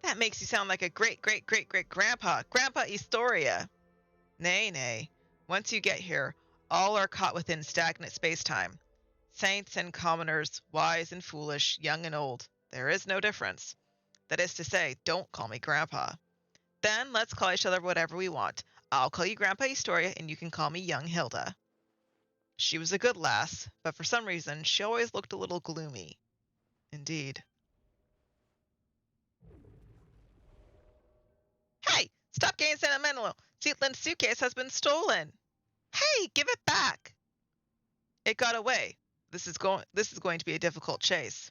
That makes you sound like a great-great-great-great-grandpa, Grandpa Estoria. Nay, nay. Once you get here, all are caught within stagnant space-time. Saints and commoners, wise and foolish, young and old, there is no difference. That is to say, don't call me Grandpa. Then let's call each other whatever we want. I'll call you Grandpa Historia, and you can call me Young Hilda. She was a good lass, but for some reason, she always looked a little gloomy. Indeed. Hey! Stop getting sentimental! Zietland's suitcase has been stolen! Hey! Give it back! It got away. This is going to be a difficult chase.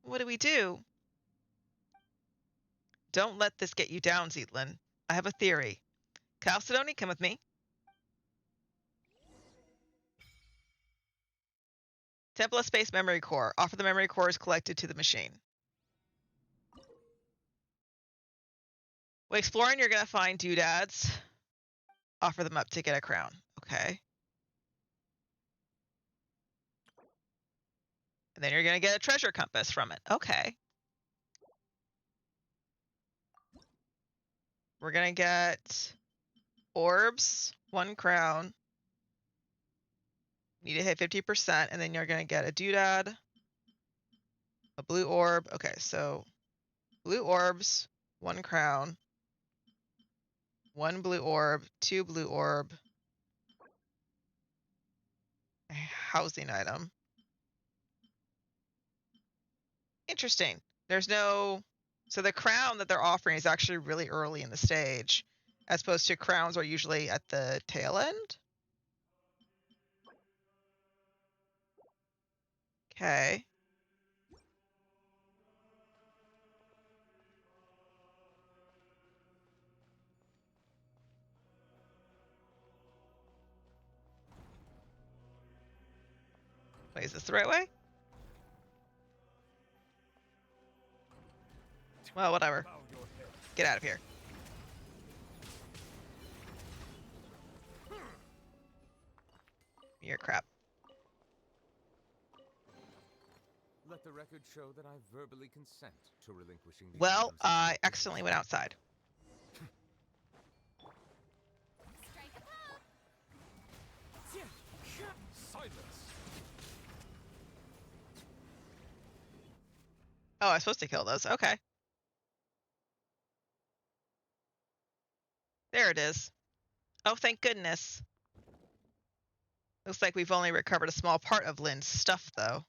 What do we do? Don't let this get you down, Zietland. I have a theory. Chalcedony, come with me. Temple of Space Memory Core. Offer the memory cores collected to the machine. When exploring, you're going to find doodads. Offer them up to get a crown. Okay. And then you're going to get a treasure compass from it. Okay. We're going to get orbs, 1 crown. Need to hit 50%, and then you're going to get a doodad, a blue orb. Okay, so blue orbs, 1 crown, 1 blue orb, 2 blue orb, a housing item. Interesting. There's no... So the crown that they're offering is actually really early in the stage, as opposed to crowns are usually at the tail end. Okay. Wait, is this the right way? Well, whatever. Get out of here. You're crap. Let the record show that I verbally consent to relinquishing these Well, items I accidentally went outside. Silence. Oh, I was supposed to kill those. Okay. There it is. Oh, thank goodness. Looks like we've only recovered a small part of Lynn's stuff, though.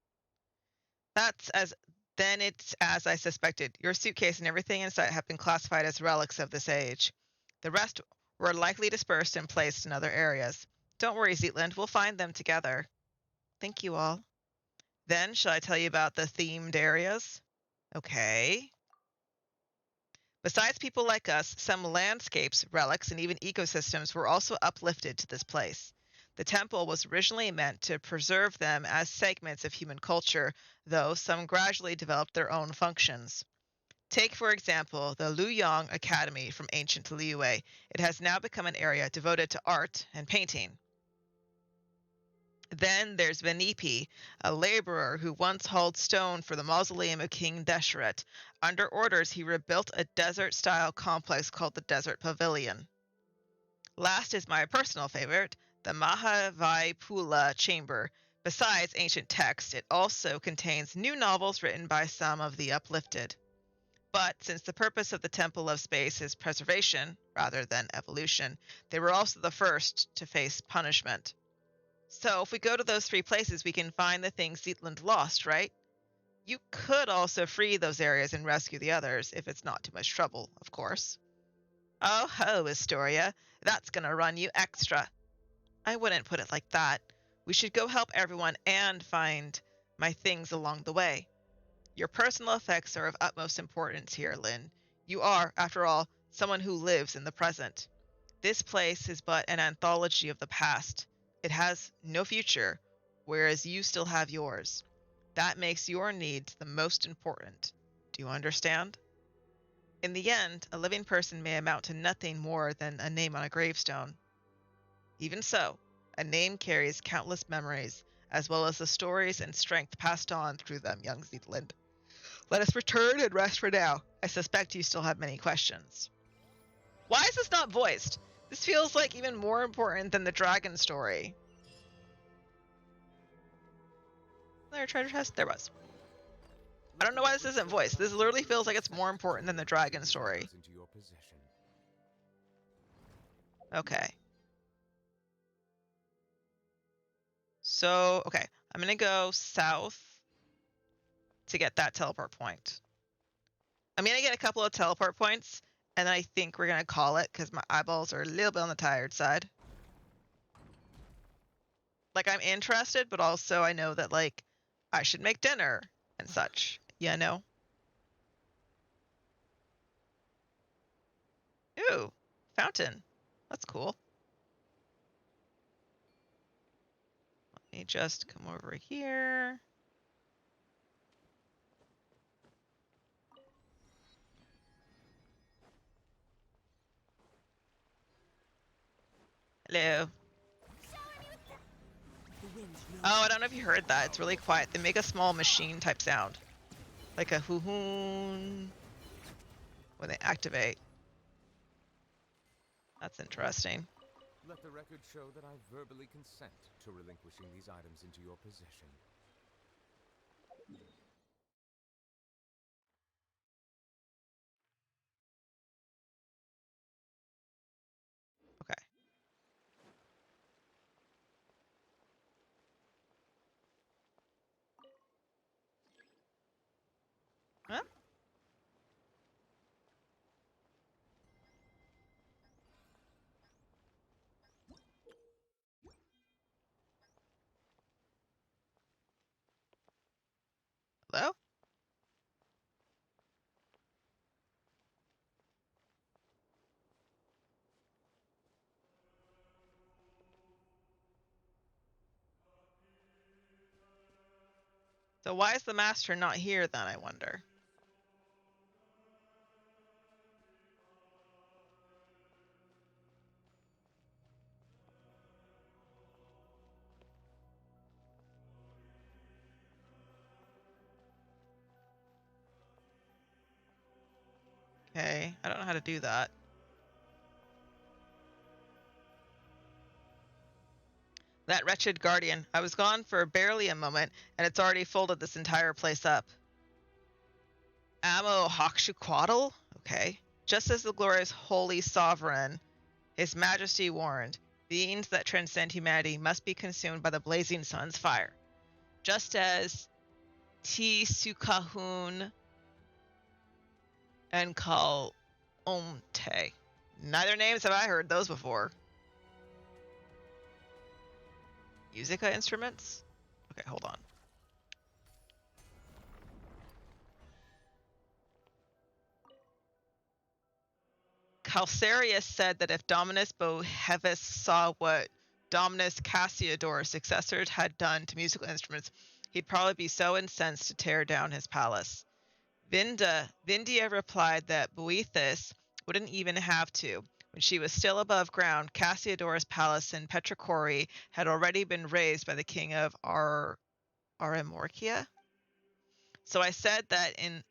Then it's as I suspected. Your suitcase and everything inside have been classified as relics of this age. The rest were likely dispersed and placed in other areas. Don't worry, Zietland. We'll find them together. Thank you all. Then, shall I tell you about the themed areas? Okay. Besides people like us, some landscapes, relics, and even ecosystems were also uplifted to this place. The temple was originally meant to preserve them as segments of human culture, though some gradually developed their own functions. Take, for example, the Luyang Academy from ancient Liyue. It has now become an area devoted to art and painting. Then there's Venipi, a laborer who once hauled stone for the mausoleum of King Deshret. Under orders, he rebuilt a desert-style complex called the Desert Pavilion. Last is my personal favorite, the Mahavaipula Chamber. Besides ancient text, it also contains new novels written by some of the uplifted. But since the purpose of the Temple of Space is preservation rather than evolution, they were also the first to face punishment. So if we go to those 3 places, we can find the things Zietland lost, right? You could also free those areas and rescue the others, if it's not too much trouble, of course. Oh ho, Astoria, that's gonna run you extra. I wouldn't put it like that. We should go help everyone and find my things along the way. Your personal effects are of utmost importance here, Lynn. You are, after all, someone who lives in the present. This place is but an anthology of the past. It has no future, whereas you still have yours. That makes your needs the most important. Do you understand? In the end, a living person may amount to nothing more than a name on a gravestone. Even so, a name carries countless memories, as well as the stories and strength passed on through them, young Zietland. Let us return and rest for now. I suspect you still have many questions. Why is this not voiced? This feels like even more important than the dragon story. Is there a treasure chest? There was. I don't know why this isn't voiced. This literally feels like it's more important than the dragon story. Okay. So, okay. I'm going to go south to get that teleport point. I'm going to get a couple of teleport points, and then I think we're going to call it because my eyeballs are a little bit on the tired side. Like, I'm interested, but also I know that, like, I should make dinner and such. You know? Ooh, fountain. That's cool. Let me just come over here. Hello. Oh, I don't know if you heard that. It's really quiet. They make a small machine type sound. Like a hoo-hoon when they activate. That's interesting. Let the record show that I verbally consent to relinquishing these items into your possession. Okay. Huh? Hello? So why is the master not here then, I wonder? Okay, I don't know how to do that. That wretched guardian. I was gone for barely a moment, and it's already folded this entire place up. Ammo Hokshuquatl? Okay. Just as the glorious holy sovereign, his majesty warned, beings that transcend humanity must be consumed by the blazing sun's fire. Just as Tisukahun and Kalomte. Neither names have I heard those before. Musica instruments? Okay, hold on. Calcarius said that if Dominus Bohevis saw what Dominus Cassiodorus' successors had done to musical instruments, he'd probably be so incensed to tear down his palace. Vindia replied that Boethus wouldn't even have to. When she was still above ground, Cassiodorus' palace in Petrichori had already been razed by the king of Arimorkia. I said that in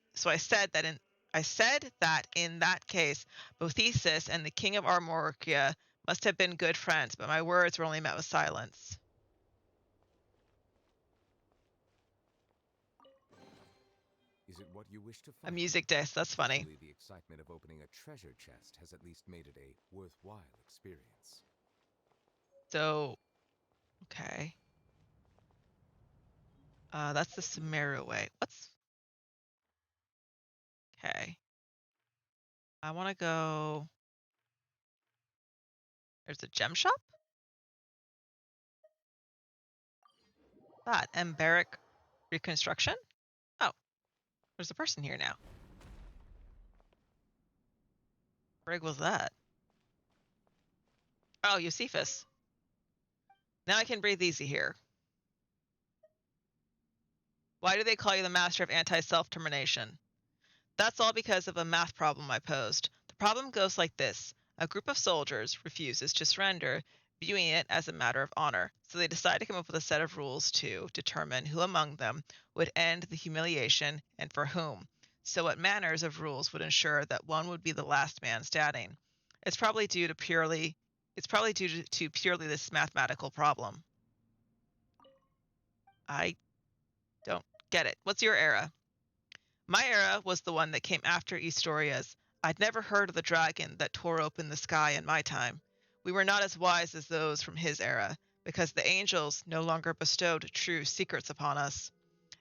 that case, Boethus and the king of Armorkia must have been good friends, but my words were only met with silence. Is it what you wish to A find? music disc, that's funny. Hopefully the excitement of opening a treasure chest has at least made it a worthwhile experience. So, okay. That's the Sumeru way. Okay. I want to go. There's a gem shop? That Emberic reconstruction? Oh, there's a person here now. Where was that? Oh, Josephus. Now I can breathe easy here. Why do they call you the master of anti-self-termination? That's all because of a math problem I posed. The problem goes like this. A group of soldiers refuses to surrender, viewing it as a matter of honor. So they decide to come up with a set of rules to determine who among them would end the humiliation and for whom. So what manners of rules would ensure that one would be the last man standing? It's probably due to purely this mathematical problem. I don't get it. What's your era? My era was the one that came after Eastoria's. I'd never heard of the dragon that tore open the sky in my time. We were not as wise as those from his era, because the angels no longer bestowed true secrets upon us.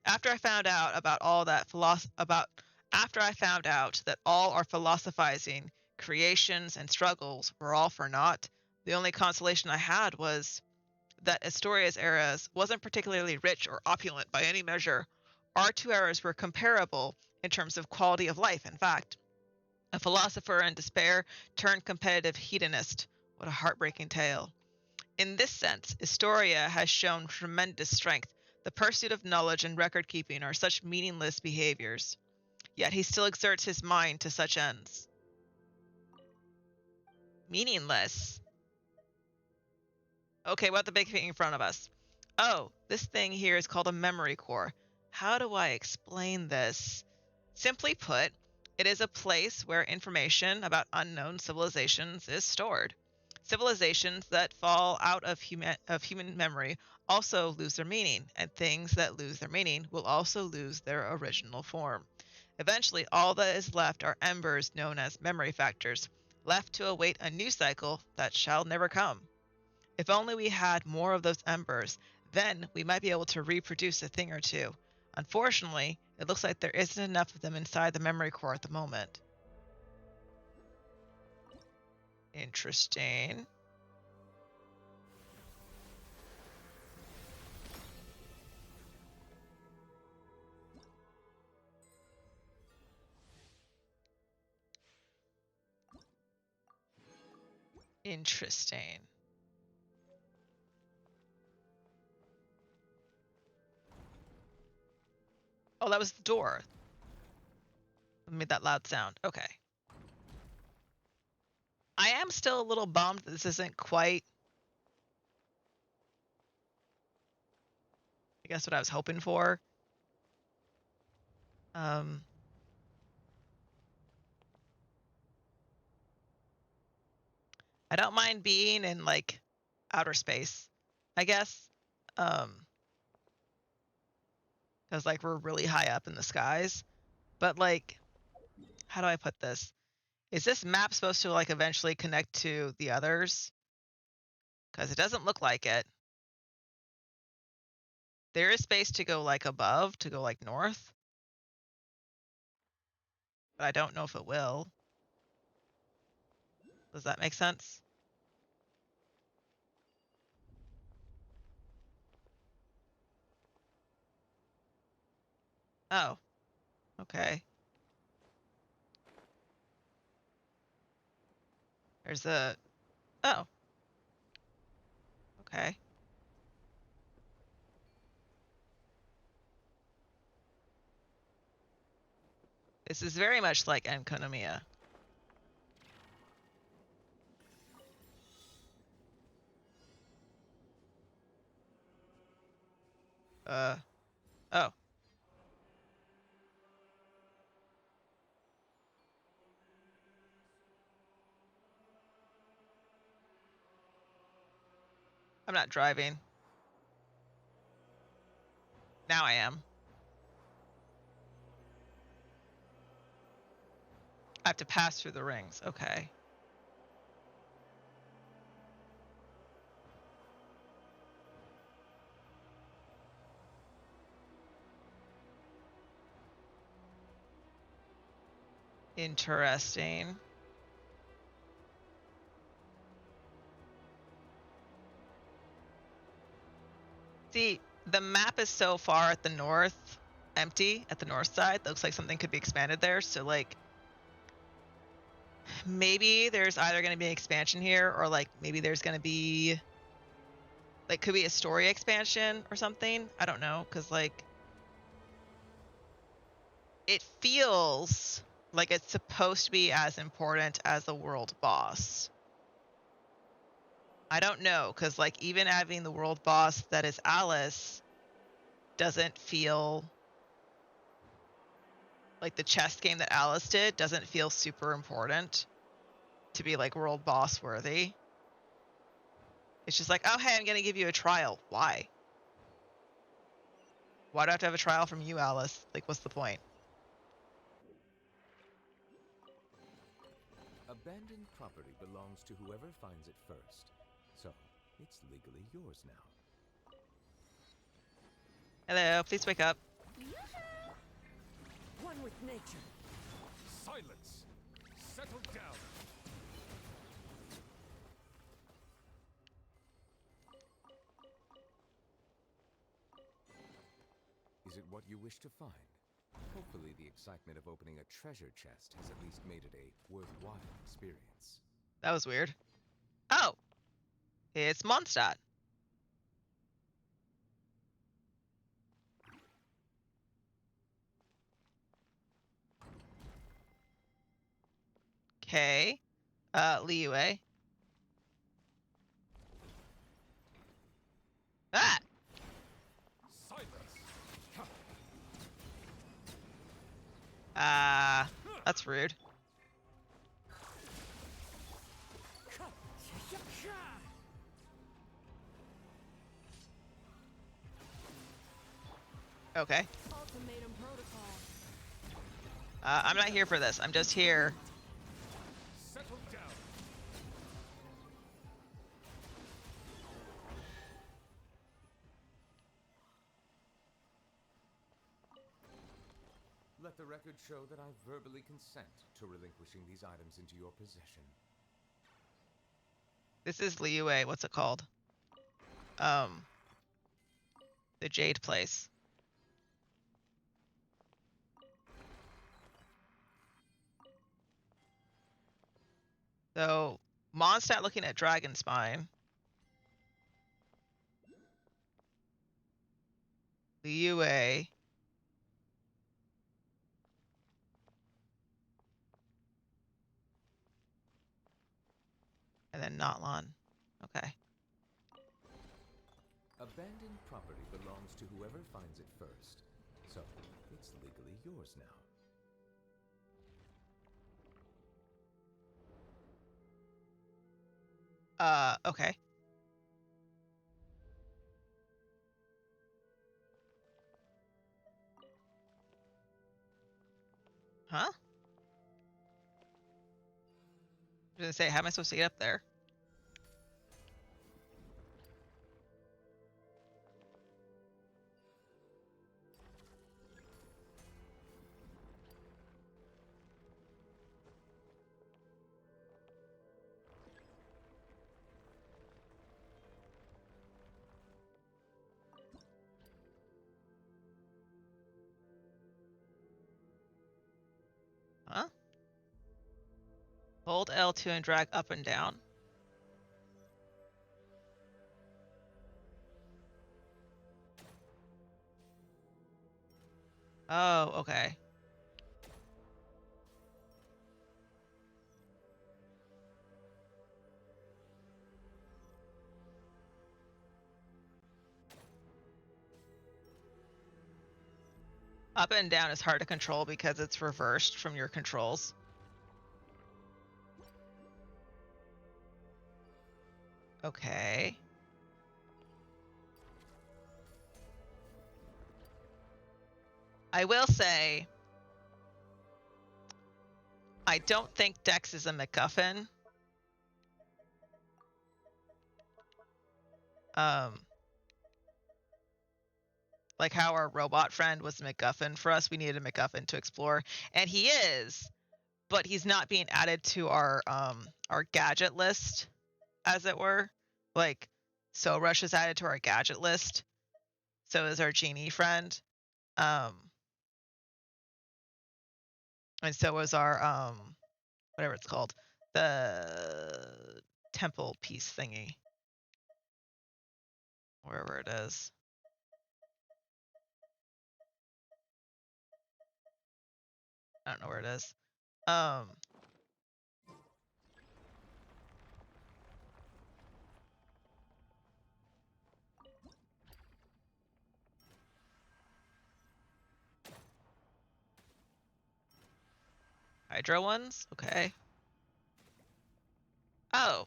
After I found out that all our philosophizing, creations, and struggles were all for naught, the only consolation I had was that Astoria's eras wasn't particularly rich or opulent by any measure. Our two eras were comparable in terms of quality of life, in fact. A philosopher in despair turned competitive hedonist. What a heartbreaking tale. In this sense, Astoria has shown tremendous strength. The pursuit of knowledge and record keeping are such meaningless behaviors. Yet he still exerts his mind to such ends. Meaningless? Okay, what the big thing in front of us? Oh, this thing here is called a memory core. How do I explain this? Simply put, it is a place where information about unknown civilizations is stored. Civilizations that fall out of human memory also lose their meaning, and things that lose their meaning will also lose their original form. Eventually, all that is left are embers known as memory factors, left to await a new cycle that shall never come. If only we had more of those embers, then we might be able to reproduce a thing or two. Unfortunately, it looks like there isn't enough of them inside the memory core at the moment. Interesting. Interesting. Oh, that was the door. It made that loud sound. Okay. I am still a little bummed that this isn't quite, I guess, what I was hoping for. I don't mind being in like outer space, I guess. Because like we're really high up in the skies. But like, how do I put this? Is this map supposed to like eventually connect to the others? Because it doesn't look like it. There is space to go like above, to go like north. But I don't know if it will. Does that make sense? Oh, okay. There's a, oh, okay. This is very much like Enconomia. Oh. I'm not driving. Now I am. I have to pass through the rings. Okay. Interesting. See, the map is so far at the north, empty at the north side. Looks like something could be expanded there. So like, maybe there's either going to be an expansion here, or like maybe there's going to be, like, could be a story expansion or something. I don't know, because like, it feels like it's supposed to be as important as the world boss. I don't know, because like even having the world boss that is Alice doesn't feel like the chess game that Alice did doesn't feel super important to be like world boss worthy. It's just like, oh hey, I'm gonna give you a trial. Why? Why do I have to have a trial from you, Alice? Like, what's the point? A Abandoned property belongs to whoever finds it first. So, it's legally yours now. Hello, please wake up. One with nature. Silence! Settle down! Is it what you wish to find? Hopefully the excitement of opening a treasure chest has at least made it a worthwhile experience. That was weird. Oh! It's Mondstadt. Okay. Liyue. Ah! That's rude. Okay. I'm not here for this. I'm just here. Settle down! Let the record show that I verbally consent to relinquishing these items into your possession. This is Liyue. What's it called? The Jade Place. So, Mondstadt looking at Dragon Spine. Liyue. And then Notlon. Okay. Abandoned property belongs to whoever finds it first. So, it's legally yours now. Okay. Huh? I was gonna say, how am I supposed to get up there? Huh? Hold L2 and drag up and down. Oh, okay. Up and down is hard to control because it's reversed from your controls. Okay. I will say, I don't think Dex is a MacGuffin. Like how our robot friend was a MacGuffin for us, we needed a MacGuffin to explore, and he is, but he's not being added to our gadget list, as it were. Like, So Rush is added to our gadget list. So is our genie friend. And so was our whatever it's called, the temple piece thingy, wherever it is. I don't know where it is. Hydro ones? Okay. Oh,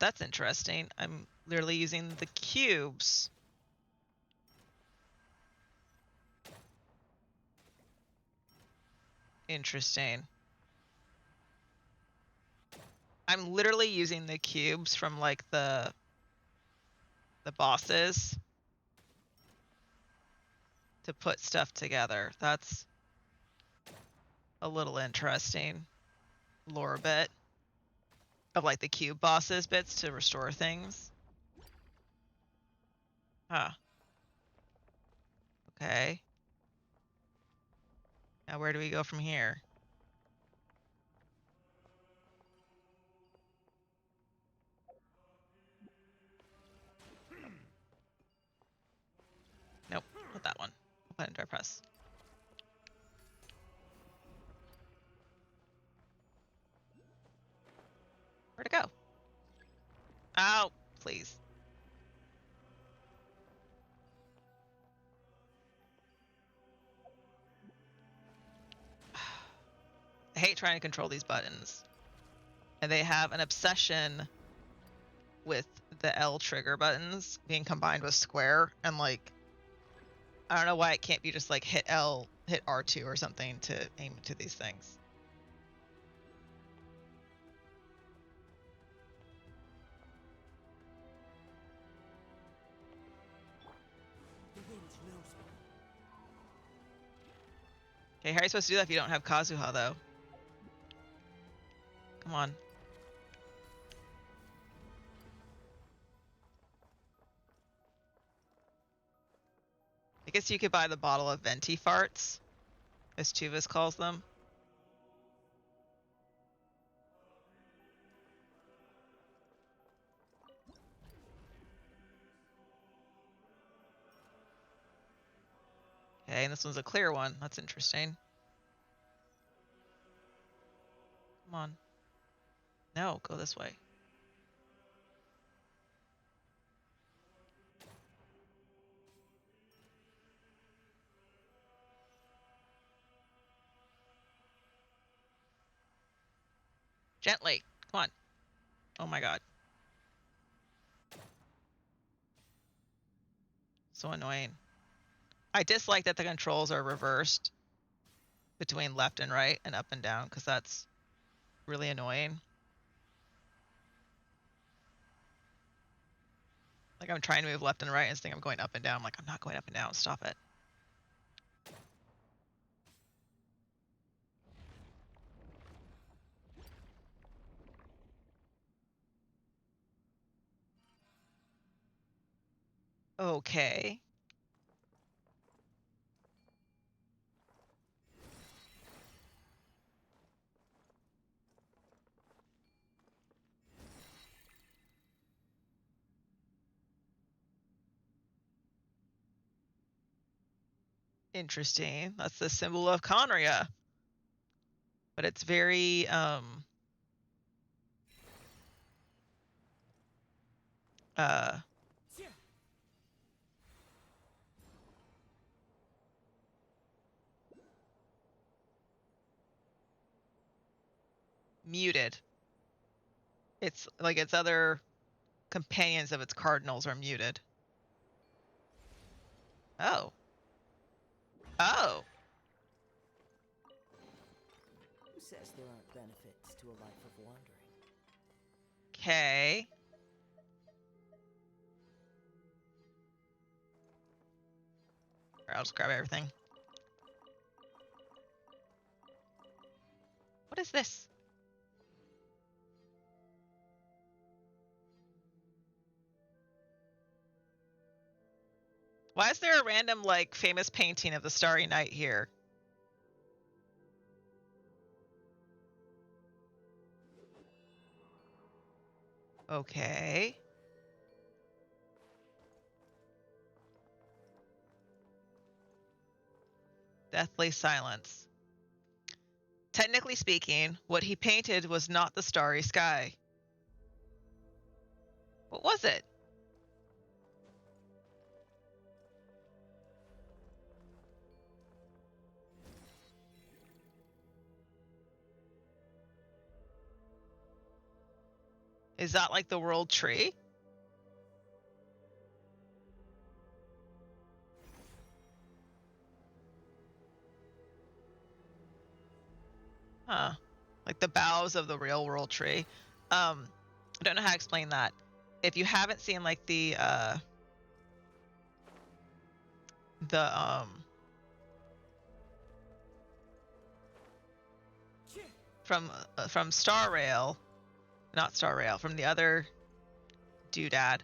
that's interesting. I'm literally using the cubes. Interesting. I'm literally using the cubes from like the bosses to put stuff together. That's a little interesting lore bit of like the cube bosses bits to restore things. Huh. Okay. Now where do we go from here? Nope, not that one. Button do I press? Where'd it go? Oh, please. I hate trying to control these buttons. And they have an obsession with the L trigger buttons being combined with square, and like I don't know why it can't be just like hit L, hit R2 or something to aim into these things. Okay, how are you supposed to do that if you don't have Kazuha though? Come on. I guess you could buy the bottle of venti farts, as Tuvas calls them. Okay, and this one's a clear one. That's interesting. Come on. No, go this way. Gently. Come on. Oh my god. So annoying. I dislike that the controls are reversed between left and right and up and down, because that's really annoying. Like I'm trying to move left and right and think I'm going up and down. I'm like, I'm not going up and down. Stop it. Okay. Interesting. That's the symbol of Conria. But it's very muted. It's like its other companions of its cardinals are muted. Oh. Oh. Who says there aren't benefits to a life of wandering? Okay. I'll just grab everything. What is this? Why is there a random, like, famous painting of the Starry Night here? Okay. Deathly silence. Technically speaking, what he painted was not the starry sky. What was it? Is that like the world tree? Huh. Like the boughs of the real world tree. I don't know how to explain that. If you haven't seen like the from Star Rail, not Star Rail, from the other doodad,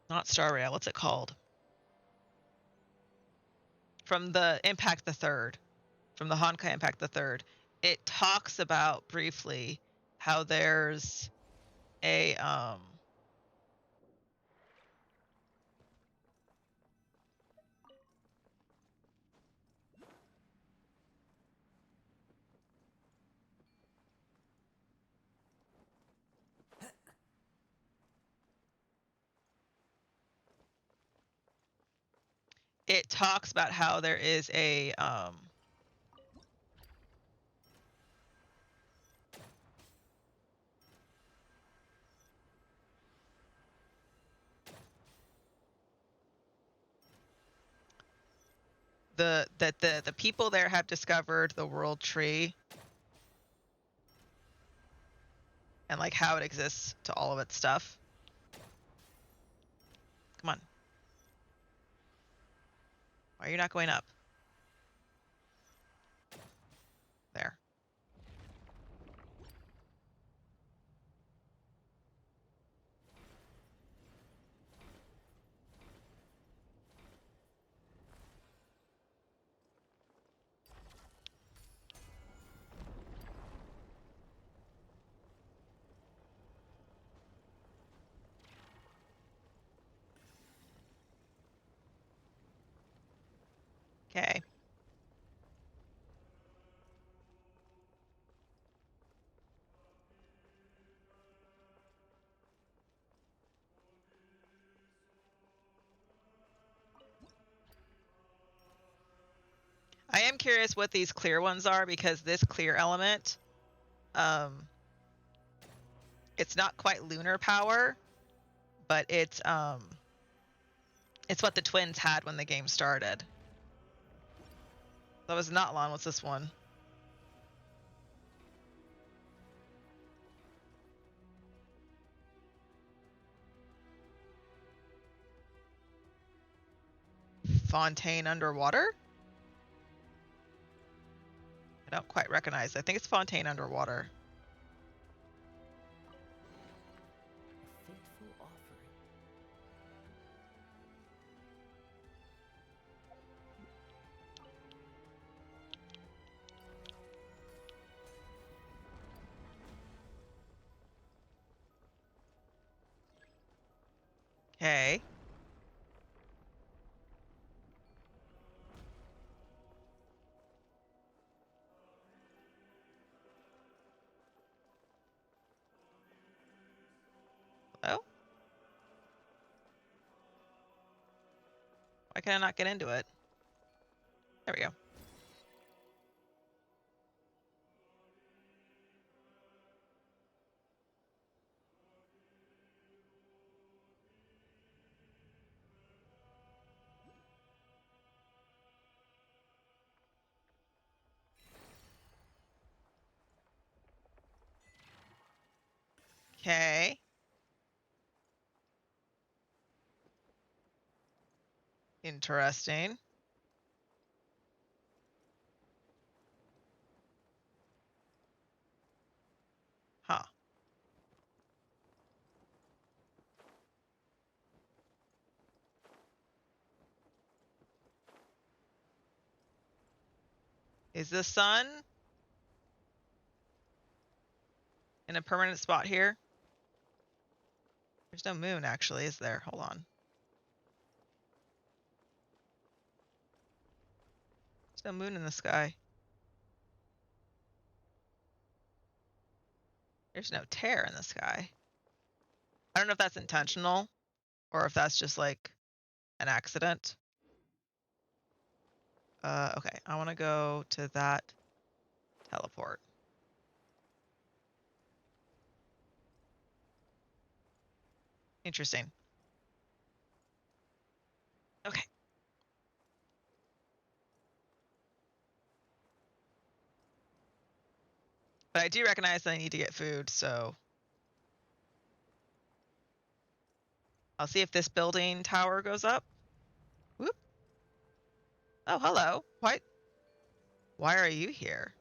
not Star Rail, what's it called? From the Impact the Third, from the Honkai Impact the Third, it talks about briefly how there's a it talks about how there is a the people there have discovered the world tree and like how it exists to all of its stuff. Come on. Why are you not going up? There. Okay. I am curious what these clear ones are because this clear element, it's not quite lunar power, but it's what the twins had when the game started. That was not long. What's this one? Fontaine underwater? I don't quite recognize. I think it's Fontaine underwater. Okay. Hello? Why can I not get into it? There we go. Okay. Interesting. Huh. Is the sun in a permanent spot here? There's no moon actually, is there? Hold on. There's no moon in the sky. There's no tear in the sky. I don't know if that's intentional or if that's just like an accident. Okay, I want to go to that teleport. Interesting. Okay. But I do recognize that I need to get food, so I'll see if this building tower goes up. Whoop. Oh, hello. Why are you here?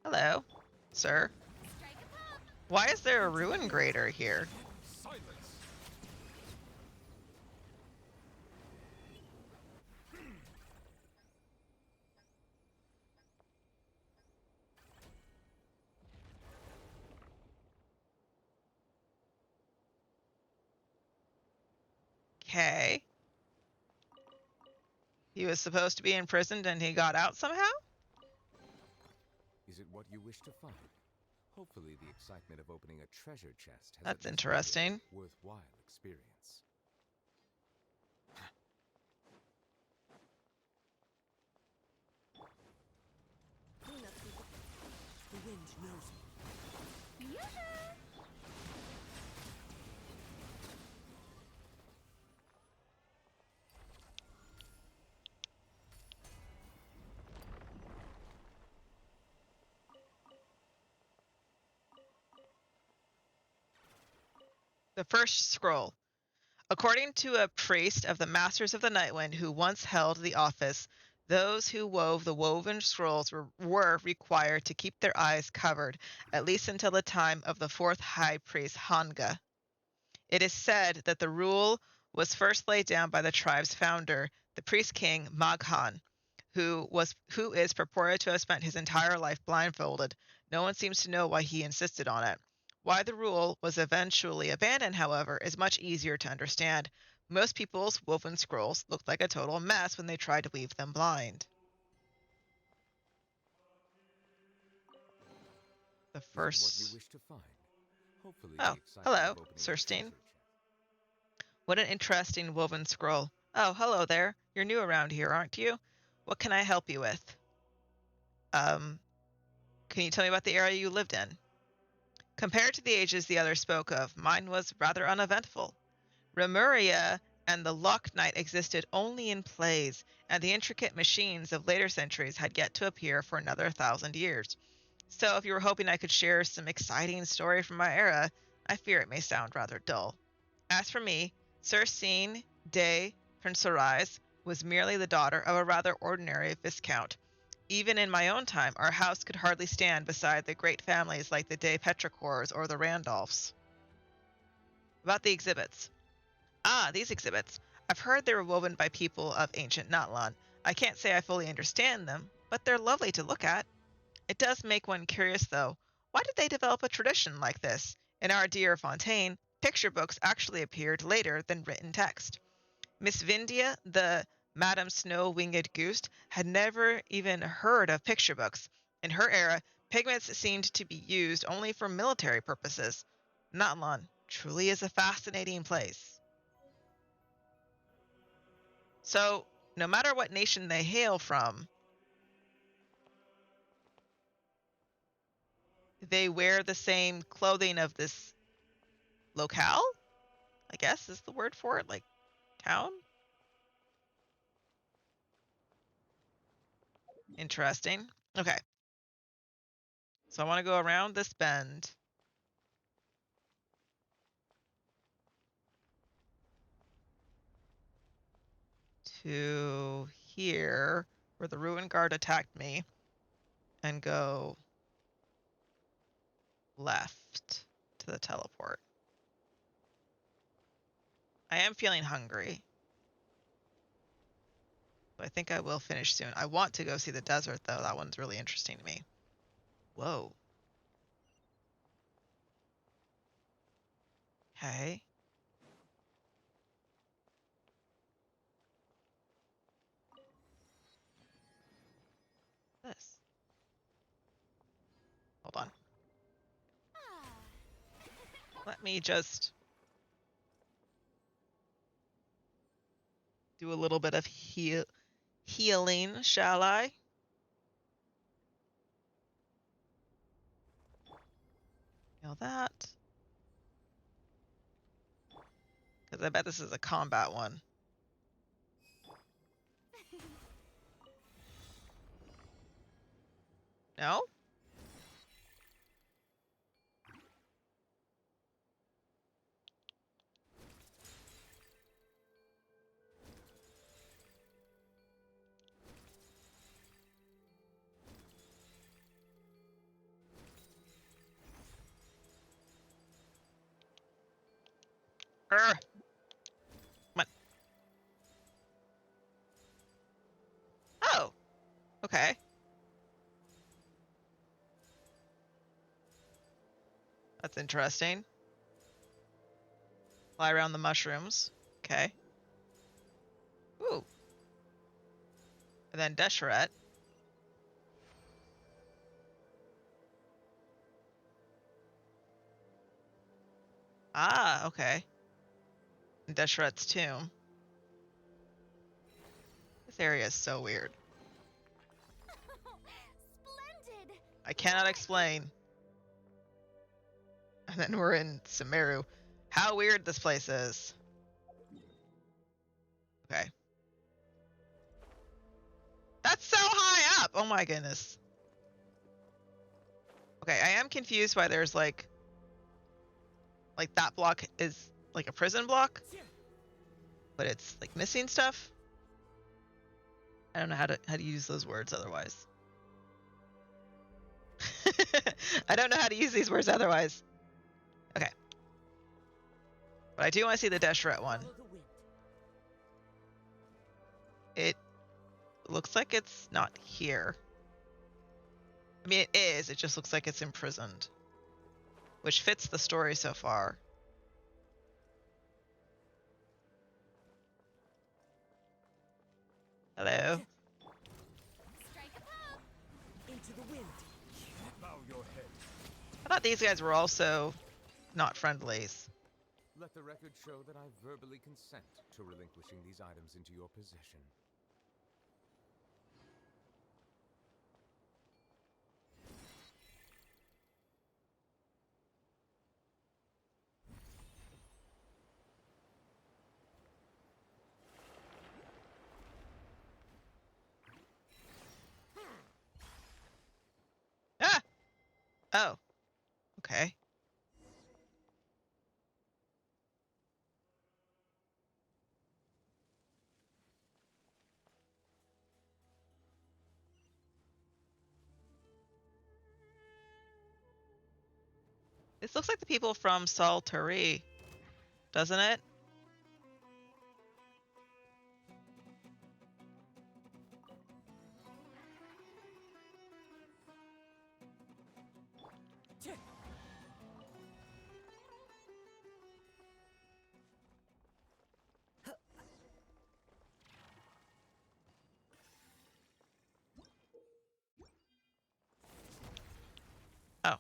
Hello, sir. Why is there a ruin grader here? Okay. He was supposed to be imprisoned and he got out somehow? Is it what you wish to find? Hopefully the excitement of opening a treasure chest has That's at least made it interesting. a worthwhile experience. The wind knows me. The first scroll. According to a priest of the Masters of the Nightwind who once held the office, those who wove the woven scrolls were required to keep their eyes covered, at least until the time of the fourth high priest Hanga. It is said that the rule was first laid down by the tribe's founder, the priest king Maghan, who is purported to have spent his entire life blindfolded. No one seems to know why he insisted on it. Why the rule was eventually abandoned, however, is much easier to understand. Most people's woven scrolls looked like a total mess when they tried to weave them blind. The first. What you wish to find. Hopefully Oh, the excitement hello, of opening a Sir Steen. treasure chest. What an interesting woven scroll. Oh, hello there. You're new around here, aren't you? What can I help you with? Can you tell me about the area you lived in? Compared to the ages the other spoke of, mine was rather uneventful. Remuria and the Lock Knight existed only in plays, and the intricate machines of later centuries had yet to appear for another 1,000 years. So if you were hoping I could share some exciting story from my era, I fear it may sound rather dull. As for me, Cersine de Princerise was merely the daughter of a rather ordinary viscount. Even in my own time, our house could hardly stand beside the great families like the de Petrichors or the Randolphs. About the exhibits. Ah, these exhibits. I've heard they were woven by people of ancient Natlan. I can't say I fully understand them, but they're lovely to look at. It does make one curious, though. Why did they develop a tradition like this? In our dear Fontaine, picture books actually appeared later than written text. Miss Vindia, the Madame Snow-Winged Goose, had never even heard of picture books. In her era, pigments seemed to be used only for military purposes. Natlan truly is a fascinating place. So, no matter what nation they hail from, they wear the same clothing of this locale, I guess is the word for it, like town. Interesting. Okay. So I want to go around this bend. To here, where the ruin guard attacked me, and go left to the teleport. I am feeling hungry. I think I will finish soon. I want to go see the desert, though. That one's really interesting to me. Whoa. Okay. This. Hold on. Let me just do a little bit of healing, shall I? Heal that. Because I bet this is a combat one. No? Come on. Oh, okay. That's interesting. Fly around the mushrooms. Okay. Ooh. And then Deshret. Ah, okay. And Deshret's tomb. This area is so weird. Splendid! I cannot explain. And then we're in Sumeru. How weird this place is. Okay. That's so high up! Oh my goodness. Okay, I am confused why there's like that block is like a prison block, but it's like missing stuff. I don't know how to use those words otherwise. I don't know how to use these words otherwise. Okay. But I do want to see the Deshret one. It looks like it's not here. I mean, it is. It just looks like it's imprisoned, which fits the story so far. Hello. Into the wind. Bow your head. I thought these guys were also not friendlies. Let the record show that I verbally consent to relinquishing these items into your possession. Ah! Oh. Okay. This looks like the people from Salturi, doesn't it? Oh.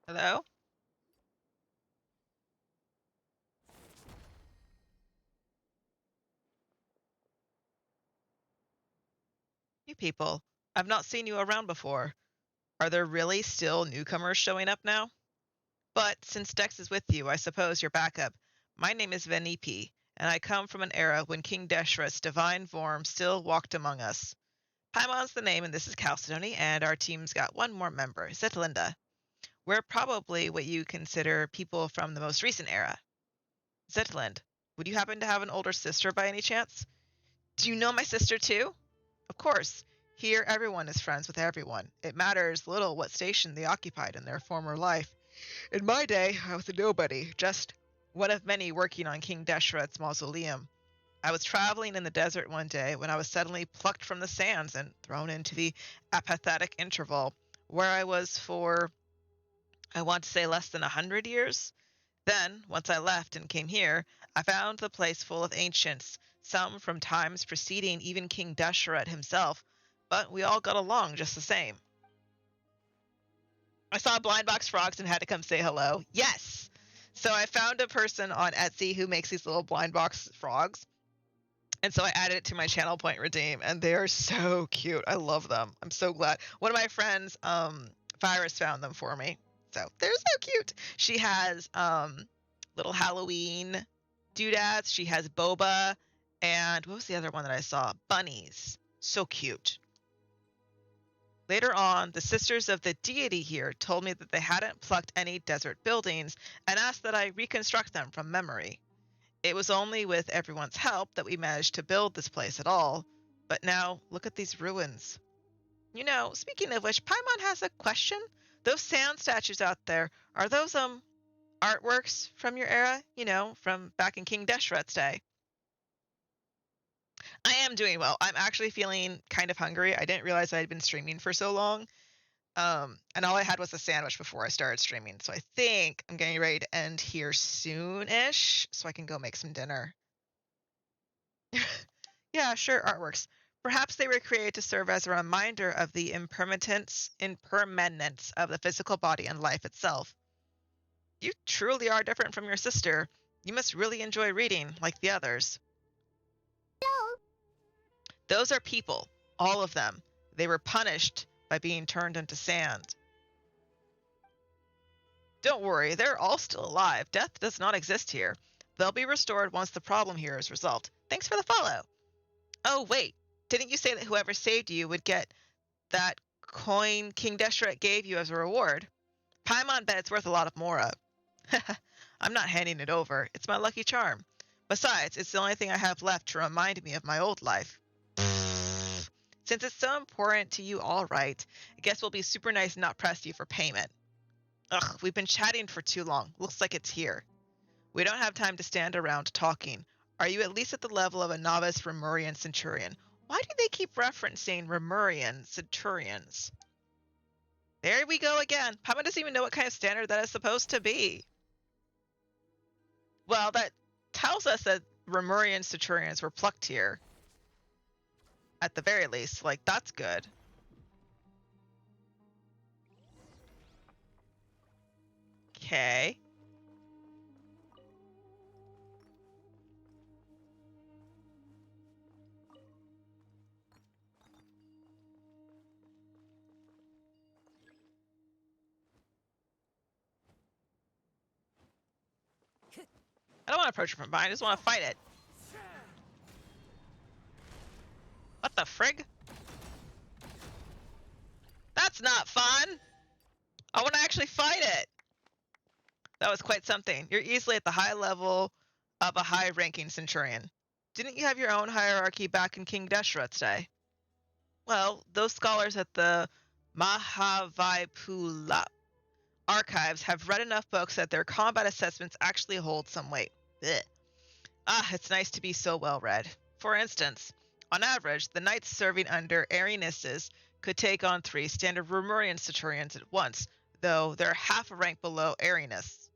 Hello? You people. I've not seen you around before. Are there really still newcomers showing up now? But since Dex is with you, I suppose you're back up. My name is Venipi, and I come from an era when King Deshret's divine form still walked among us. Paimon's the name, and this is Chalcedony, and our team's got one more member, Zetlinda. We're probably what you consider people from the most recent era. Zetlind, would you happen to have an older sister by any chance? Do you know my sister too? Of course. Here, everyone is friends with everyone. It matters little what station they occupied in their former life. In my day, I was a nobody, just one of many working on King Deshret's mausoleum. I was traveling in the desert one day when I was suddenly plucked from the sands and thrown into the apathetic interval, where I was for, I want to say, less than 100 years. Then, once I left and came here, I found the place full of ancients, some from times preceding even King Deshret himself, but we all got along just the same. I saw blind box frogs and had to come say hello. Yes! So I found a person on Etsy who makes these little blind box frogs. And so I added it to my channel point redeem, and they are so cute. I love them. I'm so glad. One of my friends, Virus, found them for me. So they're so cute. She has little Halloween doodads. She has boba. And what was the other one that I saw? Bunnies. So cute. Later on, the sisters of the deity here told me that they hadn't plucked any desert buildings and asked that I reconstruct them from memory. It was only with everyone's help that we managed to build this place at all. But now, look at these ruins. You know, speaking of which, Paimon has a question. Those sand statues out there, are artworks from your era, you know, from back in King Deshret's day. I am doing well. I'm actually feeling kind of hungry. I didn't realize I had been streaming for so long. And all I had was a sandwich before I started streaming. So I think I'm getting ready to end here soon-ish so I can go make some dinner. Yeah, sure, artworks. Perhaps they were created to serve as a reminder of the impermanence of the physical body and life itself. You truly are different from your sister. You must really enjoy reading, like the others. Hello? Those are people, all of them. They were punished by being turned into sand. Don't worry, they're all still alive. Death does not exist here. They'll be restored once the problem here is resolved. Thanks for the follow. Oh, wait. Didn't you say that whoever saved you would get that coin King Deshret gave you as a reward? Paimon bet it's worth a lot of more of. I'm not handing it over. It's my lucky charm. Besides, it's the only thing I have left to remind me of my old life. Since it's so important to you, all right. I guess we'll be super nice and not press you for payment. Ugh, we've been chatting for too long. Looks like it's here. We don't have time to stand around talking. Are you at least at the level of a novice Remurian centurion? Why do they keep referencing Remurian centurions? There we go again. Paimon doesn't even know what kind of standard that is supposed to be. Well, that tells us that Remurian centurions were plucked here. At the very least, like, that's good. Okay. I don't want to approach it from behind. I just want to fight it. What the frig? That's not fun. I want to actually fight it. That was quite something. You're easily at the high level of a high-ranking centurion. Didn't you have your own hierarchy back in King Deshret's day? Well, those scholars at the Mahavaipula archives have read enough books that their combat assessments actually hold some weight. Ugh. Ah, it's nice to be so well read. For instance, on average, the knights serving under Arianisses could take on 3 standard Remurian centurions at once, though they're half a rank below Arianis.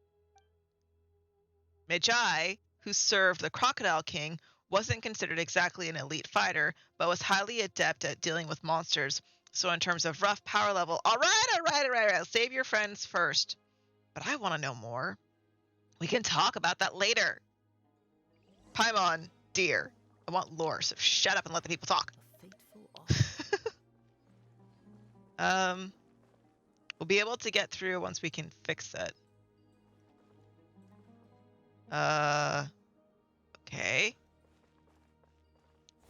Magi, who served the Crocodile King, wasn't considered exactly an elite fighter, but was highly adept at dealing with monsters. So in terms of rough power level, all right, save your friends first. But I want to know more. We can talk about that later. Paimon, dear, I want lore, so shut up and let the people talk. We'll be able to get through once we can fix it. Okay.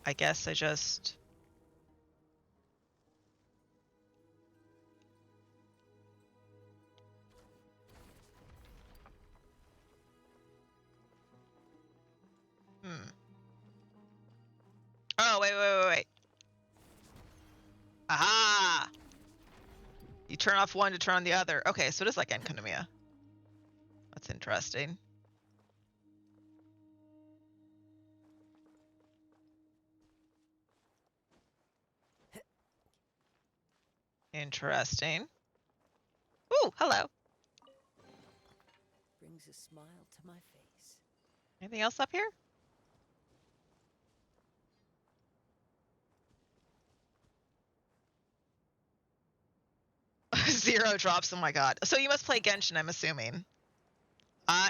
I guess I just... Oh, wait. Aha! You turn off one to turn on the other. Okay, so it is like Enconomia. That's interesting. Interesting. Ooh, hello. Brings a smile to my face. Anything else up here? Zero drops, oh my god. So you must play Genshin, I'm assuming.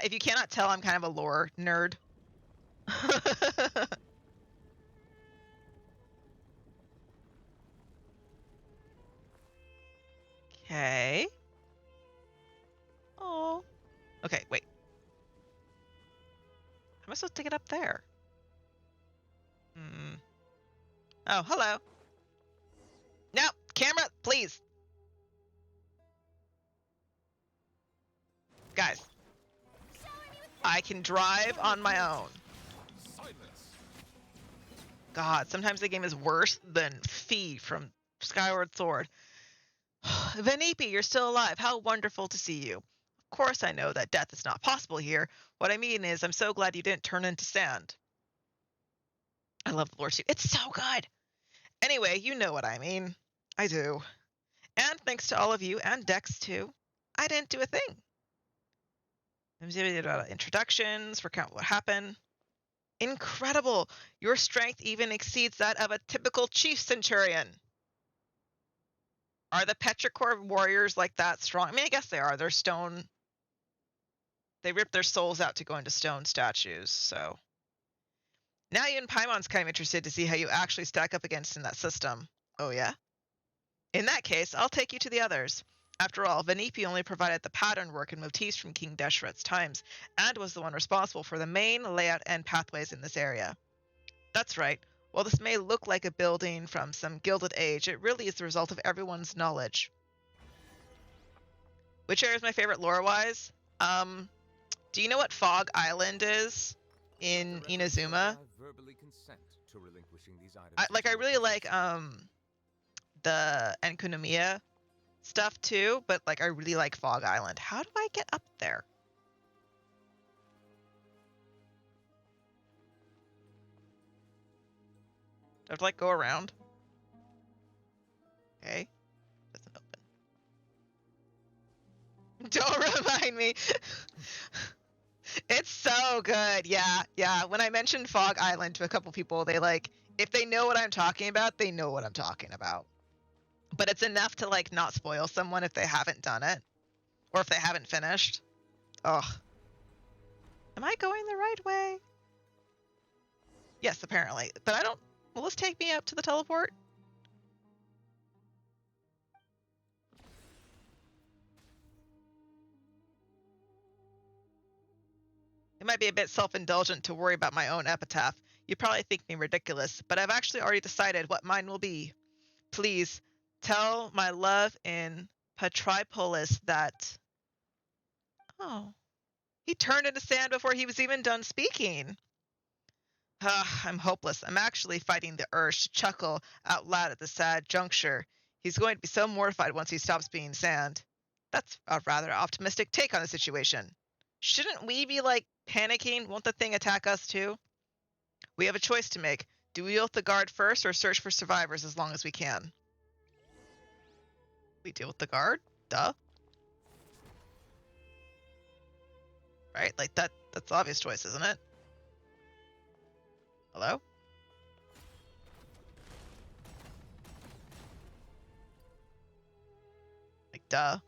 If you cannot tell, I'm kind of a lore nerd. Okay. Oh. Okay, wait. How am I supposed to get up there? Oh, hello. No, camera, please. Guys. I can drive on my own. God, sometimes the game is worse than Fee from Skyward Sword. Vanipi, you're still alive. How wonderful to see you. course I know that death is not possible here. What I mean is, I'm so glad you didn't turn into sand. I love the lore suit. It's so good. Anyway, you know what I mean. I do. And thanks to all of you, and Dex too, I didn't do a thing. Introductions, recount what happened. Incredible! Your strength even exceeds that of a typical chief centurion. Are the Petrichor warriors like that strong? I mean, I guess they are. They're stone. They rip their souls out to go into stone statues, so. Now even Paimon's kind of interested to see how you actually stack up against in that system. Oh yeah? In that case, I'll take you to the others. After all, Vanipi only provided the pattern work and motifs from King Deshret's times, and was the one responsible for the main layout and pathways in this area. That's right. While this may look like a building from some gilded age, it really is the result of everyone's knowledge. Which area is my favorite lore-wise? Do you know what Fog Island is in Inazuma? I really like the Enkunomiya stuff too, but like I really like Fog Island. How do I get up there? Do I have to like go around? Okay. Doesn't open. Don't remind me. It's so good. Yeah. When I mentioned Fog Island to a couple people, they like, if they know what I'm talking about, they know what I'm talking about. But it's enough to like not spoil someone if they haven't done it. Or if they haven't finished. Ugh. Am I going the right way? Yes, apparently. But I don't... Will this take me up to the teleport? It might be a bit self-indulgent to worry about my own epitaph. You probably think me ridiculous, but I've actually already decided what mine will be. Please, tell my love in Patripolis that... Oh. He turned into sand before he was even done speaking. I'm hopeless. I'm actually fighting the urge to chuckle out loud at the sad juncture. He's going to be so mortified once he stops being sand. That's a rather optimistic take on the situation. Shouldn't we be, like, panicking? Won't the thing attack us, too? We have a choice to make. Do we deal with the guard first or search for survivors as long as we can? We deal with the guard? Duh. Right? Like, that's the obvious choice, isn't it? Hello? Like, duh.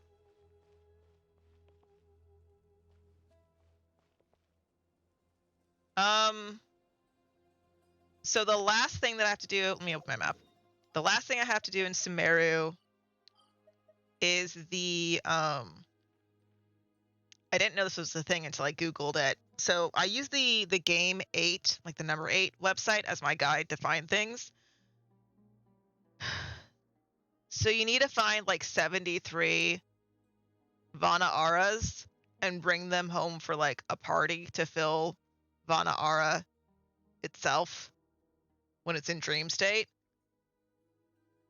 So the last thing that I have to do, let me open my map. The last thing I have to do in Sumeru is the, I didn't know this was the thing until I Googled it. So I use the game 8, like the number 8 website as my guide to find things. So you need to find like 73 Vana Auras and bring them home for like a party to fill Vana Aura itself when it's in dream state.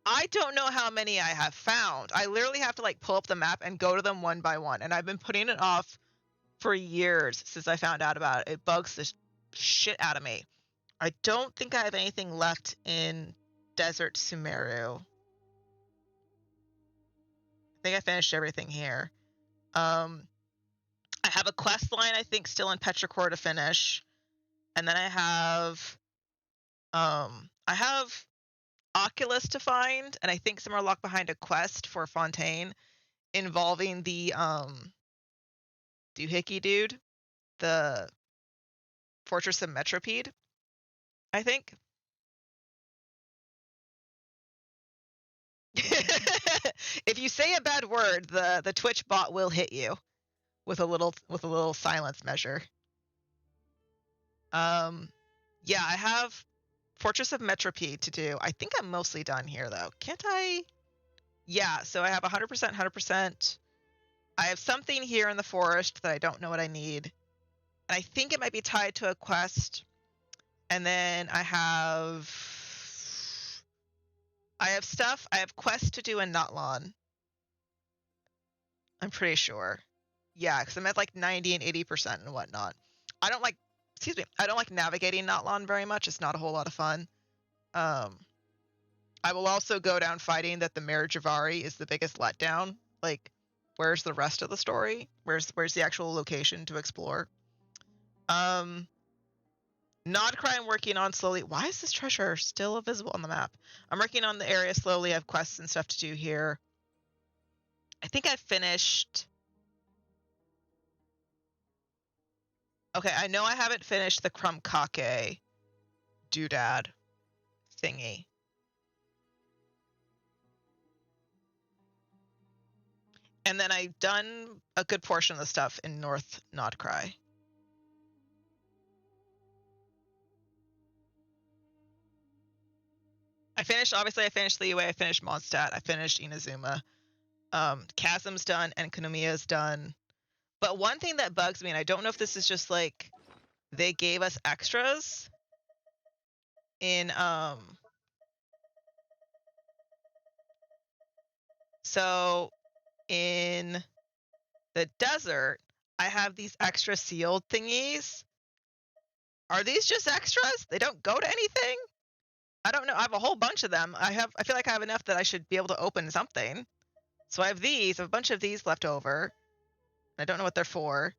I don't know how many I have found. I literally have to like pull up the map and go to them one by one. And I've been putting it off for years since I found out about it. It bugs the shit out of me. I don't think I have anything left in Desert Sumeru. I think I finished everything here. I have a quest line, I think, still in Petrichor to finish. And then I have Oculus to find, and I think some are locked behind a quest for Fontaine involving the doohickey dude, the Fortress of Metropede, I think. If you say a bad word, the Twitch bot will hit you with a little silence measure. Yeah, I have Fortress of Metropede to do. I think I'm mostly done here though. Can't I? Yeah, so I have 100%. I have something here in the forest that I don't know what I need. And I think it might be tied to a quest. And then I have stuff. I have quests to do in Notlon. I'm pretty sure. Yeah, because I'm at like 90 and 80% and whatnot. I don't like, excuse me, I don't like navigating Notlon very much. It's not a whole lot of fun. I will also go down fighting that the Mare Javari is the biggest letdown. Like, where's the rest of the story? Where's the actual location to explore? Nodcry I'm working on slowly. Why is this treasure still visible on the map? I'm working on the area slowly. I have quests and stuff to do here. I think I finished. Okay, I know I haven't finished the Krumkake doodad thingy. And then I've done a good portion of the stuff in North Nodcry. I finished the UA, I finished Mondstadt, I finished Inazuma. Chasm's done, and Konomiya's done. But one thing that bugs me, and I don't know if this is just like they gave us extras in so in the desert, I have these extra sealed thingies. Are these just extras? They don't go to anything? I don't know. I have a whole bunch of them. I feel like I have enough that I should be able to open something. So I have these, I have a bunch of these left over. I don't know what they're for.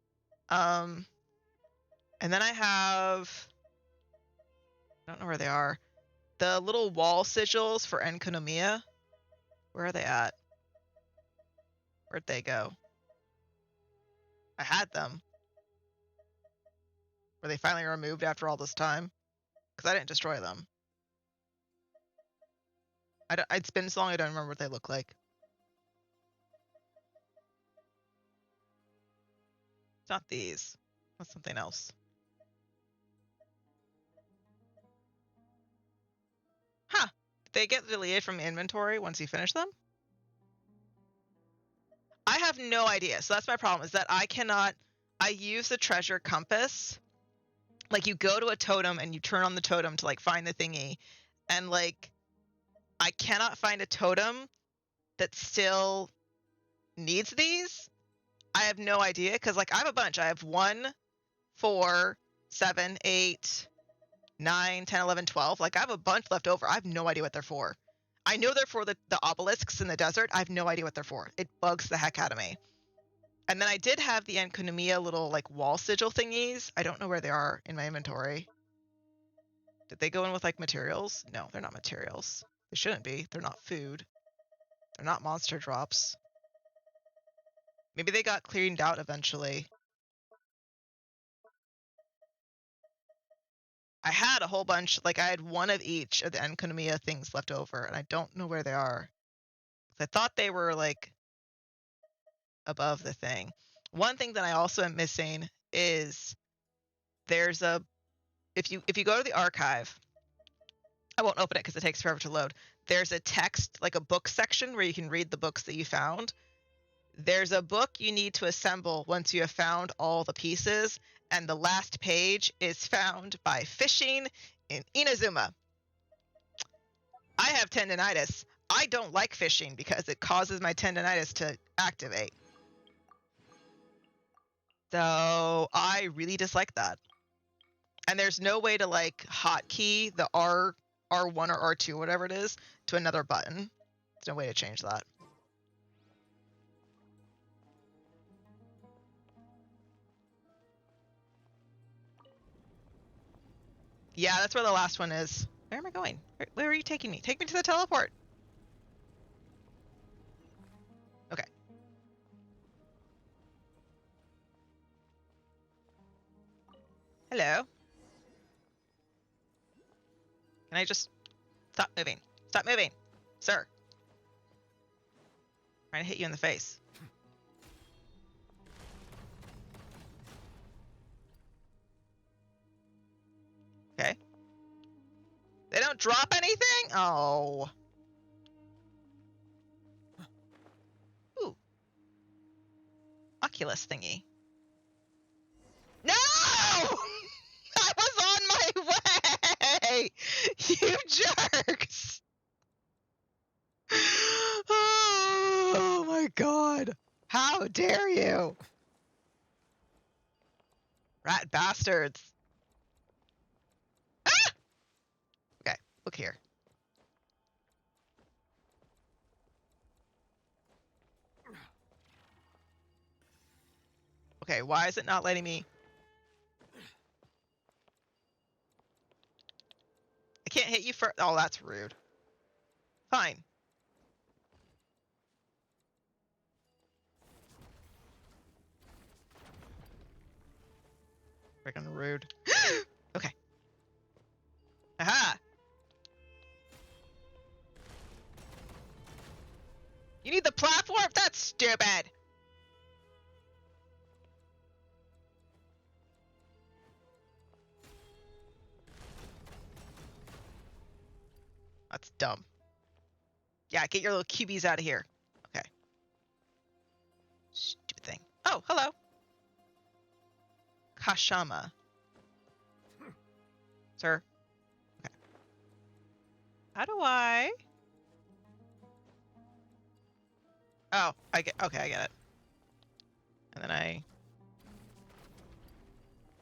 And then I have, I don't know where they are. The little wall sigils for Enkonomiya. Where are they at? Where'd they go? I had them. Were they finally removed after all this time? Because I didn't destroy them. It's been so long I don't remember what they look like. It's not these. That's something else. Huh. Did they get deleted from inventory once you finish them? I have no idea. So that's my problem, is that I use the treasure compass. Like, you go to a totem and you turn on the totem to like find the thingy. And like, I cannot find a totem that still needs these. I have no idea, because like I have a bunch. I have 1, 4, 7, 8, 9, 10, 11, 12. Like, I have a bunch left over. I have no idea what they're for. I know they're for the obelisks in the desert. I have no idea what they're for. It bugs the heck out of me. And then I did have the Enkonomiya little like wall sigil thingies. I don't know where they are in my inventory. Did they go in with like materials? No, they're not materials. They shouldn't be. They're not food. They're not monster drops. Maybe they got cleaned out eventually. I had a whole bunch, like I had 1 of each of the Enkonomiya things left over, and I don't know where they are. I thought they were like above the thing. One thing that I also am missing is there's a, if you go to the archive, I won't open it because it takes forever to load. There's a text, like a book section where you can read the books that you found. There's a book you need to assemble once you have found all the pieces, and the last page is found by fishing in Inazuma. I have tendinitis. I don't like fishing because it causes my tendinitis to activate. So I really dislike that. And there's no way to like hotkey the R1 or R2, whatever it is, to another button. There's no way to change that. Yeah, that's where the last one is. Where am I going? Where are you taking me? Take me to the teleport. Okay. Hello. Can I just stop moving? Stop moving, sir. I'm trying to hit you in the face. Okay. They don't drop anything? Oh. Ooh. Oculus thingy. No! I was on my way! You jerks! Oh my god. How dare you? Rat bastards. Ah! Okay, look here. Okay, why is it not letting me? I can't hit you for. Oh, that's rude. Fine. Freaking rude. Okay. Aha! You need the platform? That's stupid! That's dumb. Yeah, get your little cubies out of here. Okay. Stupid thing. Oh, hello. Kashama. Sir. Okay. How do I? Oh, I get. Okay, I get it. And then I.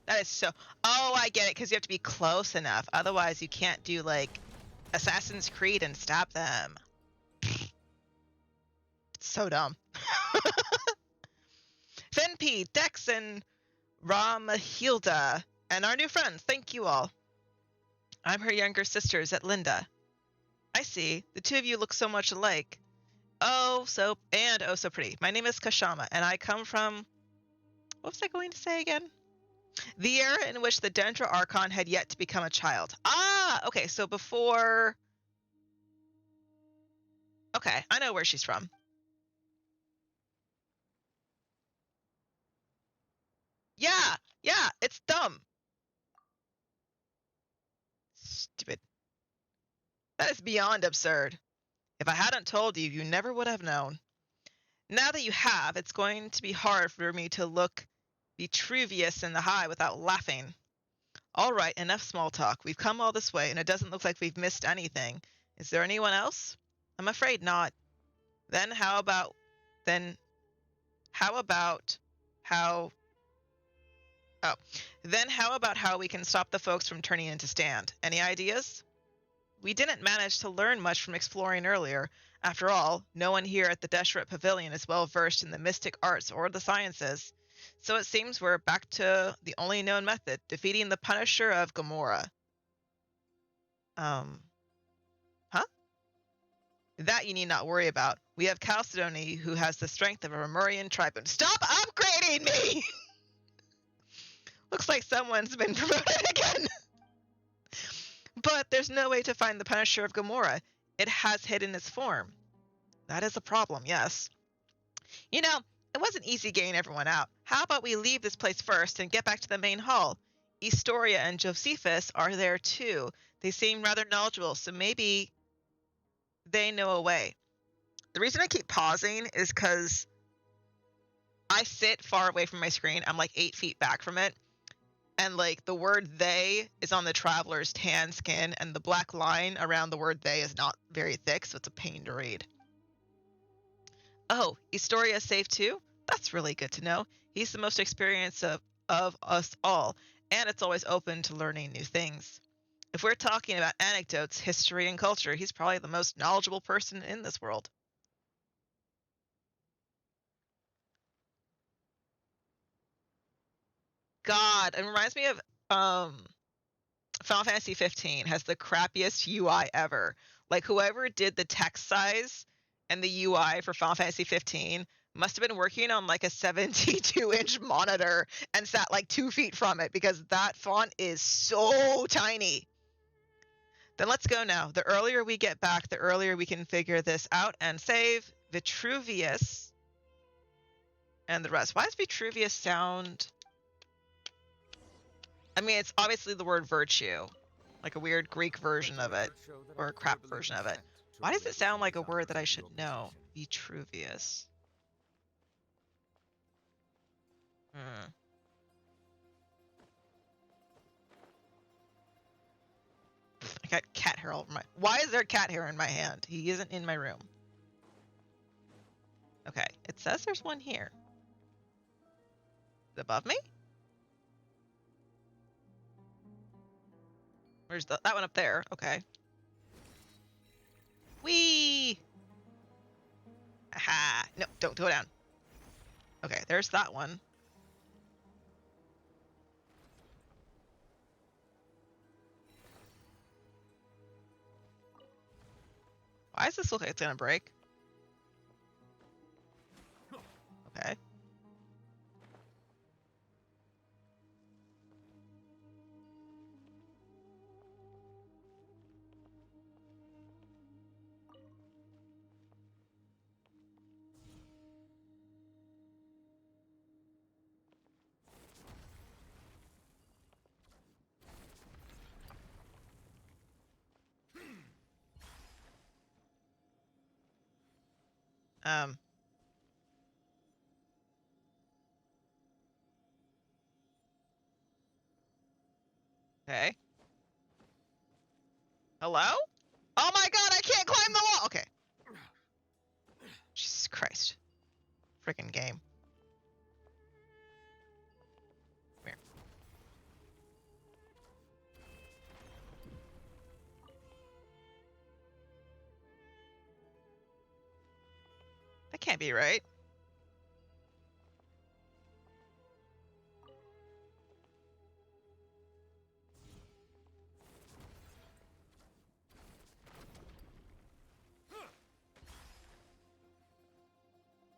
That is so. Oh, I get it. Because you have to be close enough. Otherwise, you can't do like Assassin's Creed and stop them. It's so dumb. Finpy, Dex, and Ramahilda, and our new friends. Thank you all. I'm her younger sister, Zetlinda. I see. The two of you look so much alike. Oh, so pretty. My name is Kashama, and I come from. What was I going to say again? The era in which the Dendra Archon had yet to become a child. Ah, okay, so before. Okay, I know where she's from. Yeah, it's dumb. Stupid. That is beyond absurd. If I hadn't told you, you never would have known. Now that you have, it's going to be hard for me to look Vitruvius in the eye without laughing. All right, enough small talk. We've come all this way, and it doesn't look like we've missed anything. Is there anyone else? I'm afraid not. Then how about how oh, then how about how we can stop the folks from turning into stand? Any ideas? We didn't manage to learn much from exploring earlier. After all, no one here at the Deshret Pavilion is well versed in the mystic arts or the sciences. So it seems we're back to the only known method, defeating the Punisher of Gomorrah. Huh? That you need not worry about. We have Chalcedony, who has the strength of a Remurian tribune. Stop upgrading me! Looks like someone's been promoted again. But there's no way to find the Punisher of Gomorrah. It has hidden its form. That is a problem, yes. You know, it wasn't easy getting everyone out. How about we leave this place first and get back to the main hall? Estoria and Josephus are there too. They seem rather knowledgeable, so maybe they know a way. The reason I keep pausing is because I sit far away from my screen. I'm like 8 feet back from it. And like the word they is on the traveler's tan skin, and the black line around the word they is not very thick, so it's a pain to read. Oh, Estoria is safe too? That's really good to know. He's the most experienced of us all, and it's always open to learning new things. If we're talking about anecdotes, history, and culture, he's probably the most knowledgeable person in this world. God, it reminds me of Final Fantasy 15 has the crappiest UI ever. Like whoever did the text size and the UI for Final Fantasy 15 must have been working on like a 72-inch monitor and sat like 2 feet from it because that font is so tiny. Then let's go now. The earlier we get back, the earlier we can figure this out and save Vitruvius and the rest. Why does Vitruvius sound... I mean, it's obviously the word virtue, like a weird Greek version of it, or a crap version of it. Why does it sound like a word that I should know? Vitruvius. I got cat hair all over my... Why is there cat hair in my hand? He isn't in my room. Okay, it says there's one here. Is it above me? Where's that one up there? Okay. Whee! Aha! No, don't go down. Okay, there's that one. Why does this look like it's gonna break? Okay. Okay. Hello? Oh my god, I can't climb the wall! Okay. Jesus Christ. Freaking game. Come here. That can't be right.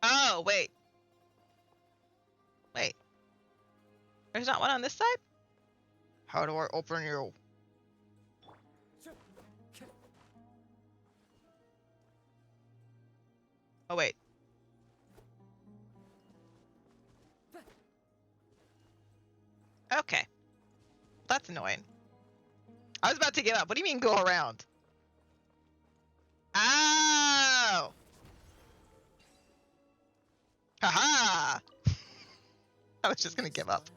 Oh, wait. Wait. There's not one on this side? How do I open you? Oh, wait. Okay. That's annoying. I was about to give up. What do you mean go around? Ow! Haha! I was just gonna give up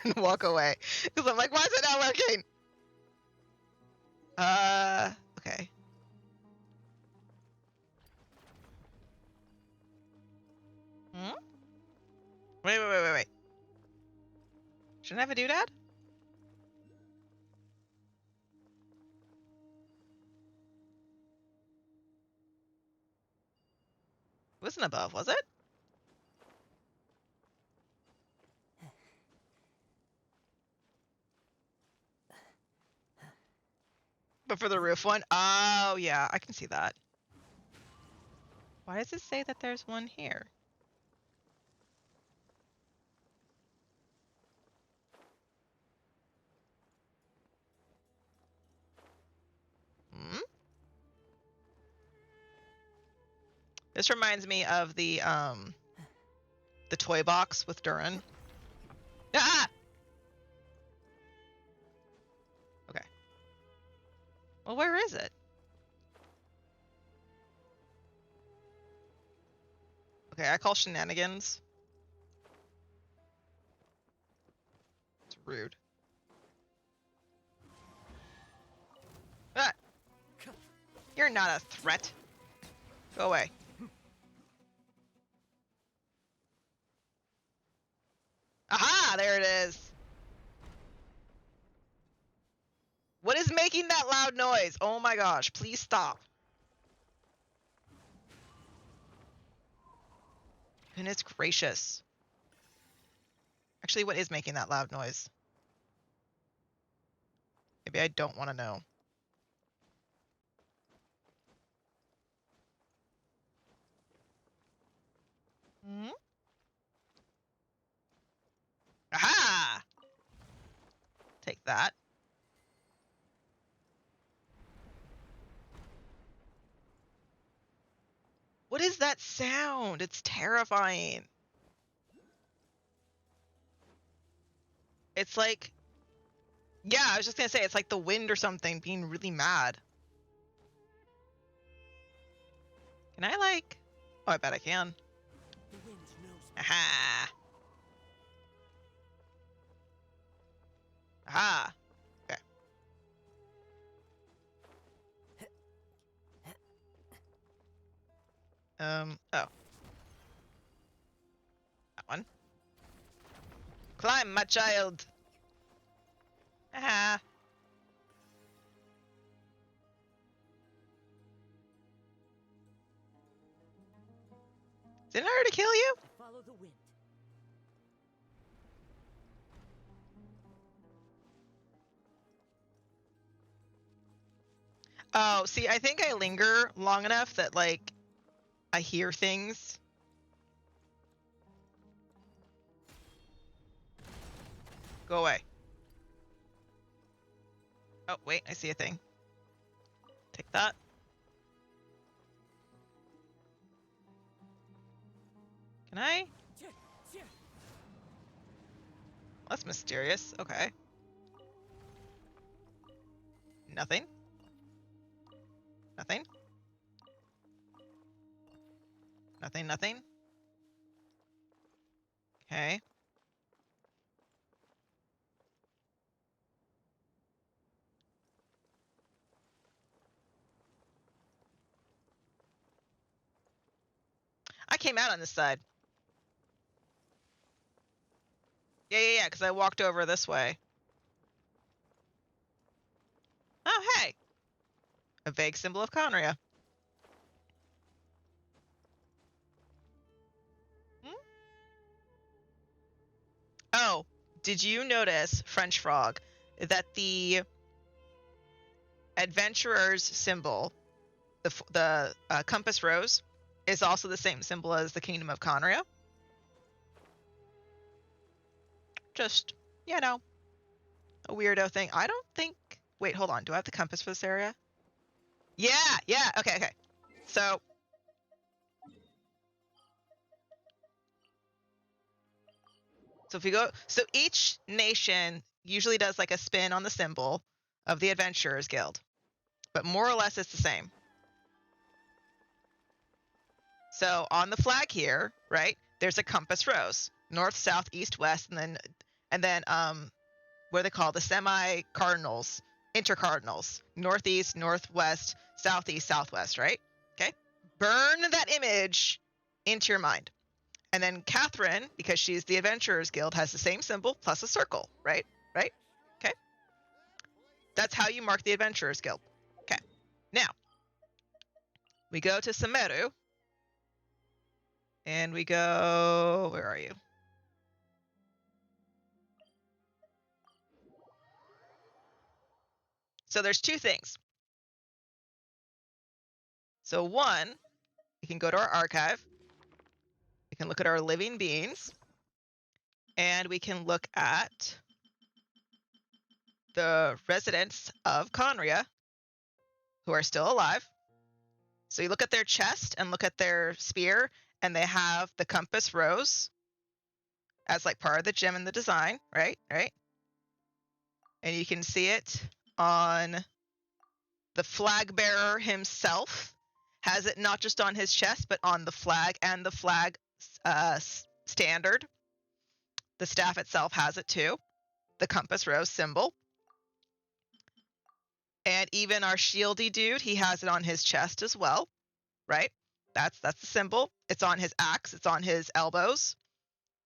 and walk away. Because I'm like, why is it not working? Okay. Hmm? Wait. Shouldn't I have a doodad? It wasn't above, was it? But for the roof one? Oh, yeah, I can see that. Why does it say that there's one here? Hmm? This reminds me of the toy box with Durin. Ah! Okay. Well, where is it? Okay, I call shenanigans. It's rude. Ah! You're not a threat. Go away. Aha! There it is. What is making that loud noise? Oh my gosh, please stop. Goodness gracious. Actually, what is making that loud noise? Maybe I don't want to know. Hmm? Aha! Take that. What is that sound? It's terrifying. It's like, yeah, I was just gonna say, it's like the wind or something being really mad. Can I like, oh, I bet I can. Aha. Aha. Okay. Oh. That one. Climb, my child. Aha. Didn't I already kill you? Follow the wind. Oh, see, I think I linger long enough that, like, I hear things. Go away. Oh, wait, I see a thing. Take that. Can I? That's mysterious. Okay. Nothing. Nothing. Nothing, nothing. Okay. I came out on this side. Yeah, because I walked over this way. Oh, hey. A vague symbol of Conria. Hmm? Oh, did you notice, French Frog, that the adventurer's symbol, the compass rose, is also the same symbol as the kingdom of Conria? Just, you know, a weirdo thing. I don't think... Wait, hold on. Do I have the compass for this area? Yeah. Okay. So if we go... So each nation usually does like a spin on the symbol of the Adventurers Guild. But more or less it's the same. So on the flag here, right, there's a compass rose. North, south, east, west, and then what are they called? The semi-cardinals, intercardinals. Northeast, northwest, southeast, southwest, right? Okay. Burn that image into your mind. And then Catherine, because she's the Adventurers Guild, has the same symbol plus a circle, right? Right? Okay. That's how you mark the Adventurers Guild. Okay. Now, we go to Sumeru. And we go... Where are you? So there's two things. So one, we can go to our archive. We can look at our living beings. And we can look at the residents of Conria who are still alive. So you look at their chest and look at their spear, and they have the compass rose as like part of the gem in the design, right? And you can see it on the flag bearer himself. Has it not just on his chest, but on the flag and the flag standard. The staff itself has it too, the compass rose symbol. And even our shieldy dude, he has it on his chest as well, right? That's the symbol. It's on his axe. It's on his elbows.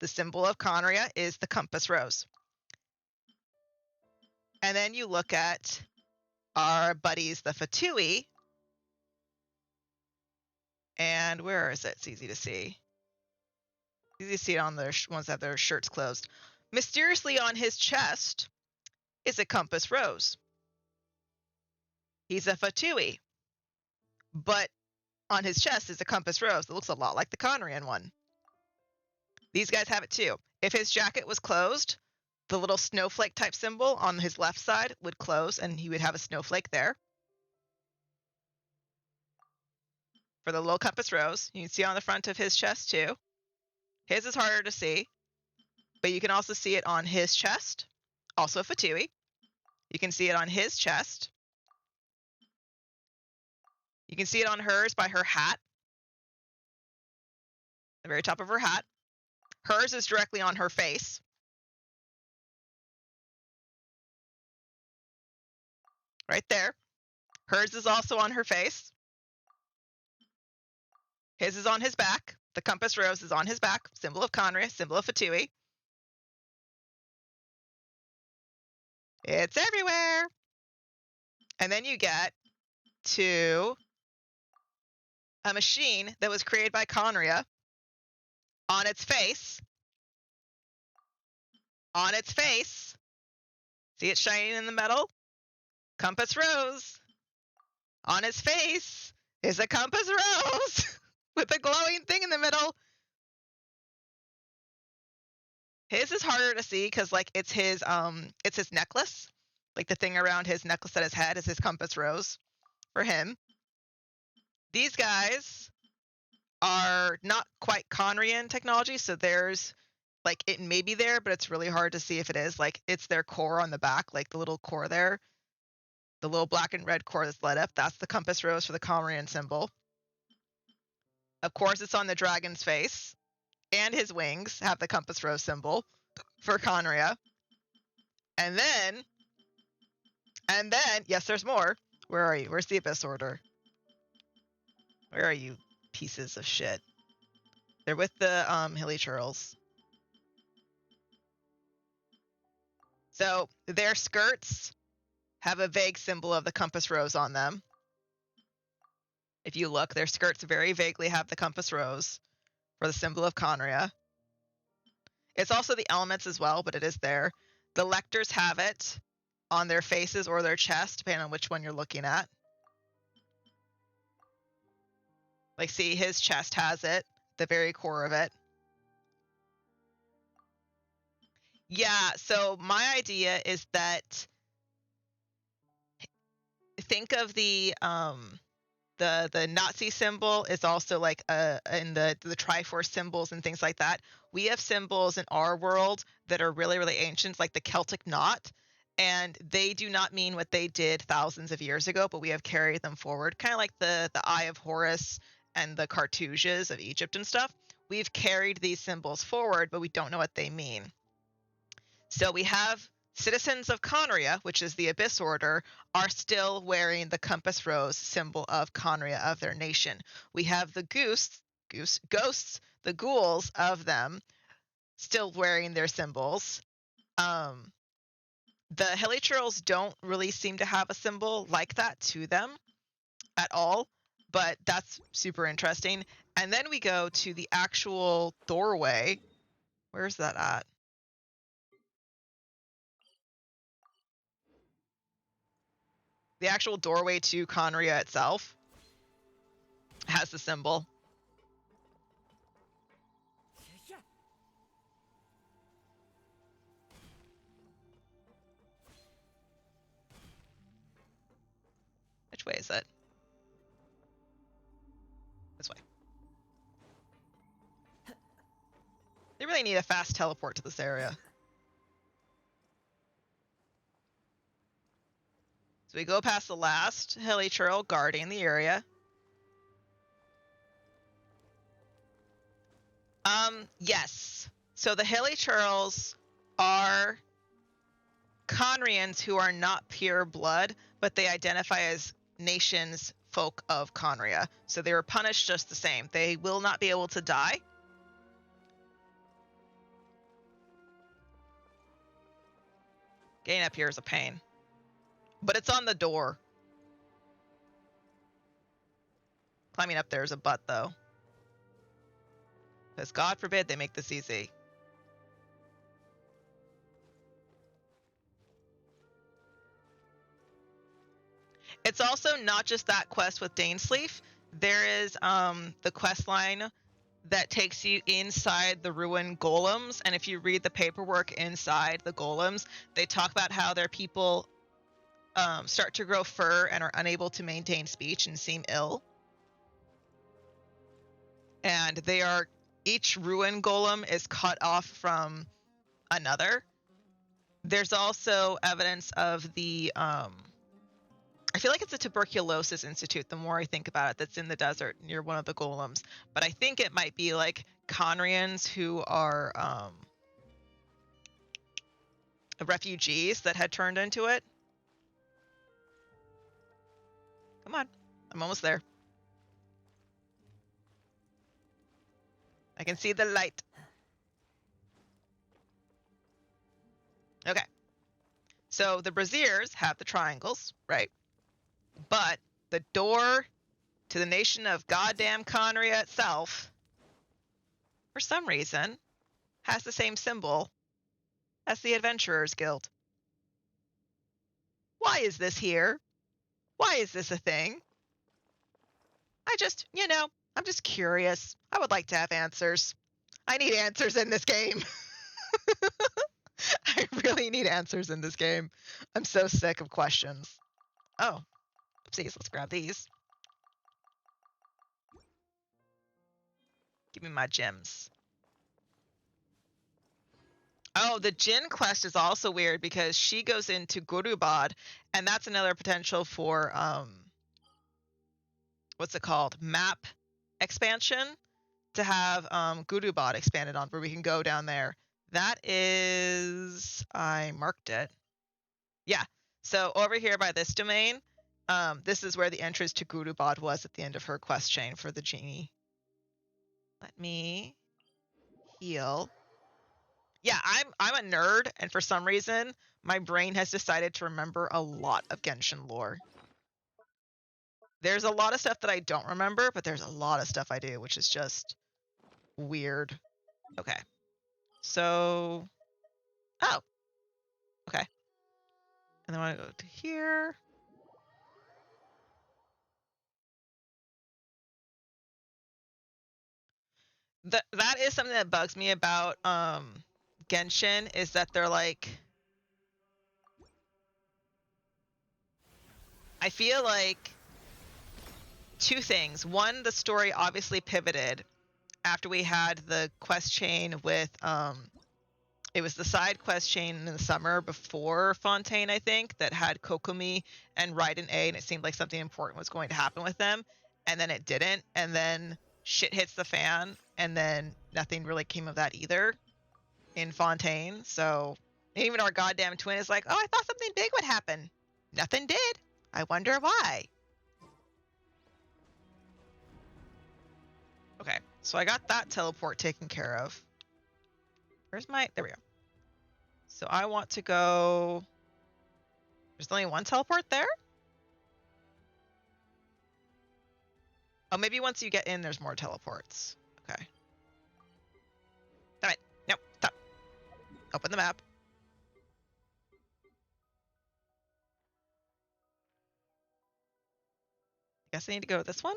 The symbol of Conria is the compass rose. And then you look at our buddies, the Fatui. And where is it? It's easy to see. Easy to see it on the ones that have their shirts closed. Mysteriously on his chest is a compass rose. He's a Fatui. But on his chest is a compass rose that looks a lot like the Conrian one. These guys have it too. If his jacket was closed, the little snowflake type symbol on his left side would close and he would have a snowflake there. For the little compass rose, you can see on the front of his chest too. His is harder to see, but you can also see it on his chest, also a Fatui. You can see it on his chest. You can see it on hers by her hat, the very top of her hat. Hers is directly on her face. Right there. Hers is also on her face. His is on his back. The compass rose is on his back. Symbol of Conria, symbol of Fatui. It's everywhere. And then you get to a machine that was created by Conria On its face. On its face. See it shining in the metal? Compass rose. On its face is a compass rose with a glowing thing in the middle. His is harder to see because like it's his necklace. Like the thing around his necklace at his head is his compass rose for him. These guys are not quite Conrian technology, so there's like it may be there, but it's really hard to see if it is. Like it's their core on the back, like the little core there. The little black and red core that's lit up, that's the compass rose for the Conrian symbol. Of course, it's on the dragon's face, and his wings have the compass rose symbol for Conria. And then, yes, there's more. Where are you? Where's the Abyss Order? Where are you, pieces of shit? They're with the Hilly Churls. So their skirts have a vague symbol of the compass rose on them. If you look, their skirts very vaguely have the compass rose for the symbol of Conria. It's also the elements as well, but it is there. The lectors have it on their faces or their chest, depending on which one you're looking at. Like, see, his chest has it, the very core of it. Yeah, so my idea is that think of the Nazi symbol is also like in the Triforce symbols and things like that. We have symbols in our world that are really, really ancient, like the Celtic knot, and they do not mean what they did thousands of years ago, but we have carried them forward, kind of like the Eye of Horus and the Cartouches of Egypt and stuff. We've carried these symbols forward, but we don't know what they mean. So we have citizens of Conria, which is the Abyss Order, are still wearing the compass rose symbol of Conria, of their nation. We have the ghosts, the ghouls of them, still wearing their symbols. The Helichurls don't really seem to have a symbol like that to them at all, but that's super interesting. And then we go to the actual doorway. Where's that at? The actual doorway to Conria itself has the symbol. Which way is it? This way. They really need a fast teleport to this area. So we go past the last Helichurl guarding the area. Yes. So the Helichurls are Conrians who are not pure blood, but they identify as nations folk of Conria. So they were punished just the same. They will not be able to die. Getting up here is a pain. But it's on the door. Climbing up there is a butt, though. Because God forbid they make this easy. It's also not just that quest with Dainsleif. There is the quest line that takes you inside the ruined golems. And if you read the paperwork inside the golems, they talk about how their people start to grow fur and are unable to maintain speech and seem ill. And they are, each ruin golem is cut off from another. There's also evidence of the, I feel like it's a tuberculosis institute, the more I think about it, that's in the desert near one of the golems. But I think it might be like Conrians who are refugees that had turned into it. Come on, I'm almost there. I can see the light. Okay. So the braziers have the triangles, right? But the door to the nation of goddamn Conria itself for some reason, has the same symbol as the Adventurers Guild. Why is this here? Why is this a thing? I just, I'm just curious. I would like to have answers. I need answers in this game. I really need answers in this game. I'm so sick of questions. Oh, oopsies, let's grab these. Give me my gems. Oh, the Jin quest is also weird because she goes into Gurubad, and that's another potential for what's it called? Map expansion to have Gurubad expanded on, where we can go down there. That is, I marked it. Yeah. So over here by this domain, this is where the entrance to Gurubad was at the end of her quest chain for the genie. Let me heal. Yeah, I'm a nerd, and for some reason, my brain has decided to remember a lot of Genshin lore. There's a lot of stuff that I don't remember, but there's a lot of stuff I do, which is just weird. Okay. So, oh, okay. And then I go to here. That is something that bugs me about Genshin, is that they're like, I feel like two things. One, the story obviously pivoted after we had the quest chain with it was the side quest chain in the summer before Fontaine, I think, that had Kokomi and Raiden A, and it seemed like something important was going to happen with them, and then it didn't, and then shit hits the fan, and then nothing really came of that either in Fontaine. So even our goddamn twin is like, oh, I thought something big would happen. Nothing did. I wonder why. Okay, so I got that teleport taken care of. Where's my, there we go. So I want to go, there's only one teleport there? Oh, maybe once you get in, there's more teleports. Okay. Damn it. Nope, stop. Open the map. Guess I need to go with this one.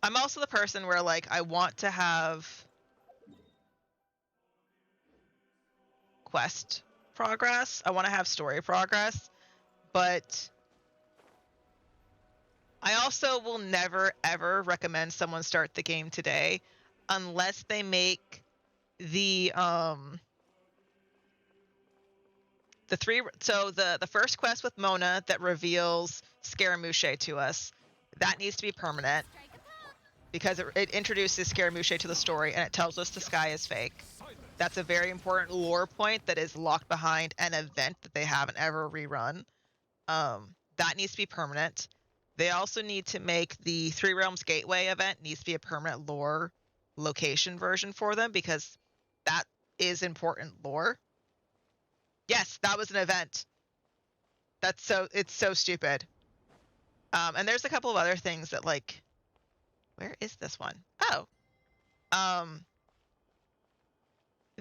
I'm also the person where, like, I want to have quest progress. I want to have story progress, but I also will never, ever recommend someone start the game today unless they make the first quest with Mona that reveals Scaramouche to us, that needs to be permanent because it introduces Scaramouche to the story and it tells us the sky is fake. That's a very important lore point that is locked behind an event that they haven't ever rerun. That needs to be permanent. They also need to make the Three Realms Gateway event needs to be a permanent lore location version for them because that is important lore. Yes, that was an event. It's so stupid. And there's a couple of other things that, like, where is this one? Oh.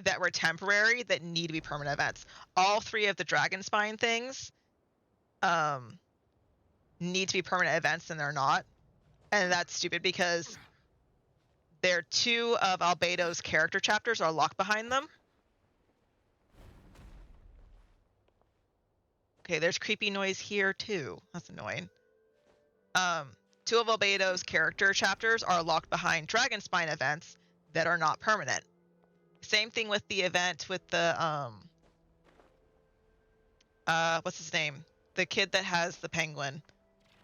That were temporary that need to be permanent events. All three of the Dragon Spine things need to be permanent events and they're not. And that's stupid because there are two of Albedo's character chapters are locked behind them. Okay, there's creepy noise here too. That's annoying. Two of Albedo's character chapters are locked behind Dragon Spine events that are not permanent. Same thing with the event with the what's his name? The kid that has the penguin.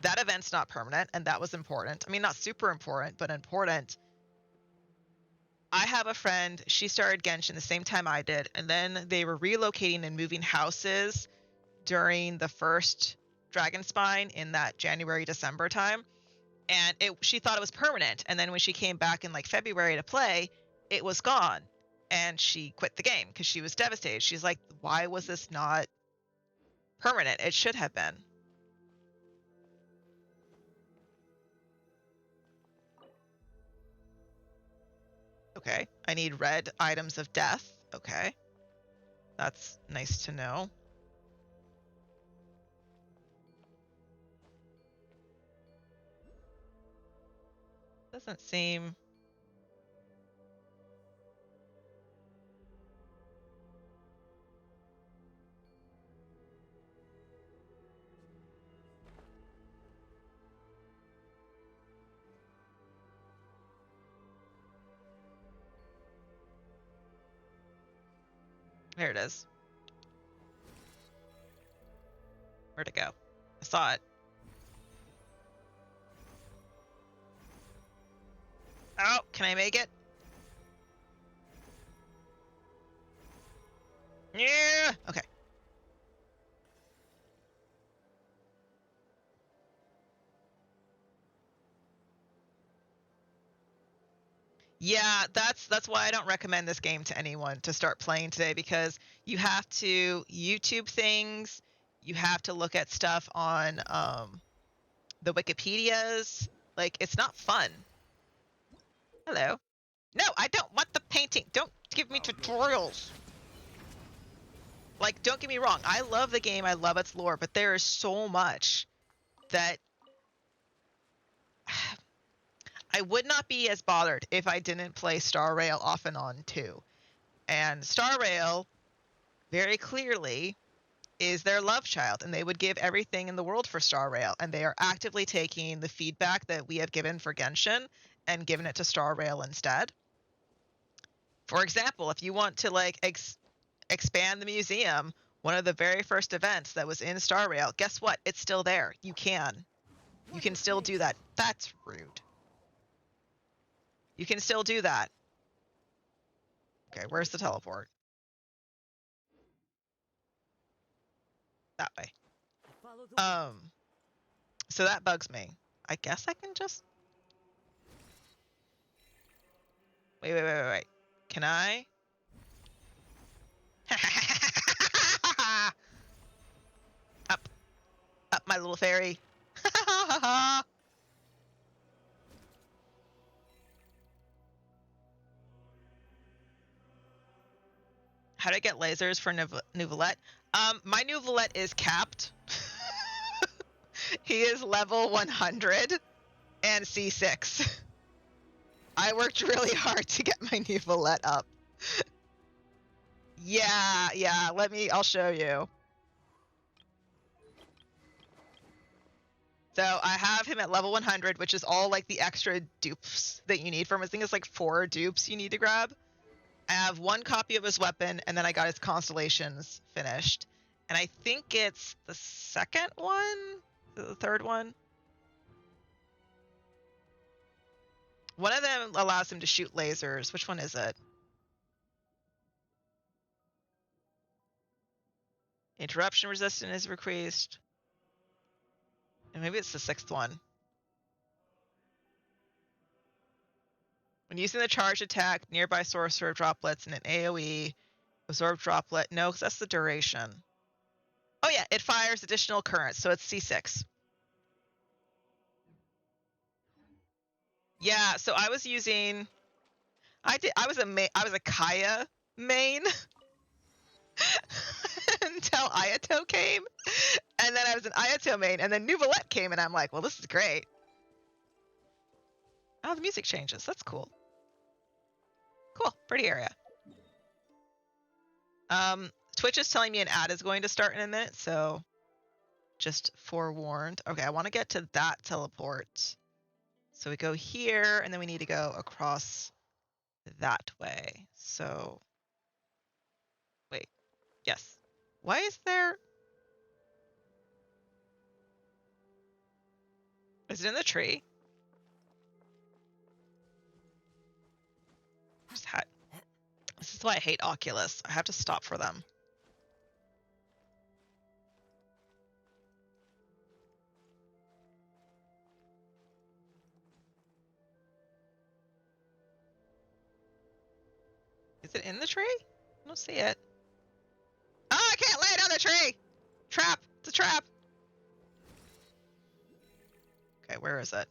That event's not permanent, and that was important. I mean, not super important, but important. I have a friend, she started Genshin the same time I did, and then they were relocating and moving houses during the first Dragon Spine in that January-December time. And she thought it was permanent. And then when she came back in like February to play, it was gone. And she quit the game because she was devastated. She's like, why was this not permanent? It should have been. Okay. I need red items of death. Okay. That's nice to know. Doesn't seem... There it is. Where'd it go? I saw it. Oh, can I make it? Yeah. Okay. Yeah, that's why I don't recommend this game to anyone to start playing today, because you have to YouTube things, you have to look at stuff on the Wikipedias. Like, it's not fun. Hello. No, I don't want the painting. Don't give me tutorials. Like, don't get me wrong. I love the game. I love its lore, but there is so much that I would not be as bothered if I didn't play Star Rail off and on too. And Star Rail very clearly is their love child, and they would give everything in the world for Star Rail, and they are actively taking the feedback that we have given for Genshin and giving it to Star Rail instead. For example, if you want to like expand the museum, one of the very first events that was in Star Rail, guess what? It's still there. You can still do that. That's rude. You can still do that. Okay, where's the teleport? That way. So that bugs me. I guess I can just... Wait. Can I? Up, my little fairy. How do I get lasers for Nouvelette? My Nouvelette is capped. He is level 100 and C6. I worked really hard to get my Nouvelette up. Yeah, I'll show you. So I have him at level 100, which is all like the extra dupes that you need from him. I think it's like 4 dupes you need to grab. I have 1 copy of his weapon, and then I got his constellations finished. And I think it's the second one? The third one? One of them allows him to shoot lasers. Which one is it? Interruption resistance is increased. And maybe it's the 6th one. When using the charge attack, nearby sorcerer droplets in an AoE, absorb droplet. No, because that's the duration. Oh yeah, it fires additional currents, so it's C6. Yeah, so I was using... I was a Kaya main until Ayato came, and then I was an Ayato main, and then Nouvelette came, and I'm like, well, this is great. Oh, the music changes. That's cool. Cool, pretty area. Twitch is telling me an ad is going to start in a minute, so just forewarned. Okay, I want to get to that teleport. So we go here, and then we need to go across that way. So, wait, yes. Why is there... Is it in the tree? This is why I hate Oculus. I have to stop for them. Is it in the tree? I don't see it. Oh, I can't lay it on the tree! Trap! It's a trap! Okay, where is it?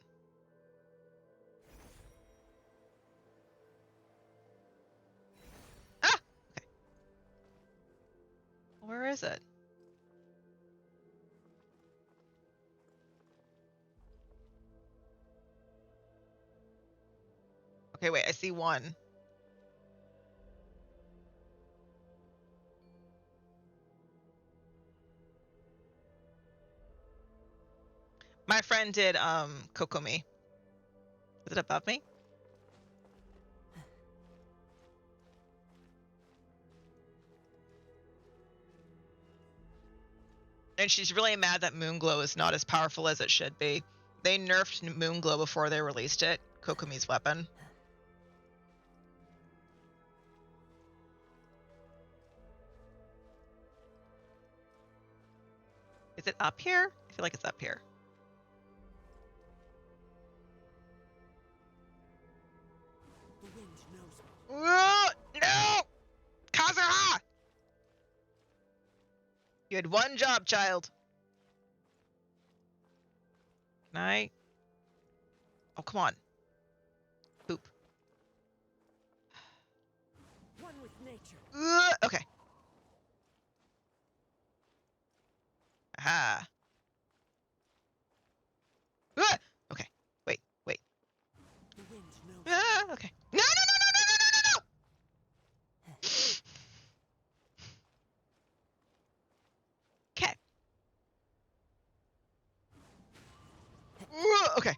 is it? Okay, wait, I see one. My friend did Kokomi. Is it above me? And she's really mad that Moonglow is not as powerful as it should be. They nerfed Moonglow before they released it, Kokomi's weapon. Is it up here? I feel like it's up here. No! Kazuha! You had one job, child. Can I? Oh, come on. Poop. One with nature. Okay. Aha. Okay. Wait. The wind knows. Okay. No! Okay. Okay.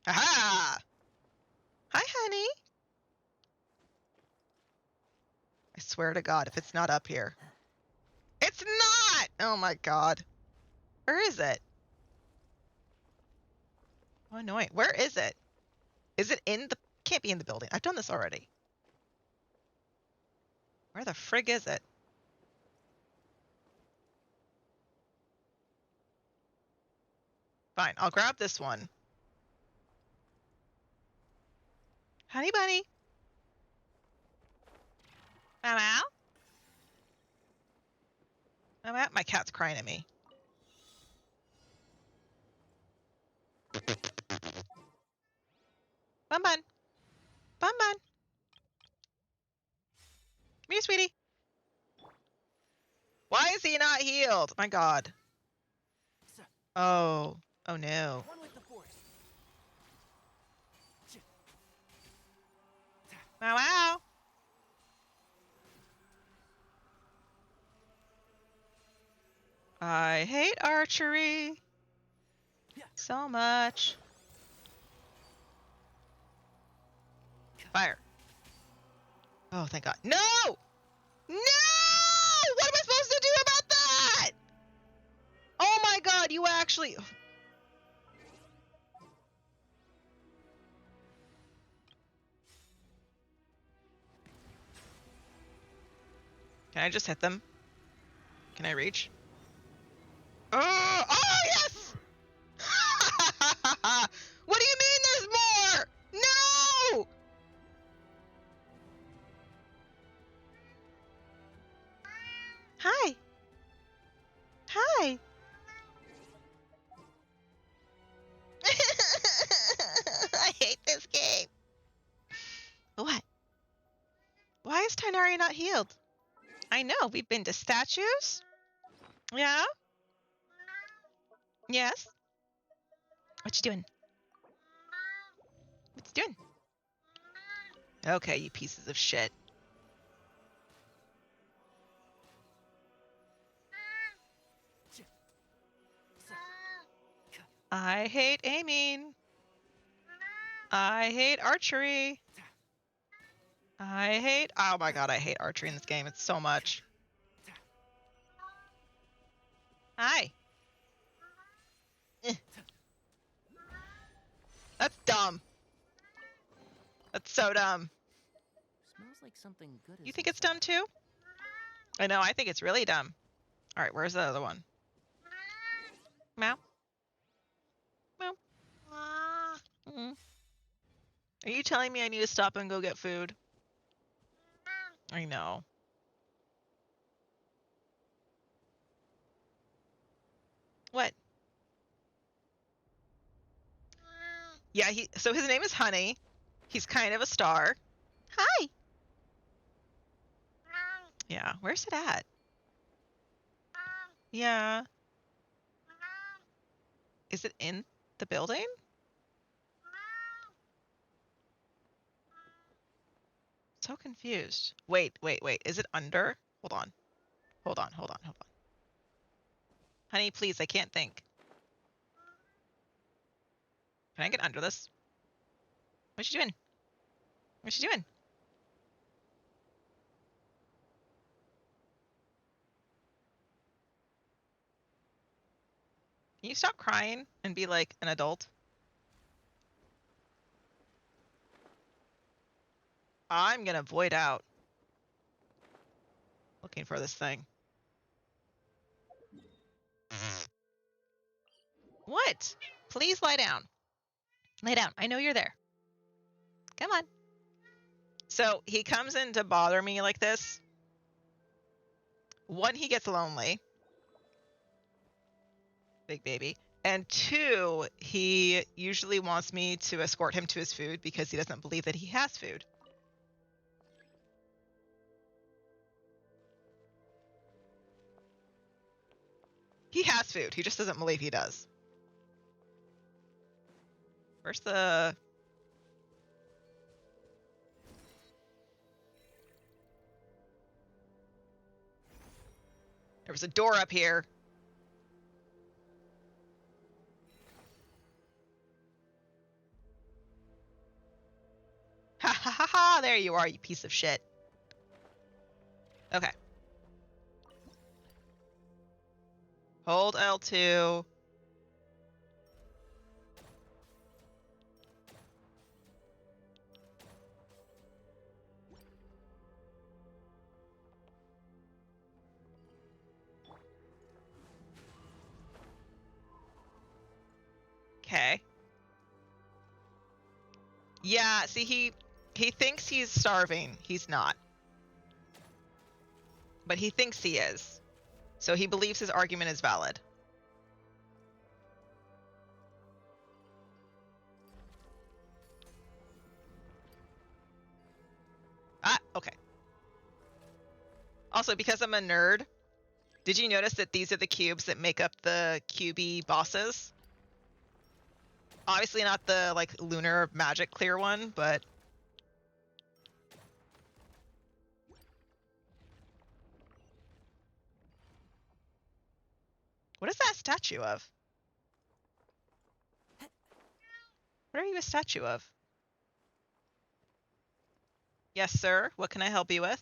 Aha! Hi, honey. I swear to God, if it's not up here. It's not! Oh my God. Where is it? Oh, annoying. Where is it? Is it in the... Can't be in the building. I've done this already. Where the frig is it? Fine, I'll grab this one. Honey bunny. I'm out. I'm out. My cat's crying at me. Bun bun. Bun bun. Come here, sweetie. Why is he not healed? My God. Oh. Oh no. One with the force. Wow wow. I hate archery so much. Fire. Oh, thank God. No! No! What am I supposed to do about that? Oh my God, you actually... Can I just hit them? Can I reach? Oh, yes! What do you mean there's more? No! Hi. Hi. I hate this game. What? Why is Tainari not healed? I know, we've been to statues. Yeah? Yes? What you doing? What you doing? Okay, you pieces of shit. I hate aiming. I hate archery. I hate... Oh my God, I hate archery in this game. It's so much. Hi. That's dumb. That's so dumb. Smells like something good. You think it's dumb too? I know, I think it's really dumb. All right, where's the other one? Meow. Meow. Mm. Are you telling me I need to stop and go get food? I know. What? Yeah, so his name is Honey. He's kind of a star. Hi. Yeah, where's it at? Yeah. Is it in the building? So confused. Wait. Is it under? Hold on. Honey, please, I can't think. Can I get under this? What's she doing? What's she doing? Can you stop crying and be like an adult? I'm gonna void out. Looking for this thing. What? Please lie down. Lay down. I know you're there. Come on. So he comes in to bother me like this. One, he gets lonely. Big baby. And two, he usually wants me to escort him to his food because he doesn't believe that he has food. He has food. He just doesn't believe he does. Where's the... There was a door up here. Ha ha ha ha! There you are, you piece of shit. Okay. Hold L2. Okay. Yeah, see, he thinks he's starving. He's not. But he thinks he is. So he believes his argument is valid. Ah, okay. Also, because I'm a nerd, did you notice that these are the cubes that make up the QB bosses? Obviously not the, like, lunar magic clear one, but... What is that statue of? What are you a statue of? Yes, sir. What can I help you with?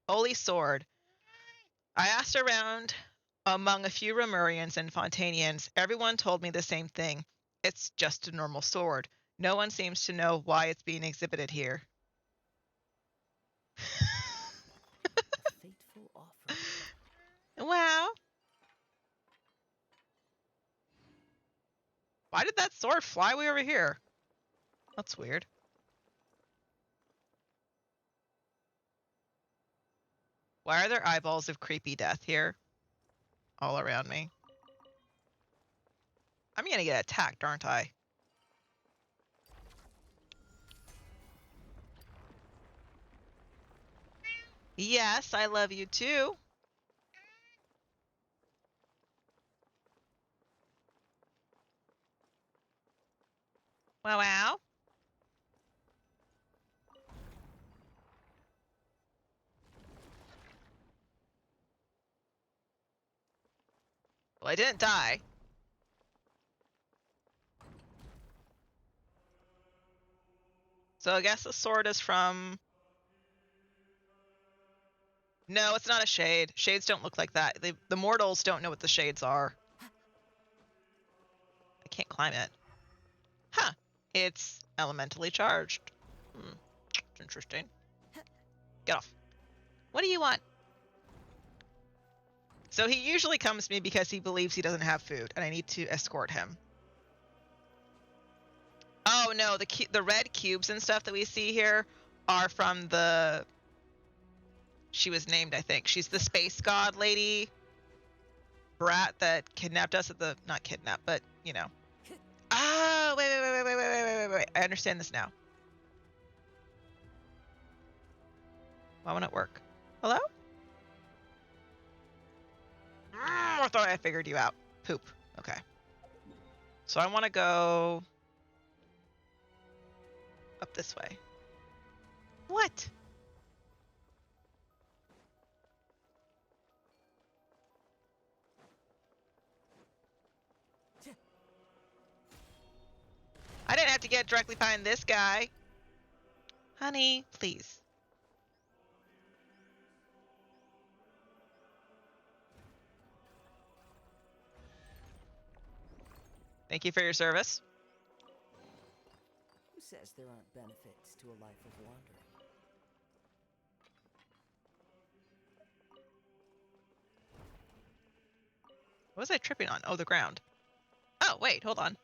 Holy sword. I asked around among a few Romurians and Fontanians. Everyone told me the same thing. It's just a normal sword. No one seems to know why it's being exhibited here. Fateful offer. Wow. Why did that sword fly way over here? That's weird. Why are there eyeballs of creepy death here? All around me. I'm gonna get attacked, aren't I? Yes, I love you too. Wow, wow. Well, I didn't die. So I guess the sword is from... No, it's not a shade. Shades don't look like that. The mortals don't know what the shades are. I can't climb it. Huh. It's elementally charged. It's interesting. Get off. What do you want? So he usually comes to me because he believes he doesn't have food, and I need to escort him. Oh no, the red cubes and stuff that we see here are from the... She was named, I think. She's the space god lady brat that kidnapped us at the... Not kidnapped, but, you know. Oh, wait. I understand this now. Why won't it work? Hello? I thought I figured you out. Poop. Okay. So I want to go up this way. What? I didn't have to get directly behind this guy. Honey, please. Thank you for your service. Who says there aren't benefits to a life of wandering? What was I tripping on? Oh, the ground. Oh, wait, hold on.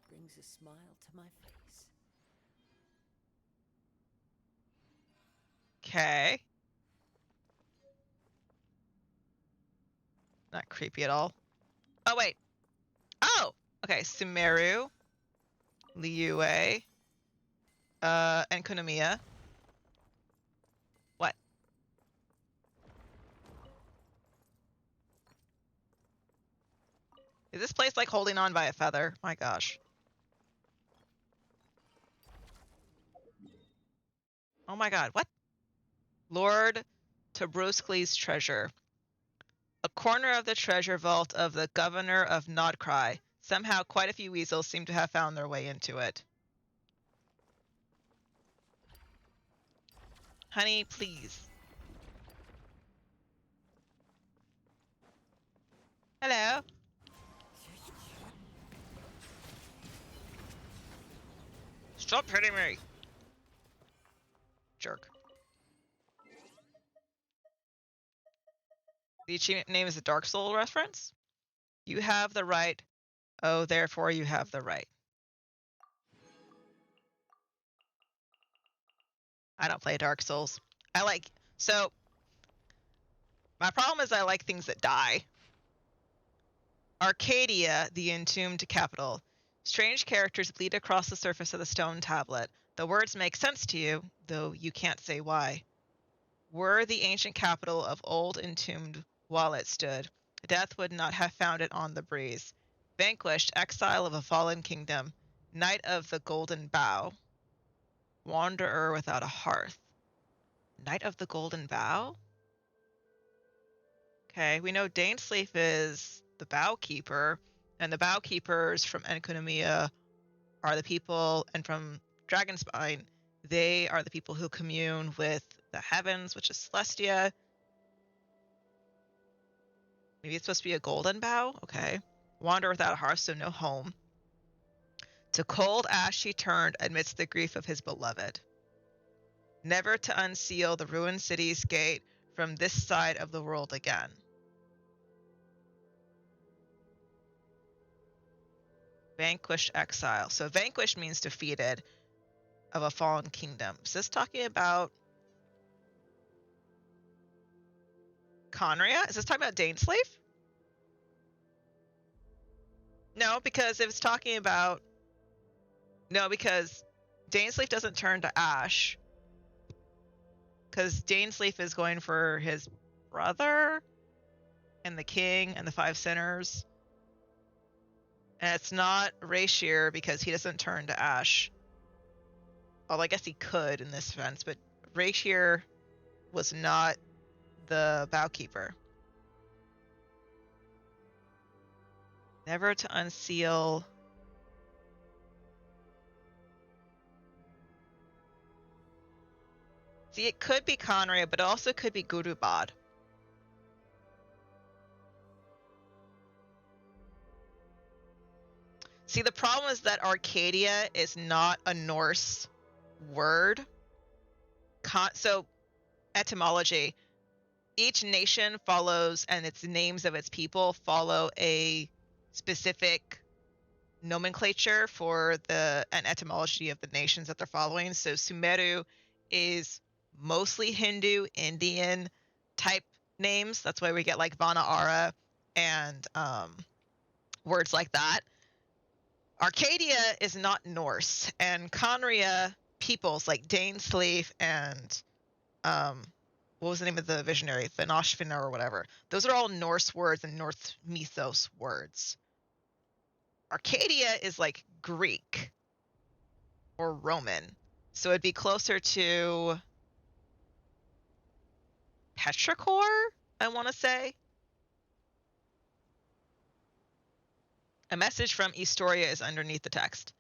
Brings a smile to my face. Okay. Not creepy at all. Oh, wait. Oh! Okay, Sumeru. Liyue. And Kunomiya. What? Is this place like holding on by a feather? My gosh. Oh my god, what? Lord Tobruscli's treasure. A corner of the treasure vault of the governor of Nodcry. Somehow quite a few weasels seem to have found their way into it. Honey, please. Hello? Stop hitting me! Jerk. The achievement name is a Dark Soul reference. You have the right. Oh, therefore you have the right. I don't play Dark Souls. So, my problem is I like things that die. Arcadia, the entombed capital. Strange characters bleed across the surface of the stone tablet. The words make sense to you, though you can't say why. Were the ancient capital of old entombed while it stood, death would not have found it on the breeze. Vanquished, exile of a fallen kingdom, knight of the golden bough, wanderer without a hearth. Knight of the golden bough? Okay, we know Dainsleif is the bow keeper, and the bow keepers from Enkonomiya are the people, and from Dragonspine, they are the people who commune with the heavens, which is Celestia. Maybe it's supposed to be a golden bough? Okay. Wander without a hearth, so no home. To cold ash he turned amidst the grief of his beloved. Never to unseal the ruined city's gate from this side of the world again. Vanquished exile. So vanquished means defeated of a fallen kingdom. Is this talking about Conria? Is this talking about Dainsleif? No, because if it's talking about... No, because Dainsleif doesn't turn to ash. Because Dainsleif is going for his brother and the king and the five sinners. And it's not Rashir because he doesn't turn to ash. Well, I guess he could in this sense, but Rashir was not the bowkeeper. Never to unseal... See, it could be Conria, but it also could be Gurubad. See, the problem is that Arcadia is not a Norse word. So, etymology. Each nation follows, and its names of its people follow a specific nomenclature for an etymology of the nations that they're following. So Sumeru is mostly Hindu, Indian type names. That's why we get like Vana Ara and words like that. Arcadia is not Norse, and Conria peoples like Dainsleif and what was the name of the visionary, Thanoshvina or whatever. Those are all Norse words and Norse mythos words. Arcadia is like Greek or Roman, so it'd be closer to Petrichor, I want to say. A message from Estoria is underneath the text.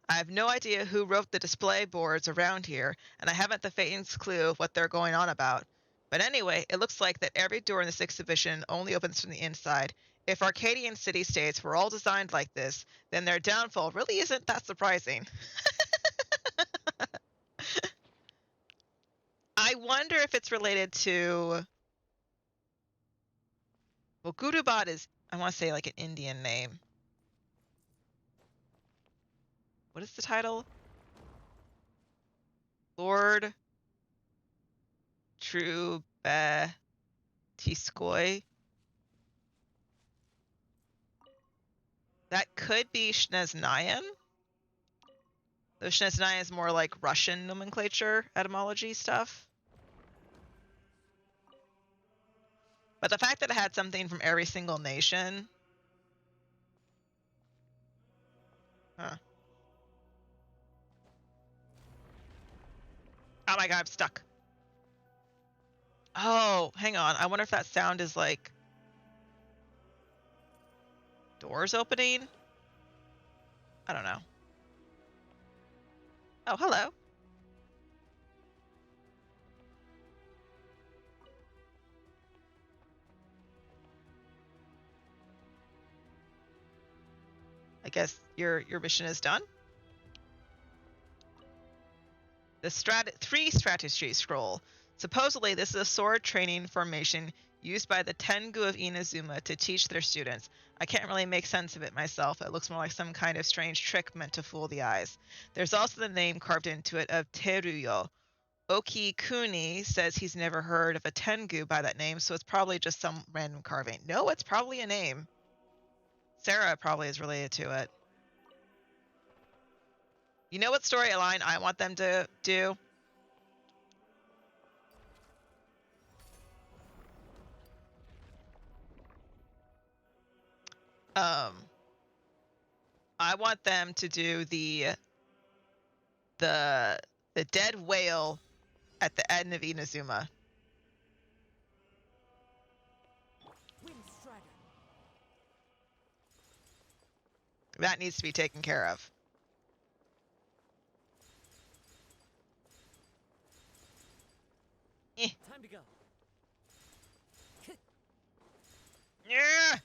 I have no idea who wrote the display boards around here, and I haven't the faintest clue what they're going on about. But anyway, it looks like that every door in this exhibition only opens from the inside. If Arcadian city-states were all designed like this, then their downfall really isn't that surprising. I wonder if it's related to... Well, Gurubad is, I want to say, like an Indian name. What is the title? Lord Trubetiskoy. That could be Shneznayan. Though Shneznayan is more like Russian nomenclature, etymology stuff. But the fact that it had something from every single nation. Huh. Oh my god, I'm stuck. Oh, hang on. I wonder if that sound is like doors opening? I don't know. Oh, hello. I guess your mission is done. The 3 strategy scroll. Supposedly, this is a sword training formation used by the Tengu of Inazuma to teach their students. I can't really make sense of it myself. It looks more like some kind of strange trick meant to fool the eyes. There's also the name carved into it of Teruyo. Oki Kuni says he's never heard of a Tengu by that name, so it's probably just some random carving. No, it's probably a name. Sarah probably is related to it. You know what storyline I want them to do? I want them to do the dead whale at the end of Inazuma. That needs to be taken care of. Time to go. Yeah.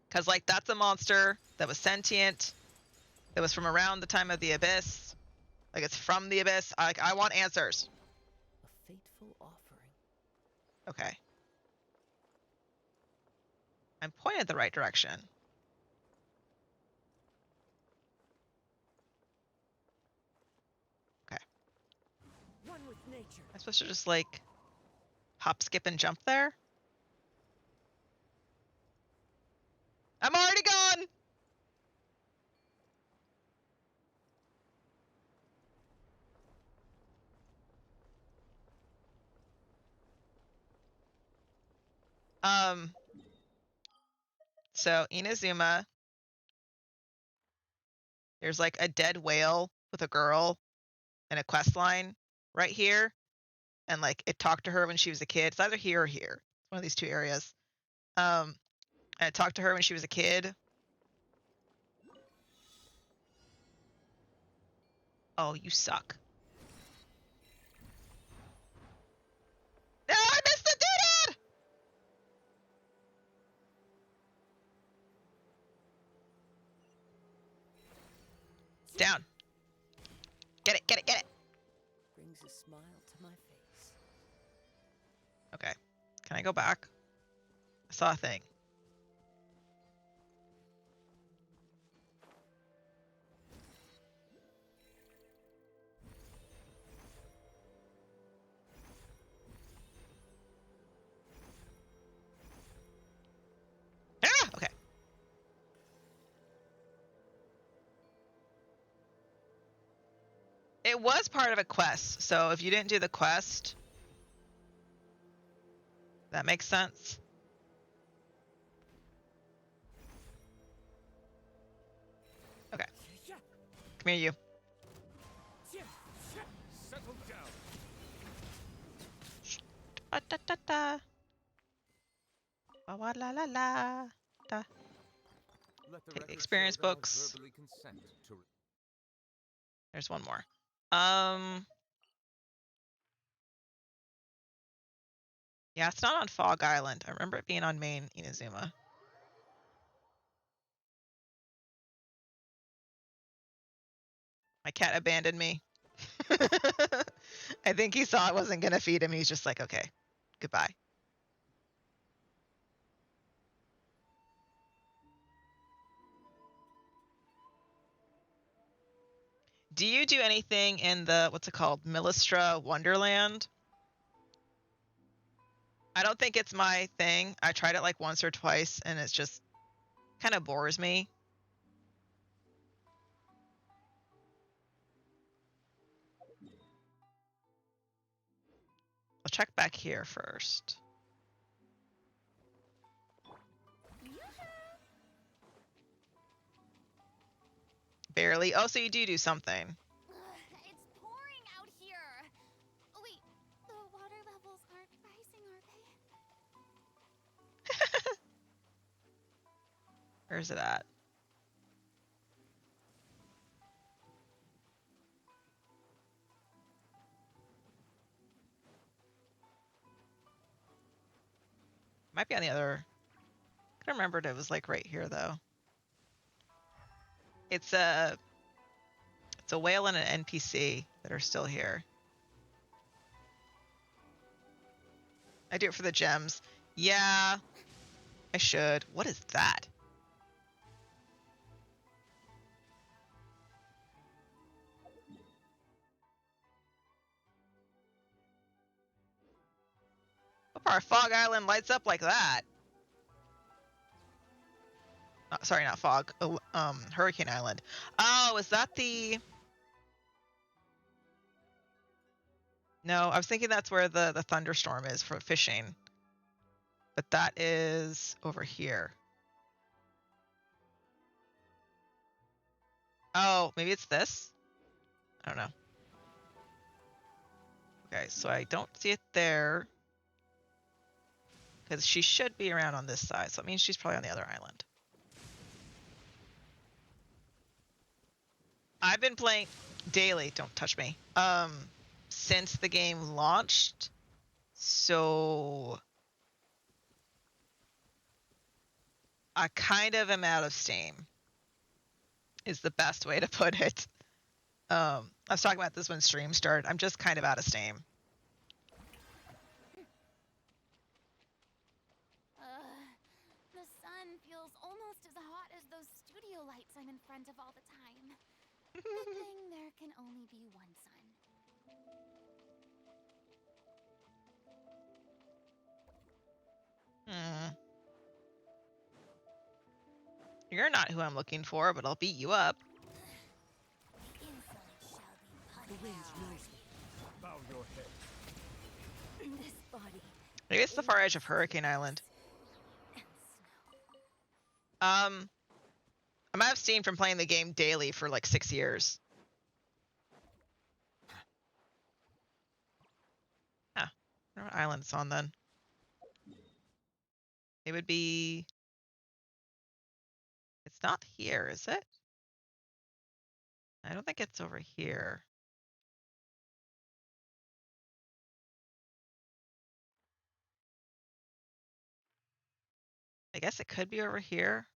Because, like, that's a monster that was sentient, that was from around the time of the Abyss. Like, it's from the Abyss. I want answers. A fateful offering. Okay. I'm pointed the right direction. Okay. One with nature. I'm supposed to just, like, hop, skip, and jump there? I'm already gone! So Inazuma, there's like a dead whale with a girl and a quest line right here. And like it talked to her when she was a kid. It's either here or here. It's one of these 2 areas. And it talked to her when she was a kid. Oh, you suck. No, I missed the doodad! Down. Get it, get it, get it. Brings a smile to my face. Okay. Can I go back? I saw a thing. Ah! It was part of a quest, so if you didn't do the quest, that makes sense. Okay. Come here, you. Settle down. Da da da. Wa wa la la la. Da. Let the Take the record experience show that I books. verbally consent to There's one more. Yeah, it's not on Fog Island. I remember it being on main Inazuma. My cat abandoned me. I think he saw I wasn't gonna feed him. He's just like, okay, goodbye. Do you do anything in the, what's it called, Millistra Wonderland? I don't think it's my thing. I tried it like once or twice and it's just kind of bores me. I'll check back here first. Barely. Oh, so you do something. It's pouring out here. Wait, the water levels aren't rising, are they? Where's it at? Might be on the other. I remembered it was like right here though. It's a whale and an NPC that are still here. I do it for the gems. Yeah, I should. What is that? Hope our Fog Island lights up like that. Sorry, not Fog. Hurricane Island. Oh, is that the... No, I was thinking that's where the thunderstorm is for fishing. But that is over here. Oh, maybe it's this? I don't know. Okay, so I don't see it there. Because she should be around on this side, so it means she's probably on the other island. I've been playing daily, don't touch me, since the game launched. So I kind of am out of steam, is the best way to put it. I was talking about this when stream started. I'm just kind of out of steam. The sun feels almost as hot as those studio lights I'm in front of all the time. Good thing there can only be one sun. You're not who I'm looking for, but I'll beat you up. The range knows me. Bow your head. This body. Maybe it's the far edge of Hurricane Island. I'm out of steam from playing the game daily for like 6 years. Huh. I wonder what island it's on then. It would be... It's not here, is it? I don't think it's over here. I guess it could be over here.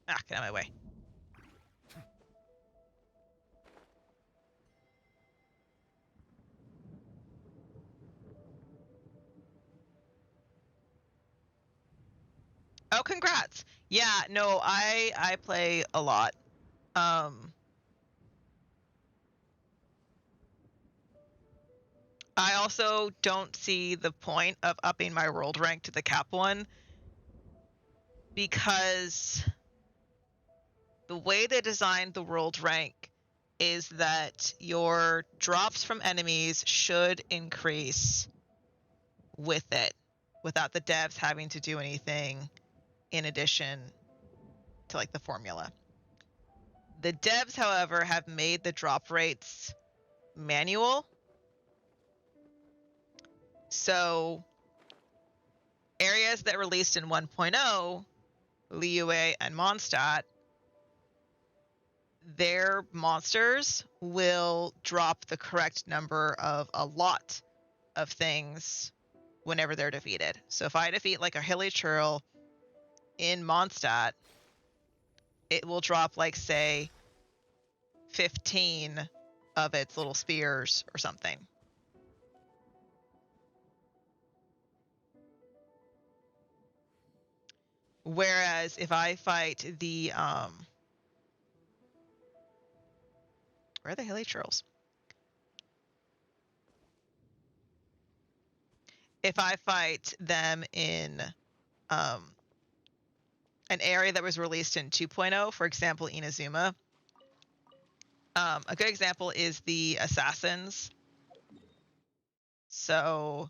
Ah, get out of my way. Oh, congrats. Yeah, no, I play a lot. I also don't see the point of upping my world rank to the cap one because the way they designed the world rank is that your drops from enemies should increase with it without the devs having to do anything in addition to like the formula. The devs, however, have made the drop rates manual. So areas that released in 1.0, Liyue and Mondstadt, their monsters will drop the correct number of a lot of things whenever they're defeated. So if I defeat like a hilly churl in Mondstadt, it will drop like say 15 of its little spears or something. Whereas if I fight the where are the hilly churls? If I fight them in an area that was released in 2.0, for example, Inazuma, a good example is the assassins. So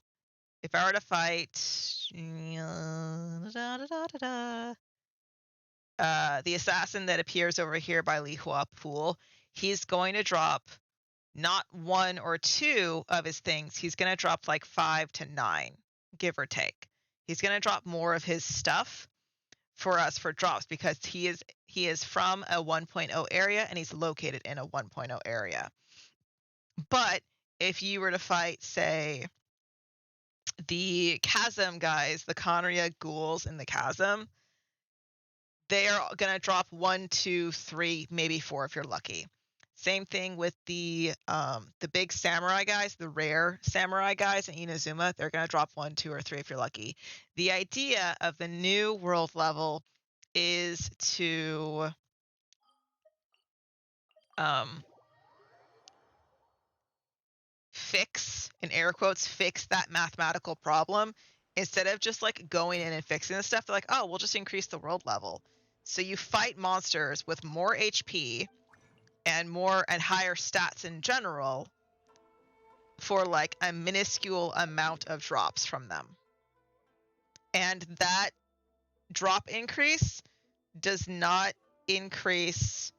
if I were to fight the assassin that appears over here by Li Hua Pool, he's going to drop not 1 or 2 of his things. He's going to drop like 5 to 9, give or take. He's going to drop more of his stuff for us for drops because he is from a 1.0 area and he's located in a 1.0 area. But if you were to fight, say, the chasm guys, the Conria ghouls in the chasm, they are going to drop 1, 2, 3, maybe 4 if you're lucky. Same thing with the big samurai guys, the rare samurai guys in Inazuma. They're going to drop 1, 2, or 3 if you're lucky. The idea of the new world level is to fix, in air quotes, fix that mathematical problem. Instead of just like going in and fixing the stuff, they're like, oh, we'll just increase the world level. So you fight monsters with more HP and higher stats in general for like a minuscule amount of drops from them. And that drop increase does not increase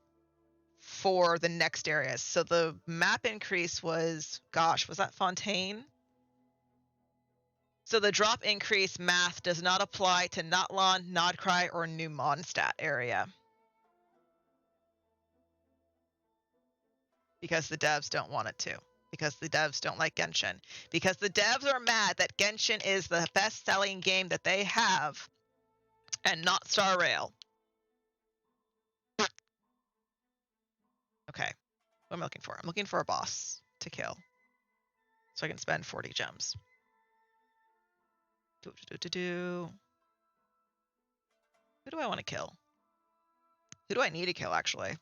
for the next areas. So the map increase was, gosh, was that Fontaine? So the drop increase math does not apply to Notlon, Nodcry, or New Mondstadt area. Because the devs don't want it to. Because the devs don't like Genshin. Because the devs are mad that Genshin is the best-selling game that they have and not Star Rail. Okay. What am I looking for? I'm looking for a boss to kill. So I can spend 40 gems. Who do I want to kill? Who do I need to kill, actually?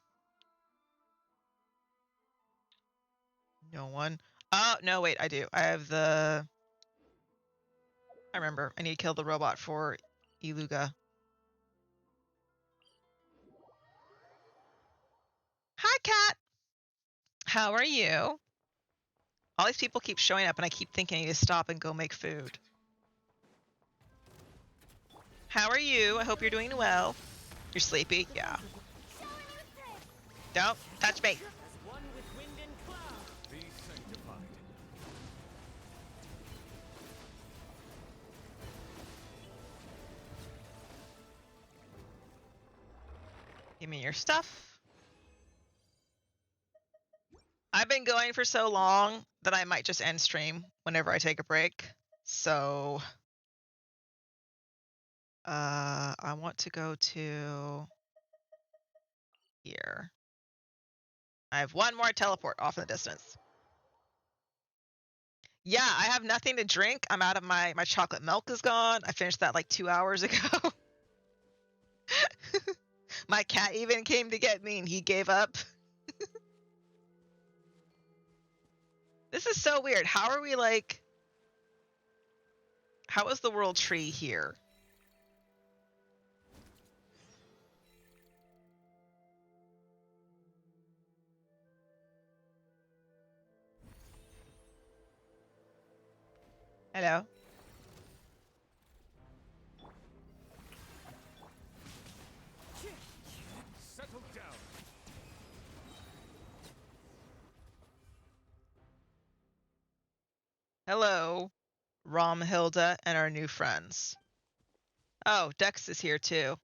No one. Oh, no, wait, I do. I have the... I remember. I need to kill the robot for Iluga. Hi, cat! How are you? All these people keep showing up and I keep thinking I need to stop and go make food. How are you? I hope you're doing well. You're sleepy? Yeah. Don't touch me. Give me your stuff. I've been going for so long that I might just end stream whenever I take a break. So I want to go to here. I have one more teleport off in the distance. Yeah, I have nothing to drink. I'm out of my chocolate milk is gone. I finished that like 2 hours ago. My cat even came to get me and he gave up. This is so weird. How are we like... How is the world tree here? Hello. Settle down. Hello, Romhilda and our new friends. Oh, Dex is here too.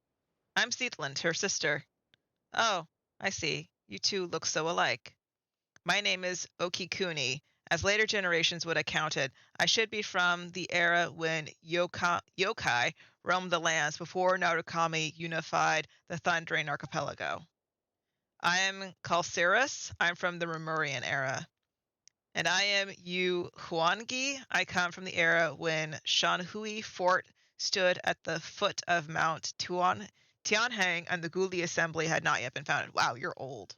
I'm Zetland, her sister. Oh, I see. You two look so alike. My name is Okikuni. As later generations would have counted, I should be from the era when yokai roamed the lands before Narukami unified the Thundering Archipelago. I am Calcirus. I'm from the Remurian era. And I am Yu Huangi. I come from the era when Shanhui Fort stood at the foot of Mount Tianhang and the Guli Assembly had not yet been founded. Wow, you're old.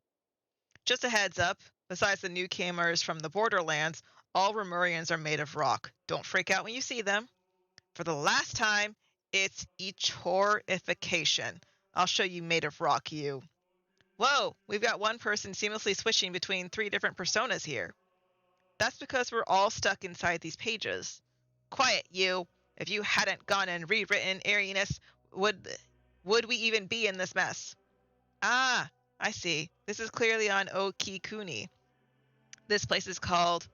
Just a heads up, besides the newcomers from the borderlands, all Remurians are made of rock. Don't freak out when you see them. For the last time, it's Echorification. I'll show you made of rock, you. Whoa, we've got one person seamlessly switching between 3 different personas here. That's because we're all stuck inside these pages. Quiet, you. If you hadn't gone and rewritten airiness, would we even be in this mess? Ah, I see. This is clearly on Okikuni. This place is called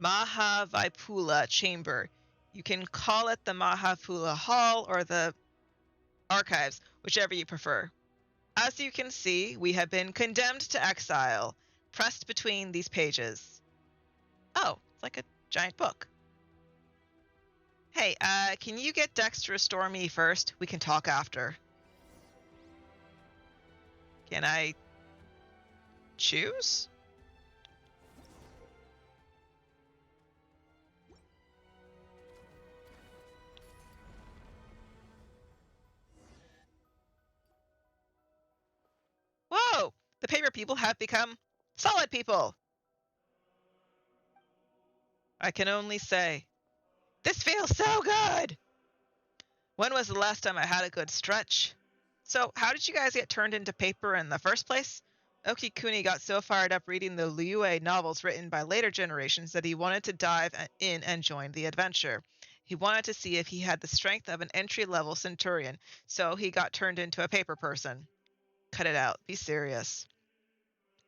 Mahavaipula Chamber. You can call it the Mahavaipula Hall or the Archives, whichever you prefer. As you can see, we have been condemned to exile, pressed between these pages. Oh, it's like a giant book. Hey, can you get Dex to restore me first? We can talk after. Can I choose? Whoa! The paper people have become solid people! I can only say, this feels so good! When was the last time I had a good stretch? So, how did you guys get turned into paper in the first place? Okikuni got so fired up reading the Liue novels written by later generations that he wanted to dive in and join the adventure. He wanted to see if he had the strength of an entry-level centurion, so he got turned into a paper person. Cut it out. Be serious.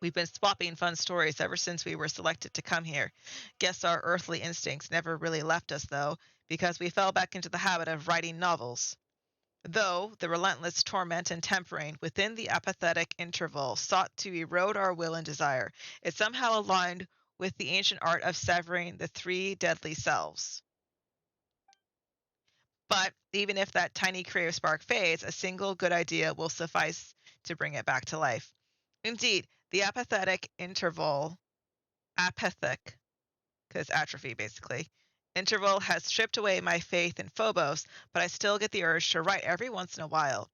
We've been swapping fun stories ever since we were selected to come here. Guess our earthly instincts never really left us, though, because we fell back into the habit of writing novels. Though the relentless torment and tempering within the apathetic interval sought to erode our will and desire, it somehow aligned with the ancient art of severing the 3 deadly selves. But even if that tiny creative spark fades, a single good idea will suffice to bring it back to life. Indeed, the apathic, because atrophy basically, interval has stripped away my faith in Phobos, but I still get the urge to write every once in a while.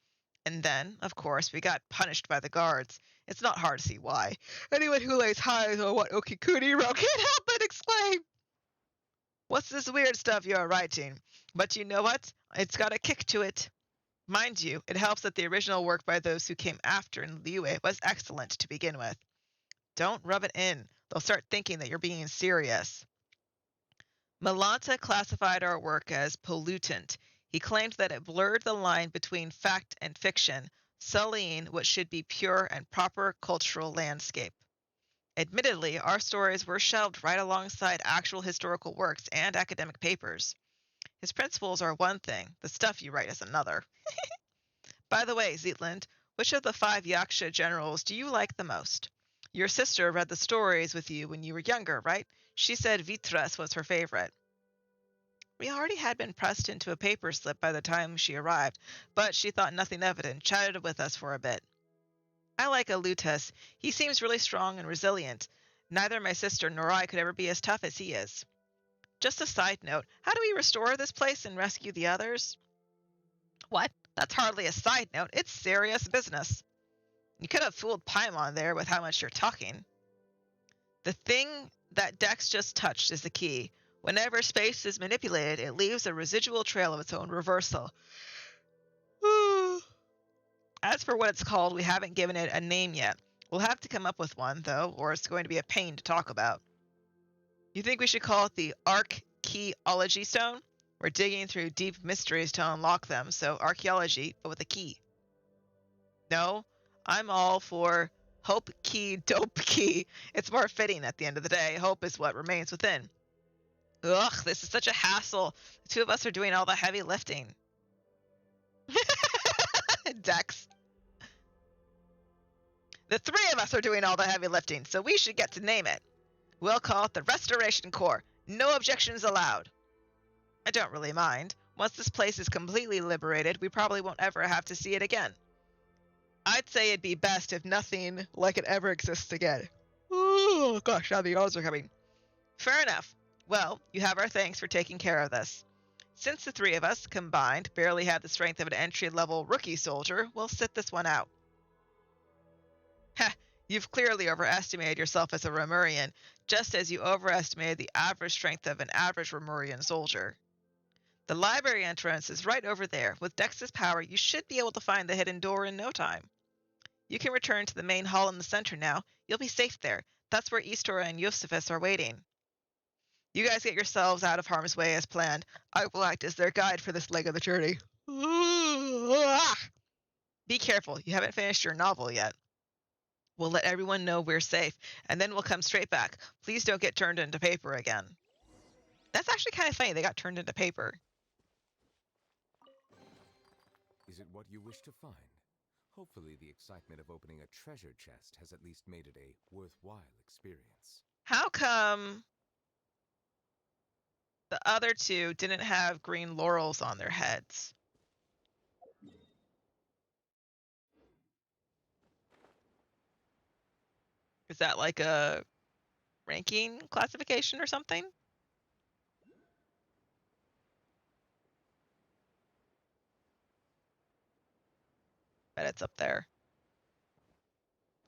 And then, of course, we got punished by the guards. It's not hard to see why. Anyone who lays eyes on what Okikuni wrote can't help but exclaim, "What's this weird stuff you're writing?" But you know what? It's got a kick to it. Mind you, it helps that the original work by those who came after in Liue was excellent to begin with. Don't rub it in. They'll start thinking that you're being serious. Malanta classified our work as pollutant. He claimed that it blurred the line between fact and fiction, sullying what should be pure and proper cultural landscape. Admittedly, our stories were shelved right alongside actual historical works and academic papers. His principles are one thing, the stuff you write is another. By the way, Zetland, which of the 5 Yaksha generals do you like the most? Your sister read the stories with you when you were younger, right? She said Vitres was her favorite. We already had been pressed into a paper slip by the time she arrived, but she thought nothing of it and chatted with us for a bit. I like Alutus. He seems really strong and resilient. Neither my sister nor I could ever be as tough as he is. Just a side note, how do we restore this place and rescue the others? What? That's hardly a side note. It's serious business. You could have fooled Paimon there with how much you're talking. The thing that Dex just touched is the key. Whenever space is manipulated, it leaves a residual trail of its own reversal. As for what it's called, we haven't given it a name yet. We'll have to come up with one, though, or it's going to be a pain to talk about. You think we should call it the Arc archaeology stone. We're digging through deep mysteries to unlock them, so archaeology, but with a key. No, I'm all for hope key, dope key. It's more fitting at the end of the day. Hope is what remains within. Ugh, this is such a hassle. The two of us are doing all the heavy lifting. Dex. The three of us are doing all the heavy lifting, so we should get to name it. We'll call it the Restoration Corps. No objections allowed. I don't really mind. Once this place is completely liberated, we probably won't ever have to see it again. I'd say it'd be best if nothing like it ever exists again. Oh gosh, now the yawns are coming. Fair enough. Well, you have our thanks for taking care of this. Since the three of us, combined, barely have the strength of an entry-level rookie soldier, we'll sit this one out. Heh, you've clearly overestimated yourself as a Romurian, just as you overestimated the average strength of an average Romurian soldier. The library entrance is right over there. With Dex's power, you should be able to find the hidden door in no time. You can return to the main hall in the center now. You'll be safe there. That's where Eastora and Josephus are waiting. You guys get yourselves out of harm's way as planned. I will act as their guide for this leg of the journey. Be careful, you haven't finished your novel yet. We'll let everyone know we're safe, and then we'll come straight back. Please don't get turned into paper again. That's actually kind of funny, they got turned into paper. Is it what you wish to find? Hopefully the excitement of opening a treasure chest has at least made it a worthwhile experience. How come the other two didn't have green laurels on their heads? Is that like a ranking classification or something? Bet it's up there.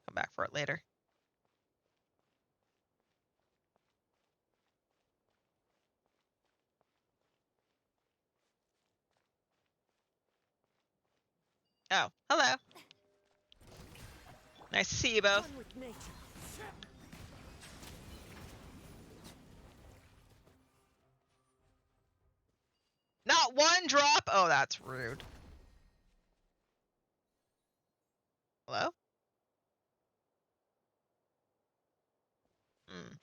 Come back for it later. Oh, hello. Nice to see you both. Not one drop? Oh, that's rude. Hello? Hmm.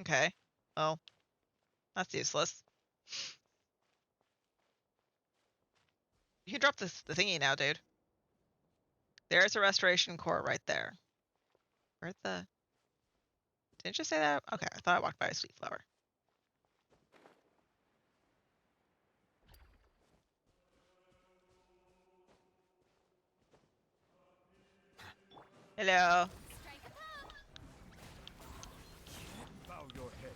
Okay. Well, that's useless. You can drop the thingy now, dude. There's a restoration core right there. Where'd the... Didn't you say that? Okay, I thought I walked by a sweet flower. Hello. Bow your head.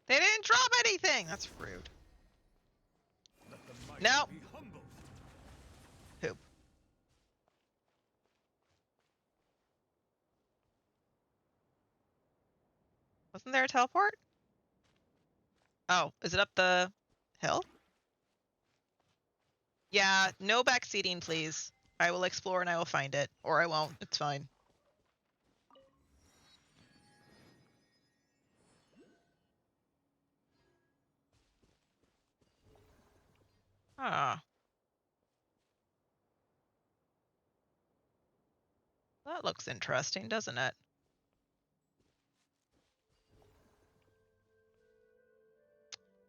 They didn't drop anything! That's rude. No. Poop. Wasn't there a teleport? Oh, is it up the hill? Yeah, no backseating, please. I will explore and I will find it. Or I won't. It's fine. Ah. That looks interesting, doesn't it?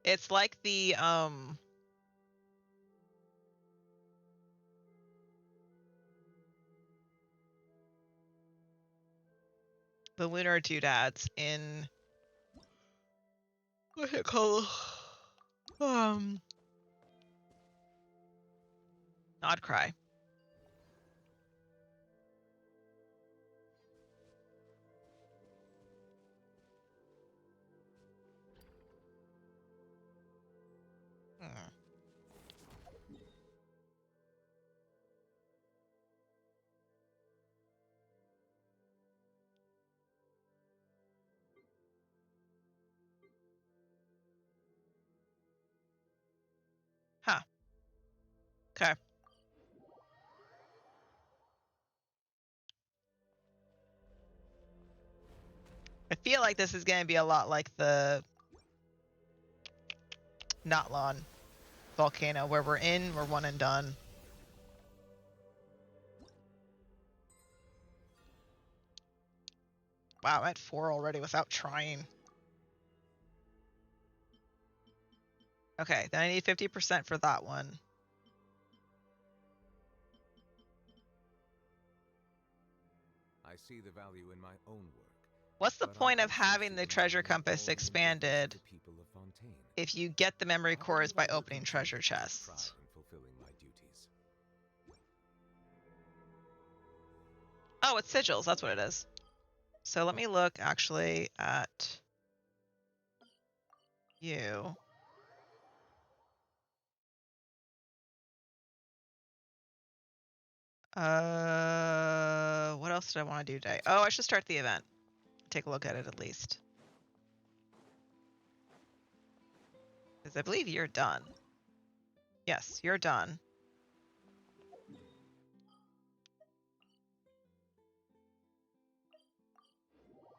It's like the lunar doodads in what's it called? Nod Cry. Okay. I feel like this is going to be a lot like the Notlon volcano, where we're one and done. Wow, I'm at 4 already without trying. Okay, then I need 50% for that one. I see the value in my own work. What's the But I point of also having see the the treasure meaning in compass all the importance expanded to the people of Fontaine. if you get the memory I'll cores by no longer opening continue treasure to take chests? pride in fulfilling my duties. Oh, it's sigils. That's what it is. So let me look actually at you. What else did I want to do today? Oh, I should start the event. Take a look at it at least. Because I believe you're done. Yes, you're done.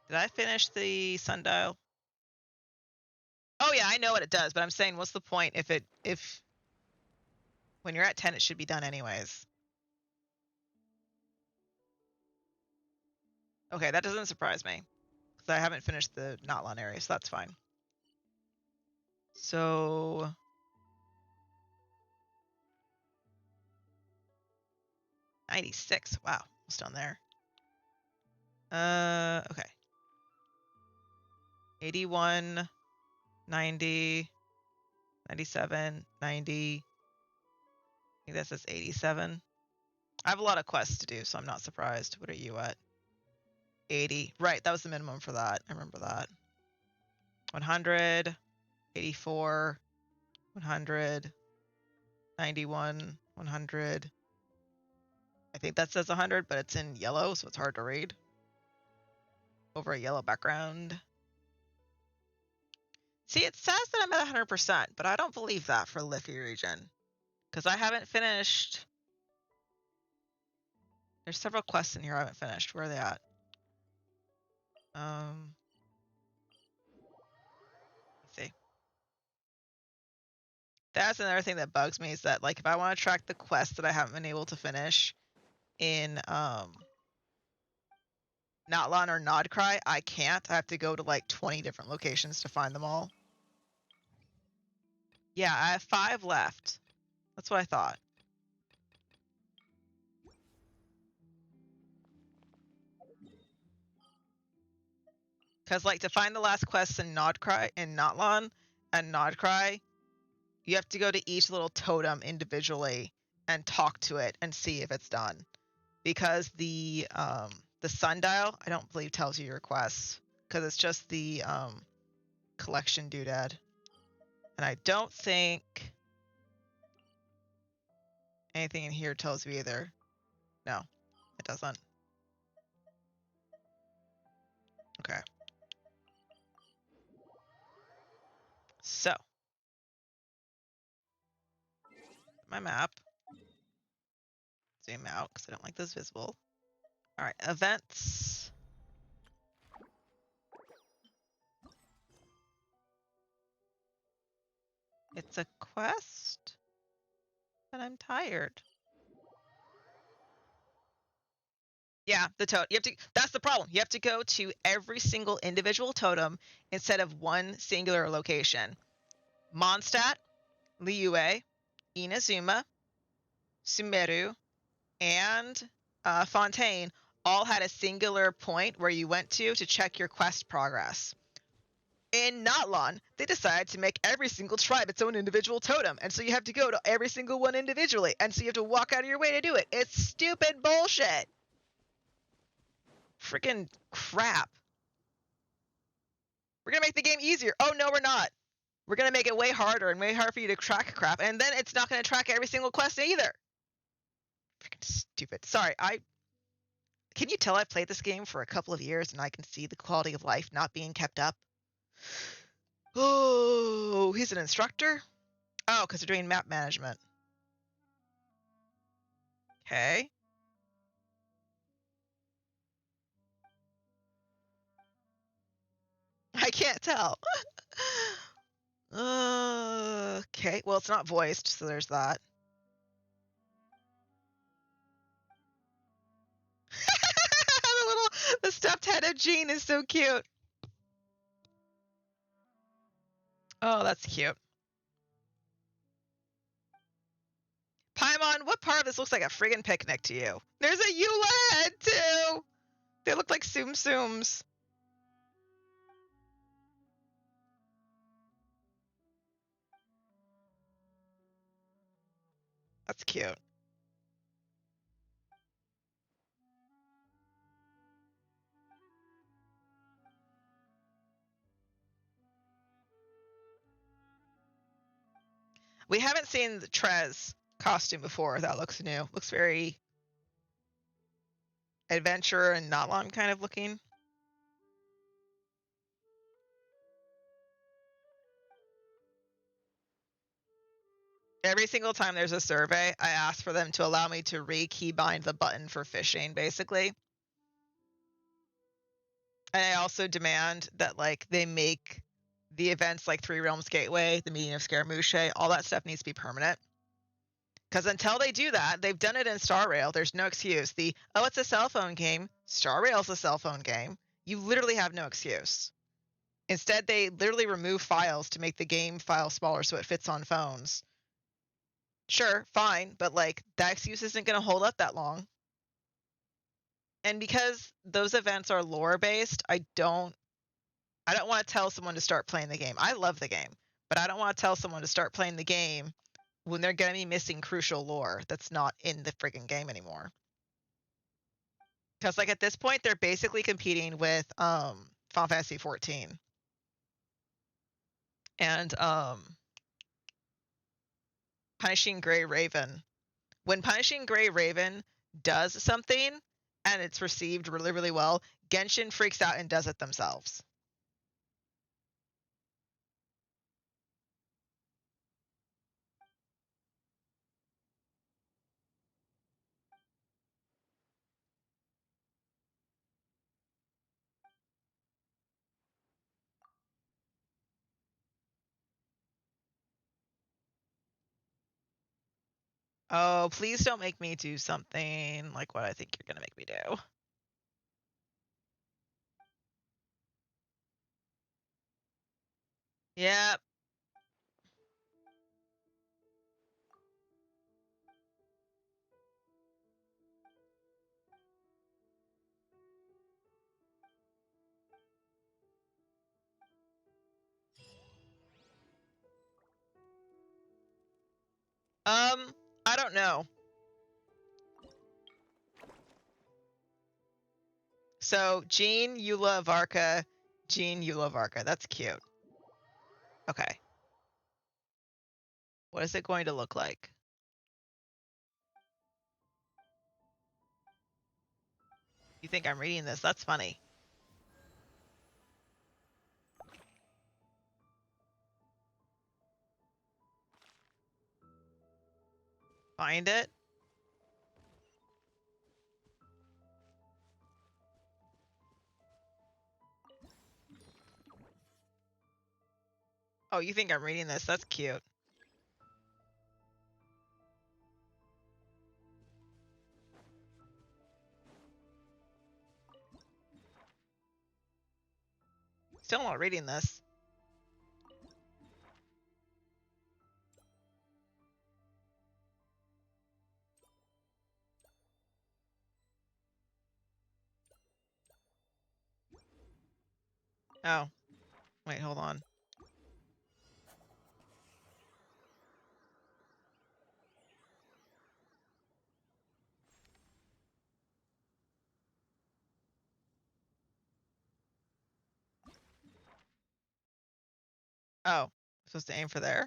Did I finish the sundial? Oh yeah, I know what it does, but I'm saying what's the point if when you're at 10 it should be done anyways. Okay, that doesn't surprise me. Because I haven't finished the Notlon area, so that's fine. So 96. Wow, almost done there. Okay. 81, 90, 97, 90. I think that says 87. I have a lot of quests to do, so I'm not surprised. What are you at? 80. Right, that was the minimum for that. I remember that. 100, 84, 100, 91, 100. I think that says 100, but it's in yellow, so it's hard to read. Over a yellow background. See, it says that I'm at 100%, but I don't believe that for Liffey region. Because I haven't finished. There's several quests in here I haven't finished. Where are they at? Let's see. That's another thing that bugs me is that, like, if I want to track the quests that I haven't been able to finish in Notlon or Nodcry, I can't. I have to go to like 20 different locations to find them all. Yeah, I have 5 left. That's what I thought. Because, like, to find the last quests in Nodcry, in Notlon and Nodcry, you have to go to each little totem individually and talk to it and see if it's done. Because the sundial, I don't believe tells you your quests. Because it's just the collection doodad. And I don't think anything in here tells you either. No, it doesn't. Okay. So, my map. Zoom out because I don't like this visible. All right, events. It's a quest, and I'm tired. Yeah, the totem. You have to. That's the problem. You have to go to every single individual totem instead of one singular location. Mondstadt, Liyue, Inazuma, Sumeru, and Fontaine all had a singular point where you went to check your quest progress. In Notlon, they decided to make every single tribe its own individual totem, and so you have to go to every single one individually, and so you have to walk out of your way to do it. It's stupid bullshit. Freaking crap. We're gonna make the game easier. Oh no, we're not. We're gonna make it way harder and way harder for you to track crap, and then it's not gonna track every single quest either. Freaking stupid. Sorry, can you tell I've played this game for a couple of years and I can see the quality of life not being kept up? Oh, he's an instructor? Oh, because they're doing map management. Okay. I can't tell. Okay. Well, it's not voiced, so there's that. The stuffed head of Jean is so cute. Oh, that's cute. Paimon, what part of this looks like a friggin' picnic to you? There's a Eula head too. They look like Tsum Tsums. That's cute. We haven't seen the Trez costume before. That looks new. Looks very adventure and not long kind of looking. Every single time there's a survey, I ask for them to allow me to re-keybind the button for fishing, basically. And I also demand that like they make the events like Three Realms Gateway, the meeting of Scaramouche, all that stuff needs to be permanent. Because until they do that, they've done it in Star Rail. There's no excuse. Oh, it's a cell phone game. Star Rail's a cell phone game. You literally have no excuse. Instead, they literally remove files to make the game file smaller so it fits on phones. Sure, fine, but like that excuse isn't going to hold up that long. And because those events are lore based, I don't want to tell someone to start playing the game. I love the game, but I don't want to tell someone to start playing the game when they're going to be missing crucial lore that's not in the friggin' game anymore. Because like at this point, they're basically competing with Final Fantasy 14 and Punishing Gray Raven. When Punishing Gray Raven does something and it's received really, really well, Genshin freaks out and does it themselves. Oh, please don't make me do something like what I think you're going to make me do. Yep. I don't know. So, Jean, Eula, Varka. Jean, Eula, Varka. That's cute. Okay. What is it going to look like? You think I'm reading this? That's funny. Find it. Oh, you think I'm reading this? That's cute. Still not reading this. Oh. Wait, hold on. Oh. I'm supposed to aim for there?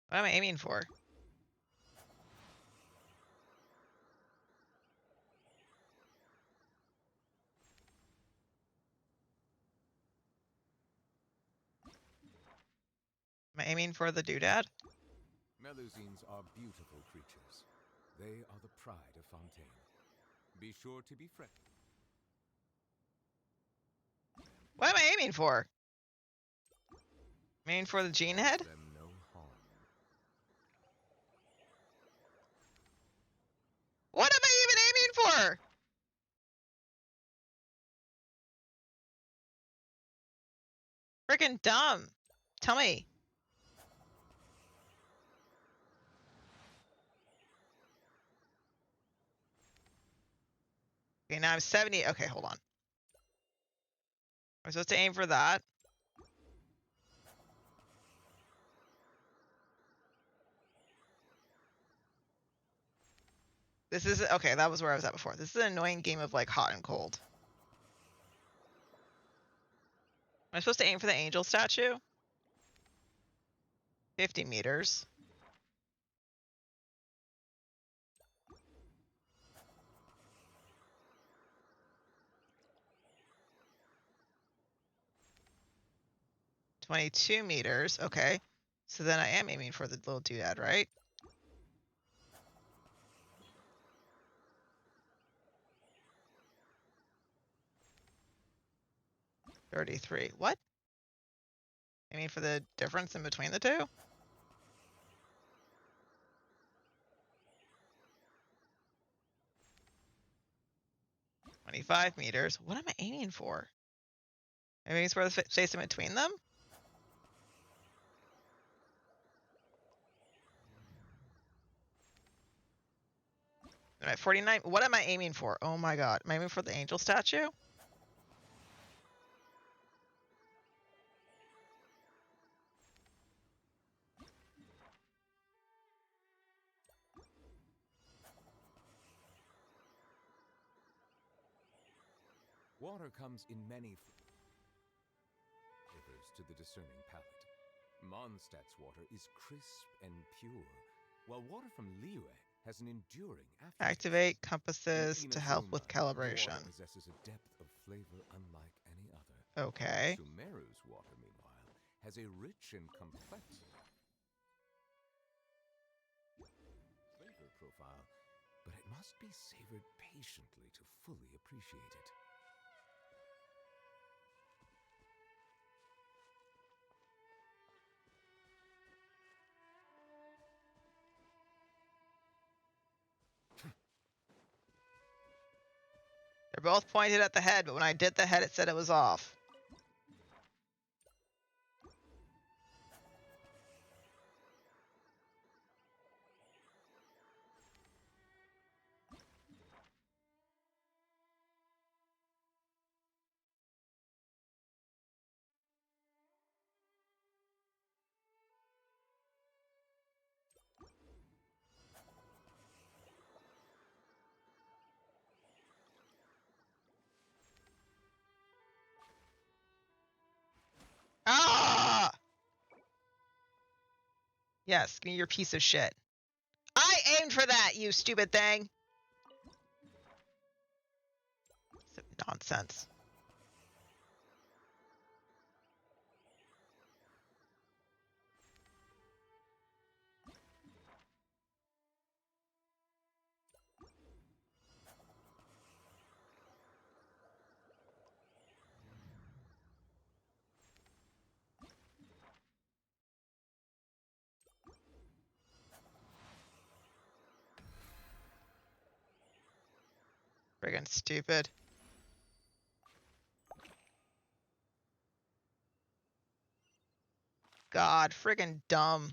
What am I aiming for? Am I aiming for the doodad? Melusines are beautiful creatures. They are the pride of Fontaine. Be sure to be friendly. What am I aiming for? I'm aiming for the gene head? Them no harm. What am I even aiming for? Freaking dumb. Tell me. Okay, now I'm 70. Okay, hold on. I'm supposed to aim for that. This is okay. That was where I was at before. This is an annoying game of like hot and cold. Am I supposed to aim for the angel statue? 50 meters. $22 meters. Okay. So then I am aiming for the little doodad, right? $33. What? Aiming for the difference in between the two? $25 meters. What am I aiming for? Am I aiming for the space in between them? I'm at 49. What am I aiming for? Oh my god. Am I aiming for the angel statue? Water comes in many flavors to the discerning palate. Mondstadt's water is crisp and pure, while water from Liyue has an enduring aftertaste. Activate compasses to help with calibration. Water possesses a depth of flavor unlike any other. Okay. Sumeru's water, meanwhile, has a rich and complex flavor profile, but it must be savored patiently to fully appreciate it. They're both pointed at the head, but when I did the head, it said it was off. Ah! Yes, give me your piece of shit. I aimed for that, you stupid thing. Nonsense. Friggin' stupid. God, friggin' dumb.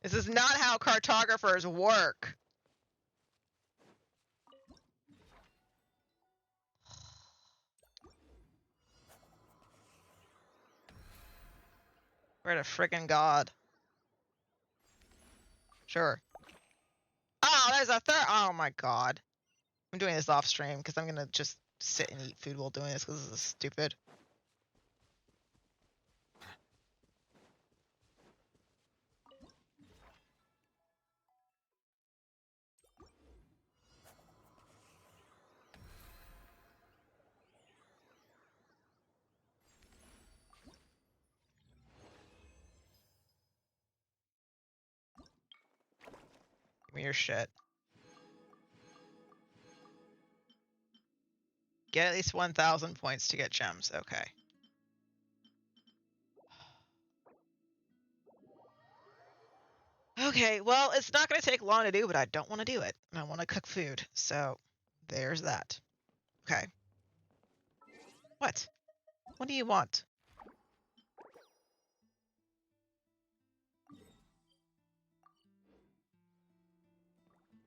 This is not how cartographers work. We're at a friggin' god. Sure. Oh, there's a third. Oh my god. I'm doing this off stream because I'm gonna just sit and eat food while doing this because this is stupid. your shit. Get at least 1,000 points to get gems. Okay. Okay, well, it's not going to take long to do, but I don't want to do it. I want to cook food. So there's that. Okay. What? What do you want?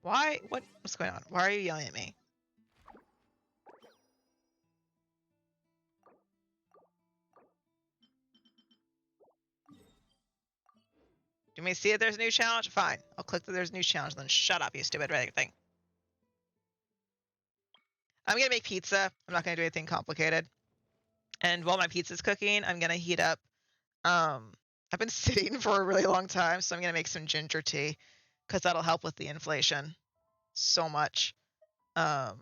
Why? What's going on? Why are you yelling at me? Do you want me to see if there's a new challenge? Fine. I'll click that there's a new challenge, then shut up, you stupid red thing. I'm going to make pizza. I'm not going to do anything complicated. And while my pizza's cooking, I'm going to heat up. I've been sitting for a really long time, so I'm going to make some ginger tea because that'll help with the inflation so much. What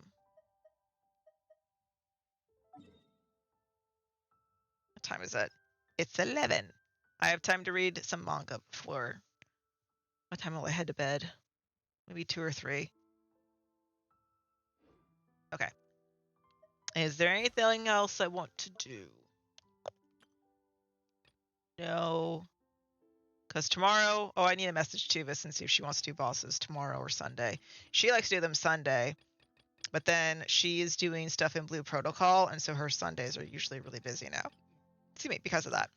time is it? It's 11. I have time to read some manga before. What time will I head to bed? Maybe 2 or 3. Okay. Is there anything else I want to do? No. Because tomorrow, I need a message to Vis and see if she wants to do bosses tomorrow or Sunday. She likes to do them Sunday, but then she is doing stuff in Blue Protocol, and so her Sundays are usually really busy now. See me because of that.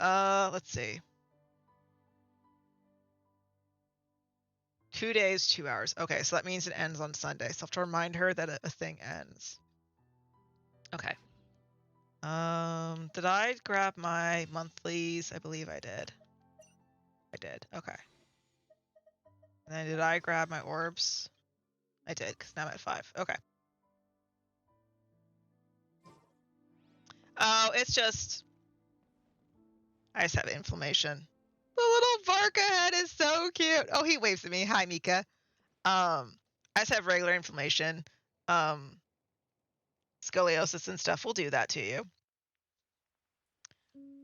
Let's see. 2 days, 2 hours. Okay, so that means it ends on Sunday. So I have to remind her that a thing ends. Okay. Did I grab my monthlies? I believe I did. I did. Okay. And then did I grab my orbs? I did, because now I'm at 5. Okay. Oh, it's just... I just have inflammation. The little Varka head is so cute. Oh, he waves at me. Hi, Mika. I just have regular inflammation. Scoliosis and stuff will do that to you.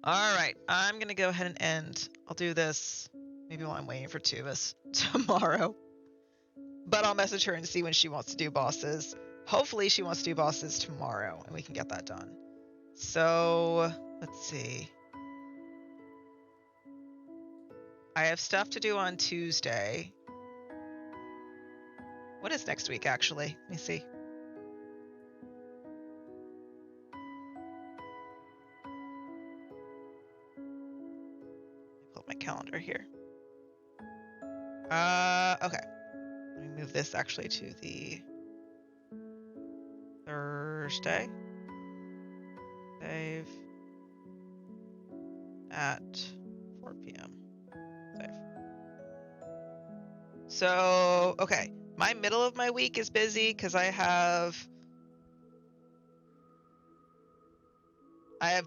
All right, I'm going to go ahead and end. I'll do this maybe while I'm waiting for Tuvas tomorrow. But I'll message her and see when she wants to do bosses. Hopefully she wants to do bosses tomorrow, and we can get that done. So, let's see. I have stuff to do on Tuesday. What is next week, actually? Let me see. Pull up my calendar here. Okay. Let me move this actually to the Thursday. Save at 4 p.m. Save. So, okay. My middle of my week is busy because I have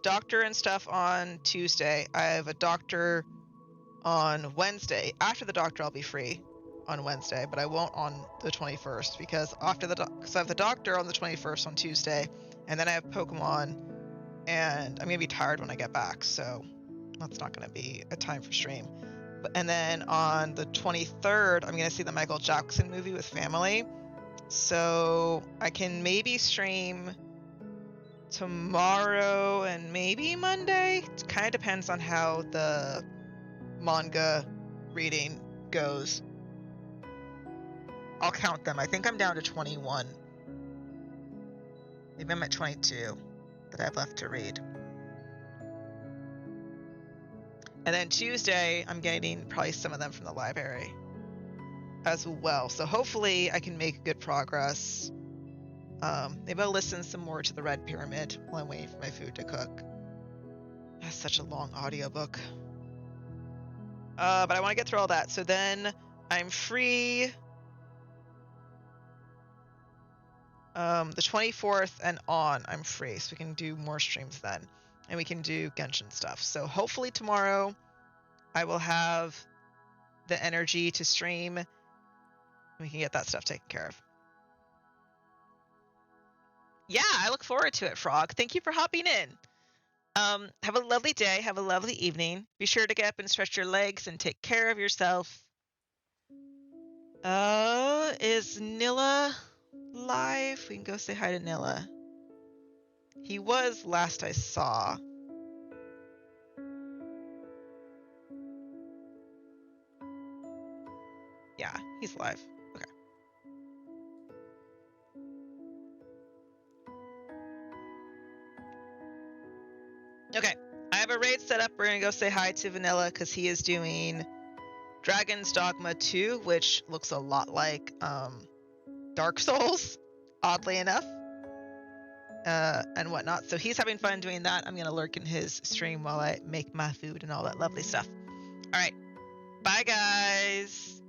doctor and stuff on Tuesday. I have a doctor on Wednesday. After the doctor, I'll be free on Wednesday, but I won't on the 21st because after because I have the doctor on the 21st on Tuesday, and then I have Pokemon, and I'm gonna be tired when I get back, so that's not gonna be a time for stream. And then on the 23rd, I'm gonna see the Michael Jackson movie with family, so I can maybe stream tomorrow and maybe Monday. It kind of depends on how the manga reading goes. I'll count them. I think I'm down to 21. Maybe I'm at 22 that I have left to read. And then Tuesday, I'm getting probably some of them from the library as well. So hopefully I can make good progress. Maybe I'll listen some more to the Red Pyramid while I'm waiting for my food to cook. That's such a long audiobook. But I want to get through all that. So then I'm free the 24th and on. I'm free, so we can do more streams then. And we can do Genshin stuff. So hopefully tomorrow I will have the energy to stream. And we can get that stuff taken care of. Yeah, I look forward to it, Frog. Thank you for hopping in. Have a lovely day. Have a lovely evening. Be sure to get up and stretch your legs and take care of yourself. Is Nilla live? We can go say hi to Nilla. He was last I saw. Yeah, he's live. Okay. Okay, I have a raid set up. We're gonna go say hi to Vanilla because he is doing Dragon's Dogma 2, which looks a lot like Dark Souls, oddly enough, and whatnot. So he's having fun doing that. I'm gonna lurk in his stream while I make my food and all that lovely stuff. All right, bye guys.